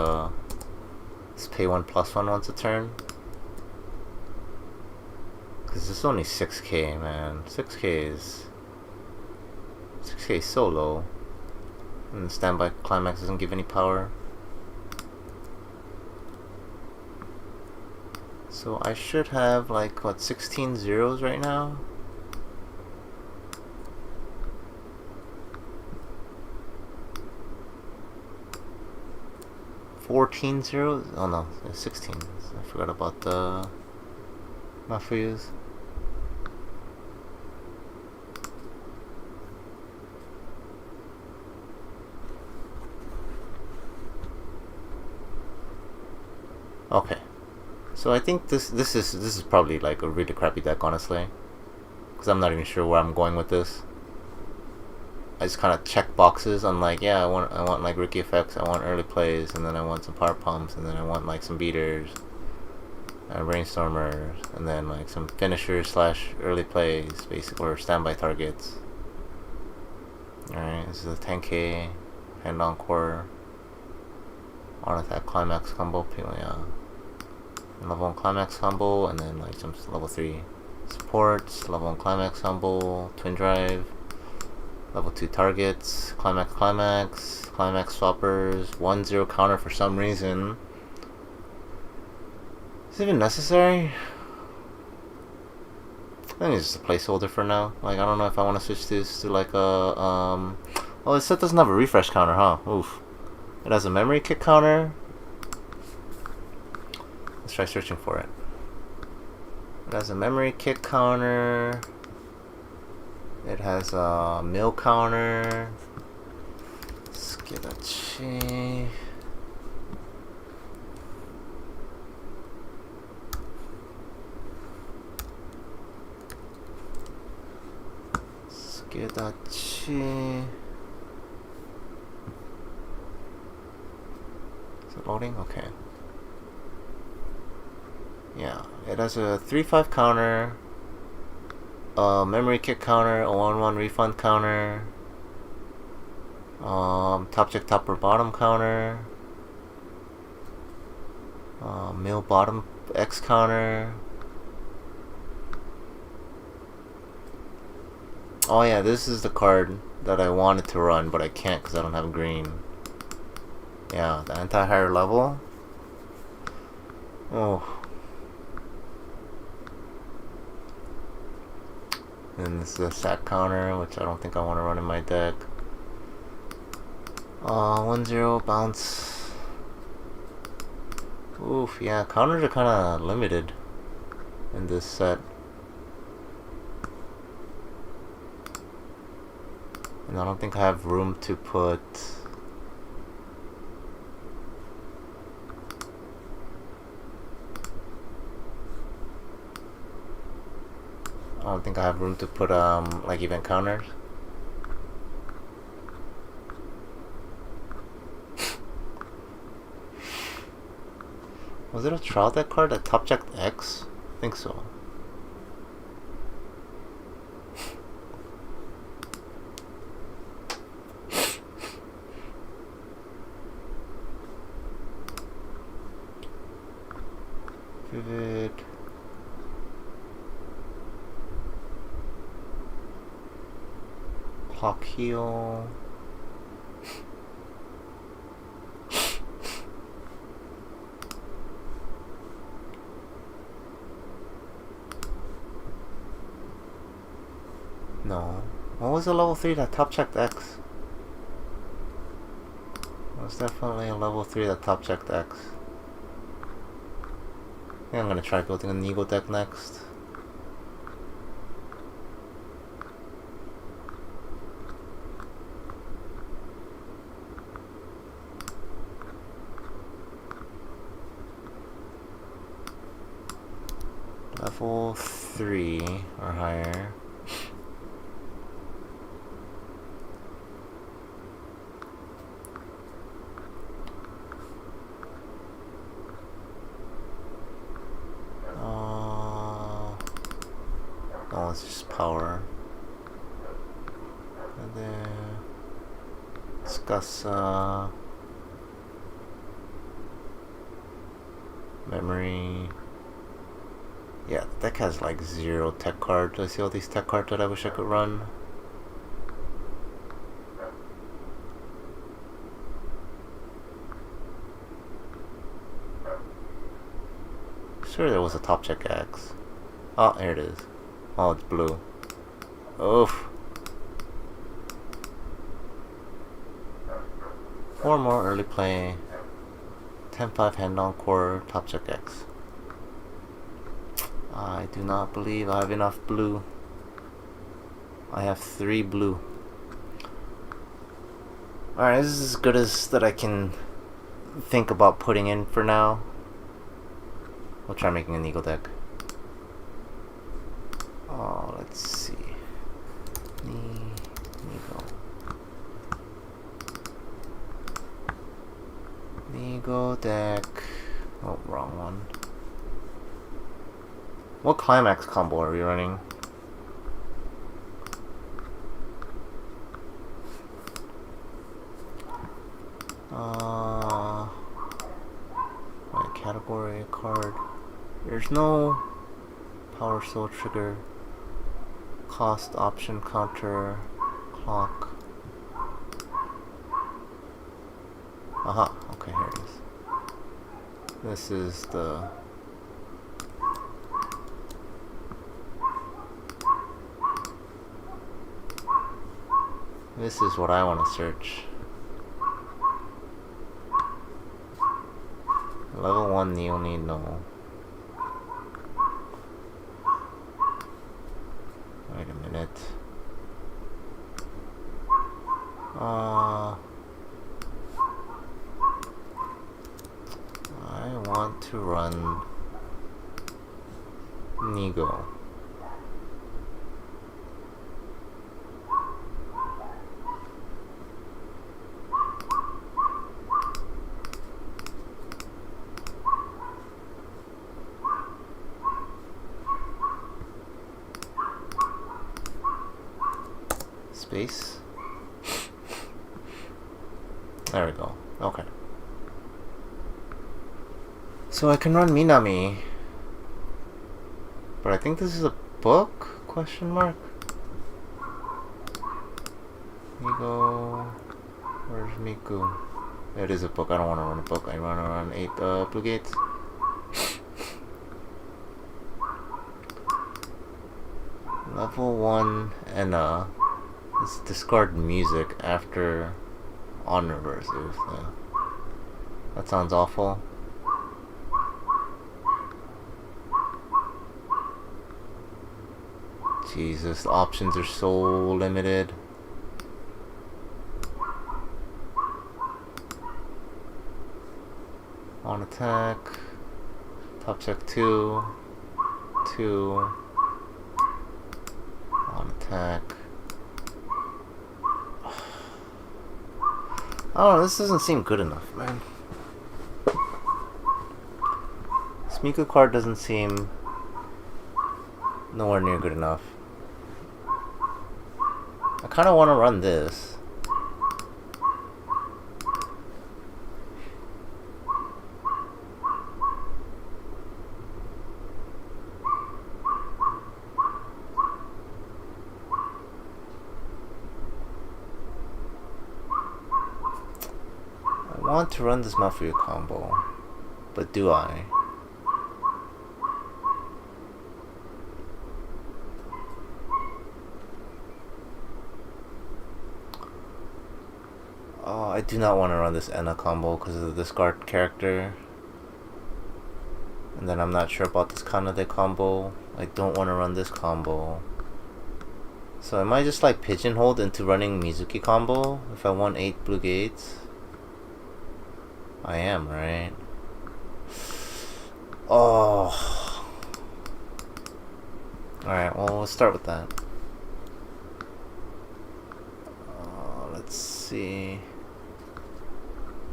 this pay 1+1 once a turn. Because it's only 6k, man. 6k is so low. And the standby climax doesn't give any power. So I should have like, what, 16 zeros right now? $14 zeros? Oh no, 16. I forgot about the Mafuyus. Okay, so I think this is probably like a really crappy deck, honestly, because I'm not even sure where I'm going with this. I just kind of check boxes on like, yeah, I want like rookie effects, I want early plays, and then I want some power pumps, and then I want like some beaters and brainstormers, and then like some finishers slash early plays, basically, or standby targets. Alright, this is a 10k hand on core on attack climax combo, yeah. Level 1 climax combo, and then like some level 3 supports, level 1 climax combo, twin drive, level 2 targets, climax swappers, 1-0 counter for some reason. Is it even necessary? I think it's just a placeholder for now. Like, I don't know if I want to switch this to like a oh, it set doesn't have a refresh counter, huh? Oof. It has a memory kick counter. Let's try searching for it. It has a memory kick counter. It has a mill counter. Skidachi. Gedachi. Is it loading? Okay. Yeah, it has a 3-5 counter, a memory kick counter, a 1-1 refund counter, top check top or bottom counter, mill bottom X counter. Oh yeah, this is the card that I wanted to run, but I can't because I don't have green. Yeah, the anti-higher level. Oh. And this is a sack counter, which I don't think I want to run in my deck. 1-0 bounce. Oof, yeah, counters are kind of limited in this set. And I don't think I have room to put... I don't think I have room to put like event counters. Was it a trial deck card that top checked X? I think so. Vivid. Clock heal. No. What was the level 3 that top checked X? It was definitely a level 3 that top checked X. I think I'm gonna try building an Eagle deck next. Level 3 or higher. Oh, it's just power. And then discuss memory. Yeah, the deck has like 0 tech cards. I see all these tech cards that I wish I could run. Sure, there was a top check X. Oh, here it is. Oh, it's blue. Oof. 4 more early play. 10-5 hand on core, top check X. I do not believe I have enough blue. I have 3 blue. Alright, this is as good as that I can think about putting in for now. I'll try making an Eagle deck. Oh, let's see. Eagle. Eagle deck. Oh, wrong one. What climax combo are we running? My category card. There's no power soul trigger. Cost option counter. Clock. Aha, okay, here it is. This is the... This is what I want to search. Level 1 Neoni, no. Wait a minute. I want to run Nego. Space. There we go. Okay. So I can run Minami. But I think this is a book? Question mark? Migo. Where's Miku? It is a book. I don't want to run a book. I run around 8 blue gates. Level 1 and let's discard music after on reversive. Yeah. That sounds awful. Jesus, the options are so limited. On attack, top check 2, 2, on attack. I don't know, this doesn't seem good enough, man. This Miku card doesn't seem nowhere near good enough. I kind of want to run this. I want to run this Mafia combo, but do I? Oh, I do not want to run this Enna combo because of the discard character. And then I'm not sure about this Kanade combo. I don't want to run this combo. So am I just like pigeonholed into running Mizuki combo if I want 8 blue gates? I am, right? Oh. Alright, well, let's start with that. Let's see.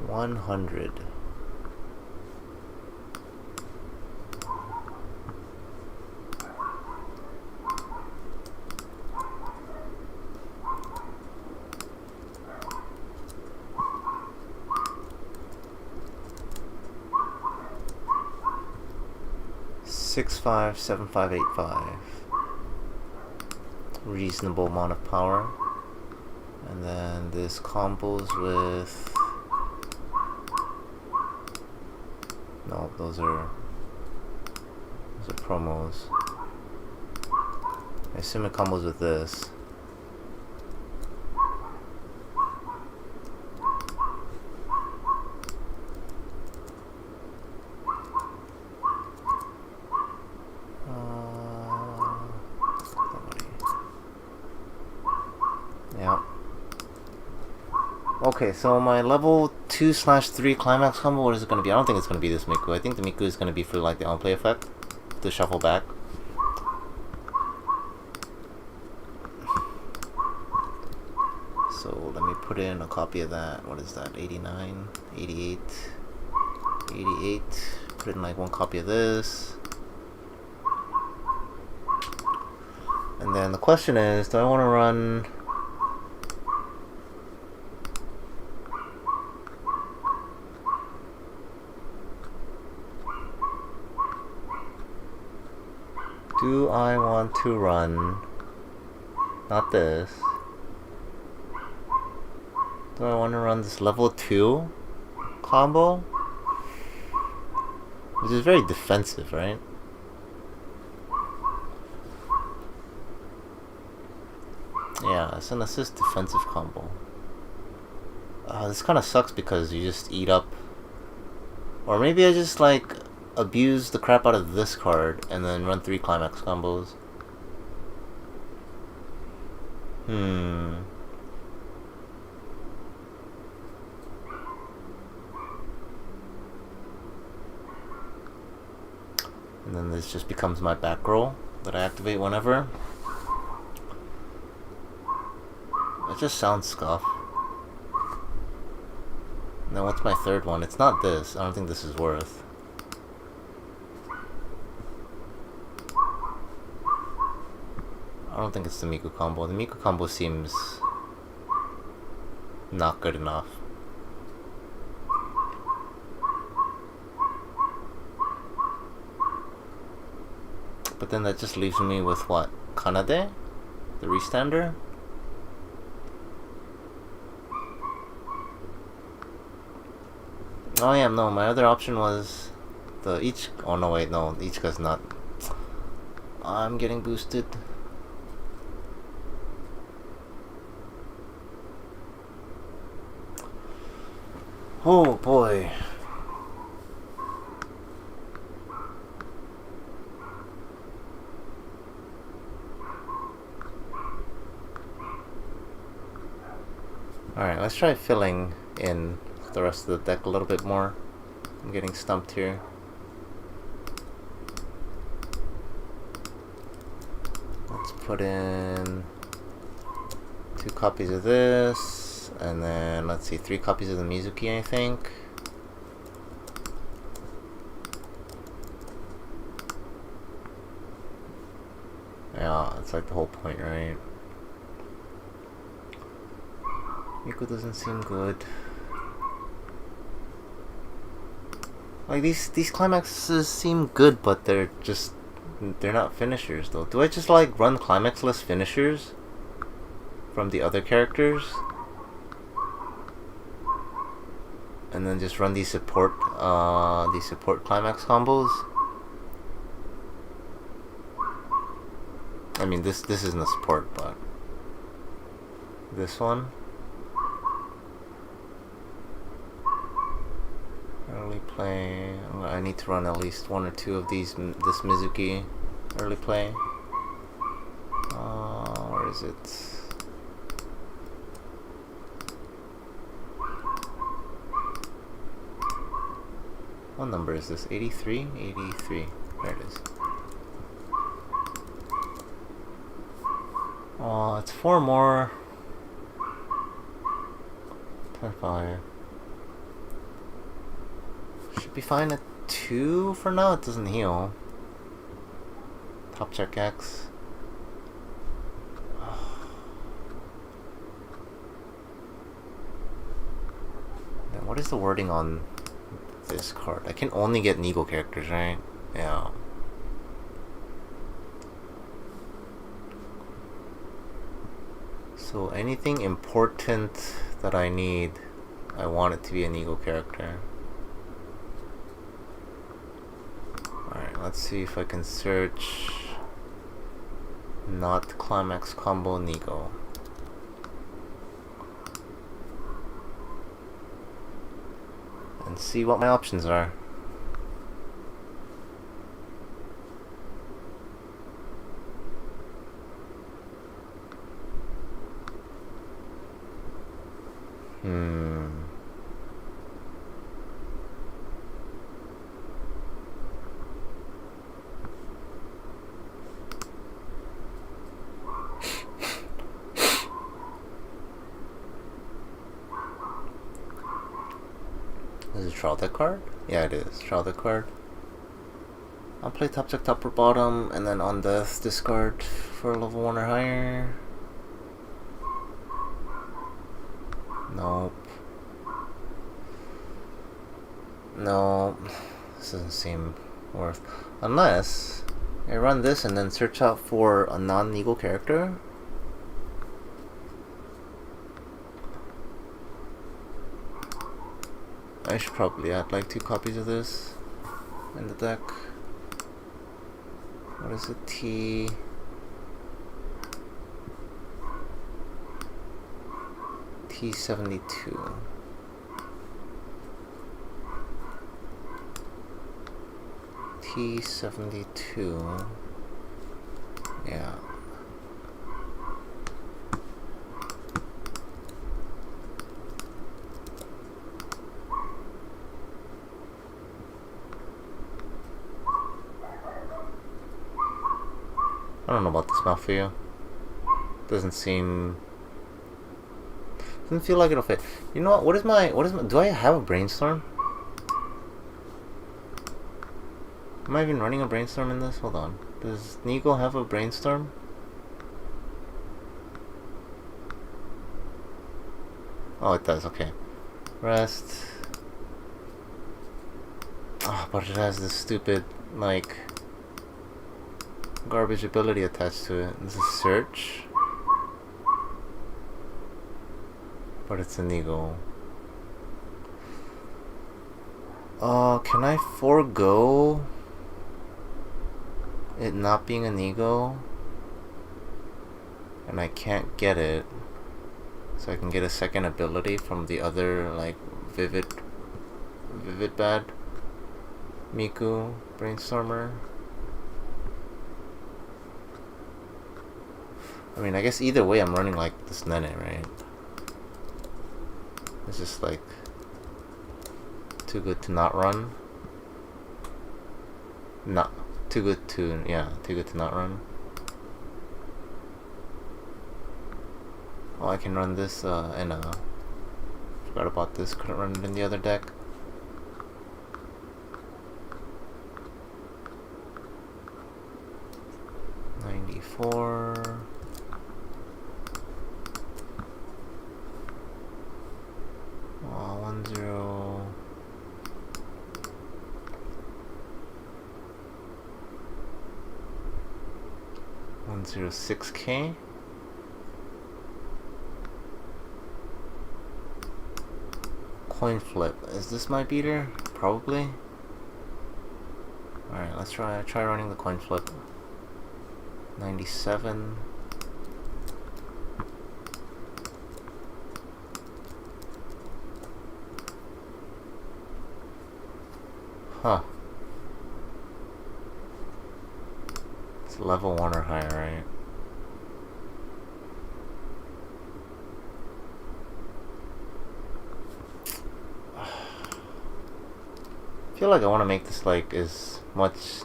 100. Six, 5, 7, 5, 8, 5. Reasonable amount of power. And then this combos with... No, those are promos. I assume it combos with this. Yeah. Okay, so my level 2/3 climax combo, what is it going to be? I don't think it's going to be this Miku. I think the Miku is going to be for like the on-play effect. To shuffle back. So let me put in a copy of that. What is that? 89, 88, 88. Put in like one copy of this. And then the question is, do I want to run... Do I want to run, not this, do I want to run this level 2 combo? Which is very defensive, right? Yeah, it's an assist defensive combo. This kind of sucks because you just eat up. Or maybe I just like abuse the crap out of this card and then run 3 climax combos. And then this just becomes my back roll that I activate whenever. It just sounds scuff. And then what's my third one? It's not this. I don't think this is worth. I don't think it's the Miku combo. The Miku combo seems not good enough. But then that just leaves me with what? Kanade? The restander? Oh yeah, no, my other option was the each. Oh no, wait, no, Ichika's not. I'm getting boosted. Oh boy. Alright, let's try filling in the rest of the deck a little bit more. I'm getting stumped here. Let's put in 2 copies of this, and then let's see, 3 copies of the Mizuki, I think. Yeah, that's like the whole point, right? Miku doesn't seem good. Like these climaxes seem good, but they're not finishers though. Do I just like run climaxless finishers from the other characters? And then just run these support climax combos? I mean this isn't a support, but this one. Early play. I need to run at least 1 or 2 of these. This Mizuki early play. Where is it? What number is this? 83? 83. There it is. Oh, it's 4 more. 25. Should be fine at 2 for now. It doesn't heal. Top check X. Then what is the wording on this card? I can only get Nigo characters, right? Yeah. So anything important that I need, I want it to be a Nigo character. Alright, let's see if I can search not climax combo Nigo. And see what my options are. Is it trial deck card? Yeah, it is. Trial deck card. I'll play top check top or bottom, and then on death discard for level 1 or higher. Nope. No, this doesn't seem worth. Unless I run this and then search out for a non-Nigo character. I should probably add like 2 copies of this in the deck. What is it? T72. T72. Yeah. I don't know about this mafia. Doesn't feel like it'll fit. You know what? What is my do I have a brainstorm? Am I even running a brainstorm in this? Hold on. Does Nigo have a brainstorm? Oh, it does, okay. Rest. Oh, but it has this stupid, like, garbage ability attached to it. This is search. But it's an ego. Can I forego it not being an ego? And I can't get it. So I can get a second ability from the other, like, vivid bad Miku Brainstormer. I mean, I guess either way I'm running like this Nene, right? It's just like too good to not run. Not too good to, yeah, too good to not run. Oh, I can run this in a... Forgot about this, couldn't run it in the other deck. $94. Oh, 10. 106K. Coin flip. Is this my beater? Probably. Alright, let's try running the coin flip. 97. Huh. It's level 1 or higher, right? I feel like I want to make this like as much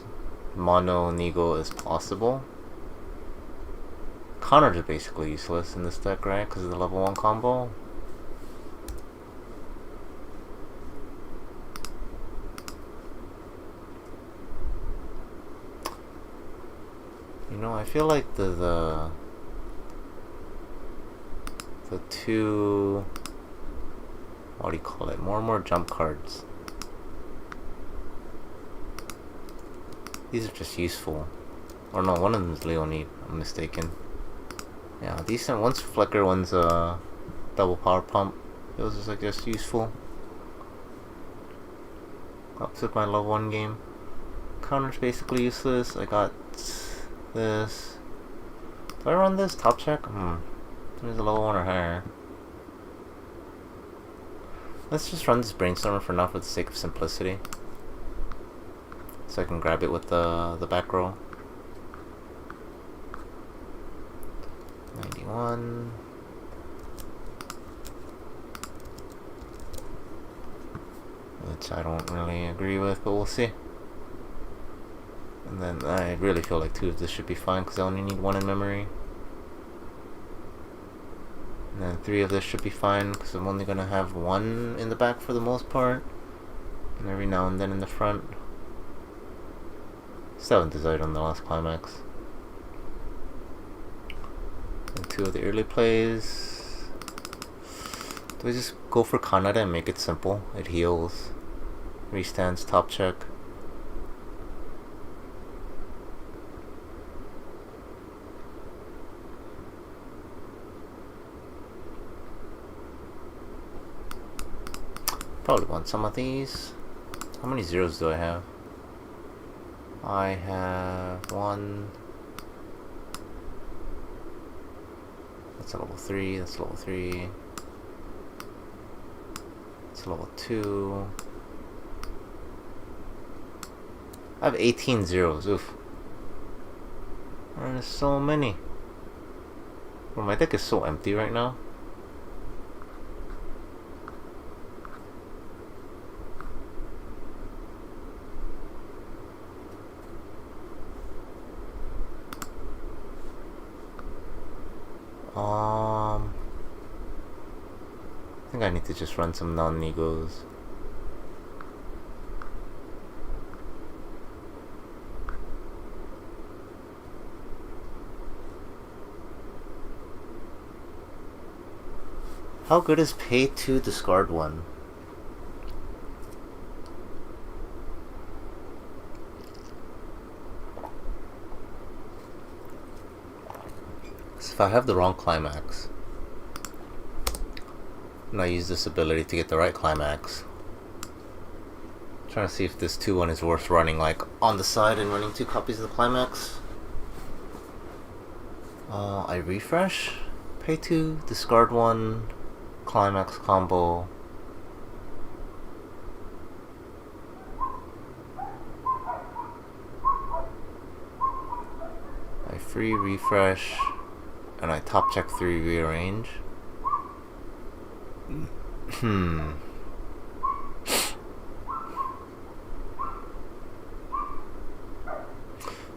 mono Nigo as possible. Counters are basically useless in this deck, right? Because of the level 1 combo. You know, I feel like the two, what do you call it? More and more jump cards. These are just useful. Or no, one of them is Leonid, I'm mistaken. Yeah, decent. One's Flicker, one's double power pump. Those are, I guess, useful. Helps with my level 1 game. Counter's basically useless. I got this. Do I run this? Top check? There's a level 1 or higher. Let's just run this Brainstormer for now for the sake of simplicity. So I can grab it with the back row. 91. Which I don't really agree with, but we'll see. And then I really feel like 2 of this should be fine because I only need 1 in memory. And then 3 of this should be fine because I'm only going to have 1 in the back for the most part. And every now and then in the front. 7th is out on the last climax. And 2 of the early plays. Do I just go for Kanada and make it simple? It heals. Restands, top check. Probably want some of these. How many zeros do I have? I have 1. That's a level 3, that's level 3. It's level 2. I have 18 zeros, oof. There's so many. Well, my deck is so empty right now. I think I need to just run some non-negos. How good is pay 2, discard 1? So if I have the wrong climax, and I use this ability to get the right climax, I'm trying to see if this 2-1 is worth running like on the side and running 2 copies of the climax. I refresh, pay 2, discard 1, climax combo. I free refresh, and I top check 3, rearrange.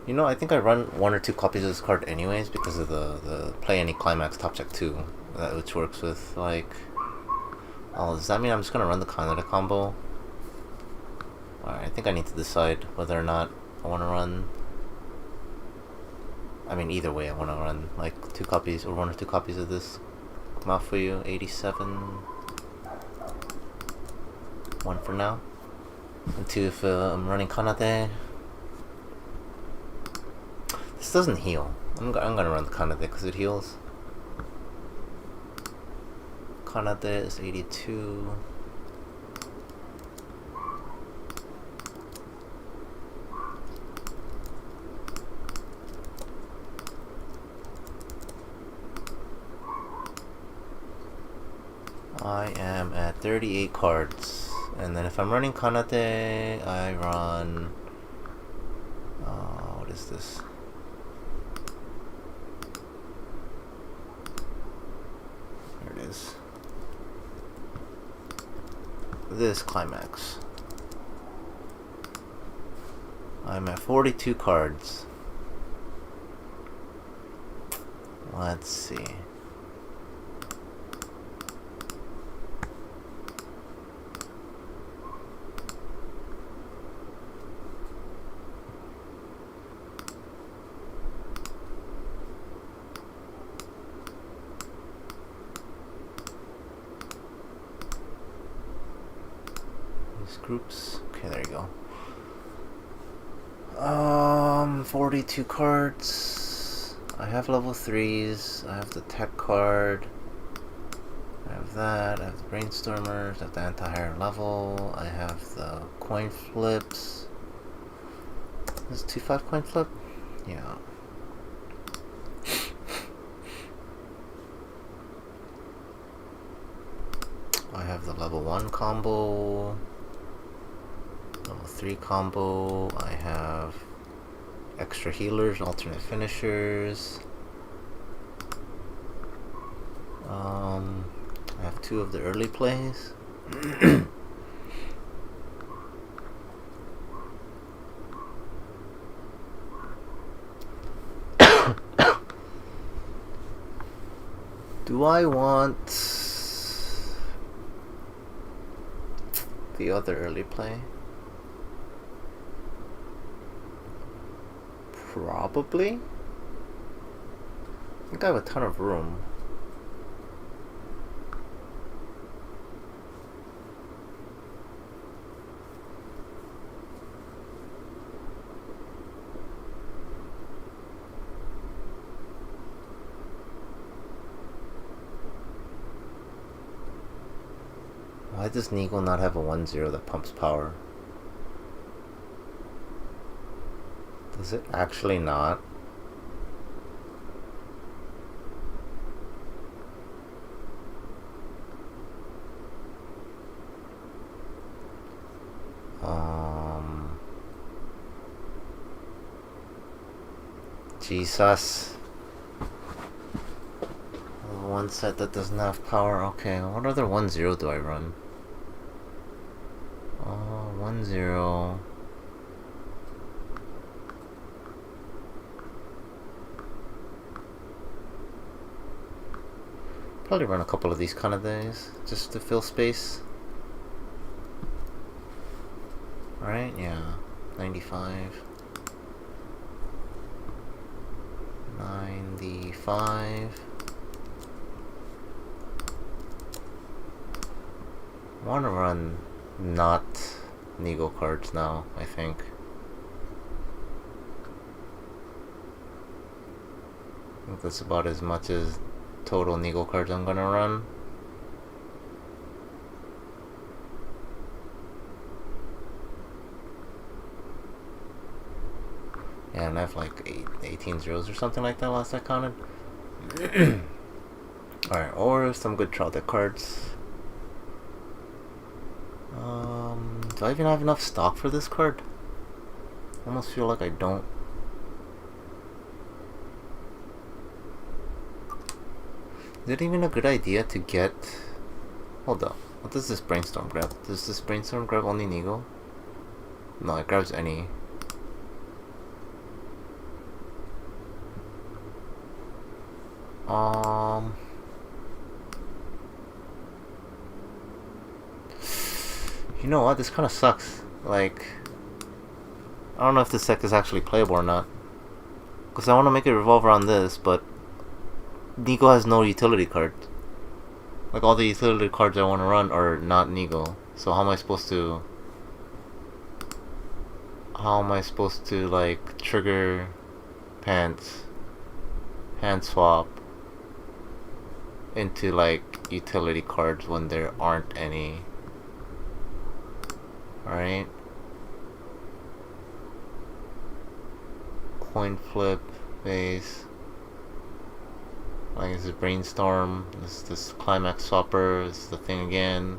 You know, I think I run 1 or 2 copies of this card anyways because of the play any climax top check 2, which works with like. Oh, does that mean I'm just gonna run the Canada combo? Alright, I think I need to decide whether or not I want to run. I mean, either way, I want to run like 2 copies or 1 or 2 copies of this Mafuyu 87. 1 for now, and 2 if I'm running Kanade. This doesn't heal. I'm gonna run the Kanade because it heals. Kanade is 82. I am at 38 cards, and then if I'm running Kanade, I run. What is this? There it is. This climax. I'm at 42 cards. Let's see. Groups. Okay, there you go. 42 cards. I have level 3s. I have the tech card. I have that. I have the brainstormers. I have the anti-higher level. I have the coin flips. Is it 2-5 coin flip? Yeah. I have the level 1 combo. Level 3 combo. I have extra healers, alternate finishers. I have 2 of the early plays. Do I want the other early play? Probably. I think I have a ton of room. Why does Neagle not have a 1-0 that pumps power? Does it actually not? Jesus. One set that doesn't have power. Okay, what other 1-0 do I run? 1-0. Probably run a couple of these kind of days just to fill space. Alright, yeah. 95. 95. want to run not Nego cards now, I think. I think that's about as much as total Nego cards I'm gonna run. Yeah, and I have like 18 zeros or something like that last I counted. Alright, or some good trial deck cards. Do I even have enough stock for this card? I almost feel like I don't. Is it even a good idea to get... Hold up. What does this Brainstorm grab? Does this Brainstorm grab only Nego? No, it grabs any. You know what? This kind of sucks. Like, I don't know if this deck is actually playable or not. Because I want to make it revolve around this, but Nego has no utility cards. Like, all the utility cards I want to run are not Nego. So how am I supposed to... like, trigger pants, hand swap into, like, utility cards when there aren't any? Alright. Coin flip, base. Like, this is Brainstorm. This climax swapper. This is the thing again.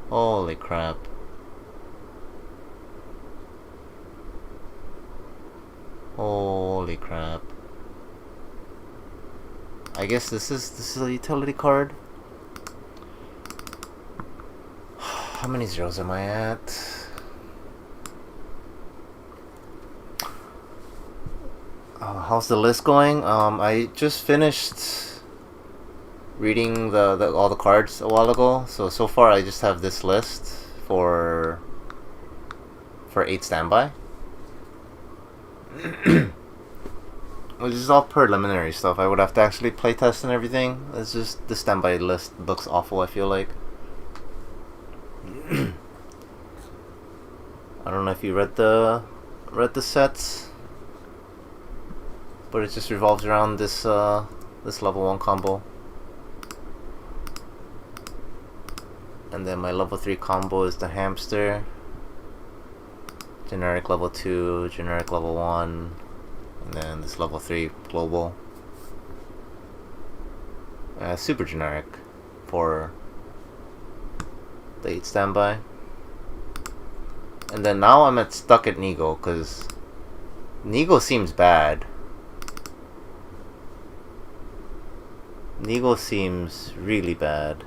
Holy crap. Holy crap. I guess this is a utility card. How many zeros am I at? How's the list going? I just finished reading all the cards a while ago. So far I just have this list for 8 standby. Which is all preliminary stuff. I would have to actually playtest and everything. It's just the standby list looks awful, I feel like. I don't know if you read the sets, but it just revolves around this this level 1 combo, and then my level 3 combo is the hamster, generic level 2, generic level 1, and then this level 3 global, super generic for the 8 standby. And then now I'm stuck at Nego, because Nego seems bad. Nego seems really bad.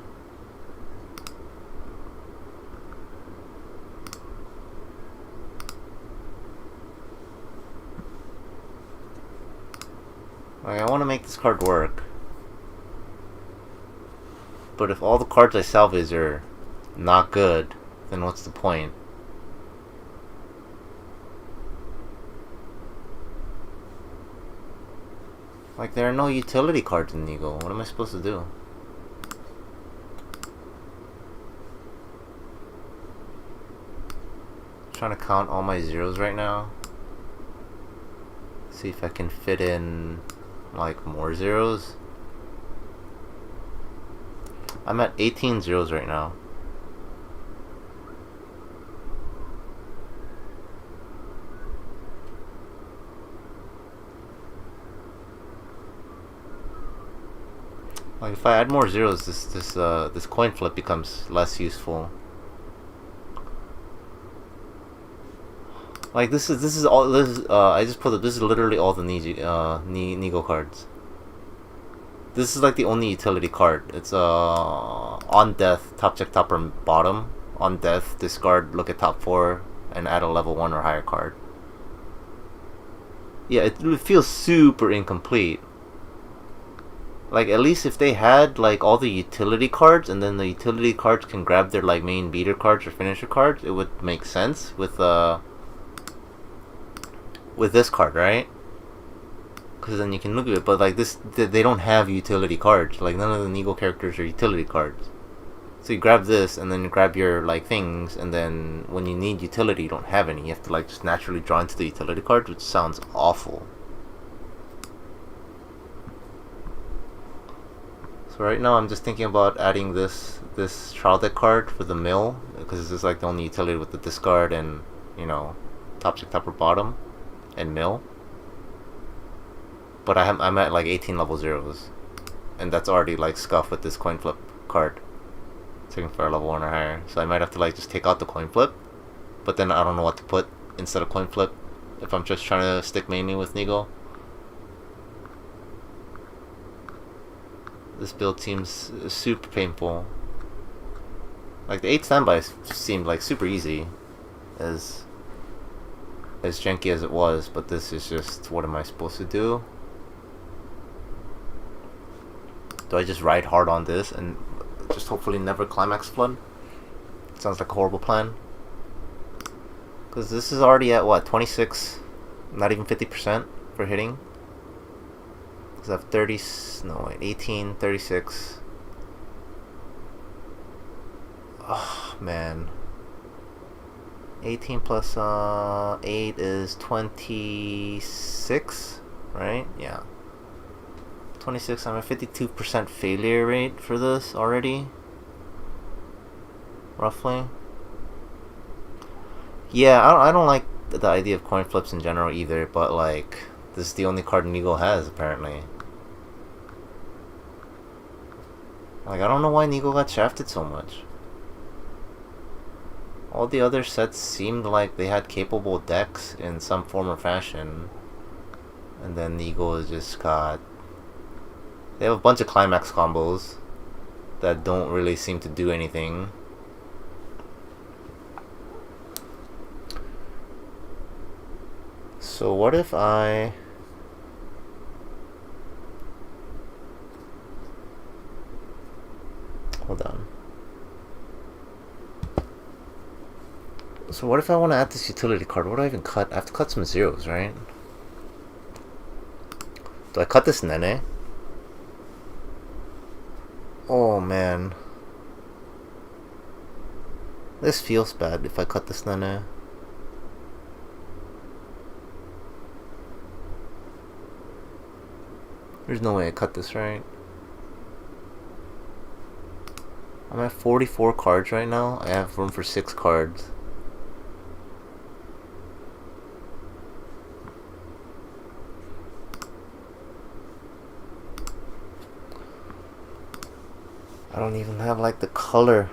Like, I want to make this card work, but if all the cards I salvage are not good, then what's the point? Like, there are no utility cards in Nego. What am I supposed to do? I'm trying to count all my zeros right now. See if I can fit in, like, more zeros. I'm at 18 zeros right now. Like, if I add more zeros, this coin flip becomes less useful. Like, this is all I just put it. This is literally all the Nego cards. This is like the only utility card. It's on death, top check top or bottom. On death, discard, look at top 4, and add a level 1 or higher card. Yeah, it feels super incomplete. Like, at least if they had, like, all the utility cards, and then the utility cards can grab their, like, main beater cards or finisher cards, it would make sense with this card, right? because then you can look at it. But like this, they don't have utility cards. Like none of the Nigo characters are utility cards. So you grab this, and then you grab your like things, and then when you need utility, you don't have any. You have to like just naturally draw into the utility cards, which sounds awful. So right now I'm just thinking about adding this trial deck card for the mill, because this is like the only utility with the discard and, you know, top check, top or bottom, and mill. But I'm at like 18 level zeros, and that's already like scuffed with this coin flip card. Taking for a level 1 or higher, so I might have to like just take out the coin flip, but then I don't know what to put instead of coin flip if I'm just trying to stick mainly with Nigo. This build seems super painful. Like the 8 standbys seemed like super easy, as janky as it was, but this is just, what am I supposed to do? Do I just ride hard on this and just hopefully never climax flood? Sounds like a horrible plan. Because this is already at what, 26, not even 50% for hitting. Because I have 30, no wait, 18, 36. Oh man. 18 plus 8 is 26, right? Yeah. 26, I'm at 52% failure rate for this already. Roughly. Yeah, I don't like the idea of coin flips in general either, but like, this is the only card Nigo has apparently. Like, I don't know why Nigo got shafted so much. All the other sets seemed like they had capable decks in some form or fashion, and then Nigo just got... They have a bunch of climax combos that don't really seem to do anything. So what if I... Hold on. So what if I want to add this utility card? What do I even cut? I have to cut some zeros, right? Do I cut this Nene? Oh man. This feels bad if I cut this Nene. There's no way I cut this, right? I'm at 44 cards right now. I have room for 6 cards. I don't even have like the color.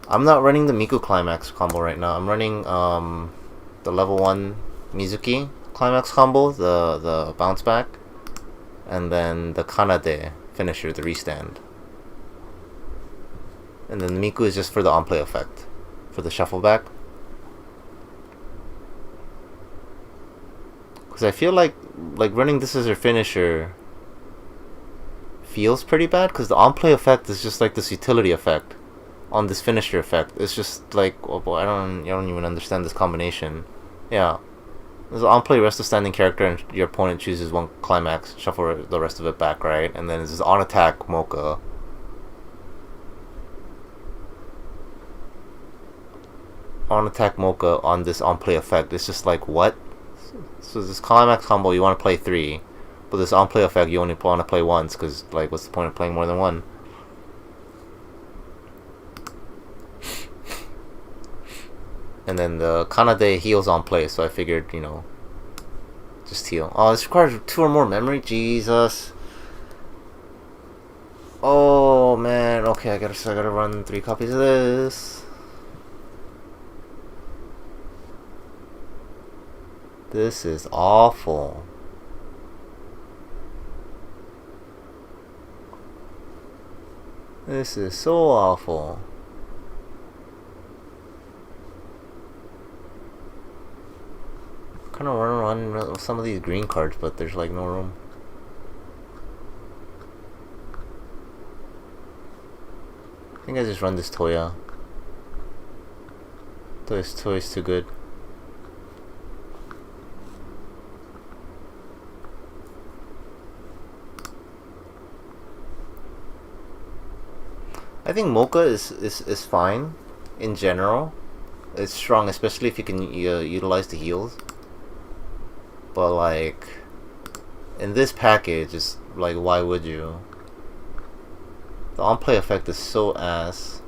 I'm not running the Miku climax combo right now. I'm running the level 1 Mizuki climax combo, the bounce back, and then the Kanade finisher, the restand. And then the Miku is just for the on-play effect, for the shuffle back. Because I feel like running this as your finisher feels pretty bad, because the on-play effect is just like this utility effect on this finisher effect. It's just like, oh boy, I don't even understand this combination. Yeah, there's an on-play rest of standing character, and your opponent chooses one climax, shuffle the rest of it back, right? And then it's this on-attack Mocha. On-attack Mocha on this on-play effect. It's just like, what? So this climax combo, you want to play 3. But this on-play effect, you only want to play once, because, like, what's the point of playing more than one? And then the Kanade heals on play, so I figured, you know, just heal. Oh, this requires 2 or more memory? Jesus. Oh, man. Okay, I gotta run 3 copies of this. This is awful. This is so awful. Kind of run some of these green cards, but there's like no room. I think I just run this Toya. Toya's too good. I think Mocha is fine in general. It's strong, especially if you can utilize the heals. But like in this package, it's like, why would you? The on-play effect is so ass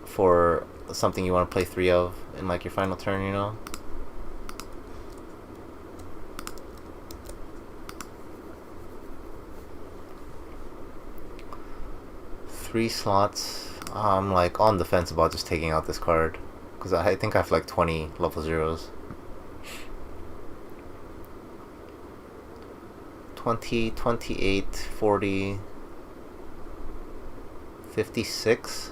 for something you want to play 3 of in like your final turn, you know? Three slots. I'm like on the fence about just taking out this card because I think I have like 20 level 0s. 20, 28, 40, 56.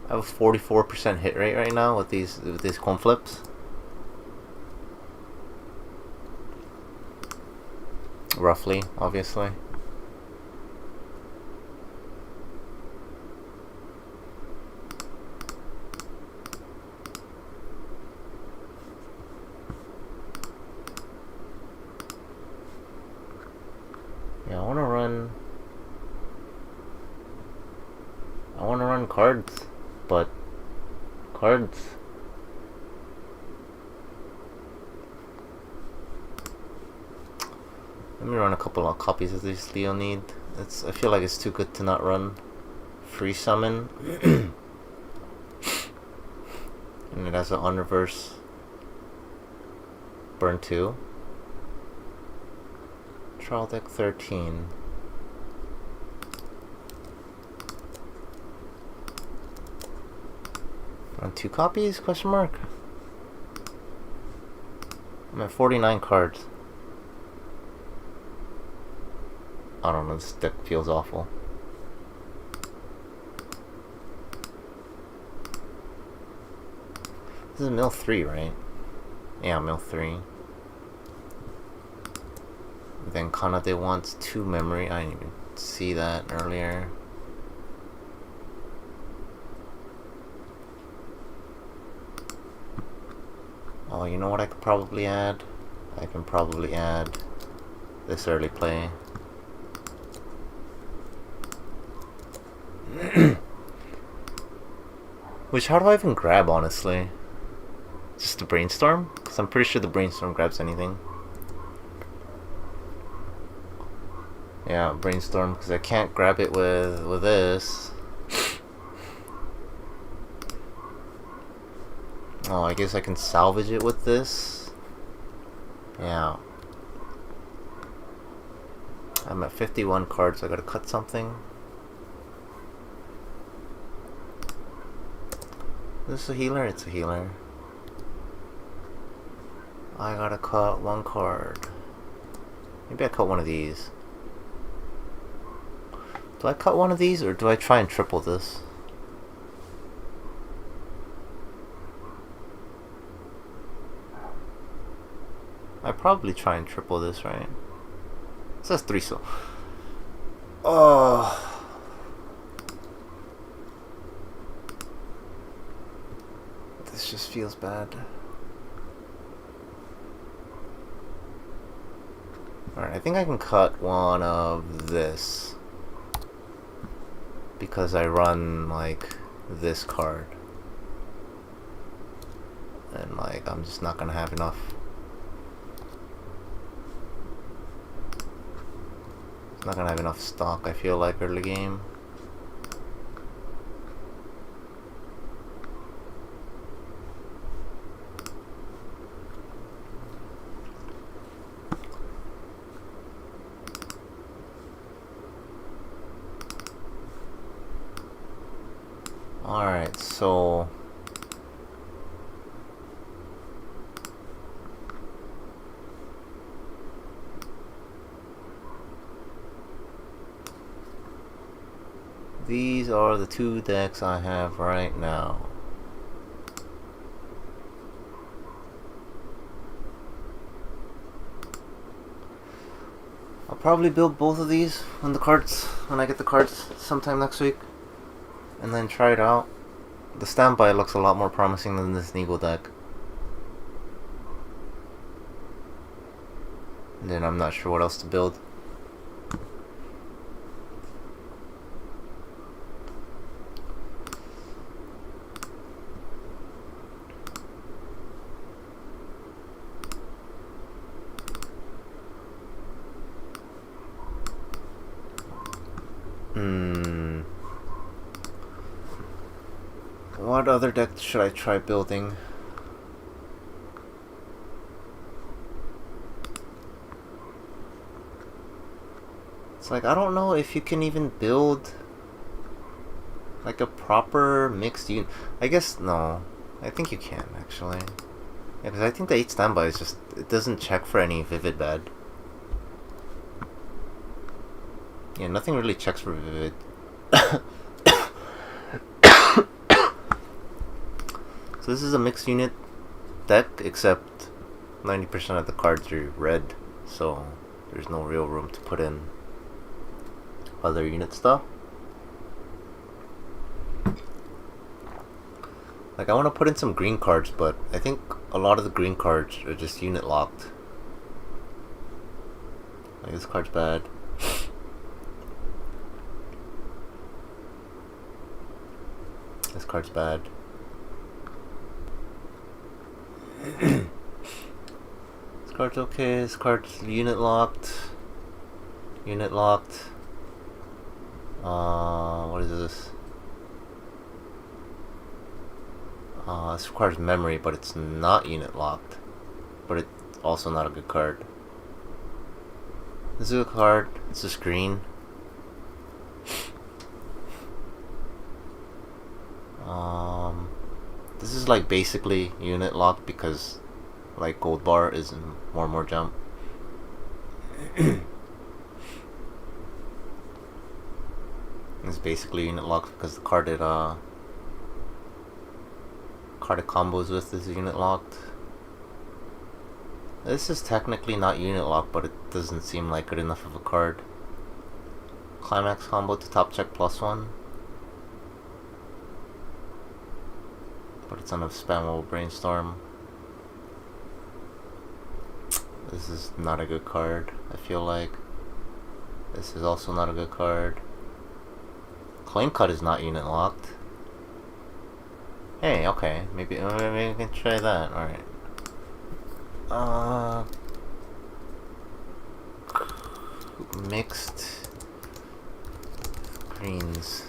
I have a 44% hit rate right now with these coin flips. Roughly, obviously. Yeah, I wanna run cards, but cards. Let me run a couple of copies of this Leo need. I feel like it's too good to not run. Free summon. And it has an on reverse. Burn 2. Trial deck 13. Run 2 copies? Question mark. I'm at 49 cards. I don't know, this deck feels awful. This is mill 3, right? Yeah, mill 3. Then Kanade wants 2 memory. I didn't even see that earlier. Oh, you know what I could probably add? I can probably add this early play. Which, how do I even grab, honestly? Just the brainstorm? Because I'm pretty sure the brainstorm grabs anything. Yeah, brainstorm, because I can't grab it with this. Oh, I guess I can salvage it with this. Yeah. I'm at 51 cards, so I gotta cut something. Is this a healer? It's a healer. I gotta cut 1 card. Maybe I cut one of these. Do I cut one of these, or do I try and triple this? I probably try and triple this, right? It says 3, so... Oh... This just feels bad. Alright, I think I can cut one of this. Because I run, like, this card. And, like, I'm just not gonna have enough. Not gonna have enough stock, I feel like, early game. Alright, so... these are the 2 decks I have right now. I'll probably build both of these when I get the cards sometime next week. And then try it out. The standby looks a lot more promising than this Neagle deck. And then I'm not sure what else to build. What other deck should I try building? It's like, I don't know if you can even build like a proper mixed unit. I guess, no. I think you can, actually. Yeah, because I think the 8 standby is just, it doesn't check for any vivid bad. Yeah, nothing really checks for vivid. So this is a mixed unit deck, except 90% of the cards are red, so there's no real room to put in other unit stuff. Like, I want to put in some green cards, but I think a lot of the green cards are just unit locked. Like, this card's bad. This card's bad. This card's okay. This card's unit locked. Unit locked. What is this? This requires memory, but it's not unit locked. But it's also not a good card. This is a card. It's just green. This is like basically unit locked because like gold bar is in more jump. It's basically unit locked because the card it combos with is unit locked. This is technically not unit locked, but it doesn't seem like good enough of a card. Climax combo to top check +1. But it's on a spammable brainstorm. This is not a good card, I feel like. This is also not a good card. Claim cut is not unit locked. Hey, okay, maybe we can try that. Alright. Mixed greens.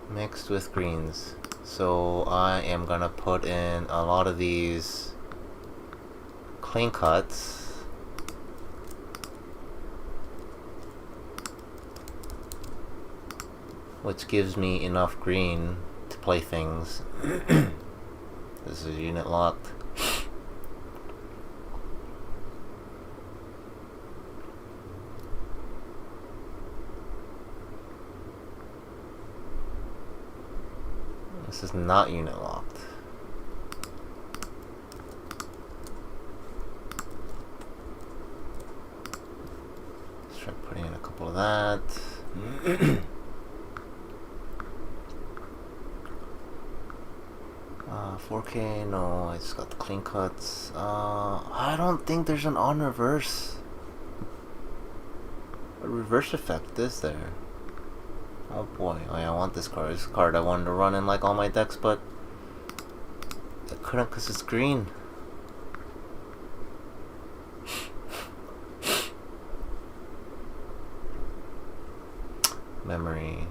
Mixed with greens. So I am gonna put in a lot of these clean cuts. Which gives me enough green to play things. This is unit locked. This is not unit locked. Let's try putting in a couple of that. 4K, no, I just got the clean cuts. I don't think there's an on reverse. What reverse effect is there? Oh boy, oh yeah, I want this card. This card I wanted to run in like all my decks, but I couldn't because it's green. Memory.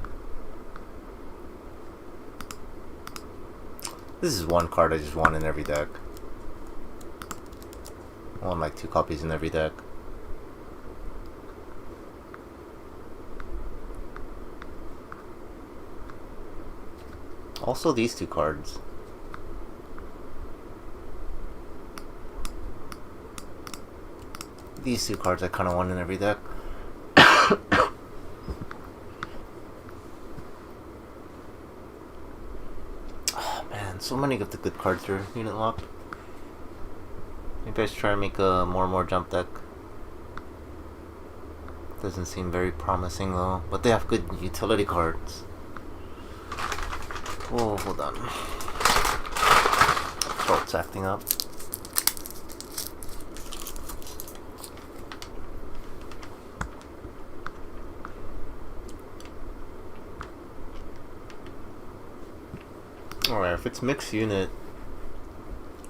This is one card I just want in every deck. I want like 2 copies in every deck. Also these 2 cards. These 2 cards I kind of want in every deck. So many of the good cards are unit locked. Maybe I should try and make a more jump deck. Doesn't seem very promising though, but they have good utility cards. Whoa, hold on. Throat's acting up. Alright, if it's mixed unit,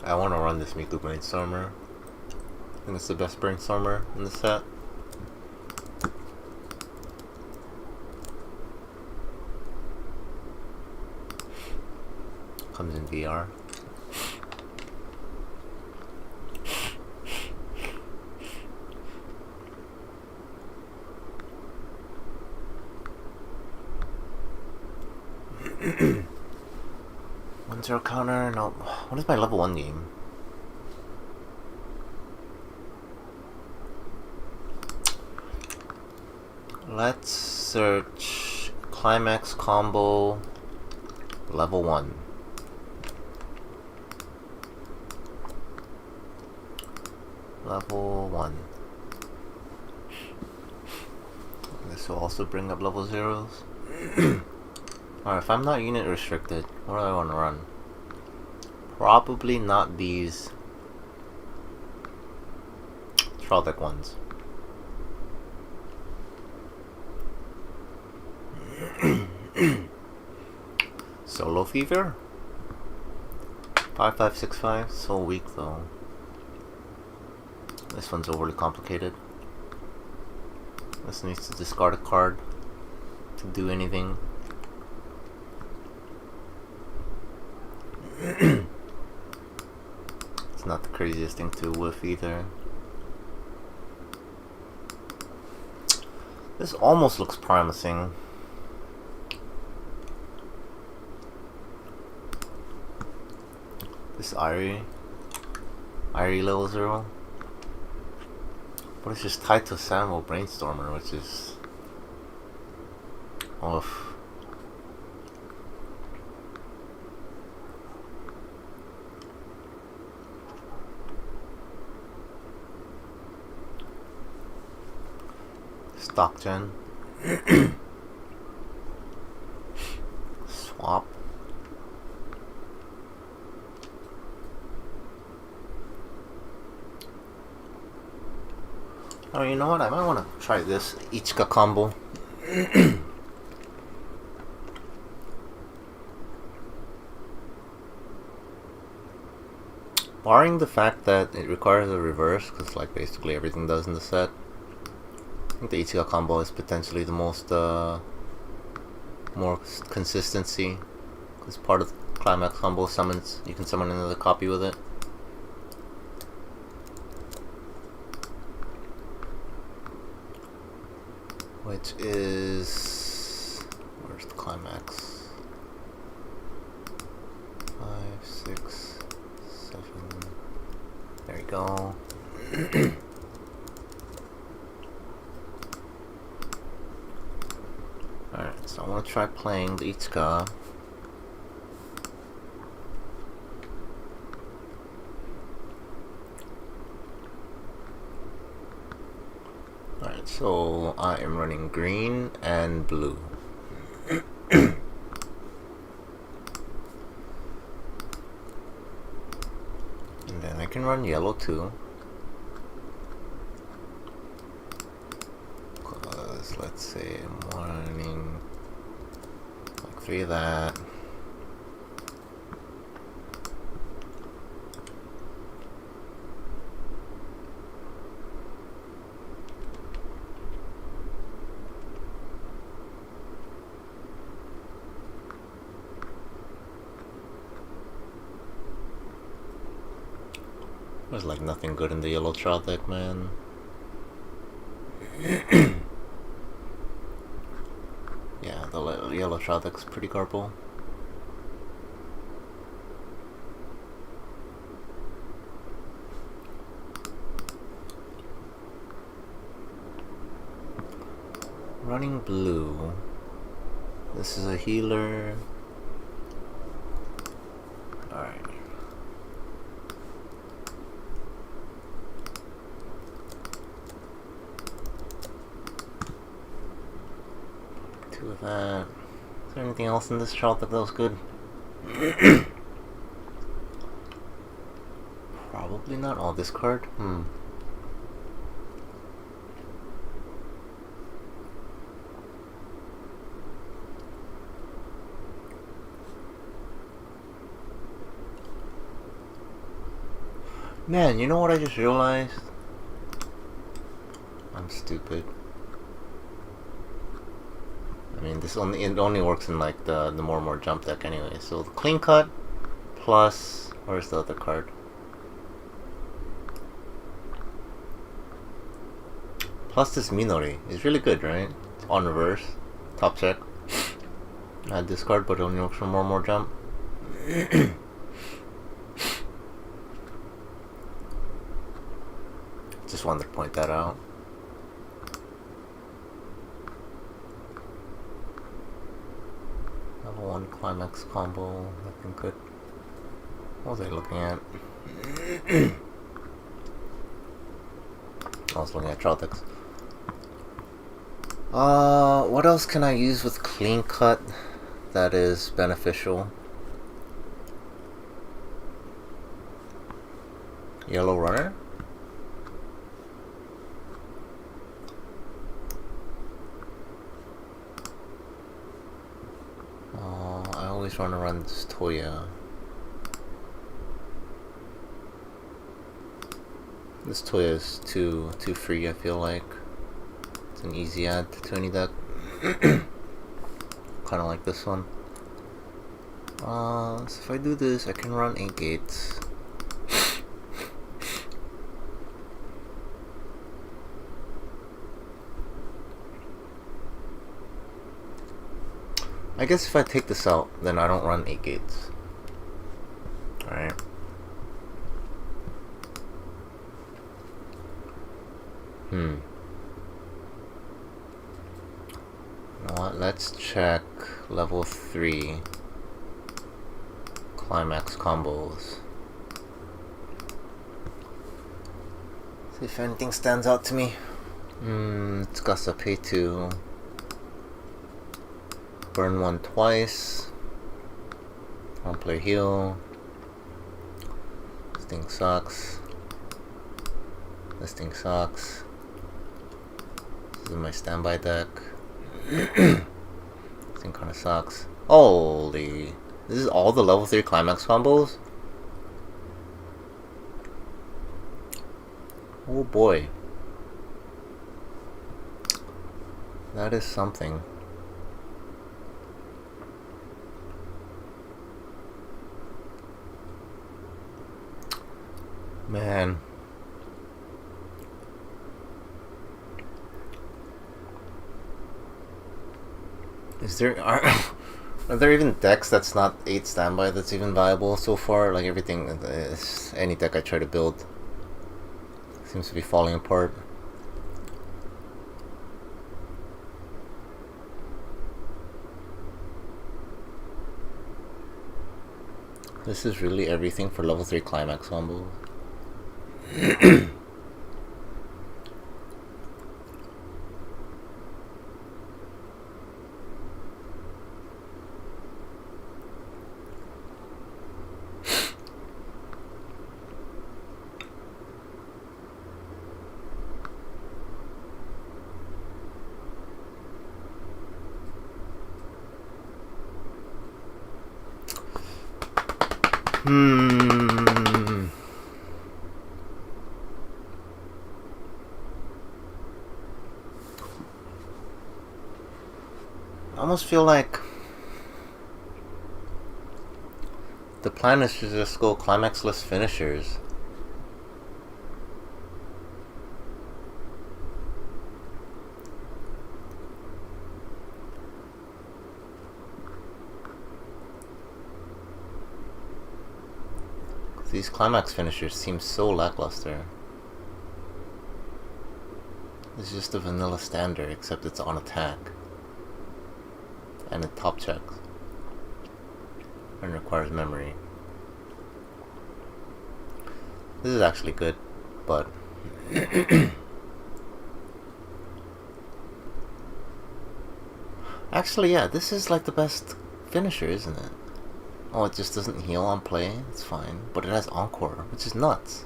I want to run this Miku Brainstormer. I think it's the best Brainstormer in the set. Comes in VR. When's our counter? No. What is my level 1 game? Let's search climax combo level 1. Level 1. This will also bring up level 0s. Alright, if I'm not unit restricted, what do I want to run? Probably not these trial deck ones. Solo Fever? 5565, so weak though. This one's overly complicated. This needs to discard a card to do anything. It's not the craziest thing to whiff either. This almost looks promising. This Irie level 0. But it's just tied to Samuel Brainstormer, which is oof. Stock gen. Swap. Oh, you know what? I might want to try this Ichika combo. Barring the fact that it requires a reverse, because like basically everything does in the set, I think the Ichika combo is potentially the most more consistency. Because part of the climax combo summons, you can summon another copy with it. Which is, where's the climax? 5, 6, 7. There you go. Alright, so I want to try playing the Ichika. Alright, so I am running green and blue. And then I can run yellow too. Because let's say I'm running like 3 of that. There's like nothing good in the yellow trial deck, man. Yeah, the yellow trial deck's pretty garble. Running blue. This is a healer. Alright. With that. Is there anything else in this chart that was good? Probably not. Oh, this card? Man, you know what I just realized? I'm stupid. I mean, it only works in like the more jump deck anyway. So the clean cut plus... Where's the other card? Plus this Minori is really good, right? On reverse. Top check. I discard, but it only works for more jump. Just wanted to point that out. Level 1 climax combo, looking good. What was I looking at? I was looking at Trolltex. What else can I use with clean cut that is beneficial? Yellow runner? I always want to run this Toya. This Toya is too free, I feel like. It's an easy add to any deck. Kinda like this one. So if I do this, I can run 8 gates. I guess if I take this out, then I don't run 8 gates. Alright. You know what? Let's check level 3 climax combos. See if anything stands out to me. It's Gasa pay 2. Burn 1 twice. 1 player heal. This thing sucks. This thing sucks. This is my standby deck. This thing kinda sucks. Holy. This is all the level 3 climax combos? Oh boy. That is something. Man. Are there even decks that's not 8 standby that's even viable so far? Like everything is, any deck I try to build seems to be falling apart. This is really everything for level 3 climax combo. I almost feel like the plan is to just go climaxless finishers. These climax finishers seem so lackluster. It's just a vanilla standard, except it's on attack. And it top checks. And requires memory. This is actually good, but... Actually, yeah, this is like the best finisher, isn't it? Oh, it just doesn't heal on play? It's fine. But it has Encore, which is nuts.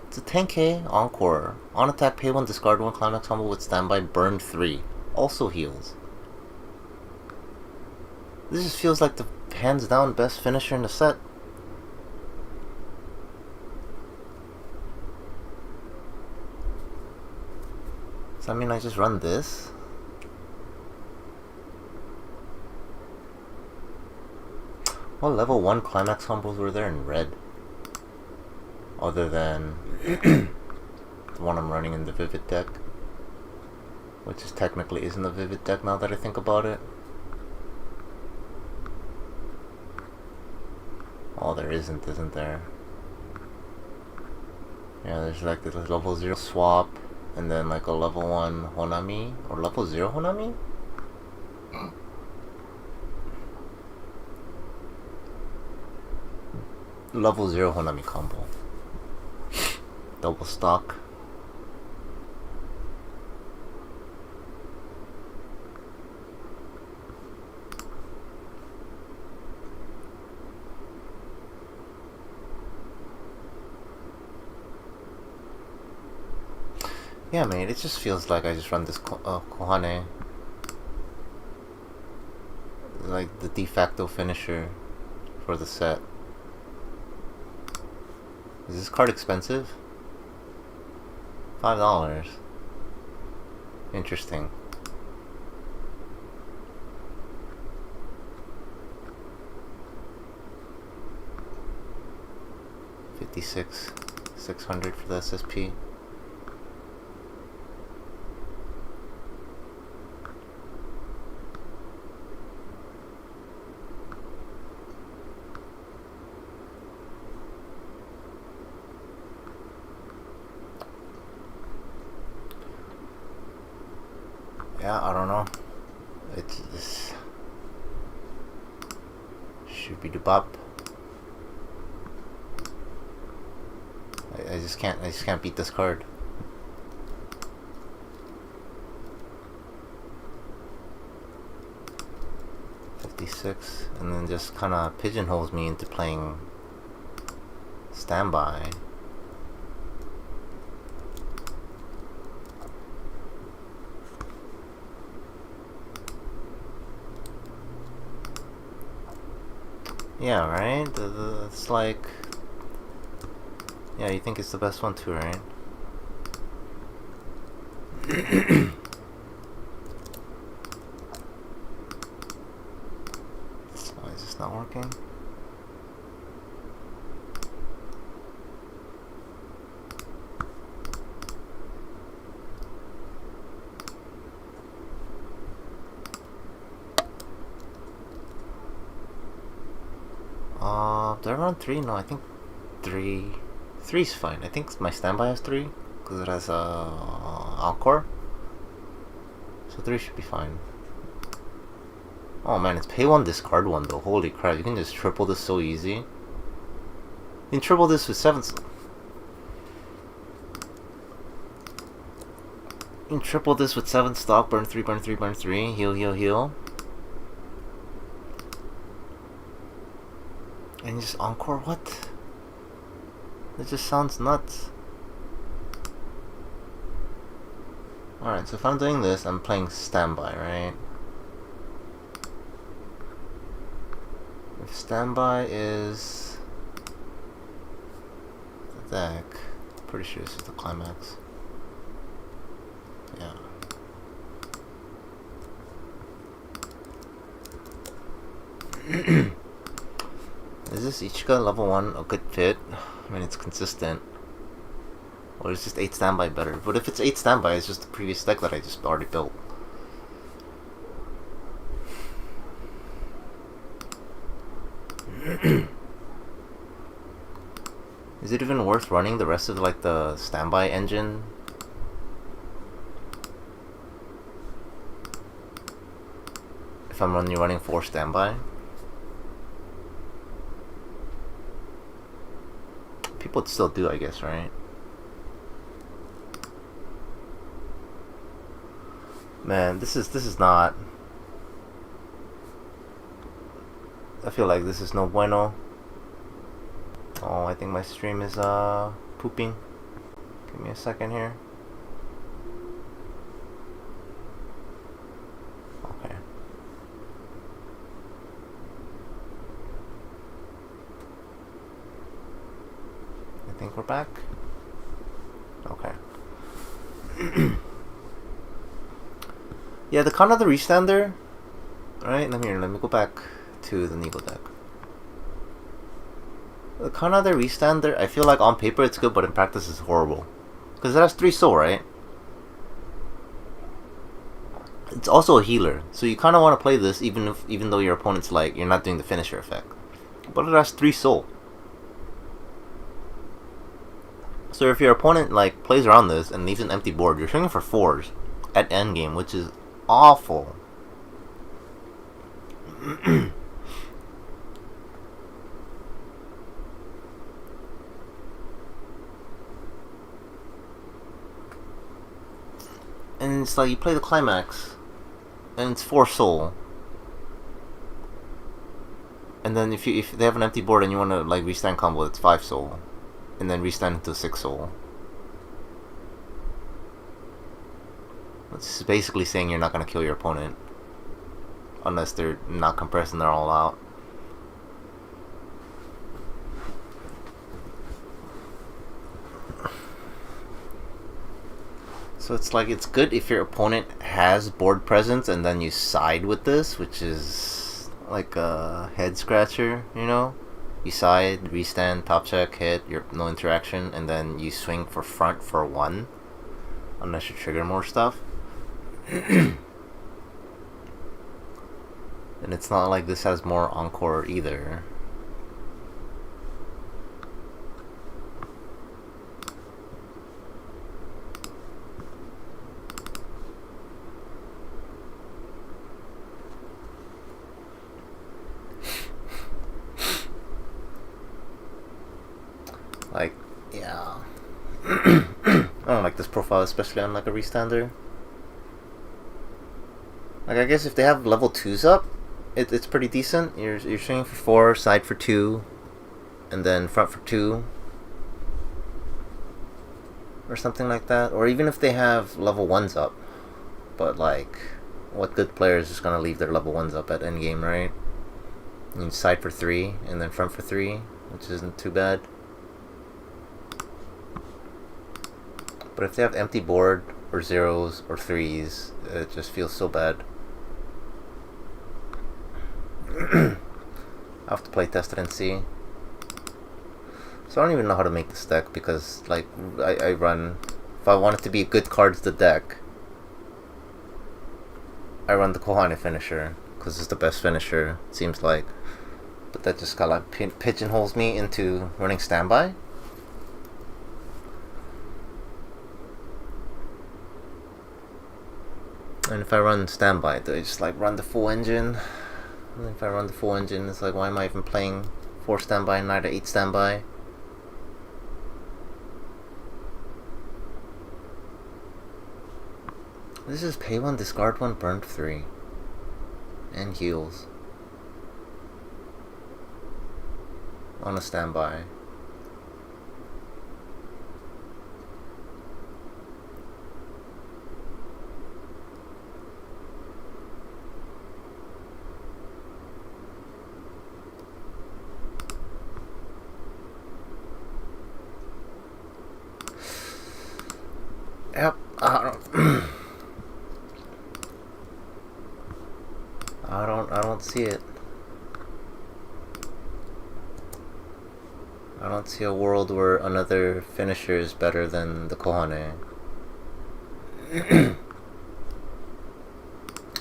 It's a 10k Encore. On attack, pay 1, discard 1, climax combo with standby, burn 3. Also heals. This just feels like the hands down best finisher in the set. Does that mean I just run this? What level 1 climax combos were there in red? Other than the one I'm running in the Vivid deck. Which is technically isn't a Vivid deck now that I think about it. Oh, there isn't there? Yeah, there's like the level 0 swap, and then like a level 1 Honami, or level 0 Honami? Level 0 Honami combo. Double stock. Yeah, man, it just feels like I just run this Kohane. Like the de facto finisher for the set. Is this card expensive? $5. Interesting. $56,600 for the SSP. Yeah, I don't know. It's should be the bop. I just can't beat this card. $56, and then just kind of pigeonholes me into playing standby. Yeah, right? It's like... Yeah, you think it's the best one too, right? Why is this not working? Do I run 3? No, I think 3. 3's fine. I think my standby has 3 because it has encore. So 3 should be fine. Oh man, it's pay 1, discard 1 though. Holy crap, you can just triple this so easy. You can triple this with 7. You can triple this with 7 stock, burn 3, burn 3, burn 3, heal, heal, heal. And just encore, what? That just sounds nuts. Alright, so if I'm doing this, I'm playing standby, right? If standby is the deck, I'm pretty sure this is the climax. Yeah. Is this Ichika level 1 a good fit? I mean, it's consistent. Or is just 8 standby better? But if it's 8 standby, it's just the previous deck that I just already built. Is it even worth running the rest of like the standby engine? If I'm only running 4 standby? People would still do, I guess, right? Man, this is not... I feel like this is no bueno. Oh, I think my stream is pooping. Give me a second here. Okay. I think we're back. Okay. Yeah, the kind of the restander. Alright, let me go back to the Nigo deck. The Kanade Restander, I feel like on paper it's good, but in practice it's horrible. Because it has 3 soul, right? It's also a healer, so you kind of want to play this even though your opponent's like, you're not doing the finisher effect. But it has 3 soul. So if your opponent like plays around this and leaves an empty board, you're swinging for 4s at endgame, which is awful. And it's like you play the climax, and it's 4 soul. And then if they have an empty board and you want to like restand combo, it's 5 soul, and then restand into 6 soul. It's basically saying you're not gonna kill your opponent unless they're not compressed and they're all out. So it's like, it's good if your opponent has board presence and then you side with this, which is like a head scratcher, you know? You side, restand, top check, hit, you're no interaction, and then you swing for front for 1, unless you trigger more stuff. And it's not like this has more encore either. Like, yeah. I don't like this profile, especially on like a restander. Like, I guess if they have level 2s up, it's pretty decent. You're swinging for 4, side for 2, and then front for 2, or something like that. Or even if they have level 1s up, but like, what good player is just gonna leave their level 1s up at endgame, right? You side for 3, and then front for 3, which isn't too bad. But if they have empty board, or 0s, or 3s, it just feels so bad. I'll have to play test it and see. So I don't even know how to make this deck, because like I run, if I want it to be good cards the deck, I run the Kohane finisher, because it's the best finisher, it seems like. But that just kind of like pigeonholes me into running standby. And if I run standby, do I just like run the full engine? And if I run the full engine, it's like, why am I even playing 4 standby and neither 8 standby? This is pay 1, discard 1, burn 3. And heals. On a standby. Yep, I don't see it. I don't see a world where another finisher is better than the Kohane.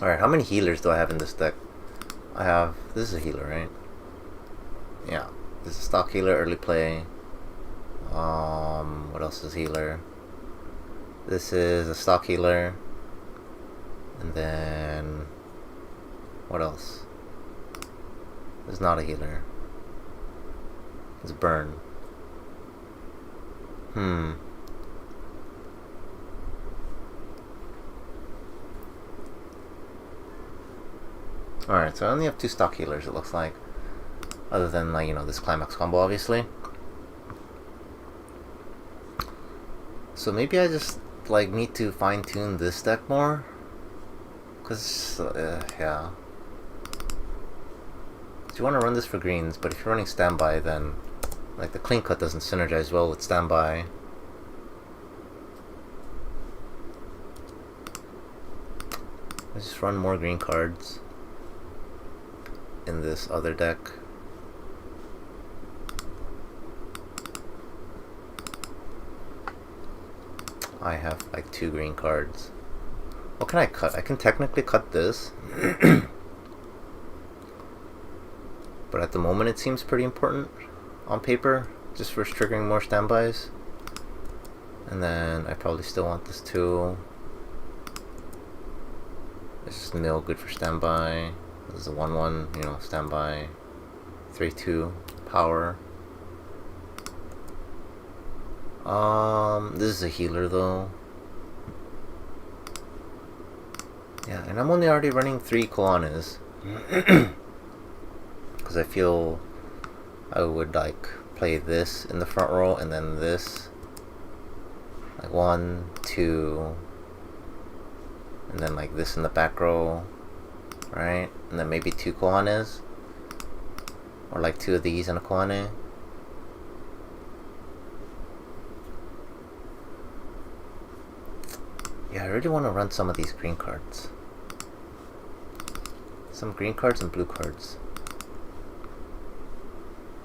Alright, how many healers do I have in this deck? I have, this is a healer, right? Yeah, this is stock healer, early play. What else is healer? This is a stock healer. And then, what else? It's not a healer. It's burn. Alright, so I only have 2 stock healers, it looks like. Other than, like, you know, this climax combo, obviously. So maybe I just, like, need to fine-tune this deck more. Because, yeah. You want to run this for greens, but if you're running standby, then like the clean cut doesn't synergize well with standby. Let's just run more green cards in this other deck. I have like 2 green cards. What can I cut? I can technically cut this. But at the moment it seems pretty important on paper, just for triggering more standbys. And then I probably still want this too. This is mill, good for standby. This is a 1-1, you know, standby. 3-2, power. This is a healer though. Yeah, and I'm only already running 3 koanes. Because I feel I would like play this in the front row and then this. Like 1, 2, and then like this in the back row, right? And then maybe 2 koanes, or like 2 of these and a koane. Yeah, I really want to run some of these green cards. Some green cards and blue cards.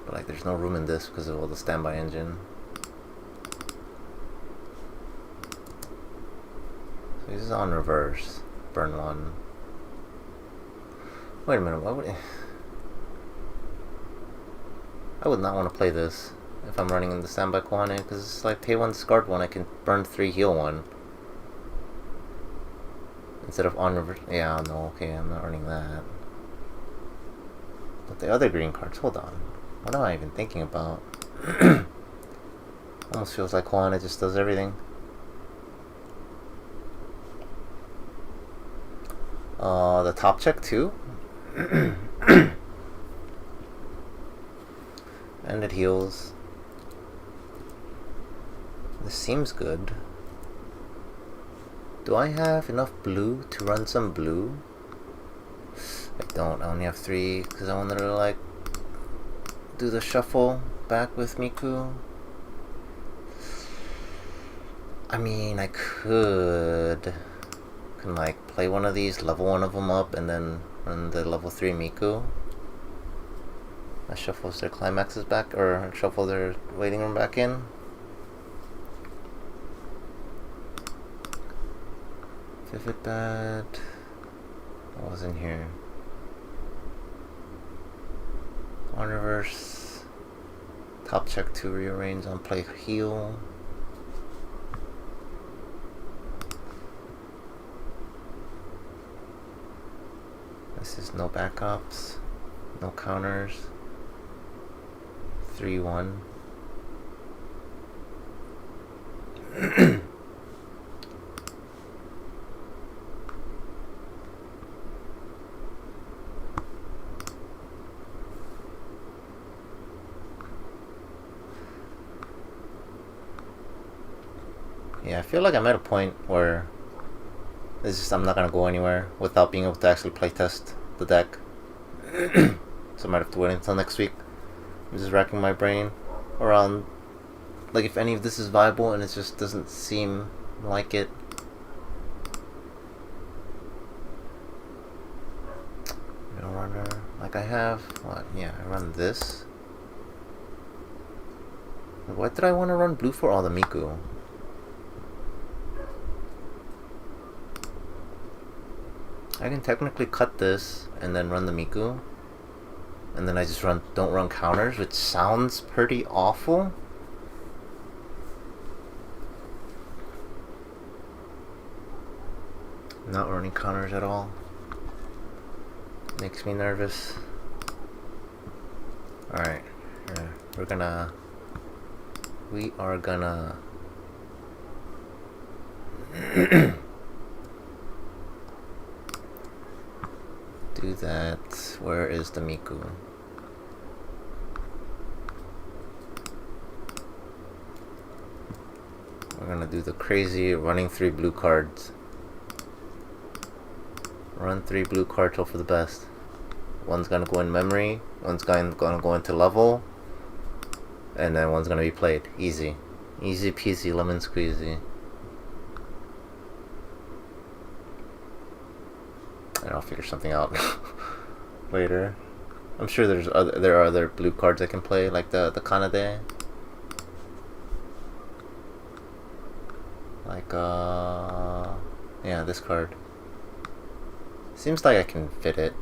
But like there's no room in this because of all the standby engine. So this is on reverse. Burn 1. Wait a minute, why would I would not want to play this if I'm running in the standby koane, because it's like pay 1, discard 1, I can burn 3, heal 1. Instead of on reverse. Yeah, no, okay, I'm not running that. But the other green cards, hold on. What am I even thinking about? Almost feels like Koane just does everything. The top check too. And it heals. This seems good. Do I have enough blue to run some blue? I don't. I only have 3 because I wanted to like do the shuffle back with Miku. I mean, I can like play one of these, level one of them up, and then run the level 3 Miku. I shuffles their climaxes back, or shuffle their waiting room back in. Vivid bad. What was in here? On reverse. Top check to rearrange on play heal. This is no backups, no counters. 3-1. Yeah, I feel like I'm at a point where it's just I'm not gonna go anywhere without being able to actually playtest the deck. So I might have to wait until next week. I'm just racking my brain around like if any of this is viable, and it just doesn't seem like it. No runner. Like I have what? Yeah, I run this. What did I want to run blue for? Oh, the Miku. I can technically cut this and then run the Miku, and then I just don't run counters, which sounds pretty awful. Not running counters at all makes me nervous. Alright, we are gonna do that. Where is the Miku? We're gonna do the crazy running 3 blue cards. Run 3 blue cards, hope for the best. One's gonna go in memory, one's gonna go into level, and then one's gonna be played. Easy. Easy peasy lemon squeezy. And I'll figure something out later. I'm sure there are other blue cards I can play, like the Kanade. Like, yeah, this card. Seems like I can fit it.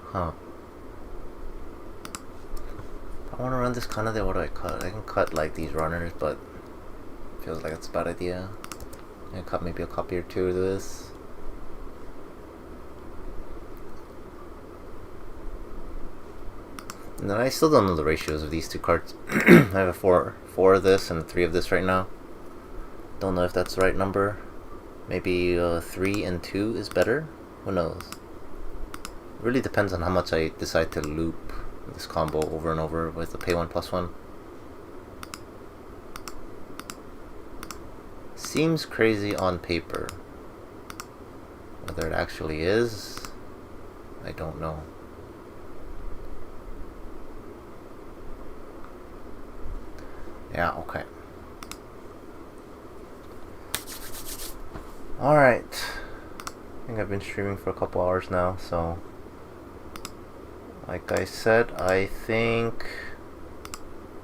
Huh. I want to run this kind of. What do I cut? I can cut like these runners, but feels like it's a bad idea. I cut maybe a copy or two of this. And then I still don't know the ratios of these two cards. I have a four of this and 3 of this right now. Don't know if that's the right number. Maybe 3 and 2 is better. Who knows? It really depends on how much I decide to loop this combo over and over with the pay 1 plus 1. Seems crazy on paper. Whether it actually is, I don't know. Yeah, okay. Alright. I think I've been streaming for a couple hours now, so like I said, I think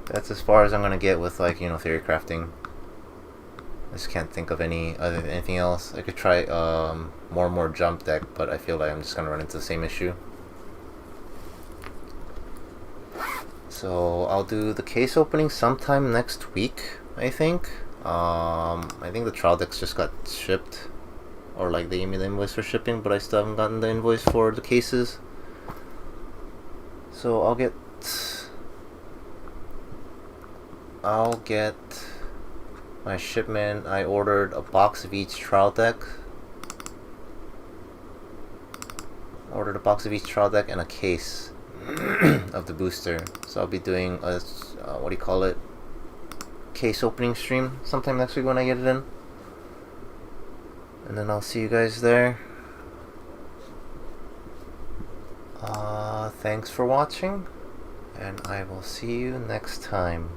that's as far as I'm gonna get with, like, you know, theory crafting. I just can't think of anything else. I could try more and more jump deck, but I feel like I'm just gonna run into the same issue. So I'll do the case opening sometime next week, I think. I think the trial decks just got shipped, or like they gave me the invoice for shipping, but I still haven't gotten the invoice for the cases. So I'll get my shipment. I ordered a box of each trial deck. Ordered a box of each trial deck and a case of the booster. So I'll be doing a what do you call it? Case opening stream sometime next week when I get it in. And then I'll see you guys there. Thanks for watching, and I will see you next time.